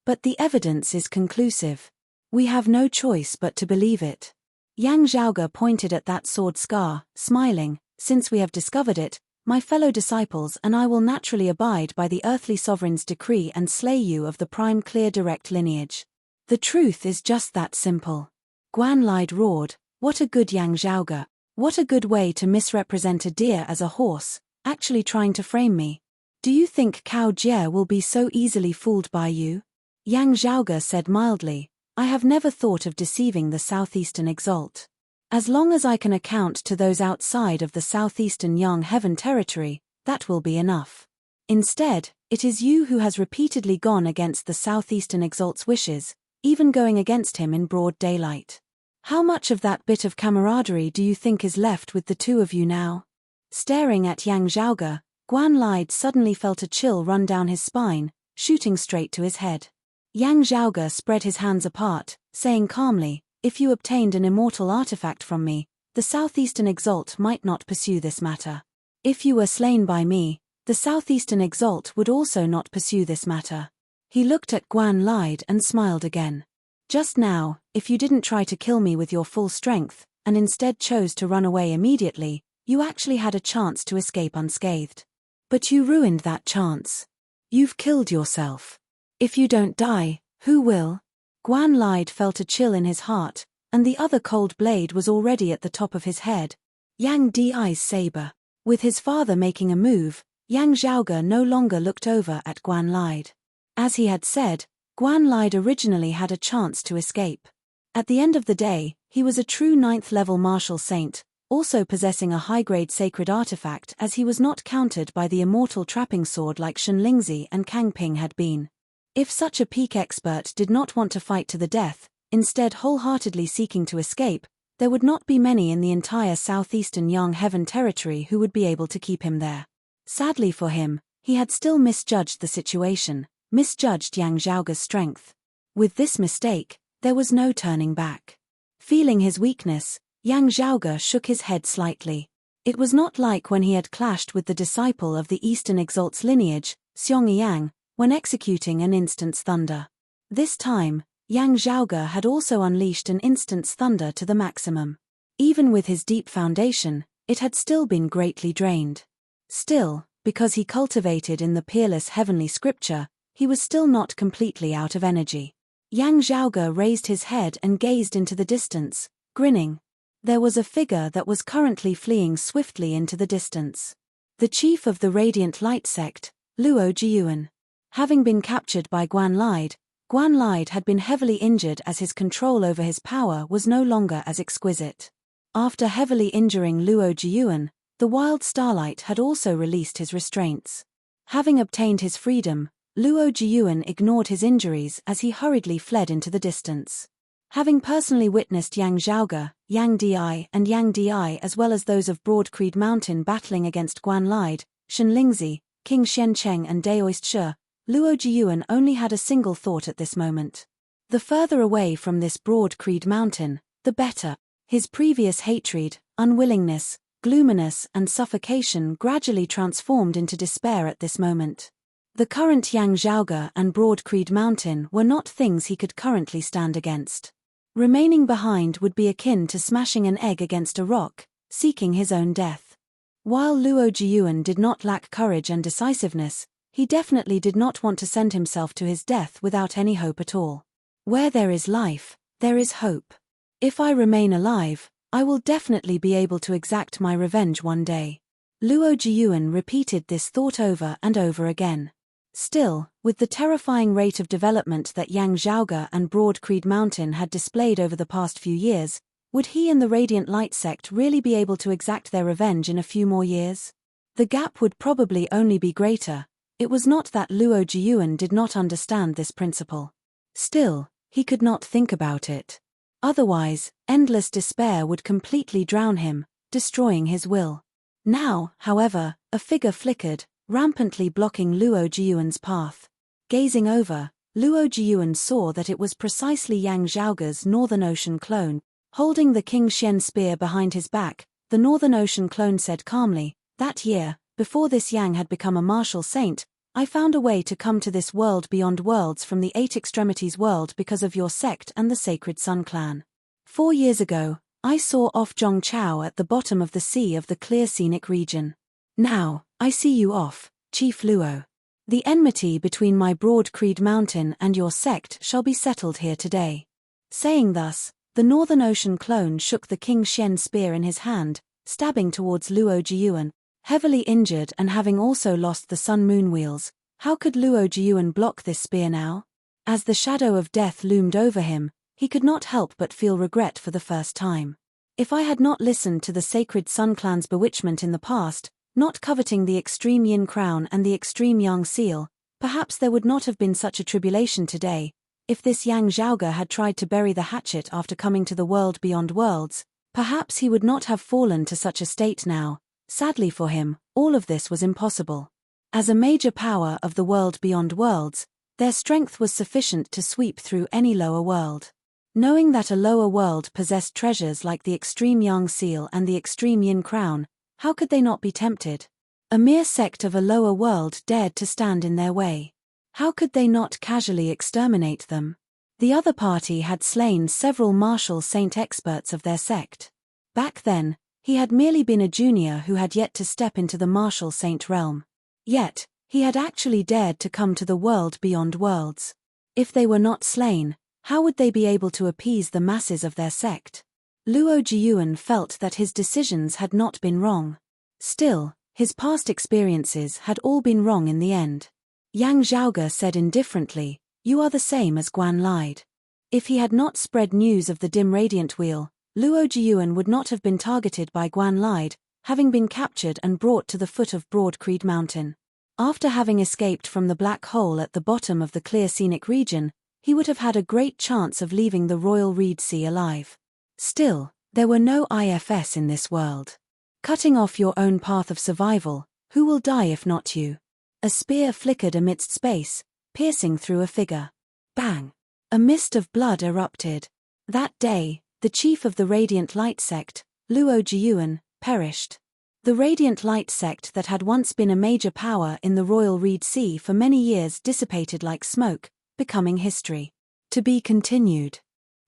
But the evidence is conclusive. We have no choice but to believe it." Yang Zhaoge pointed at that sword scar, smiling. "Since we have discovered it, my fellow disciples and I will naturally abide by the earthly sovereign's decree and slay you of the prime clear direct lineage. The truth is just that simple." Guanlide roared. "What a good Yang Zhaoge! What a good way to misrepresent a deer as a horse, actually trying to frame me. Do you think Cao Jie will be so easily fooled by you?" Yang Zhaoge said mildly, "I have never thought of deceiving the Southeastern Exalt. As long as I can account to those outside of the Southeastern Yang Heaven Territory, that will be enough. Instead, it is you who has repeatedly gone against the Southeastern Exalt's wishes, even going against him in broad daylight. How much of that bit of camaraderie do you think is left with the two of you now?" Staring at Yang Zhaoge, Guanlide suddenly felt a chill run down his spine, shooting straight to his head. Yang Zhaoge spread his hands apart, saying calmly, "If you obtained an immortal artifact from me, the Southeastern Exalt might not pursue this matter. If you were slain by me, the Southeastern Exalt would also not pursue this matter." He looked at Guanlide and smiled again. "Just now, if you didn't try to kill me with your full strength, and instead chose to run away immediately, You actually had a chance to escape unscathed. But you ruined that chance. You've killed yourself. If you don't die, who will? Guan Lide felt a chill in his heart, and the other cold blade was already at the top of his head. Yang Di's saber. With his father making a move, Yang Zhaoge no longer looked over at Guan Lide. As he had said, Guan Lide originally had a chance to escape. At the end of the day, he was a true 9th-level martial saint, also possessing a high-grade sacred artifact, as he was not countered by the immortal trapping sword like Shenlingzi and Kang Ping had been. If such a peak expert did not want to fight to the death, instead wholeheartedly seeking to escape, there would not be many in the entire southeastern Yang Heaven territory who would be able to keep him there. Sadly for him, he had still misjudged the situation, misjudged Yang Zhaoge's strength. With this mistake, there was no turning back. Feeling his weakness, Yang Zhaoge shook his head slightly. It was not like when he had clashed with the disciple of the Eastern Exalt's lineage, Xiong Yang, when executing an instant's thunder. This time, Yang Zhaoge had also unleashed an instant's thunder to the maximum. Even with his deep foundation, it had still been greatly drained. Still, because he cultivated in the peerless heavenly scripture, he was still not completely out of energy. Yang Zhaoge raised his head and gazed into the distance, grinning. There was a figure that was currently fleeing swiftly into the distance. The chief of the Radiant Light sect, Luo Jiyuan. Having been captured by Guan Lide had been heavily injured as his control over his power was no longer as exquisite. After heavily injuring Luo Jiyuan, the Wild Starlight had also released his restraints. Having obtained his freedom, Luo Jiyuan ignored his injuries as he hurriedly fled into the distance. Having personally witnessed Yang Zhaoge, Yang Di and Yang Di as well as those of Broad Creed Mountain battling against Guan Lide, Shenlingzi, King Xiancheng and Daoist Shi, Luo Jiyuan only had a single thought at this moment. The further away from this Broad Creed Mountain, the better. His previous hatred, unwillingness, gloominess and suffocation gradually transformed into despair at this moment. The current Yang Zhaoge and Broad Creed Mountain were not things he could currently stand against. Remaining behind would be akin to smashing an egg against a rock, seeking his own death. While Luo Jiyuan did not lack courage and decisiveness, he definitely did not want to send himself to his death without any hope at all. Where there is life, there is hope. If I remain alive, I will definitely be able to exact my revenge one day. Luo Jiyuan repeated this thought over and over again. Still, with the terrifying rate of development that Yang Zhaoge and Broad Creed Mountain had displayed over the past few years, would he and the Radiant Light sect really be able to exact their revenge in a few more years? The gap would probably only be greater. It was not that Luo Jiyuan did not understand this principle. Still, he could not think about it. Otherwise, endless despair would completely drown him, destroying his will. Now, however, a figure flickered, rampantly blocking Luo Jiyuan's path. Gazing over, Luo Jiyuan saw that it was precisely Yang Zhaoge's Northern Ocean clone. Holding the King Xian spear behind his back, the Northern Ocean clone said calmly, "That year, before this Yang had become a martial saint, I found a way to come to this world beyond worlds from the Eight Extremities world because of your sect and the Sacred Sun clan. 4 years ago, I saw off Zhong Chao at the bottom of the sea of the clear scenic region. Now, I see you off, Chief Luo. The enmity between my Broad Creed Mountain and your sect shall be settled here today." Saying thus, the Northern Ocean clone shook the King Xian spear in his hand, stabbing towards Luo Jiyuan. Heavily injured and having also lost the Sun-Moon wheels, how could Luo Jiyuan block this spear now? As the shadow of death loomed over him, he could not help but feel regret for the first time. If I had not listened to the Sacred Sun clan's bewitchment in the past, not coveting the extreme Yin crown and the extreme Yang seal, perhaps there would not have been such a tribulation today. If this Yang Zhaoge had tried to bury the hatchet after coming to the world beyond worlds, perhaps he would not have fallen to such a state now. Sadly for him, all of this was impossible. As a major power of the world beyond worlds, their strength was sufficient to sweep through any lower world. Knowing that a lower world possessed treasures like the extreme Yang seal and the extreme Yin crown, how could they not be tempted? A mere sect of a lower world dared to stand in their way. How could they not casually exterminate them? The other party had slain several martial saint experts of their sect. Back then, He had merely been a junior who had yet to step into the martial saint realm. Yet, he had actually dared to come to the world beyond worlds. If they were not slain, how would they be able to appease the masses of their sect? Luo Jiuan felt that his decisions had not been wrong. Still, his past experiences had all been wrong in the end. Yang Zhaoge said indifferently, "You are the same as Guan lied." If he had not spread news of the dim radiant wheel, Luo Jiuan would not have been targeted by Guan Lied, having been captured and brought to the foot of Broad Creed Mountain. After having escaped from the black hole at the bottom of the clear scenic region, he would have had a great chance of leaving the Royal Reed Sea alive. Still, there were no IFS in this world. Cutting off your own path of survival, who will die if not you? A spear flickered amidst space, piercing through a figure. Bang! A mist of blood erupted. That day, the chief of the Radiant Light sect, Luo Jiuan, perished. The Radiant Light sect that had once been a major power in the Royal Reed Sea for many years dissipated like smoke, becoming history. To be continued.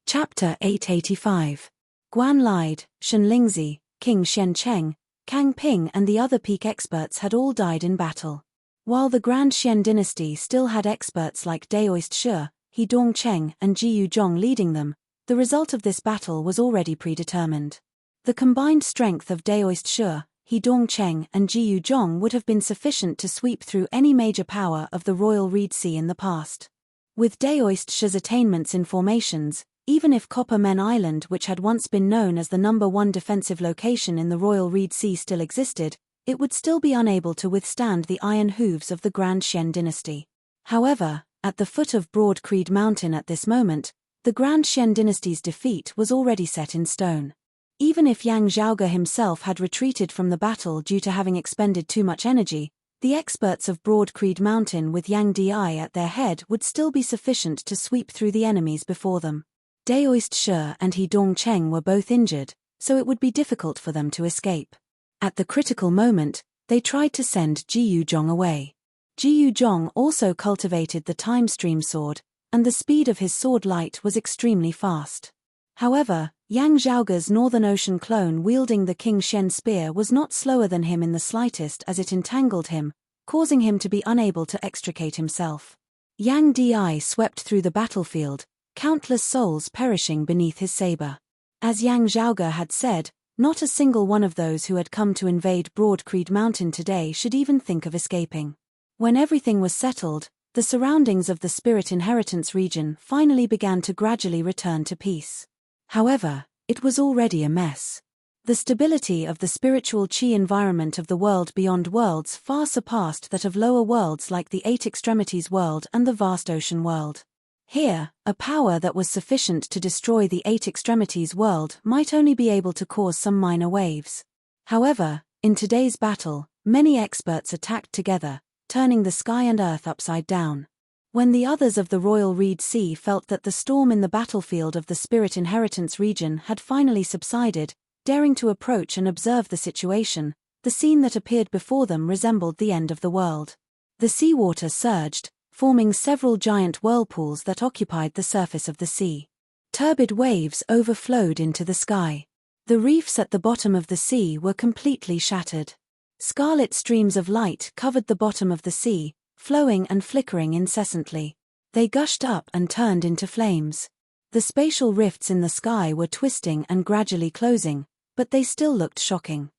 Chapter 885. Guan lied, Shen Lingzi, King Shen Cheng, Kang Ping and the other peak experts had all died in battle. While the Grand Xian dynasty still had experts like Daoist Shi, He Dongcheng and Ji Yuzhong leading them, the result of this battle was already predetermined. The combined strength of Daoist Shi, He Dongcheng and Ji Yuzhong would have been sufficient to sweep through any major power of the Royal Reed Sea in the past. With Daoist Shi's attainments in formations, even if Copper Men Island, which had once been known as the #1 defensive location in the Royal Reed Sea, still existed, it would still be unable to withstand the iron hooves of the Grand Xian dynasty. However, at the foot of Broad Creed Mountain at this moment, the Grand Xian dynasty's defeat was already set in stone. Even if Yang Zhaoge himself had retreated from the battle due to having expended too much energy, the experts of Broad Creed Mountain with Yang Di at their head would still be sufficient to sweep through the enemies before them. Daoist Shi and He Dongcheng were both injured, so it would be difficult for them to escape. At the critical moment, they tried to send Ji Yuzhong away. Ji Yuzhong also cultivated the Time Stream sword, and the speed of his sword light was extremely fast. However, Yang Zhaoge's Northern Ocean clone wielding the King Shen spear was not slower than him in the slightest as it entangled him, causing him to be unable to extricate himself. Yang Di swept through the battlefield, countless souls perishing beneath his saber. As Yang Zhaoge had said, not a single one of those who had come to invade Broad Creed Mountain today should even think of escaping. When everything was settled, the surroundings of the Spirit Inheritance region finally began to gradually return to peace. However, it was already a mess. The stability of the spiritual qi environment of the world beyond worlds far surpassed that of lower worlds like the Eight Extremities world and the vast ocean world. Here, a power that was sufficient to destroy the Eight Extremities world might only be able to cause some minor waves. However, in today's battle, many experts attacked together, turning the sky and earth upside down. When the others of the Royal Reed Sea felt that the storm in the battlefield of the Spirit Inheritance region had finally subsided, daring to approach and observe the situation, the scene that appeared before them resembled the end of the world. The seawater surged, forming several giant whirlpools that occupied the surface of the sea. Turbid waves overflowed into the sky. The reefs at the bottom of the sea were completely shattered. Scarlet streams of light covered the bottom of the sea, flowing and flickering incessantly. They gushed up and turned into flames. The spatial rifts in the sky were twisting and gradually closing, but they still looked shocking.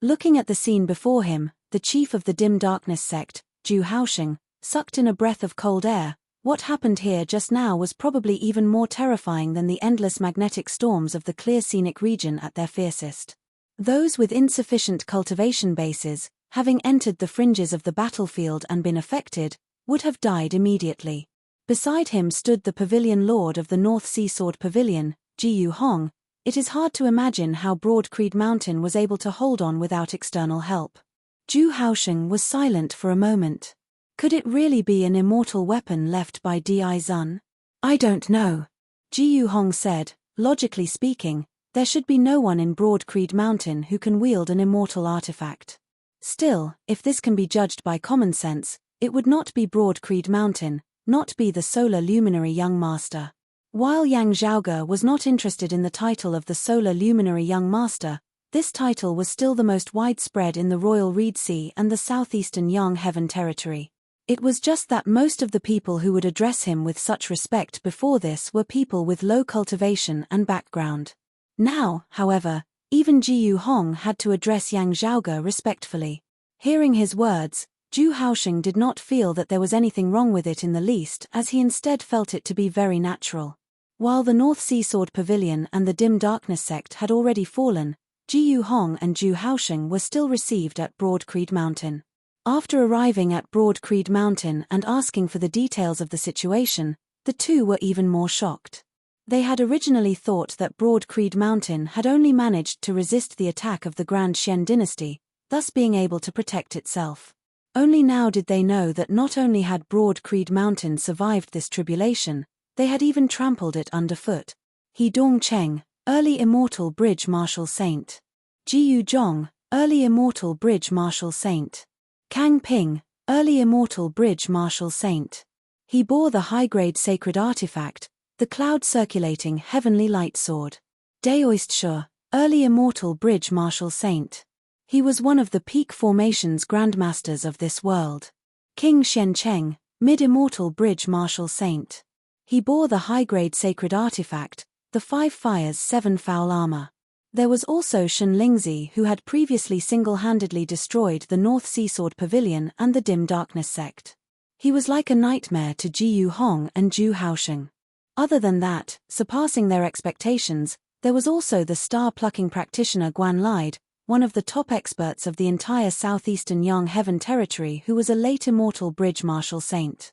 Looking at the scene before him, the chief of the Dim Darkness sect, Zhu Haosheng, sucked in a breath of cold air. What happened here just now was probably even more terrifying than the endless magnetic storms of the clear scenic region at their fiercest. Those with insufficient cultivation bases, having entered the fringes of the battlefield and been affected, would have died immediately. Beside him stood the Pavilion Lord of the North Sea Sword Pavilion, Ji Yuhong. It is hard to imagine how Broad Creed Mountain was able to hold on without external help. Zhu Haosheng was silent for a moment. Could it really be an immortal weapon left by Di Zun? I don't know. Ji Yuhong said, logically speaking, there should be no one in Broad Creed Mountain who can wield an immortal artifact. Still, if this can be judged by common sense, it would not be Broad Creed Mountain, not be the Solar Luminary Young Master. While Yang Zhaoge was not interested in the title of the Solar Luminary Young Master, this title was still the most widespread in the Royal Reed Sea and the southeastern Yang Heaven territory. It was just that most of the people who would address him with such respect before this were people with low cultivation and background. Now, however, even Jiyu Hong had to address Yang Zhaoge respectfully. Hearing his words, Zhu Haosheng did not feel that there was anything wrong with it in the least, as he instead felt it to be very natural. While the North Sea Sword Pavilion and the Dim Darkness sect had already fallen, Jiyu Hong and Zhu Haosheng were still received at Broad Creed Mountain. After arriving at Broad Creed Mountain and asking for the details of the situation, the two were even more shocked. They had originally thought that Broad Creed Mountain had only managed to resist the attack of the Grand Xian dynasty, thus being able to protect itself. Only now did they know that not only had Broad Creed Mountain survived this tribulation, they had even trampled it underfoot. He Dongcheng, early immortal bridge martial saint. Jiyu Zhong, early immortal bridge martial saint. Kang Ping, early immortal bridge martial saint. He bore the high-grade sacred artifact, the cloud-circulating heavenly light sword. Daoist, early immortal bridge martial saint. He was one of the peak formation's grandmasters of this world. King Shencheng, mid-immortal bridge martial saint. He bore the high-grade sacred artifact, the Five Fires Seven-Foul Armor. There was also Shen Lingzi, who had previously single-handedly destroyed the North Sea Sword Pavilion and the Dim Darkness sect. He was like a nightmare to Jiyu Hong and Zhu Haosheng. Other than that, surpassing their expectations, there was also the star-plucking practitioner Guan Lide, one of the top experts of the entire southeastern Yang Heaven territory, who was a late immortal bridge martial saint.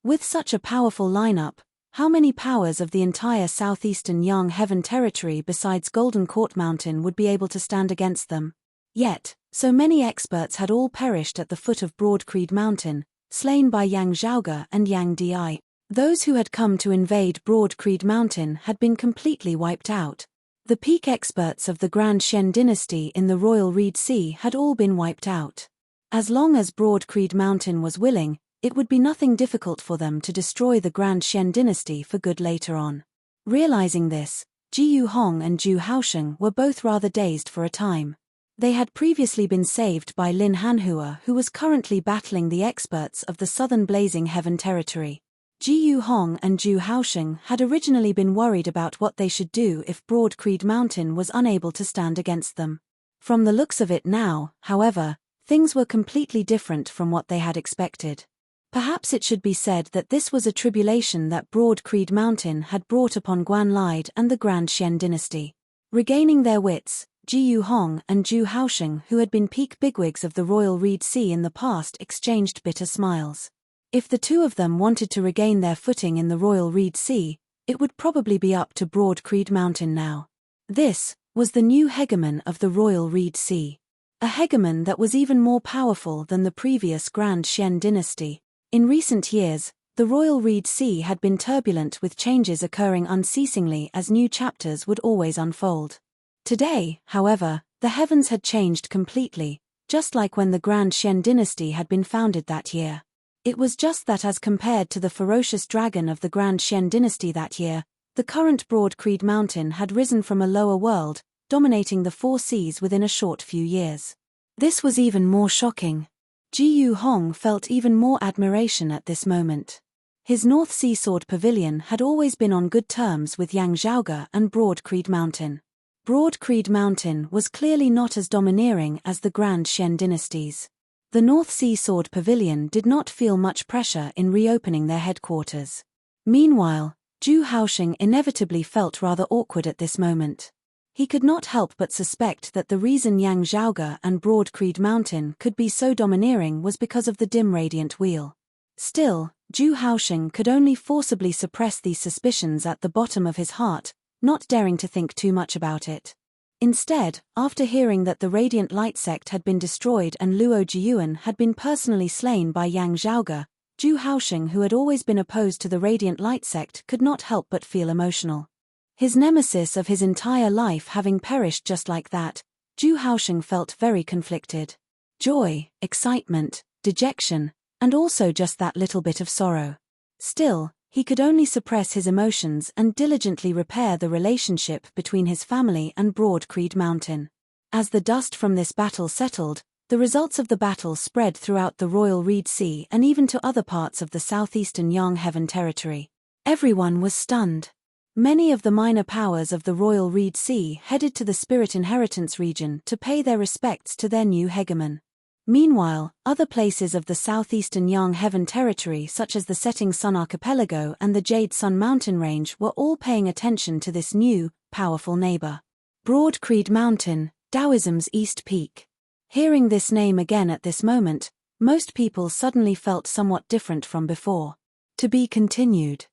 With such a powerful lineup, how many powers of the entire southeastern Yang Heaven territory besides Golden Court Mountain would be able to stand against them? Yet, so many experts had all perished at the foot of Broad Creed Mountain, slain by Yang Zhaoge and Yang Di. Those who had come to invade Broad Creed Mountain had been completely wiped out. The peak experts of the Grand Xian dynasty in the Royal Reed Sea had all been wiped out. As long as Broad Creed Mountain was willing, it would be nothing difficult for them to destroy the Grand Xian dynasty for good later on. Realizing this, Jiyu Hong and Zhu Haosheng were both rather dazed for a time. They had previously been saved by Lin Hanhua, who was currently battling the experts of the Southern Blazing Heaven territory. Jiyu Hong and Zhu Haosheng had originally been worried about what they should do if Broad Creed Mountain was unable to stand against them. From the looks of it now, however, things were completely different from what they had expected. Perhaps it should be said that this was a tribulation that Broad Creed Mountain had brought upon Guan Lide and the Grand Xian dynasty. Regaining their wits, Jiyu Hong and Zhu Haosheng, who had been peak bigwigs of the Royal Reed Sea in the past, exchanged bitter smiles. If the two of them wanted to regain their footing in the Royal Reed Sea, it would probably be up to Broad Creed Mountain now. This was the new hegemon of the Royal Reed Sea. A hegemon that was even more powerful than the previous Grand Xian dynasty. In recent years, the Royal Reed Sea had been turbulent, with changes occurring unceasingly as new chapters would always unfold. Today, however, the heavens had changed completely, just like when the Grand Xian dynasty had been founded that year. It was just that as compared to the ferocious dragon of the Grand Xian dynasty that year, the current Broad Creed Mountain had risen from a lower world, dominating the four seas within a short few years. This was even more shocking. Jiyu Hong felt even more admiration at this moment. His North Sea Sword Pavilion had always been on good terms with Yang Zhaoge and Broad Creed Mountain. Broad Creed Mountain was clearly not as domineering as the Grand Xian dynasties. The North Sea Sword Pavilion did not feel much pressure in reopening their headquarters. Meanwhile, Zhu Haosheng inevitably felt rather awkward at this moment. He could not help but suspect that the reason Yang Zhaoge and Broad Creed Mountain could be so domineering was because of the dim radiant wheel. Still, Zhu Haosheng could only forcibly suppress these suspicions at the bottom of his heart, not daring to think too much about it. Instead, after hearing that the Radiant Light sect had been destroyed and Luo Jiuan had been personally slain by Yang Zhaoge, Zhu Haosheng, who had always been opposed to the Radiant Light sect, could not help but feel emotional. His nemesis of his entire life having perished just like that, Zhu Haosheng felt very conflicted. Joy, excitement, dejection, and also just that little bit of sorrow. Still, he could only suppress his emotions and diligently repair the relationship between his family and Broad Creed Mountain. As the dust from this battle settled, the results of the battle spread throughout the Royal Reed Sea and even to other parts of the southeastern Yang Heaven territory. Everyone was stunned. Many of the minor powers of the Royal Reed Sea headed to the Spirit Inheritance region to pay their respects to their new hegemon. Meanwhile, other places of the southeastern Yang Heaven territory such as the Setting Sun Archipelago and the Jade Sun Mountain Range were all paying attention to this new, powerful neighbor. Broad Creed Mountain, Taoism's East Peak. Hearing this name again at this moment, most people suddenly felt somewhat different from before. To be continued.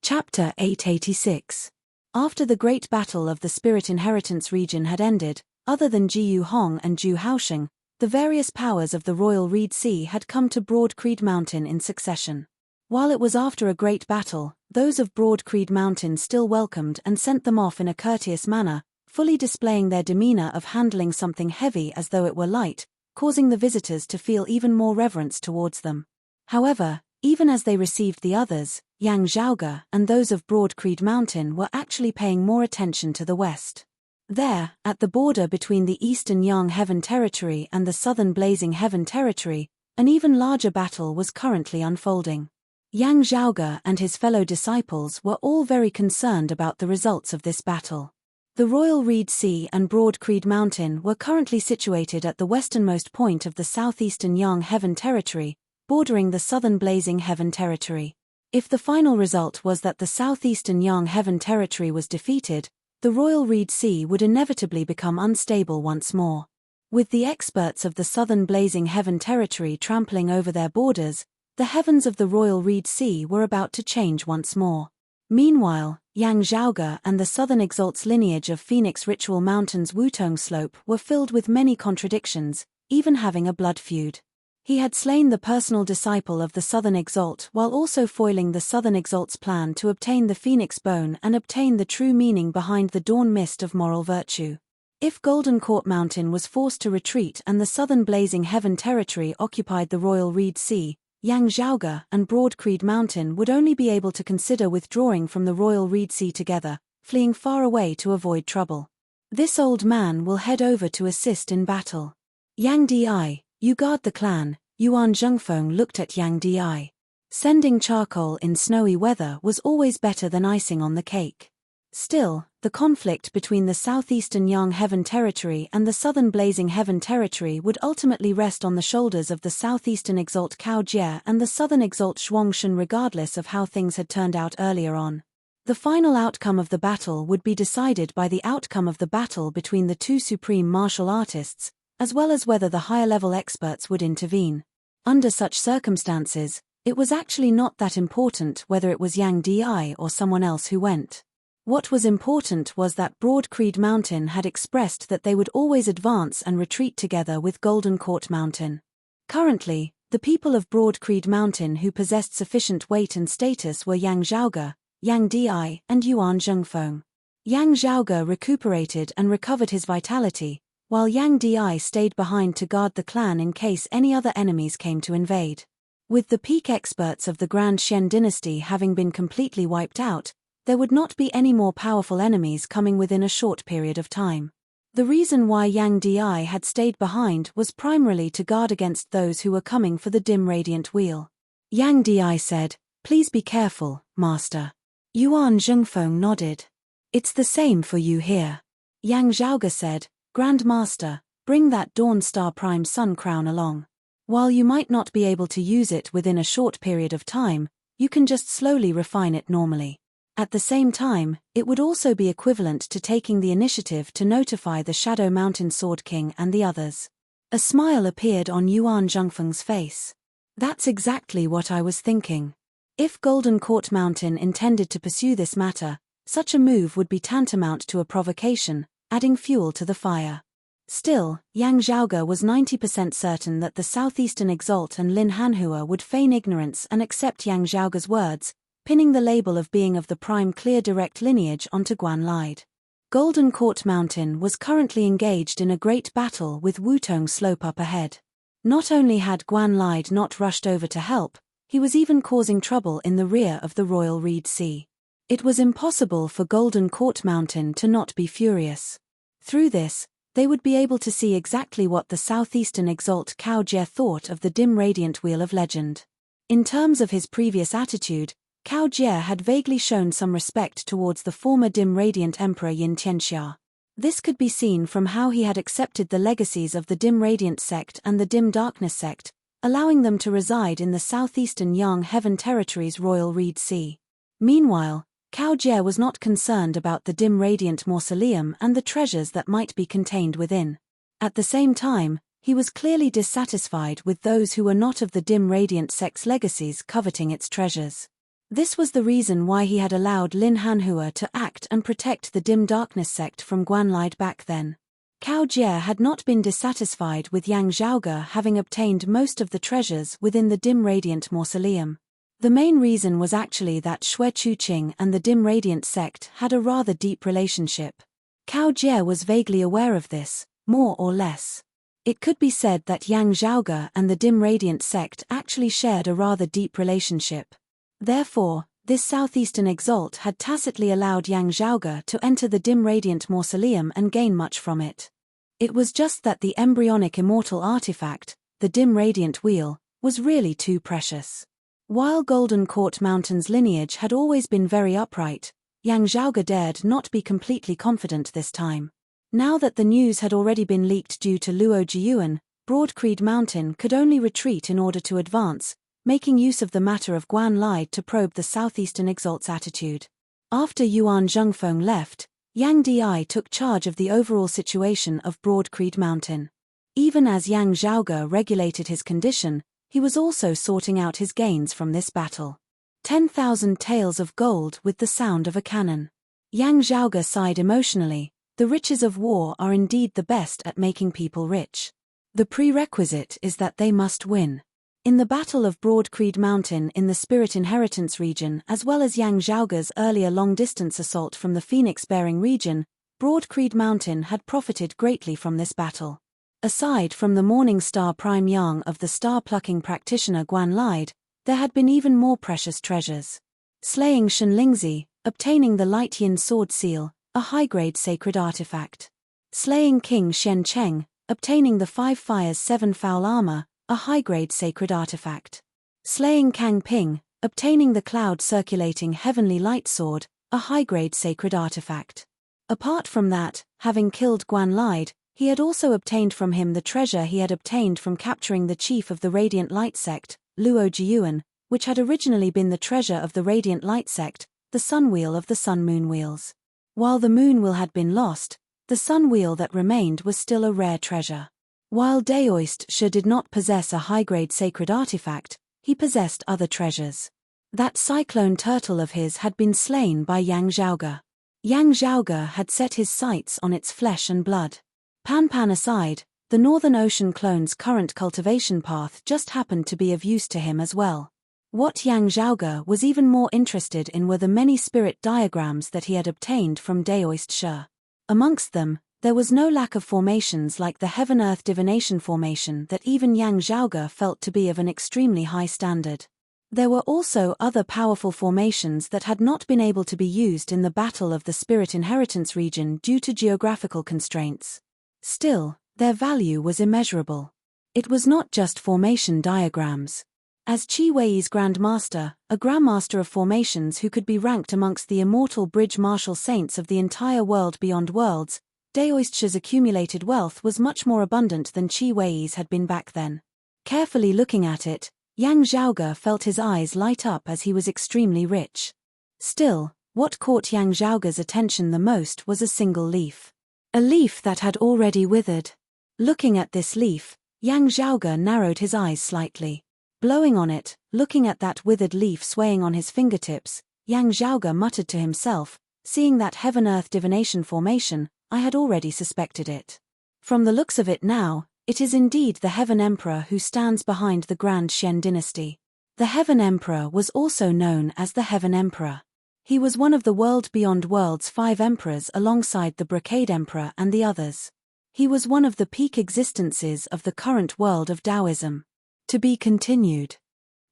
Chapter 886. After the great battle of the Spirit Inheritance region had ended, other than Jiu Hong and Zhu Haosheng, the various powers of the Royal Reed Sea had come to Broad Creed Mountain in succession. While it was after a great battle, those of Broad Creed Mountain still welcomed and sent them off in a courteous manner, fully displaying their demeanor of handling something heavy as though it were light, causing the visitors to feel even more reverence towards them. However, even as they received the others, Yang Zhaoge and those of Broad Creed Mountain were actually paying more attention to the west. There, at the border between the eastern Yang Heaven territory and the southern Blazing Heaven territory, an even larger battle was currently unfolding. Yang Zhaoge and his fellow disciples were all very concerned about the results of this battle. The Royal Reed Sea and Broad Creed Mountain were currently situated at the westernmost point of the southeastern Yang Heaven territory, bordering the southern Blazing Heaven territory. If the final result was that the southeastern Yang Heaven territory was defeated, the Royal Reed Sea would inevitably become unstable once more. With the experts of the southern Blazing Heaven territory trampling over their borders, the heavens of the Royal Reed Sea were about to change once more. Meanwhile, Yang Zhaoge and the southern Exalt's lineage of Phoenix Ritual Mountain's Wutong Slope were filled with many contradictions, even having a blood feud. He had slain the personal disciple of the Southern Exalt while also foiling the Southern Exalt's plan to obtain the Phoenix Bone and obtain the true meaning behind the Dawn Mist of moral virtue. If Golden Court Mountain was forced to retreat and the Southern Blazing Heaven territory occupied the Royal Reed Sea, Yang Zhaoge and Broad Creed Mountain would only be able to consider withdrawing from the Royal Reed Sea together, fleeing far away to avoid trouble. This old man will head over to assist in battle. Yang Di, you guard the clan. Yuan Zhengfeng looked at Yang Di. Sending charcoal in snowy weather was always better than icing on the cake. Still, the conflict between the southeastern Yang Heaven territory and the southern Blazing Heaven territory would ultimately rest on the shoulders of the southeastern Exalt Cao Jie and the southern Exalt Zhuangshan regardless of how things had turned out earlier on. The final outcome of the battle would be decided by the outcome of the battle between the two supreme martial artists, as well as whether the higher-level experts would intervene. Under such circumstances, it was actually not that important whether it was Yang Di or someone else who went. What was important was that Broad Creed Mountain had expressed that they would always advance and retreat together with Golden Court Mountain. Currently, the people of Broad Creed Mountain who possessed sufficient weight and status were Yang Zhaoge, Yang Di, and Yuan Zhengfeng. Yang Zhaoge recuperated and recovered his vitality, while Yang Di stayed behind to guard the clan in case any other enemies came to invade. With the peak experts of the Grand Xian dynasty having been completely wiped out, there would not be any more powerful enemies coming within a short period of time. The reason why Yang Di had stayed behind was primarily to guard against those who were coming for the dim radiant wheel. Yang Di said, "Please be careful, Master." Yuan Zhengfeng nodded. "It's the same for you here." Yang Zhaoge said, "Grand Master, bring that Dawn Star Prime Sun Crown along. While you might not be able to use it within a short period of time, you can just slowly refine it normally. At the same time, it would also be equivalent to taking the initiative to notify the Shadow Mountain Sword King and the others." A smile appeared on Yuan Zhengfeng's face. "That's exactly what I was thinking. If Golden Court Mountain intended to pursue this matter, such a move would be tantamount to a provocation, adding fuel to the fire." Still, Yang Zhaoge was 90% certain that the southeastern Exalt and Lin Hanhua would feign ignorance and accept Yang Zhaoge's words, pinning the label of being of the prime clear direct lineage onto Guan Lide. Golden Court Mountain was currently engaged in a great battle with Wutong Slope up ahead. Not only had Guan Lide not rushed over to help, he was even causing trouble in the rear of the Royal Reed Sea. It was impossible for Golden Court Mountain to not be furious. Through this, they would be able to see exactly what the southeastern exalt Cao Jie thought of the dim radiant wheel of legend. In terms of his previous attitude, Cao Jie had vaguely shown some respect towards the former dim radiant emperor Yin Tianxia. This could be seen from how he had accepted the legacies of the dim radiant sect and the dim darkness sect, allowing them to reside in the southeastern Yang Heaven Territory's royal reed sea. Meanwhile, Cao Jie was not concerned about the dim radiant mausoleum and the treasures that might be contained within. At the same time, he was clearly dissatisfied with those who were not of the dim radiant sect's legacies coveting its treasures. This was the reason why he had allowed Lin Hanhua to act and protect the dim darkness sect from Guanlide back then. Cao Jie had not been dissatisfied with Yang Zhaoge having obtained most of the treasures within the dim radiant mausoleum. The main reason was actually that Xue Chuqing and the dim radiant sect had a rather deep relationship. Cao Jie was vaguely aware of this, more or less. It could be said that Yang Zhaoge and the dim radiant sect actually shared a rather deep relationship. Therefore, this southeastern exalt had tacitly allowed Yang Zhaoge to enter the dim radiant mausoleum and gain much from it. It was just that the embryonic immortal artifact, the dim radiant wheel, was really too precious. While Golden Court Mountain's lineage had always been very upright, Yang Zhaoge dared not be completely confident this time. Now that the news had already been leaked due to Luo Jiyuan, Broad Creed Mountain could only retreat in order to advance, making use of the matter of Guanlide to probe the southeastern exalt's attitude. After Yuan Zhengfeng left, Yang Di took charge of the overall situation of Broad Creed Mountain. Even as Yang Zhaoge regulated his condition, he was also sorting out his gains from this battle. 10,000 taels of gold with the sound of a cannon. Yang Zhaoge sighed emotionally. The riches of war are indeed the best at making people rich. The prerequisite is that they must win. In the Battle of Broad Creed Mountain in the Spirit Inheritance region as well as Yang Zhaoge's earlier long-distance assault from the Phoenix-bearing region, Broad Creed Mountain had profited greatly from this battle. Aside from the Morning Star Prime Yang of the star-plucking practitioner Guanlide, there had been even more precious treasures. Slaying Shenlingzi, obtaining the Light Yin Sword Seal, a high-grade sacred artifact. Slaying King Shen Cheng, obtaining the Five Fires Seven Foul Armor, a high-grade sacred artifact. Slaying Kang Ping, obtaining the Cloud-circulating Heavenly Light Sword, a high-grade sacred artifact. Apart from that, having killed Guanlide, he had also obtained from him the treasure he had obtained from capturing the chief of the Radiant Light Sect, Luo Jiyuan, which had originally been the treasure of the Radiant Light Sect, the Sun Wheel of the Sun-Moon Wheels. While the Moon Wheel had been lost, the Sun Wheel that remained was still a rare treasure. While Daoist Shi did not possess a high-grade sacred artifact, he possessed other treasures. That cyclone turtle of his had been slain by Yang Zhaoge. Yang Zhaoge had set his sights on its flesh and blood. Pan aside, the Northern Ocean clone's current cultivation path just happened to be of use to him as well. What Yang Zhaoge was even more interested in were the many spirit diagrams that he had obtained from Daoist Shi. Amongst them, there was no lack of formations like the Heaven-Earth Divination formation that even Yang Zhaoge felt to be of an extremely high standard. There were also other powerful formations that had not been able to be used in the Battle of the Spirit Inheritance region due to geographical constraints. Still, their value was immeasurable. It was not just formation diagrams. As Qi Wei's Grandmaster, a Grandmaster of formations who could be ranked amongst the immortal bridge martial saints of the entire world beyond worlds, Daoist Shi's accumulated wealth was much more abundant than Qi Wei's had been back then. Carefully looking at it, Yang Zhaoge felt his eyes light up as he was extremely rich. Still, what caught Yang Zhaoge's attention the most was a single leaf. A leaf that had already withered. Looking at this leaf, Yang Zhaoge narrowed his eyes slightly. Blowing on it, looking at that withered leaf swaying on his fingertips, Yang Zhaoge muttered to himself, seeing that Heaven-Earth Divination formation, I had already suspected it. From the looks of it now, it is indeed the Heaven Emperor who stands behind the Grand Shen dynasty. The Heaven Emperor was also known as the Heaven Emperor. He was one of the world beyond worlds 5 emperors alongside the Brocade Emperor and the others. He was one of the peak existences of the current world of Taoism. To be continued.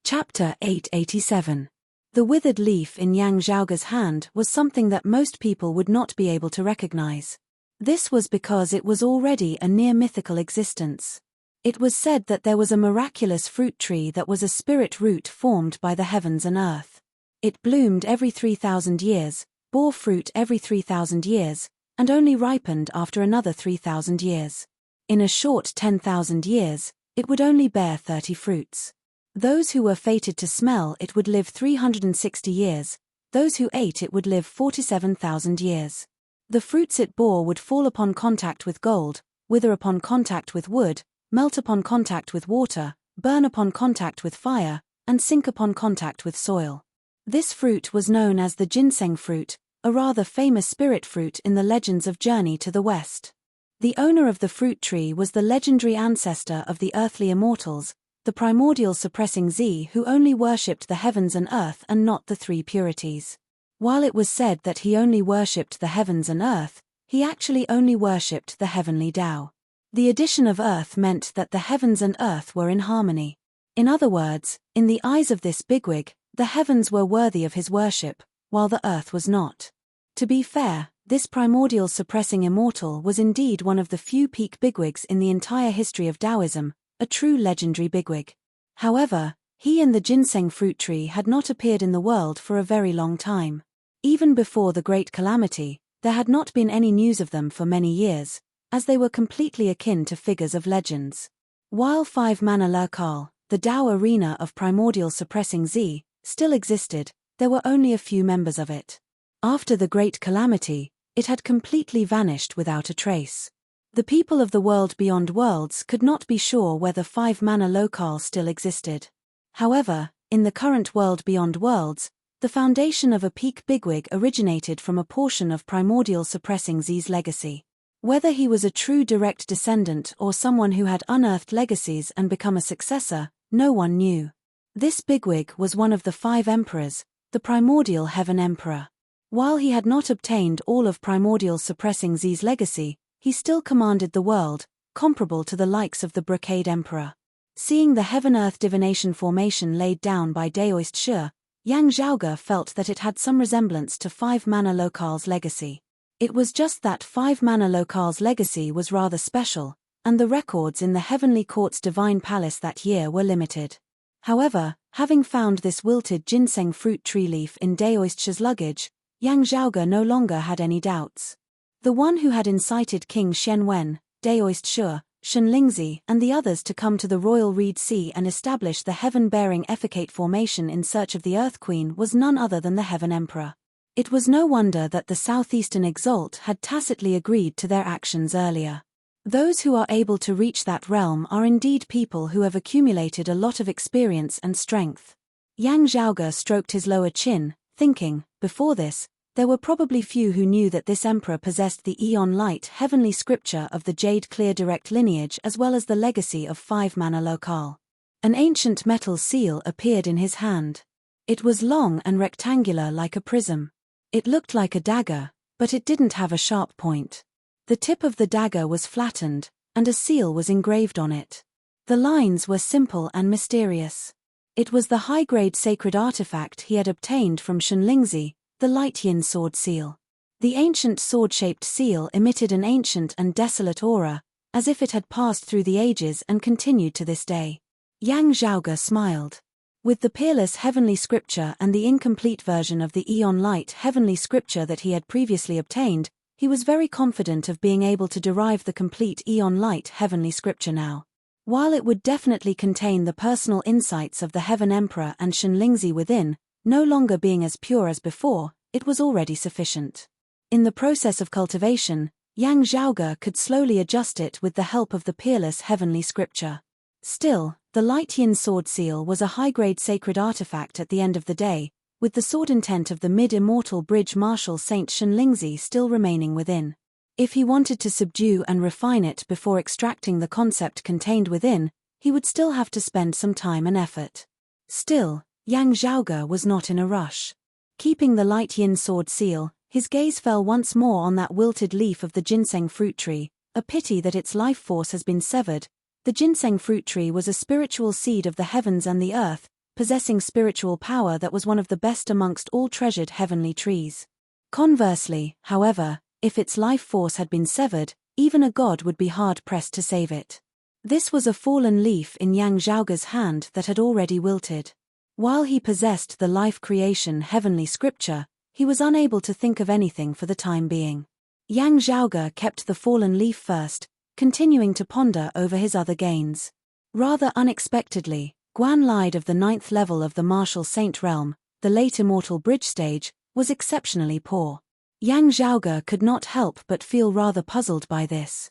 Chapter 887. The withered leaf in Yang Zhaoge's hand was something that most people would not be able to recognize. This was because it was already a near-mythical existence. It was said that there was a miraculous fruit tree that was a spirit root formed by the heavens and earth. It bloomed every 3,000 years, bore fruit every 3,000 years, and only ripened after another 3,000 years. In a short 10,000 years, it would only bear 30 fruits. Those who were fated to smell it would live 360 years, those who ate it would live 47,000 years. The fruits it bore would fall upon contact with gold, wither upon contact with wood, melt upon contact with water, burn upon contact with fire, and sink upon contact with soil. This fruit was known as the ginseng fruit, a rather famous spirit fruit in the legends of Journey to the West. The owner of the fruit tree was the legendary ancestor of the earthly immortals, the primordial suppressing Z, who only worshipped the heavens and earth and not the three purities. While it was said that he only worshipped the heavens and earth, he actually only worshipped the heavenly Tao. The addition of earth meant that the heavens and earth were in harmony. In other words, in the eyes of this bigwig, the heavens were worthy of his worship, while the earth was not. To be fair, this primordial suppressing immortal was indeed one of the few peak bigwigs in the entire history of Taoism, a true legendary bigwig. However, he and the ginseng fruit tree had not appeared in the world for a very long time. Even before the Great Calamity, there had not been any news of them for many years, as they were completely akin to figures of legends. While 5 Mana Lurkal, the Tao arena of primordial suppressing Z, still existed, there were only a few members of it. After the Great Calamity, it had completely vanished without a trace. The people of the world beyond worlds could not be sure whether 5 Mana Lurkal still existed. However, in the current world beyond worlds, the foundation of a peak bigwig originated from a portion of primordial suppressing Z's legacy. Whether he was a true direct descendant or someone who had unearthed legacies and become a successor, no one knew. This bigwig was one of the 5 emperors, the primordial heaven emperor. While he had not obtained all of primordial suppressing Z's legacy, he still commanded the world, comparable to the likes of the Brocade Emperor. Seeing the heaven-earth divination formation laid down by Daoist Shi, Yang Zhaoge felt that it had some resemblance to 5 Mana Lurkal's legacy. It was just that 5 Mana Lurkal's legacy was rather special, and the records in the Heavenly Court's Divine Palace that year were limited. However, having found this wilted ginseng fruit tree leaf in Daoist Shi's luggage, Yang Zhaoge no longer had any doubts. The one who had incited King Xianwen, Daoist Shi, Shenlingzi, and the others to come to the Royal Reed Sea and establish the heaven-bearing Effecate formation in search of the Earth Queen was none other than the Heaven Emperor. It was no wonder that the Southeastern Exalt had tacitly agreed to their actions earlier. Those who are able to reach that realm are indeed people who have accumulated a lot of experience and strength. Yang Zhaoge stroked his lower chin, thinking, before this, there were probably few who knew that this emperor possessed the Aeon Light heavenly scripture of the Jade Clear direct lineage as well as the legacy of 5 Mana Lurkal. An ancient metal seal appeared in his hand. It was long and rectangular like a prism. It looked like a dagger, but it didn't have a sharp point. The tip of the dagger was flattened, and a seal was engraved on it. The lines were simple and mysterious. It was the high-grade sacred artifact he had obtained from Shenlingzi, the Light Yin sword seal. The ancient sword-shaped seal emitted an ancient and desolate aura, as if it had passed through the ages and continued to this day. Yang Zhaoge smiled. With the peerless heavenly scripture and the incomplete version of the Aeon Light heavenly scripture that he had previously obtained, he was very confident of being able to derive the complete Aeon Light heavenly scripture now. While it would definitely contain the personal insights of the Heaven Emperor and Shenlingzi within, no longer being as pure as before, it was already sufficient. In the process of cultivation, Yang Zhaoge could slowly adjust it with the help of the peerless heavenly scripture. Still, the Light Yin sword seal was a high-grade sacred artifact at the end of the day, with the sword intent of the mid-immortal bridge marshal Saint Shenlingzi still remaining within. If he wanted to subdue and refine it before extracting the concept contained within, he would still have to spend some time and effort. Still, Yang Zhaoge was not in a rush. Keeping the Light Yin sword seal, his gaze fell once more on that wilted leaf of the ginseng fruit tree. A pity that its life force has been severed. The ginseng fruit tree was a spiritual seed of the heavens and the earth, possessing spiritual power that was one of the best amongst all treasured heavenly trees. Conversely, however, If its life force had been severed, even a god would be hard-pressed to save it. This was a fallen leaf in Yang Zhaoge's hand that had already wilted. While he possessed the life-creation heavenly scripture, he was unable to think of anything for the time being. Yang Zhaoge kept the fallen leaf first, continuing to ponder over his other gains. Rather unexpectedly, Guan Lide of the 9th level of the martial saint realm, the late immortal bridge stage, was exceptionally poor. Yang Zhaoge could not help but feel rather puzzled by this.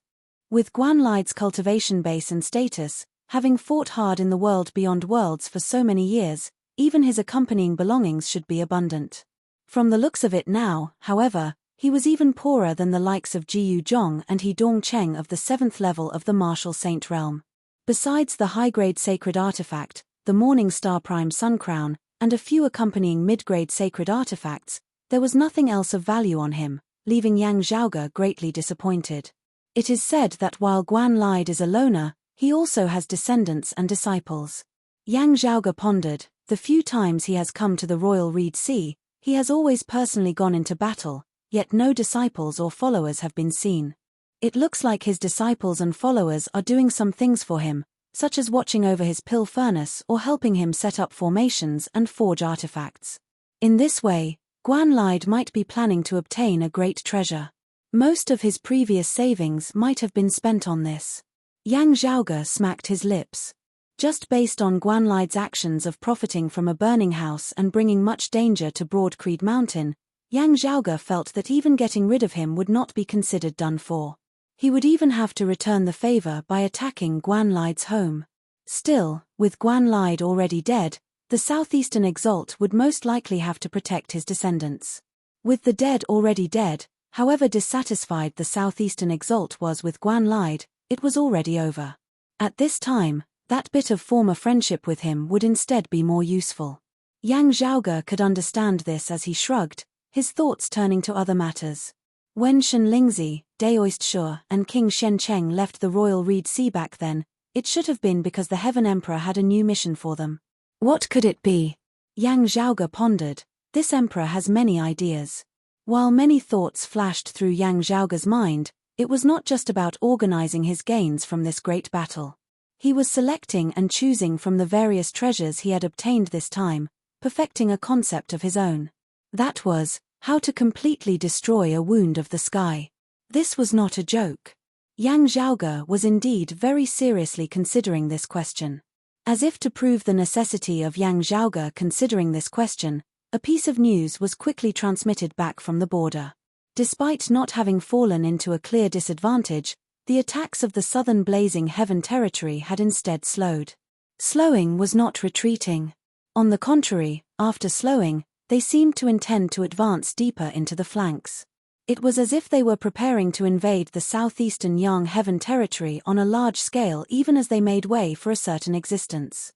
With Guan Lide's cultivation base and status, having fought hard in the world beyond worlds for so many years, even his accompanying belongings should be abundant. From the looks of it now, however, he was even poorer than the likes of Jiyu Zhong and He Dongcheng of the 7th level of the martial saint realm. Besides the high-grade sacred artifact, the Morning Star Prime Sun Crown, and a few accompanying mid-grade sacred artifacts, there was nothing else of value on him, leaving Yang Zhaoge greatly disappointed. It is said that while Guan Lide is a loner, he also has descendants and disciples. Yang Zhaoge pondered, the few times he has come to the Royal Reed Sea, he has always personally gone into battle, yet no disciples or followers have been seen. It looks like his disciples and followers are doing some things for him, such as watching over his pill furnace or helping him set up formations and forge artifacts. In this way, Guan Lide might be planning to obtain a great treasure. Most of his previous savings might have been spent on this. Yang Zhaoge smacked his lips. Just based on Guan Lide's actions of profiting from a burning house and bringing much danger to Broad Creed Mountain, Yang Zhaoge felt that even getting rid of him would not be considered done for. He would even have to return the favor by attacking Guan Lide's home. Still, with Guan Lide already dead, the Southeastern Exalt would most likely have to protect his descendants. With the dead already dead, however dissatisfied the Southeastern Exalt was with Guan Lide, it was already over. At this time, that bit of former friendship with him would instead be more useful. Yang Zhaoge could understand this as he shrugged, his thoughts turning to other matters. When Shen Lingzi, Daoist Shu, and King Shen Cheng left the Royal Reed Sea back then, it should have been because the Heaven Emperor had a new mission for them. What could it be? Yang Zhaoge pondered. This emperor has many ideas. While many thoughts flashed through Yang Zhaoge's mind, it was not just about organizing his gains from this great battle. He was selecting and choosing from the various treasures he had obtained this time, perfecting a concept of his own. That was, how to completely destroy a wound of the sky. This was not a joke. Yang Zhaoge was indeed very seriously considering this question. As if to prove the necessity of Yang Zhaoge considering this question, a piece of news was quickly transmitted back from the border. Despite not having fallen into a clear disadvantage, the attacks of the southern Blazing Heaven territory had instead slowed. Slowing was not retreating. On the contrary, after slowing, they seemed to intend to advance deeper into the flanks. It was as if they were preparing to invade the southeastern Yang Heaven territory on a large scale even as they made way for a certain existence.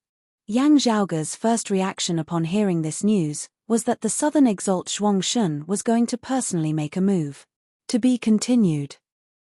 Yang Zhaoge's first reaction upon hearing this news was that the southern Exalt Zhuangshun was going to personally make a move. To be continued.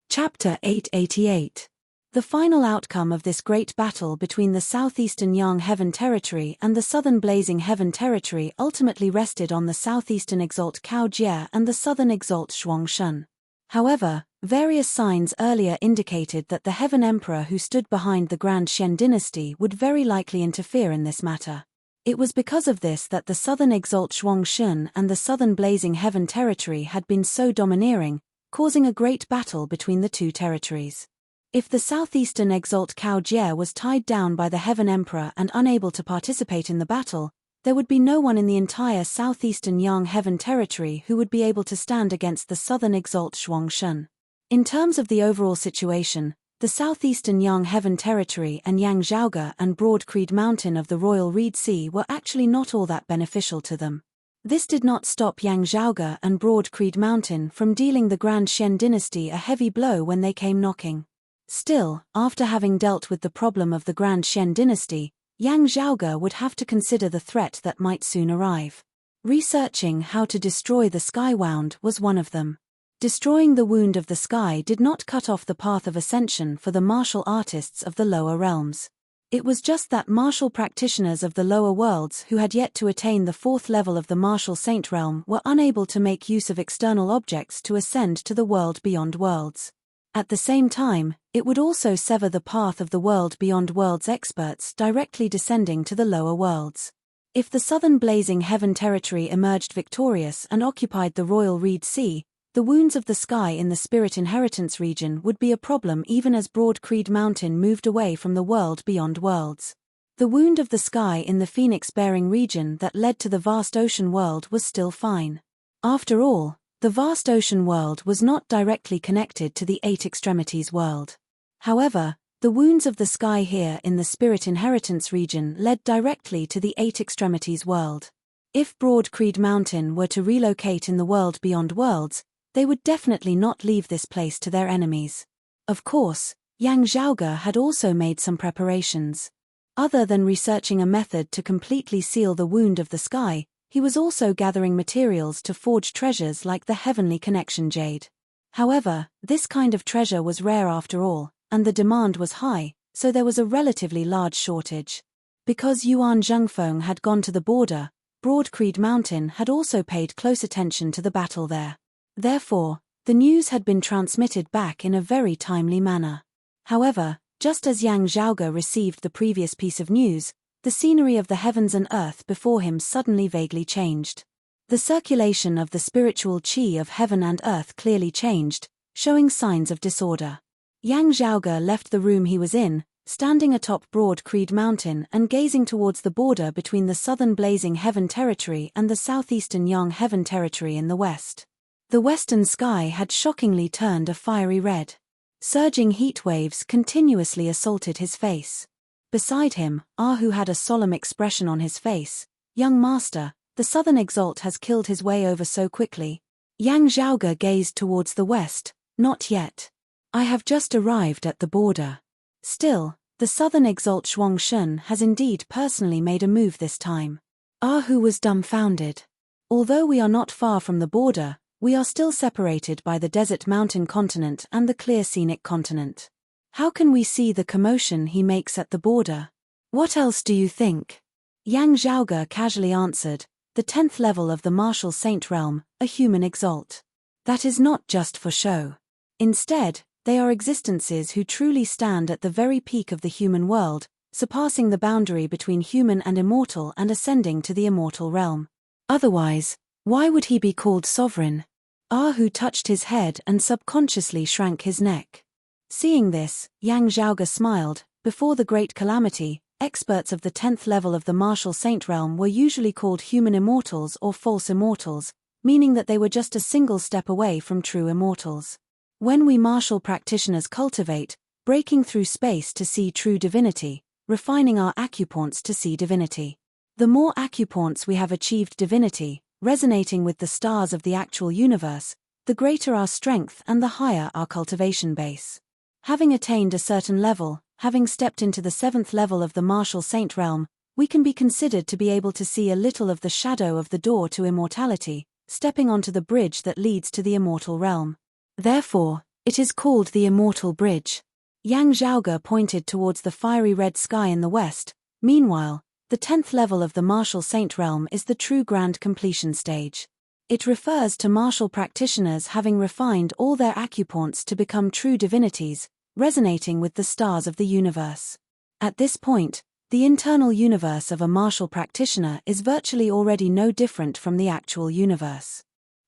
Chapter 888. The final outcome of this great battle between the southeastern Yang Heaven territory and the southern Blazing Heaven territory ultimately rested on the southeastern Exalt Cao Jie and the southern Exalt Zhuangshun. However, various signs earlier indicated that the Heaven Emperor who stood behind the Grand Xian dynasty would very likely interfere in this matter. It was because of this that the southern Exalt Zhuangshun and the southern Blazing Heaven territory had been so domineering, causing a great battle between the two territories. If the southeastern Exalt Cao Jie was tied down by the Heaven Emperor and unable to participate in the battle, there would be no one in the entire southeastern Yang Heaven territory who would be able to stand against the southern Exalt Zhuangshun. In terms of the overall situation, the southeastern Yang Heaven territory and Yang Zhaoge and Broad Creed Mountain of the Royal Reed Sea were actually not all that beneficial to them. This did not stop Yang Zhaoge and Broad Creed Mountain from dealing the Grand Xian dynasty a heavy blow when they came knocking. Still, after having dealt with the problem of the Grand Xian dynasty, Yang Zhaoge would have to consider the threat that might soon arrive. Researching how to destroy the Sky Wound was one of them. Destroying the wound of the sky did not cut off the path of ascension for the martial artists of the lower realms. It was just that martial practitioners of the lower worlds who had yet to attain the fourth level of the martial saint realm were unable to make use of external objects to ascend to the world beyond worlds. At the same time, it would also sever the path of the world beyond worlds experts directly descending to the lower worlds. If the southern blazing heaven territory emerged victorious and occupied the royal Reed Sea, the wounds of the sky in the spirit inheritance region would be a problem even as Broad Creed Mountain moved away from the world beyond worlds. The wound of the sky in the phoenix-bearing region that led to the vast ocean world was still fine. After all, the vast ocean world was not directly connected to the Eight Extremities world. However, the wounds of the sky here in the spirit inheritance region led directly to the Eight Extremities world. If Broad Creed Mountain were to relocate in the world beyond worlds, they would definitely not leave this place to their enemies. Of course, Yang Zhaoge had also made some preparations. Other than researching a method to completely seal the wound of the sky, he was also gathering materials to forge treasures like the Heavenly Connection Jade. However, this kind of treasure was rare after all, and the demand was high, so there was a relatively large shortage. Because Yuan Zhengfeng had gone to the border, Broad Creed Mountain had also paid close attention to the battle there. Therefore, the news had been transmitted back in a very timely manner. However, just as Yang Zhaoge received the previous piece of news, the scenery of the heavens and earth before him suddenly vaguely changed. The circulation of the spiritual qi of heaven and earth clearly changed, showing signs of disorder. Yang Zhaoge left the room he was in, standing atop Broad Creed Mountain and gazing towards the border between the southern blazing heaven territory and the southeastern Yang heaven territory in the west. The western sky had shockingly turned a fiery red. Surging heat waves continuously assaulted his face. Beside him, Ahu had a solemn expression on his face. "Young master, the southern exalt has killed his way over so quickly." Yang Zhaoge gazed towards the west. "Not yet. I have just arrived at the border." Still, the southern exalt Shuang Shun has indeed personally made a move this time. Ahu was dumbfounded. Although we are not far from the border, we are still separated by the desert mountain continent and the clear scenic continent. How can we see the commotion he makes at the border? What else do you think? Yang Zhaoge casually answered, "The 10th level of the martial saint realm, a human exalt. That is not just for show. Instead, they are existences who truly stand at the very peak of the human world, surpassing the boundary between human and immortal and ascending to the immortal realm. Otherwise, why would he be called sovereign?" Ahu touched his head and subconsciously shrank his neck. Seeing this, Yang Zhaoge smiled. Before the great calamity, experts of the 10th level of the martial saint realm were usually called human immortals or false immortals, meaning that they were just a single step away from true immortals. When we martial practitioners cultivate, breaking through space to see true divinity, refining our acupoints to see divinity. The more acupoints we have achieved divinity, resonating with the stars of the actual universe, the greater our strength and the higher our cultivation base. Having attained a certain level, having stepped into the 7th level of the martial saint realm, we can be considered to be able to see a little of the shadow of the door to immortality, stepping onto the bridge that leads to the immortal realm. Therefore, it is called the immortal bridge. Yang Zhaoge pointed towards the fiery red sky in the west. Meanwhile, the 10th level of the martial saint realm is the true grand completion stage. It refers to martial practitioners having refined all their acupoints to become true divinities, resonating with the stars of the universe. At this point, the internal universe of a martial practitioner is virtually already no different from the actual universe.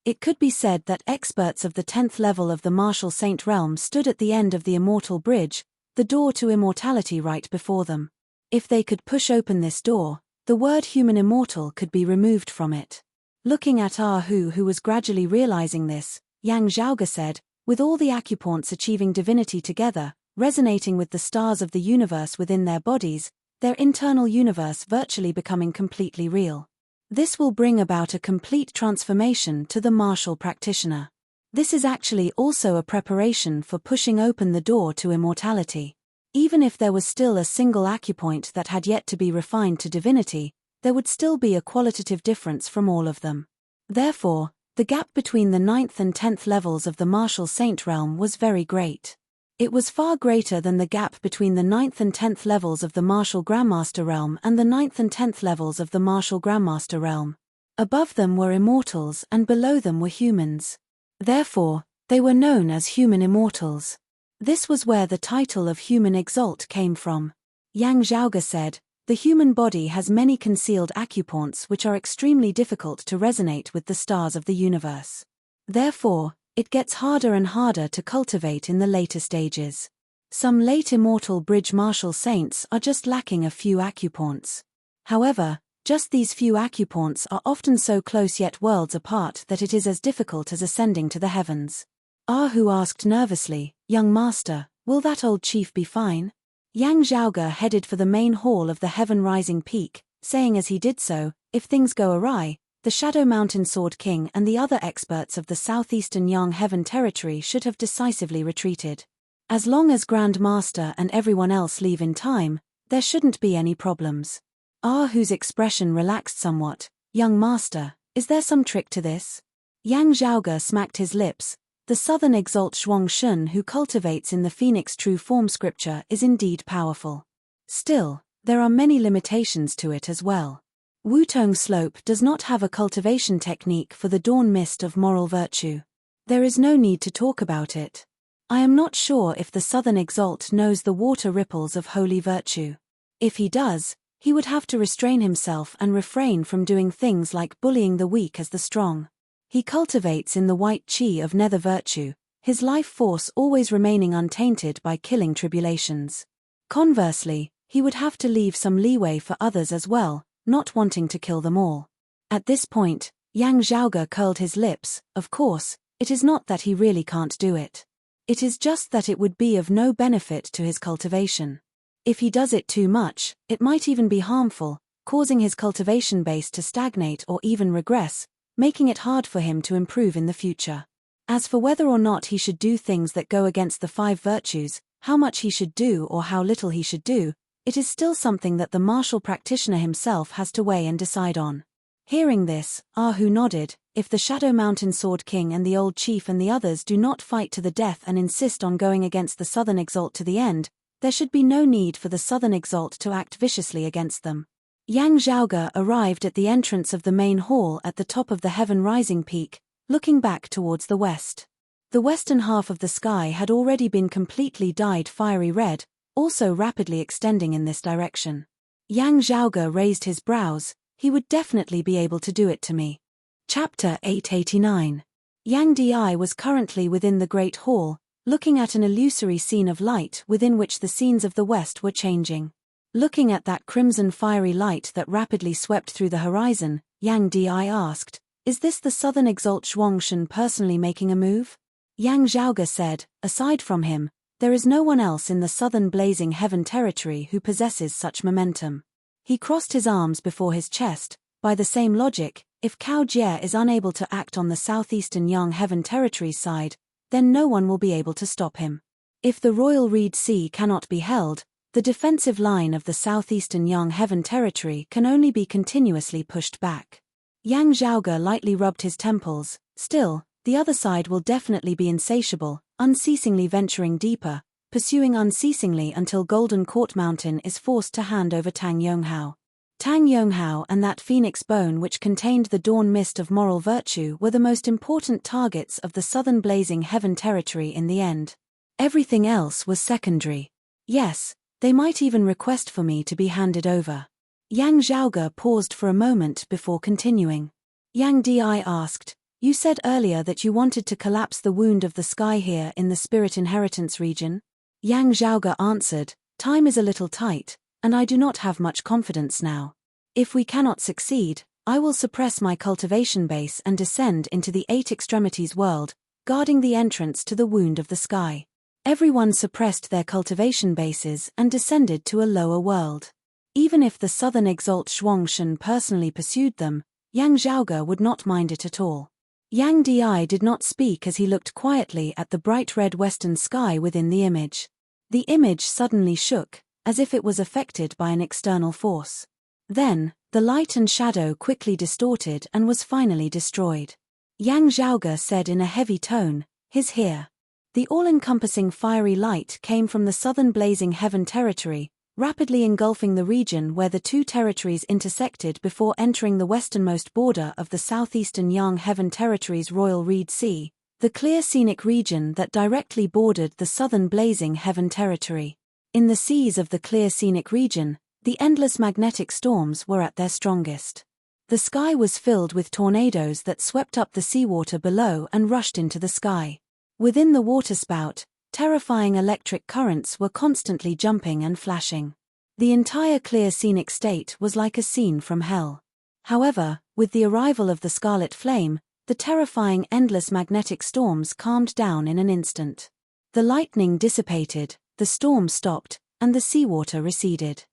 It could be said that experts of the 10th level of the martial saint realm stood at the end of the immortal bridge, the door to immortality right before them. If they could push open this door, the word human immortal could be removed from it. Looking at Ahu, who was gradually realizing this, Yang Zhaoge said, "With all the acupoints achieving divinity together, resonating with the stars of the universe within their bodies, their internal universe virtually becoming completely real. This will bring about a complete transformation to the martial practitioner. This is actually also a preparation for pushing open the door to immortality. Even if there was still a single acupoint that had yet to be refined to divinity, there would still be a qualitative difference from all of them. Therefore, the gap between the 9th and 10th levels of the martial saint realm was very great. It was far greater than the gap between the 9th and 10th levels of the Martial Grandmaster realm and the 9th and 10th levels of the Martial Grandmaster realm. Above them were immortals and below them were humans. Therefore, they were known as human immortals. This was where the title of human exalt came from. Yang Zhaoge said, "The human body has many concealed acupoints which are extremely difficult to resonate with the stars of the universe. Therefore, it gets harder and harder to cultivate in the later stages. Some late immortal bridge martial saints are just lacking a few acupoints. However, just these few acupoints are often so close yet worlds apart that it is as difficult as ascending to the heavens." Ahu asked nervously, "Young master, will that old chief be fine?" Yang Zhaoge headed for the main hall of the heaven-rising peak, saying as he did so, "If things go awry, the Shadow Mountain Sword King and the other experts of the southeastern Yang Heaven territory should have decisively retreated. As long as Grand Master and everyone else leave in time, there shouldn't be any problems." Ahu's expression relaxed somewhat. "Young master, is there some trick to this?" Yang Zhaoge smacked his lips. The southern exalt Shuang Shun who cultivates in the Phoenix true form scripture is indeed powerful. Still, there are many limitations to it as well. Wutong Slope does not have a cultivation technique for the dawn mist of moral virtue. There is no need to talk about it. I am not sure if the southern exalt knows the water ripples of holy virtue. If he does, he would have to restrain himself and refrain from doing things like bullying the weak as the strong. He cultivates in the white chi of nether virtue, his life force always remaining untainted by killing tribulations. Conversely, he would have to leave some leeway for others as well, not wanting to kill them all. At this point, Yang Zhaoge curled his lips. Of course, it is not that he really can't do it. It is just that it would be of no benefit to his cultivation. If he does it too much, it might even be harmful, causing his cultivation base to stagnate or even regress, making it hard for him to improve in the future. As for whether or not he should do things that go against the 5 virtues, how much he should do or how little he should do, it is still something that the martial practitioner himself has to weigh and decide on. Hearing this, Ahu nodded. If the Shadow Mountain Sword King and the old chief and the others do not fight to the death and insist on going against the southern exalt to the end, there should be no need for the southern exalt to act viciously against them. Yang Zhaoge arrived at the entrance of the main hall at the top of the heaven-rising peak, looking back towards the west. The western half of the sky had already been completely dyed fiery red, also rapidly extending in this direction. Yang Zhaoge raised his brows. "He would definitely be able to do it to me." Chapter 889. Yang Di was currently within the Great Hall, looking at an illusory scene of light within which the scenes of the west were changing. Looking at that crimson fiery light that rapidly swept through the horizon, Yang Di asked, "Is this the southern exalt Shuangshan personally making a move?" Yang Zhaoge said, "Aside from him, there is no one else in the southern blazing heaven territory who possesses such momentum." He crossed his arms before his chest. By the same logic, if Cao Jie is unable to act on the southeastern Yang Heaven territory side, then no one will be able to stop him. If the Royal Reed Sea cannot be held, the defensive line of the southeastern Yang Heaven territory can only be continuously pushed back. Yang Zhaoge lightly rubbed his temples. Still, the other side will definitely be insatiable, unceasingly venturing deeper, pursuing unceasingly until Golden Court Mountain is forced to hand over Tang Yonghao. Tang Yonghao and that phoenix bone which contained the dawn mist of moral virtue were the most important targets of the southern blazing heaven territory in the end. Everything else was secondary. Yes, they might even request for me to be handed over. Yang Zhaoge paused for a moment before continuing. Yang Di asked, "You said earlier that you wanted to collapse the wound of the sky here in the spirit inheritance region?" Yang Zhaoge answered, "Time is a little tight, and I do not have much confidence now. If we cannot succeed, I will suppress my cultivation base and descend into the 8 extremities world, guarding the entrance to the wound of the sky." Everyone suppressed their cultivation bases and descended to a lower world. Even if the southern exalt Shuangshan personally pursued them, Yang Zhaoge would not mind it at all. Yang Di did not speak as he looked quietly at the bright red western sky within the image. The image suddenly shook, as if it was affected by an external force. Then, the light and shadow quickly distorted and was finally destroyed. Yang Zhaoge said in a heavy tone, "He's here." The all-encompassing fiery light came from the southern blazing heaven territory, rapidly engulfing the region where the two territories intersected before entering the westernmost border of the southeastern Yang Heaven Territory's Royal Reed Sea, the clear scenic region that directly bordered the southern blazing heaven territory. In the seas of the clear scenic region, the endless magnetic storms were at their strongest. The sky was filled with tornadoes that swept up the seawater below and rushed into the sky. Within the waterspout, terrifying electric currents were constantly jumping and flashing. The entire clear scenic state was like a scene from hell. However, with the arrival of the scarlet flame, the terrifying endless magnetic storms calmed down in an instant. The lightning dissipated, the storm stopped, and the seawater receded.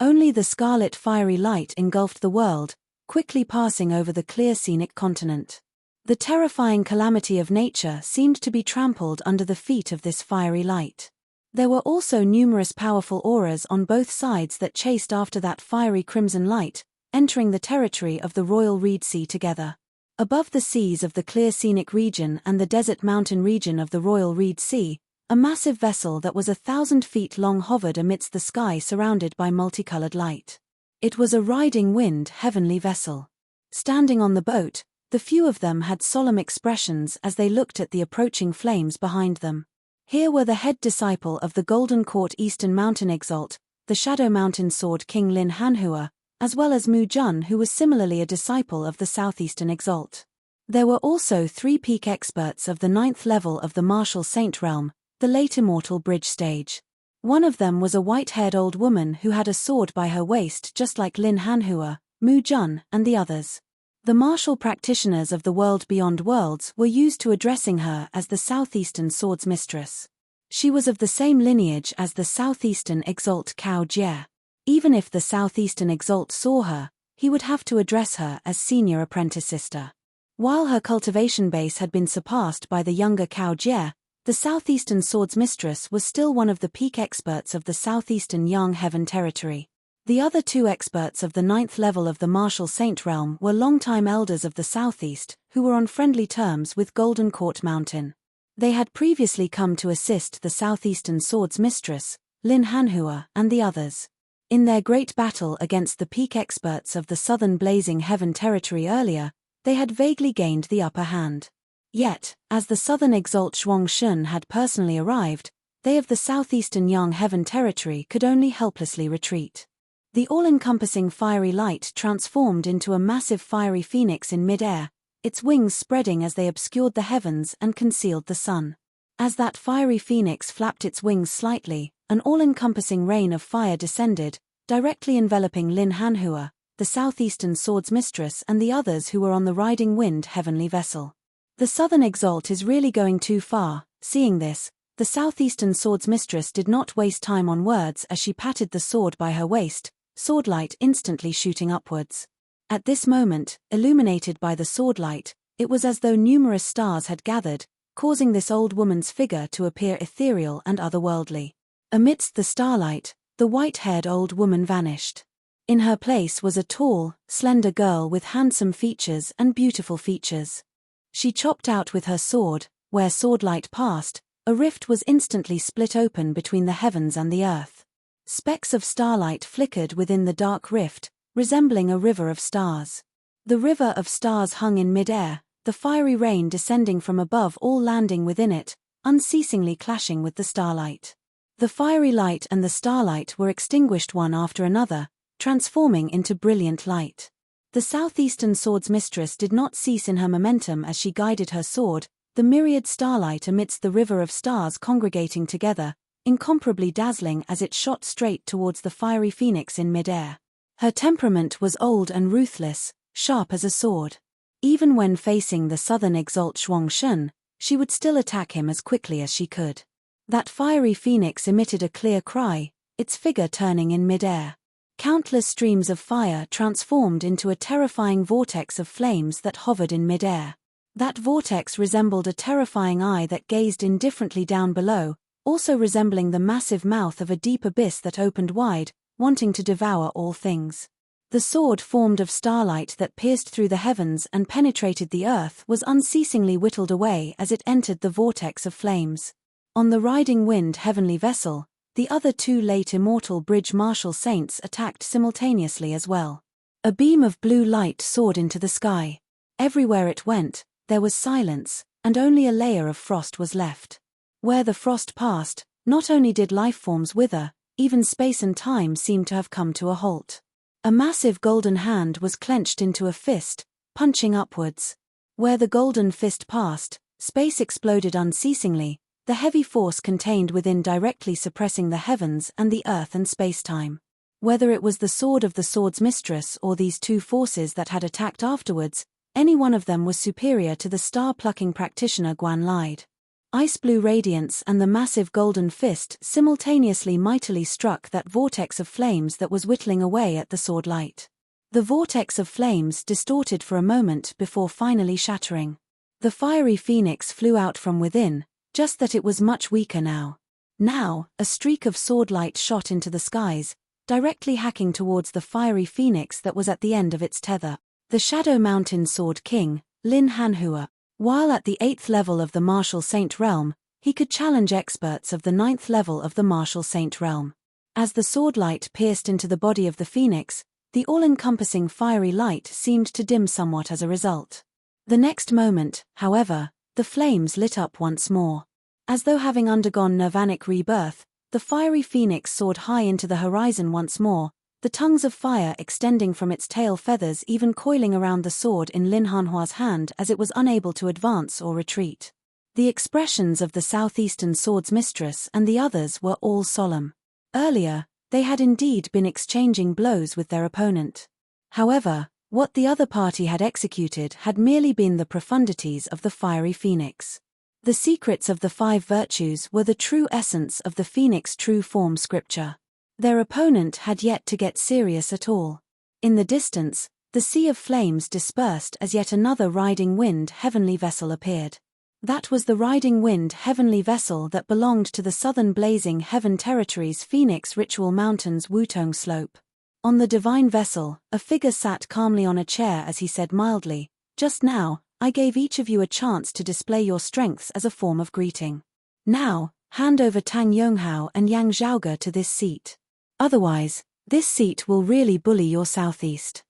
Only the scarlet fiery light engulfed the world, quickly passing over the clear scenic continent. The terrifying calamity of nature seemed to be trampled under the feet of this fiery light. There were also numerous powerful auras on both sides that chased after that fiery crimson light, entering the territory of the Royal Reed Sea together. Above the seas of the clear scenic region and the desert mountain region of the Royal Reed Sea, a massive vessel that was 1,000 feet long hovered amidst the sky surrounded by multicolored light. It was a riding wind heavenly vessel. Standing on the boat, the few of them had solemn expressions as they looked at the approaching flames behind them. Here were the head disciple of the Golden Court Eastern Mountain Exalt, the Shadow Mountain Sword King Lin Hanhua, as well as Mu Jun, who was similarly a disciple of the Southeastern Exalt. There were also 3 peak experts of the 9th level of the Martial Saint Realm, the late immortal bridge stage. One of them was a white-haired old woman who had a sword by her waist just like Lin Hanhua, Mu Jun, and the others. The martial practitioners of the world beyond worlds were used to addressing her as the Southeastern Sword's Mistress. She was of the same lineage as the Southeastern Exalt Cao Jie. Even if the Southeastern Exalt saw her, he would have to address her as Senior Apprentice Sister. While her cultivation base had been surpassed by the younger Cao Jie, the Southeastern Sword's Mistress was still one of the peak experts of the Southeastern Yang Heaven Territory. The other 2 experts of the 9th level of the Martial Saint Realm were longtime elders of the Southeast, who were on friendly terms with Golden Court Mountain. They had previously come to assist the Southeastern Sword's Mistress, Lin Hanhua, and the others. In their great battle against the peak experts of the Southern Blazing Heaven Territory earlier, they had vaguely gained the upper hand. Yet, as the Southern Exalt Zhuangshun had personally arrived, they of the Southeastern Yang Heaven Territory could only helplessly retreat. The all-encompassing fiery light transformed into a massive fiery phoenix in mid-air, its wings spreading as they obscured the heavens and concealed the sun. As that fiery phoenix flapped its wings slightly, an all-encompassing rain of fire descended, directly enveloping Lin Hanhua, the Southeastern Sword's Mistress, and the others who were on the riding wind heavenly vessel. The Southern Exalt is really going too far. Seeing this, the Southeastern Sword's Mistress did not waste time on words as she patted the sword by her waist, swordlight instantly shooting upwards. At this moment, illuminated by the swordlight, it was as though numerous stars had gathered, causing this old woman's figure to appear ethereal and otherworldly. Amidst the starlight, the white-haired old woman vanished. In her place was a tall, slender girl with handsome features and beautiful features. She chopped out with her sword, where swordlight passed, a rift was instantly split open between the heavens and the earth. Specks of starlight flickered within the dark rift, resembling a river of stars. The river of stars hung in mid-air, the fiery rain descending from above all landing within it, unceasingly clashing with the starlight. The fiery light and the starlight were extinguished one after another, transforming into brilliant light. The Southeastern Sword's Mistress did not cease in her momentum as she guided her sword, the myriad starlight amidst the river of stars congregating together, incomparably dazzling as it shot straight towards the fiery phoenix in mid-air. Her temperament was old and ruthless, sharp as a sword. Even when facing the Southern Exalt Zhuangshun, she would still attack him as quickly as she could. That fiery phoenix emitted a clear cry, its figure turning in mid-air. Countless streams of fire transformed into a terrifying vortex of flames that hovered in mid-air. That vortex resembled a terrifying eye that gazed indifferently down below, also resembling the massive mouth of a deep abyss that opened wide, wanting to devour all things. The sword formed of starlight that pierced through the heavens and penetrated the earth was unceasingly whittled away as it entered the vortex of flames. On the riding wind heavenly vessel, the other two late immortal bridge martial saints attacked simultaneously as well. A beam of blue light soared into the sky. Everywhere it went, there was silence, and only a layer of frost was left. Where the frost passed, not only did life forms wither, even space and time seemed to have come to a halt. A massive golden hand was clenched into a fist, punching upwards. Where the golden fist passed, space exploded unceasingly, the heavy force contained within directly suppressing the heavens and the earth and space-time. Whether it was the sword of the sword's mistress or these two forces that had attacked afterwards, any one of them was superior to the star-plucking practitioner Guan Lide. Ice-blue radiance and the massive golden fist simultaneously mightily struck that vortex of flames that was whittling away at the sword light. The vortex of flames distorted for a moment before finally shattering. The fiery phoenix flew out from within, just that it was much weaker now. Now, a streak of sword light shot into the skies, directly hacking towards the fiery phoenix that was at the end of its tether. The Shadow Mountain Sword King, Lin Hanhua. While at the 8th level of the Martial Saint realm, he could challenge experts of the 9th level of the Martial Saint realm. As the sword light pierced into the body of the phoenix, the all-encompassing fiery light seemed to dim somewhat as a result. The next moment, however, the flames lit up once more. As though having undergone nirvanic rebirth, the fiery phoenix soared high into the horizon once more, the tongues of fire extending from its tail feathers even coiling around the sword in Lin Hanhua's hand as it was unable to advance or retreat. The expressions of the southeastern sword's mistress and the others were all solemn. Earlier, they had indeed been exchanging blows with their opponent. However, what the other party had executed had merely been the profundities of the fiery phoenix. The secrets of the 5 virtues were the true essence of the phoenix true form scripture. Their opponent had yet to get serious at all. In the distance, the sea of flames dispersed as yet another riding wind heavenly vessel appeared. That was the riding wind heavenly vessel that belonged to the southern blazing heaven territory's Phoenix Ritual Mountain's Wutong slope. On the divine vessel, a figure sat calmly on a chair as he said mildly, "Just now, I gave each of you a chance to display your strengths as a form of greeting. Now, hand over Tang Yonghao and Yang Zhaoge to this seat. Otherwise, this seat will really bully your southeast."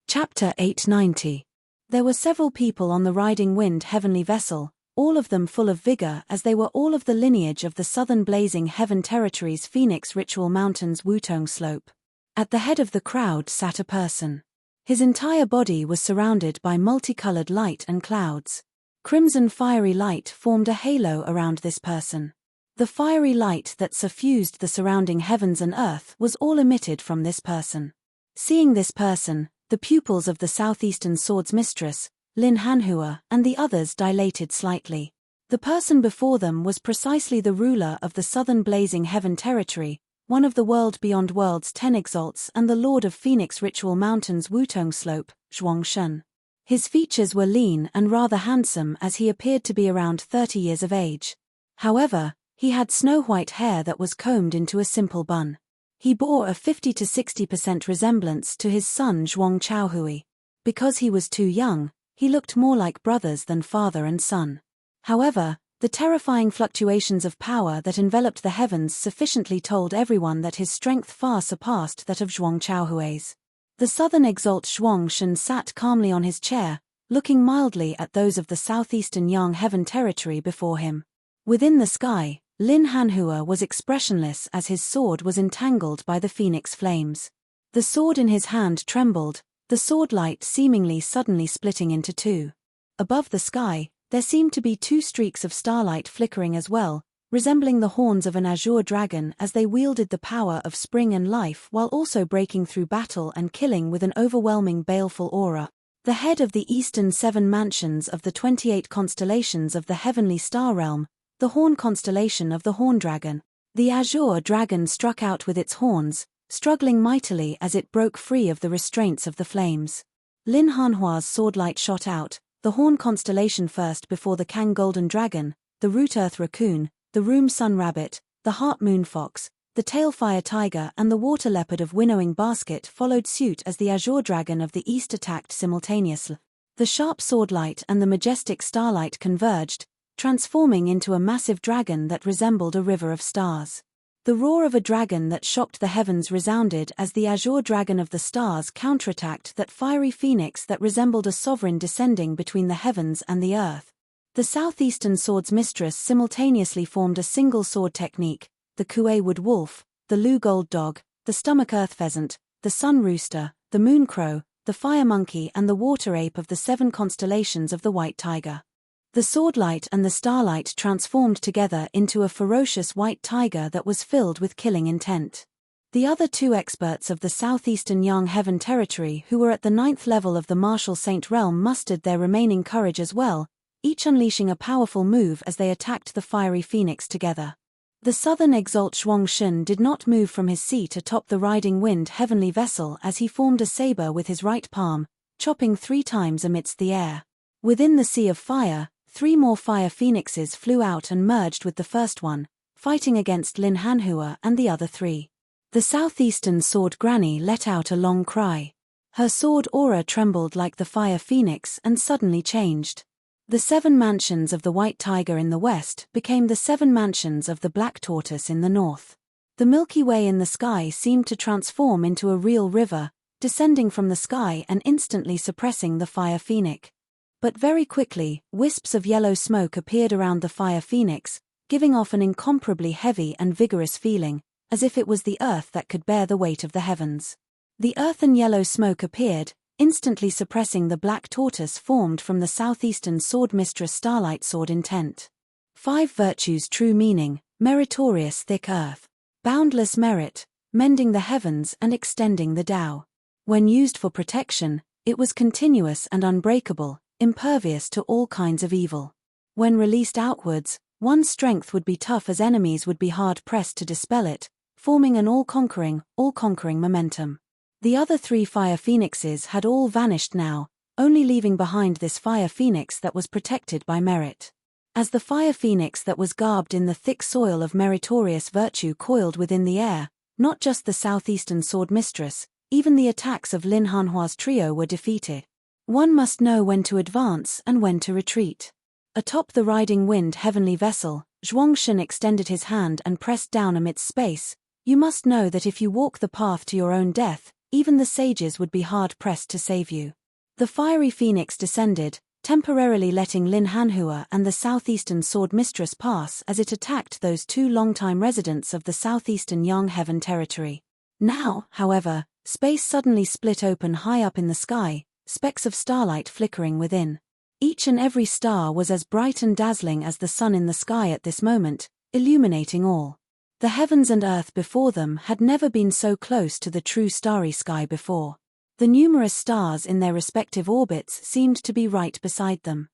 Chapter 890. There were several people on the riding wind heavenly vessel, all of them full of vigor as they were all of the lineage of the southern blazing heaven territory's Phoenix Ritual Mountain's Wutong slope. At the head of the crowd sat a person. His entire body was surrounded by multicolored light and clouds. Crimson fiery light formed a halo around this person. The fiery light that suffused the surrounding heavens and earth was all emitted from this person. Seeing this person, the pupils of the southeastern sword's mistress, Lin Hanhua, and the others dilated slightly. The person before them was precisely the ruler of the southern blazing heaven territory, one of the world beyond worlds 10 exalts and the lord of Phoenix Ritual Mountain's Wutong slope, Zhuangshen. His features were lean and rather handsome as he appeared to be around 30 years of age. However, he had snow-white hair that was combed into a simple bun. He bore a 50 to 60% resemblance to his son Zhuang Chaohui. Because he was too young, he looked more like brothers than father and son. However, the terrifying fluctuations of power that enveloped the heavens sufficiently told everyone that his strength far surpassed that of Zhuang Chaohui's. The southern exalt Zhuangshen sat calmly on his chair, looking mildly at those of the southeastern Yang heaven territory before him. Within the sky, Lin Hanhua was expressionless as his sword was entangled by the phoenix flames. The sword in his hand trembled, the sword light seemingly suddenly splitting into two. Above the sky, there seemed to be 2 streaks of starlight flickering as well, resembling the horns of an azure dragon as they wielded the power of spring and life while also breaking through battle and killing with an overwhelming baleful aura. The head of the eastern 7 mansions of the 28 constellations of the heavenly star realm, the horn constellation of the horn dragon. The azure dragon struck out with its horns, struggling mightily as it broke free of the restraints of the flames. Lin Hanhua's swordlight shot out, the horn constellation first before the Kang golden dragon, the root earth raccoon, the room sun rabbit, the heart moon fox, the tail fire tiger and the water leopard of winnowing basket followed suit as the azure dragon of the east attacked simultaneously. The sharp swordlight and the majestic starlight converged, transforming into a massive dragon that resembled a river of stars. The roar of a dragon that shocked the heavens resounded as the azure dragon of the stars counterattacked that fiery phoenix that resembled a sovereign descending between the heavens and the earth. The southeastern sword's mistress simultaneously formed a single sword technique: the Kuei-wood wolf, the Lu-gold dog, the stomach earth pheasant, the sun rooster, the moon crow, the fire monkey and the water ape of the 7 constellations of the white tiger. The swordlight and the starlight transformed together into a ferocious white tiger that was filled with killing intent. The other 2 experts of the southeastern Yang Heaven territory who were at the 9th level of the martial saint realm mustered their remaining courage as well, each unleashing a powerful move as they attacked the fiery phoenix together. The southern exalt Zhuangxun did not move from his seat atop the riding wind heavenly vessel as he formed a saber with his right palm, chopping 3 times amidst the air. Within the sea of fire, 3 more fire phoenixes flew out and merged with the first one, fighting against Lin Hanhua and the other 3. The southeastern sword granny let out a long cry. Her sword aura trembled like the fire phoenix and suddenly changed. The 7 mansions of the white tiger in the west became the 7 mansions of the black tortoise in the north. The Milky Way in the sky seemed to transform into a real river, descending from the sky and instantly suppressing the fire phoenix. But very quickly, wisps of yellow smoke appeared around the fire phoenix, giving off an incomparably heavy and vigorous feeling, as if it was the earth that could bear the weight of the heavens. The earthen yellow smoke appeared, instantly suppressing the black tortoise formed from the southeastern sword mistress starlight sword intent. 5 virtues true meaning: meritorious thick earth, boundless merit, mending the heavens and extending the Tao. When used for protection, it was continuous and unbreakable, impervious to all kinds of evil. When released outwards, one's strength would be tough as enemies would be hard-pressed to dispel it, forming an all-conquering momentum. The other 3 fire phoenixes had all vanished now, only leaving behind this fire phoenix that was protected by merit. As the fire phoenix that was garbed in the thick soil of meritorious virtue coiled within the air, not just the southeastern sword mistress, even the attacks of Lin Hanhua's trio were defeated. One must know when to advance and when to retreat. Atop the riding wind heavenly vessel, Zhuangxun extended his hand and pressed down amidst space. You must know that if you walk the path to your own death, even the sages would be hard-pressed to save you. The fiery phoenix descended, temporarily letting Lin Hanhua and the southeastern sword mistress pass as it attacked those 2 longtime residents of the southeastern Yang Heaven territory. Now, however, space suddenly split open high up in the sky, specks of starlight flickering within. Each and every star was as bright and dazzling as the sun in the sky at this moment, illuminating all. The heavens and earth before them had never been so close to the true starry sky before. The numerous stars in their respective orbits seemed to be right beside them.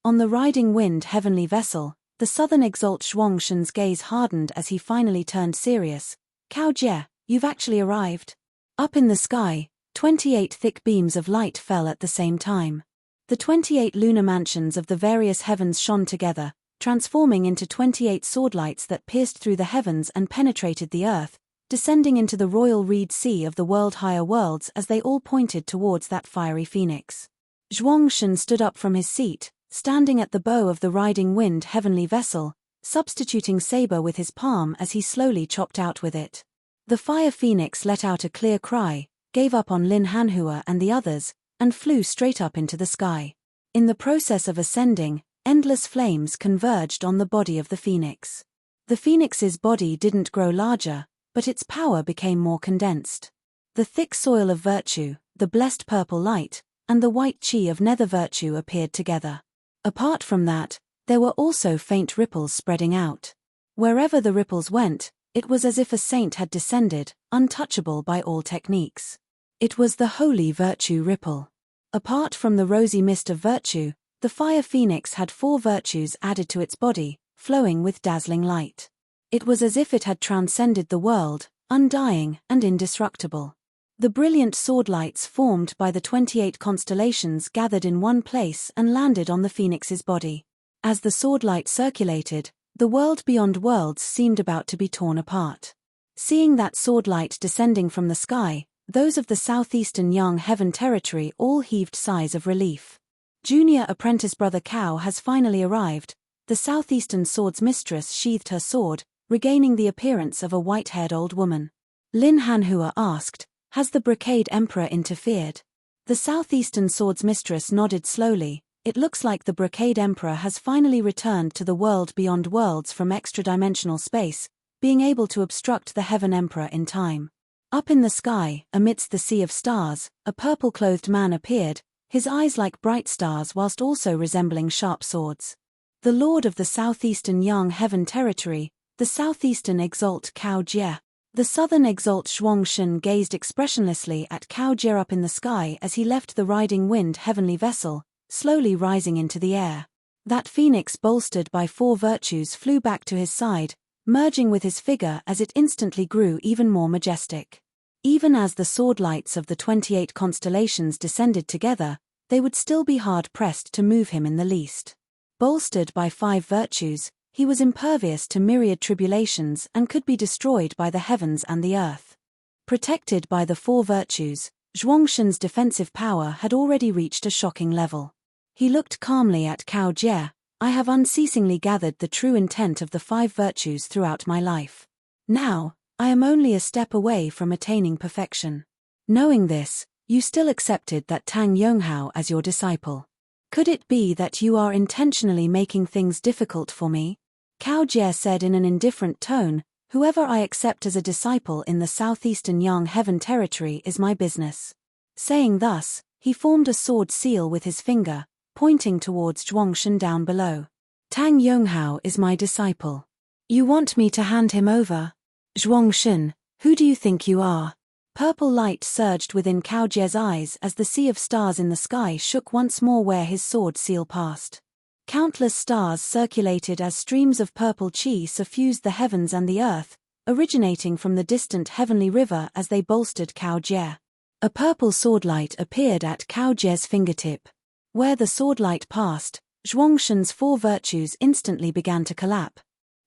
On the riding wind heavenly vessel, the southern exalt Zhuangxun's gaze hardened as he finally turned serious. Cao Jie, you've actually arrived. Up in the sky, 28 thick beams of light fell at the same time. The 28 lunar mansions of the various heavens shone together, transforming into 28 swordlights that pierced through the heavens and penetrated the earth, descending into the royal reed sea of the world higher worlds as they all pointed towards that fiery phoenix. Zhuangxun stood up from his seat, standing at the bow of the riding wind heavenly vessel, substituting saber with his palm as he slowly chopped out with it. The fire phoenix let out a clear cry, gave up on Lin Hanhua and the others, and flew straight up into the sky. In the process of ascending, endless flames converged on the body of the phoenix. The phoenix's body didn't grow larger, but its power became more condensed. The thick soil of virtue, the blessed purple light, and the white chi of nether virtue appeared together. Apart from that, there were also faint ripples spreading out. Wherever the ripples went, it was as if a saint had descended, untouchable by all techniques. It was the holy virtue ripple. Apart from the rosy mist of virtue, the fire phoenix had 4 virtues added to its body, flowing with dazzling light. It was as if it had transcended the world, undying and indestructible. The brilliant sword lights formed by the 28 constellations gathered in one place and landed on the phoenix's body. As the sword light circulated, the world beyond worlds seemed about to be torn apart. Seeing that sword light descending from the sky, those of the southeastern Yang Heaven territory all heaved sighs of relief. Junior apprentice brother Cao has finally arrived, the southeastern sword's mistress sheathed her sword, regaining the appearance of a white-haired old woman. Lin Hanhua asked, "Has the Brocade Emperor interfered?" The southeastern sword's mistress nodded slowly. "It looks like the Brocade Emperor has finally returned to the world beyond worlds from extra-dimensional space, being able to obstruct the Heaven Emperor in time." Up in the sky, amidst the sea of stars, a purple-clothed man appeared, his eyes like bright stars whilst also resembling sharp swords. The Lord of the Southeastern Yang Heaven Territory, the Southeastern Exalt Cao Jie. The Southern Exalt Zhuangshen gazed expressionlessly at Cao Jie up in the sky as he left the riding wind heavenly vessel, slowly rising into the air. That phoenix bolstered by 4 virtues flew back to his side, merging with his figure as it instantly grew even more majestic. Even as the sword lights of the 28 constellations descended together, they would still be hard-pressed to move him in the least. Bolstered by 5 virtues, he was impervious to myriad tribulations and could be destroyed by the heavens and the earth. Protected by the 4 virtues, Zhuangshen's defensive power had already reached a shocking level. He looked calmly at Cao Jie. "I have unceasingly gathered the true intent of the 5 virtues throughout my life. Now, I am only a step away from attaining perfection. Knowing this, you still accepted that Tang Yonghao as your disciple. Could it be that you are intentionally making things difficult for me?" Cao Jie said in an indifferent tone, "Whoever I accept as a disciple in the Southeastern Yang Heaven Territory is my business." Saying thus, he formed a sword seal with his finger, pointing towards Zhuangshen down below. "Tang Yonghao is my disciple. You want me to hand him over? Zhuangshen, who do you think you are?" Purple light surged within Cao Jie's eyes as the sea of stars in the sky shook once more where his sword seal passed. Countless stars circulated as streams of purple qi suffused the heavens and the earth, originating from the distant heavenly river as they bolstered Cao Jie. A purple swordlight appeared at Cao Jie's fingertip. Where the swordlight passed, Zhuangshen's 4 virtues instantly began to collapse.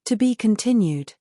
To be continued.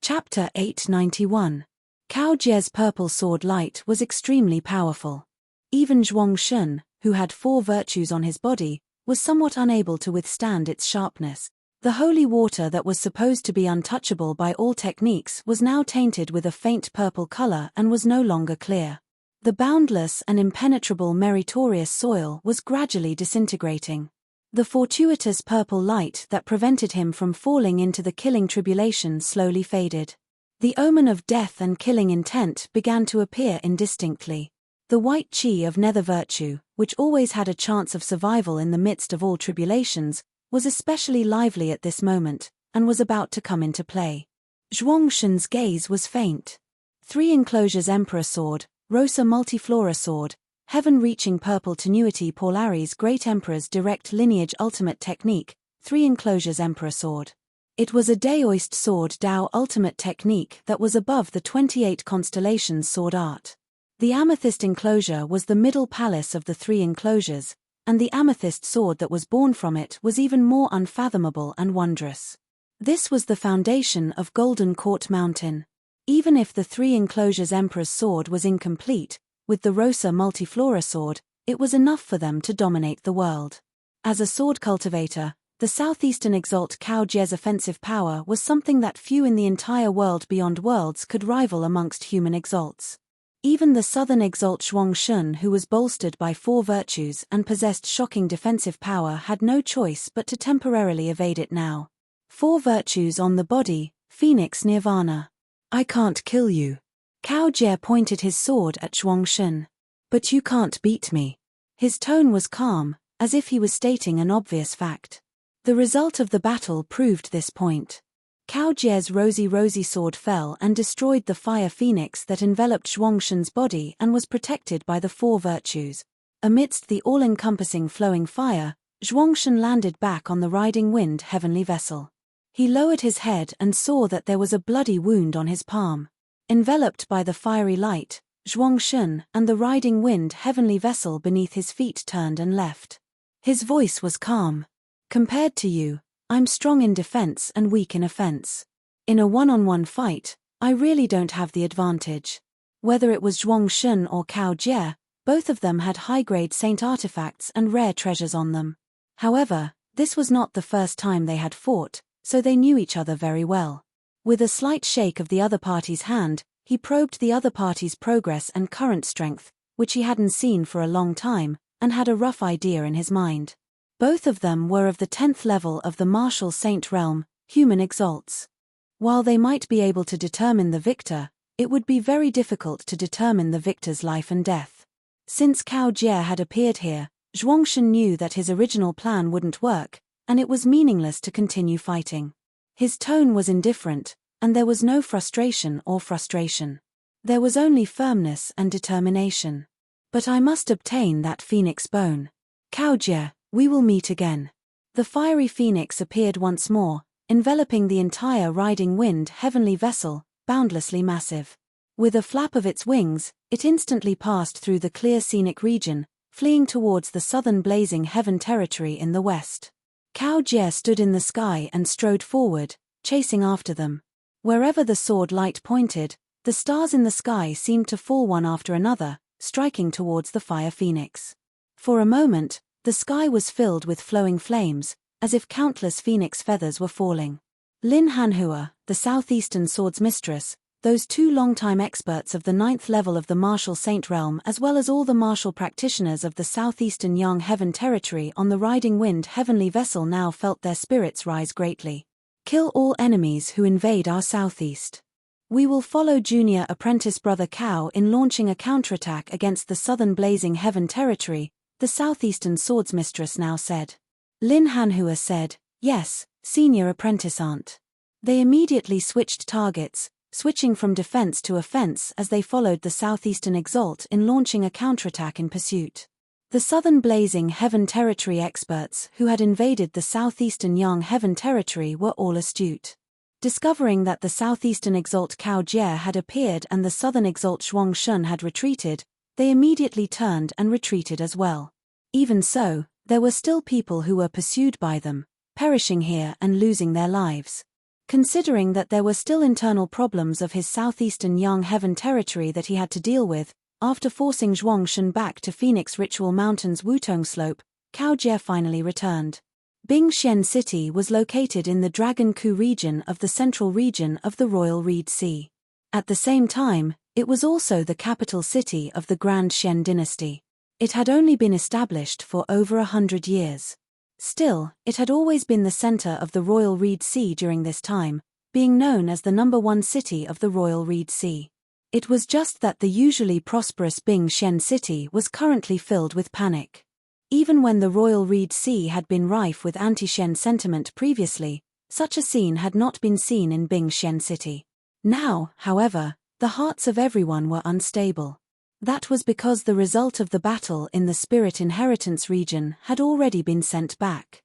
Chapter 891. Cao Jie's purple sword light was extremely powerful. Even Zhuangshen, who had 4 virtues on his body, was somewhat unable to withstand its sharpness. The holy water that was supposed to be untouchable by all techniques was now tainted with a faint purple color and was no longer clear. The boundless and impenetrable meritorious soil was gradually disintegrating. The fortuitous purple light that prevented him from falling into the killing tribulation slowly faded. The omen of death and killing intent began to appear indistinctly. The white qi of nether virtue, which always had a chance of survival in the midst of all tribulations, was especially lively at this moment, and was about to come into play. Zhuangshen's gaze was faint. 3 enclosures Emperor Sword, Rosa Multiflora Sword, Heaven-reaching Purple Tenuity Polaris Great Emperor's Direct Lineage Ultimate Technique, 3 enclosures Emperor Sword. It was a Daoist Sword Dao Ultimate Technique that was above the 28 constellations sword art. The amethyst enclosure was the middle palace of the 3 enclosures, and the amethyst sword that was born from it was even more unfathomable and wondrous. This was the foundation of Golden Court Mountain. Even if the 3 enclosures Emperor's sword was incomplete, with the Rosa Multiflora sword, it was enough for them to dominate the world. As a sword cultivator, the Southeastern Exalt Cao Jie's offensive power was something that few in the entire world beyond worlds could rival amongst human exalts. Even the Southern Exalt Zhuangshen, who was bolstered by 4 virtues and possessed shocking defensive power, had no choice but to temporarily evade it now. 4 virtues on the body, Phoenix Nirvana. "I can't kill you." Cao Jie pointed his sword at Zhuangshen. "But you can't beat me." His tone was calm, as if he was stating an obvious fact. The result of the battle proved this point. Cao Jie's rosy sword fell and destroyed the fire phoenix that enveloped Zhuangshen's body and was protected by the 4 virtues. Amidst the all-encompassing flowing fire, Zhuangshen landed back on the riding wind heavenly vessel. He lowered his head and saw that there was a bloody wound on his palm. Enveloped by the fiery light, Zhuangshen and the riding wind heavenly vessel beneath his feet turned and left. His voice was calm. "Compared to you, I'm strong in defense and weak in offense. In a one-on-one fight, I really don't have the advantage." Whether it was Zhuangshen or Cao Jie, both of them had high-grade saint artifacts and rare treasures on them. However, This was not the first time they had fought, so they knew each other very well. With a slight shake of the other party's hand, he probed the other party's progress and current strength, which he hadn't seen for a long time, and had a rough idea in his mind. Both of them were of the 10th level of the martial saint realm, human exalts. While they might be able to determine the victor, it would be very difficult to determine the victor's life and death. Since Cao Jie had appeared here, Zhuangshan knew that his original plan wouldn't work, and it was meaningless to continue fighting. His tone was indifferent, and there was no frustration. There was only firmness and determination. But I must obtain that phoenix bone. Cao Jie, we will meet again. The fiery phoenix appeared once more, enveloping the entire riding wind heavenly vessel, boundlessly massive. With a flap of its wings, it instantly passed through the clear scenic region, fleeing towards the southern blazing heaven territory in the west. Cao Jie stood in the sky and strode forward, chasing after them. Wherever the sword light pointed, the stars in the sky seemed to fall one after another, striking towards the fire phoenix. For a moment, the sky was filled with flowing flames, as if countless phoenix feathers were falling. Lin Hanhua, the southeastern swords mistress, those two longtime experts of the 9th level of the martial saint realm, as well as all the martial practitioners of the southeastern Yang heaven territory on the riding wind heavenly vessel now felt their spirits rise greatly. Kill all enemies who invade our southeast. We will follow junior apprentice brother Cao in launching a counterattack against the southern blazing heaven territory, the southeastern swords mistress now said. Lin Hanhua said, yes, senior apprentice aunt. They immediately switched targets, switching from defense to offense as they followed the southeastern exalt in launching a counterattack in pursuit. The southern blazing heaven territory experts who had invaded the southeastern Yang heaven territory were all astute. Discovering that the southeastern exalt Cao Jie had appeared and the southern exalt Zhuangshan had retreated, they immediately turned and retreated as well. Even so, there were still people who were pursued by them, perishing here and losing their lives. Considering that there were still internal problems of his southeastern Yang heaven territory that he had to deal with, after forcing Zhuangshan back to Phoenix Ritual Mountain's Wutong Slope, Cao Jie finally returned. Bingshen City was located in the Dragon Ku region of the central region of the Royal Reed Sea. At the same time, it was also the capital city of the Grand Shen dynasty. It had only been established for over 100 years. Still, it had always been the center of the Royal Reed Sea during this time, being known as the #1 city of the Royal Reed Sea. It was just that the usually prosperous Bingshen City was currently filled with panic. Even when the Royal Reed Sea had been rife with anti-Shen sentiment previously, such a scene had not been seen in Bingshen City. Now, however, the hearts of everyone were unstable. That was because the result of the battle in the Spirit Inheritance region had already been sent back.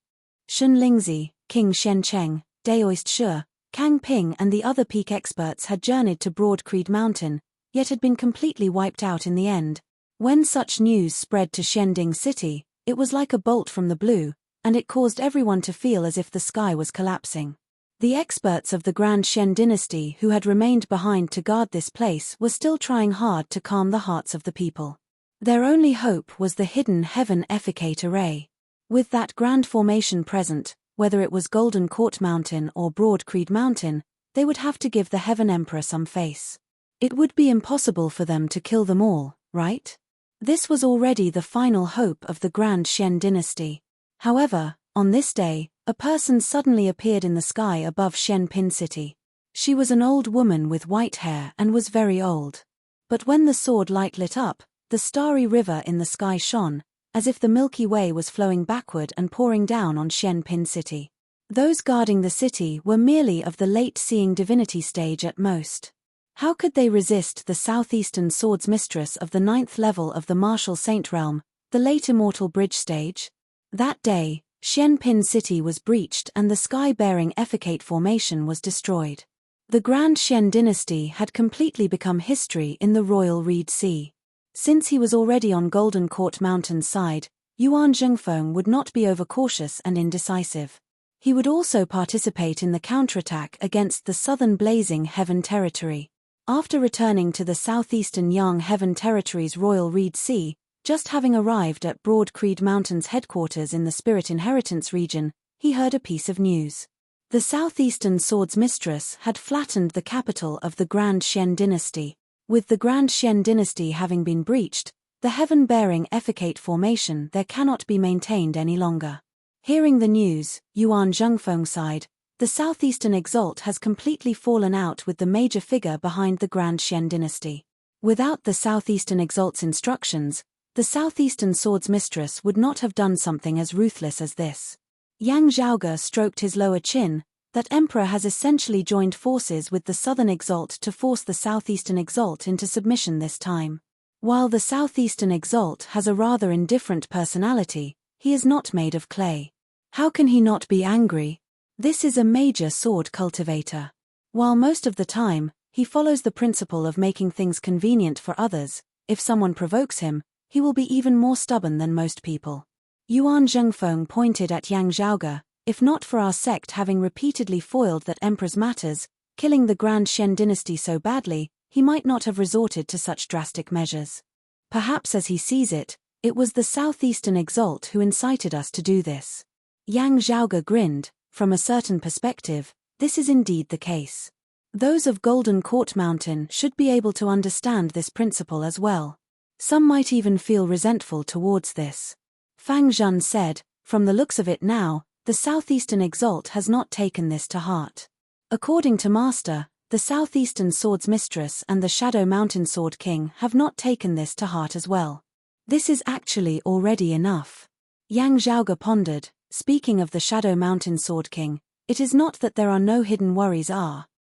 Shen Lingzi, King Shen Cheng, Daoist Shi, Kang Ping and the other peak experts had journeyed to Broad Creed Mountain, yet had been completely wiped out in the end. When such news spread to Shending City, it was like a bolt from the blue, and it caused everyone to feel as if the sky was collapsing. The experts of the Grand Shen dynasty who had remained behind to guard this place were still trying hard to calm the hearts of the people. Their only hope was the hidden heaven efficate array. With that grand formation present, whether it was Golden Court Mountain or Broad Creed Mountain, they would have to give the Heaven Emperor some face. It would be impossible for them to kill them all, right? This was already the final hope of the Grand Shen dynasty. However, on this day, a person suddenly appeared in the sky above Shen Pin City. She was an old woman with white hair and was very old. But when the sword light lit up, the starry river in the sky shone, as if the Milky Way was flowing backward and pouring down on Shen Pin City. Those guarding the city were merely of the late-seeing divinity stage at most. How could they resist the southeastern swords mistress of the 9th level of the martial saint realm, the late immortal bridge stage? That day, Shen Pin City was breached and the sky-bearing Efficate formation was destroyed. The Grand Shen dynasty had completely become history in the Royal Reed Sea. Since he was already on Golden Court Mountain's side, Yuan Zhengfeng would not be overcautious and indecisive. He would also participate in the counterattack against the southern blazing heaven territory. After returning to the southeastern Yang heaven territory's Royal Reed Sea, just having arrived at Broad Creed Mountain's headquarters in the Spirit Inheritance region, he heard a piece of news. The southeastern sword's mistress had flattened the capital of the Grand Xian dynasty. With the Grand Xian dynasty having been breached, the heaven-bearing effecate formation there cannot be maintained any longer. Hearing the news, Yuan Zhengfeng sighed. The southeastern exalt has completely fallen out with the major figure behind the Grand Xian dynasty. Without the southeastern exalt's instructions, the southeastern sword's mistress would not have done something as ruthless as this. Yang Zhaoge stroked his lower chin. That emperor has essentially joined forces with the southern exalt to force the southeastern exalt into submission this time. While the southeastern exalt has a rather indifferent personality, he is not made of clay. How can he not be angry? This is a major sword cultivator. While most of the time, he follows the principle of making things convenient for others, if someone provokes him, he will be even more stubborn than most people. Yuan Zhengfeng pointed at Yang Zhaoge. If not for our sect having repeatedly foiled that emperor's matters, killing the Grand Xian dynasty so badly, he might not have resorted to such drastic measures. Perhaps as he sees it, it was the southeastern exalt who incited us to do this. Yang Zhaoge grinned. From a certain perspective, this is indeed the case. Those of Golden Court Mountain should be able to understand this principle as well. Some might even feel resentful towards this. Fang Zhun said, from the looks of it now, the southeastern exalt has not taken this to heart. According to Master, the southeastern sword's mistress and the Shadow Mountain Sword King have not taken this to heart as well. This is actually already enough. Yang Zhaoge pondered, speaking of the Shadow Mountain Sword King, it is not that there are no hidden worries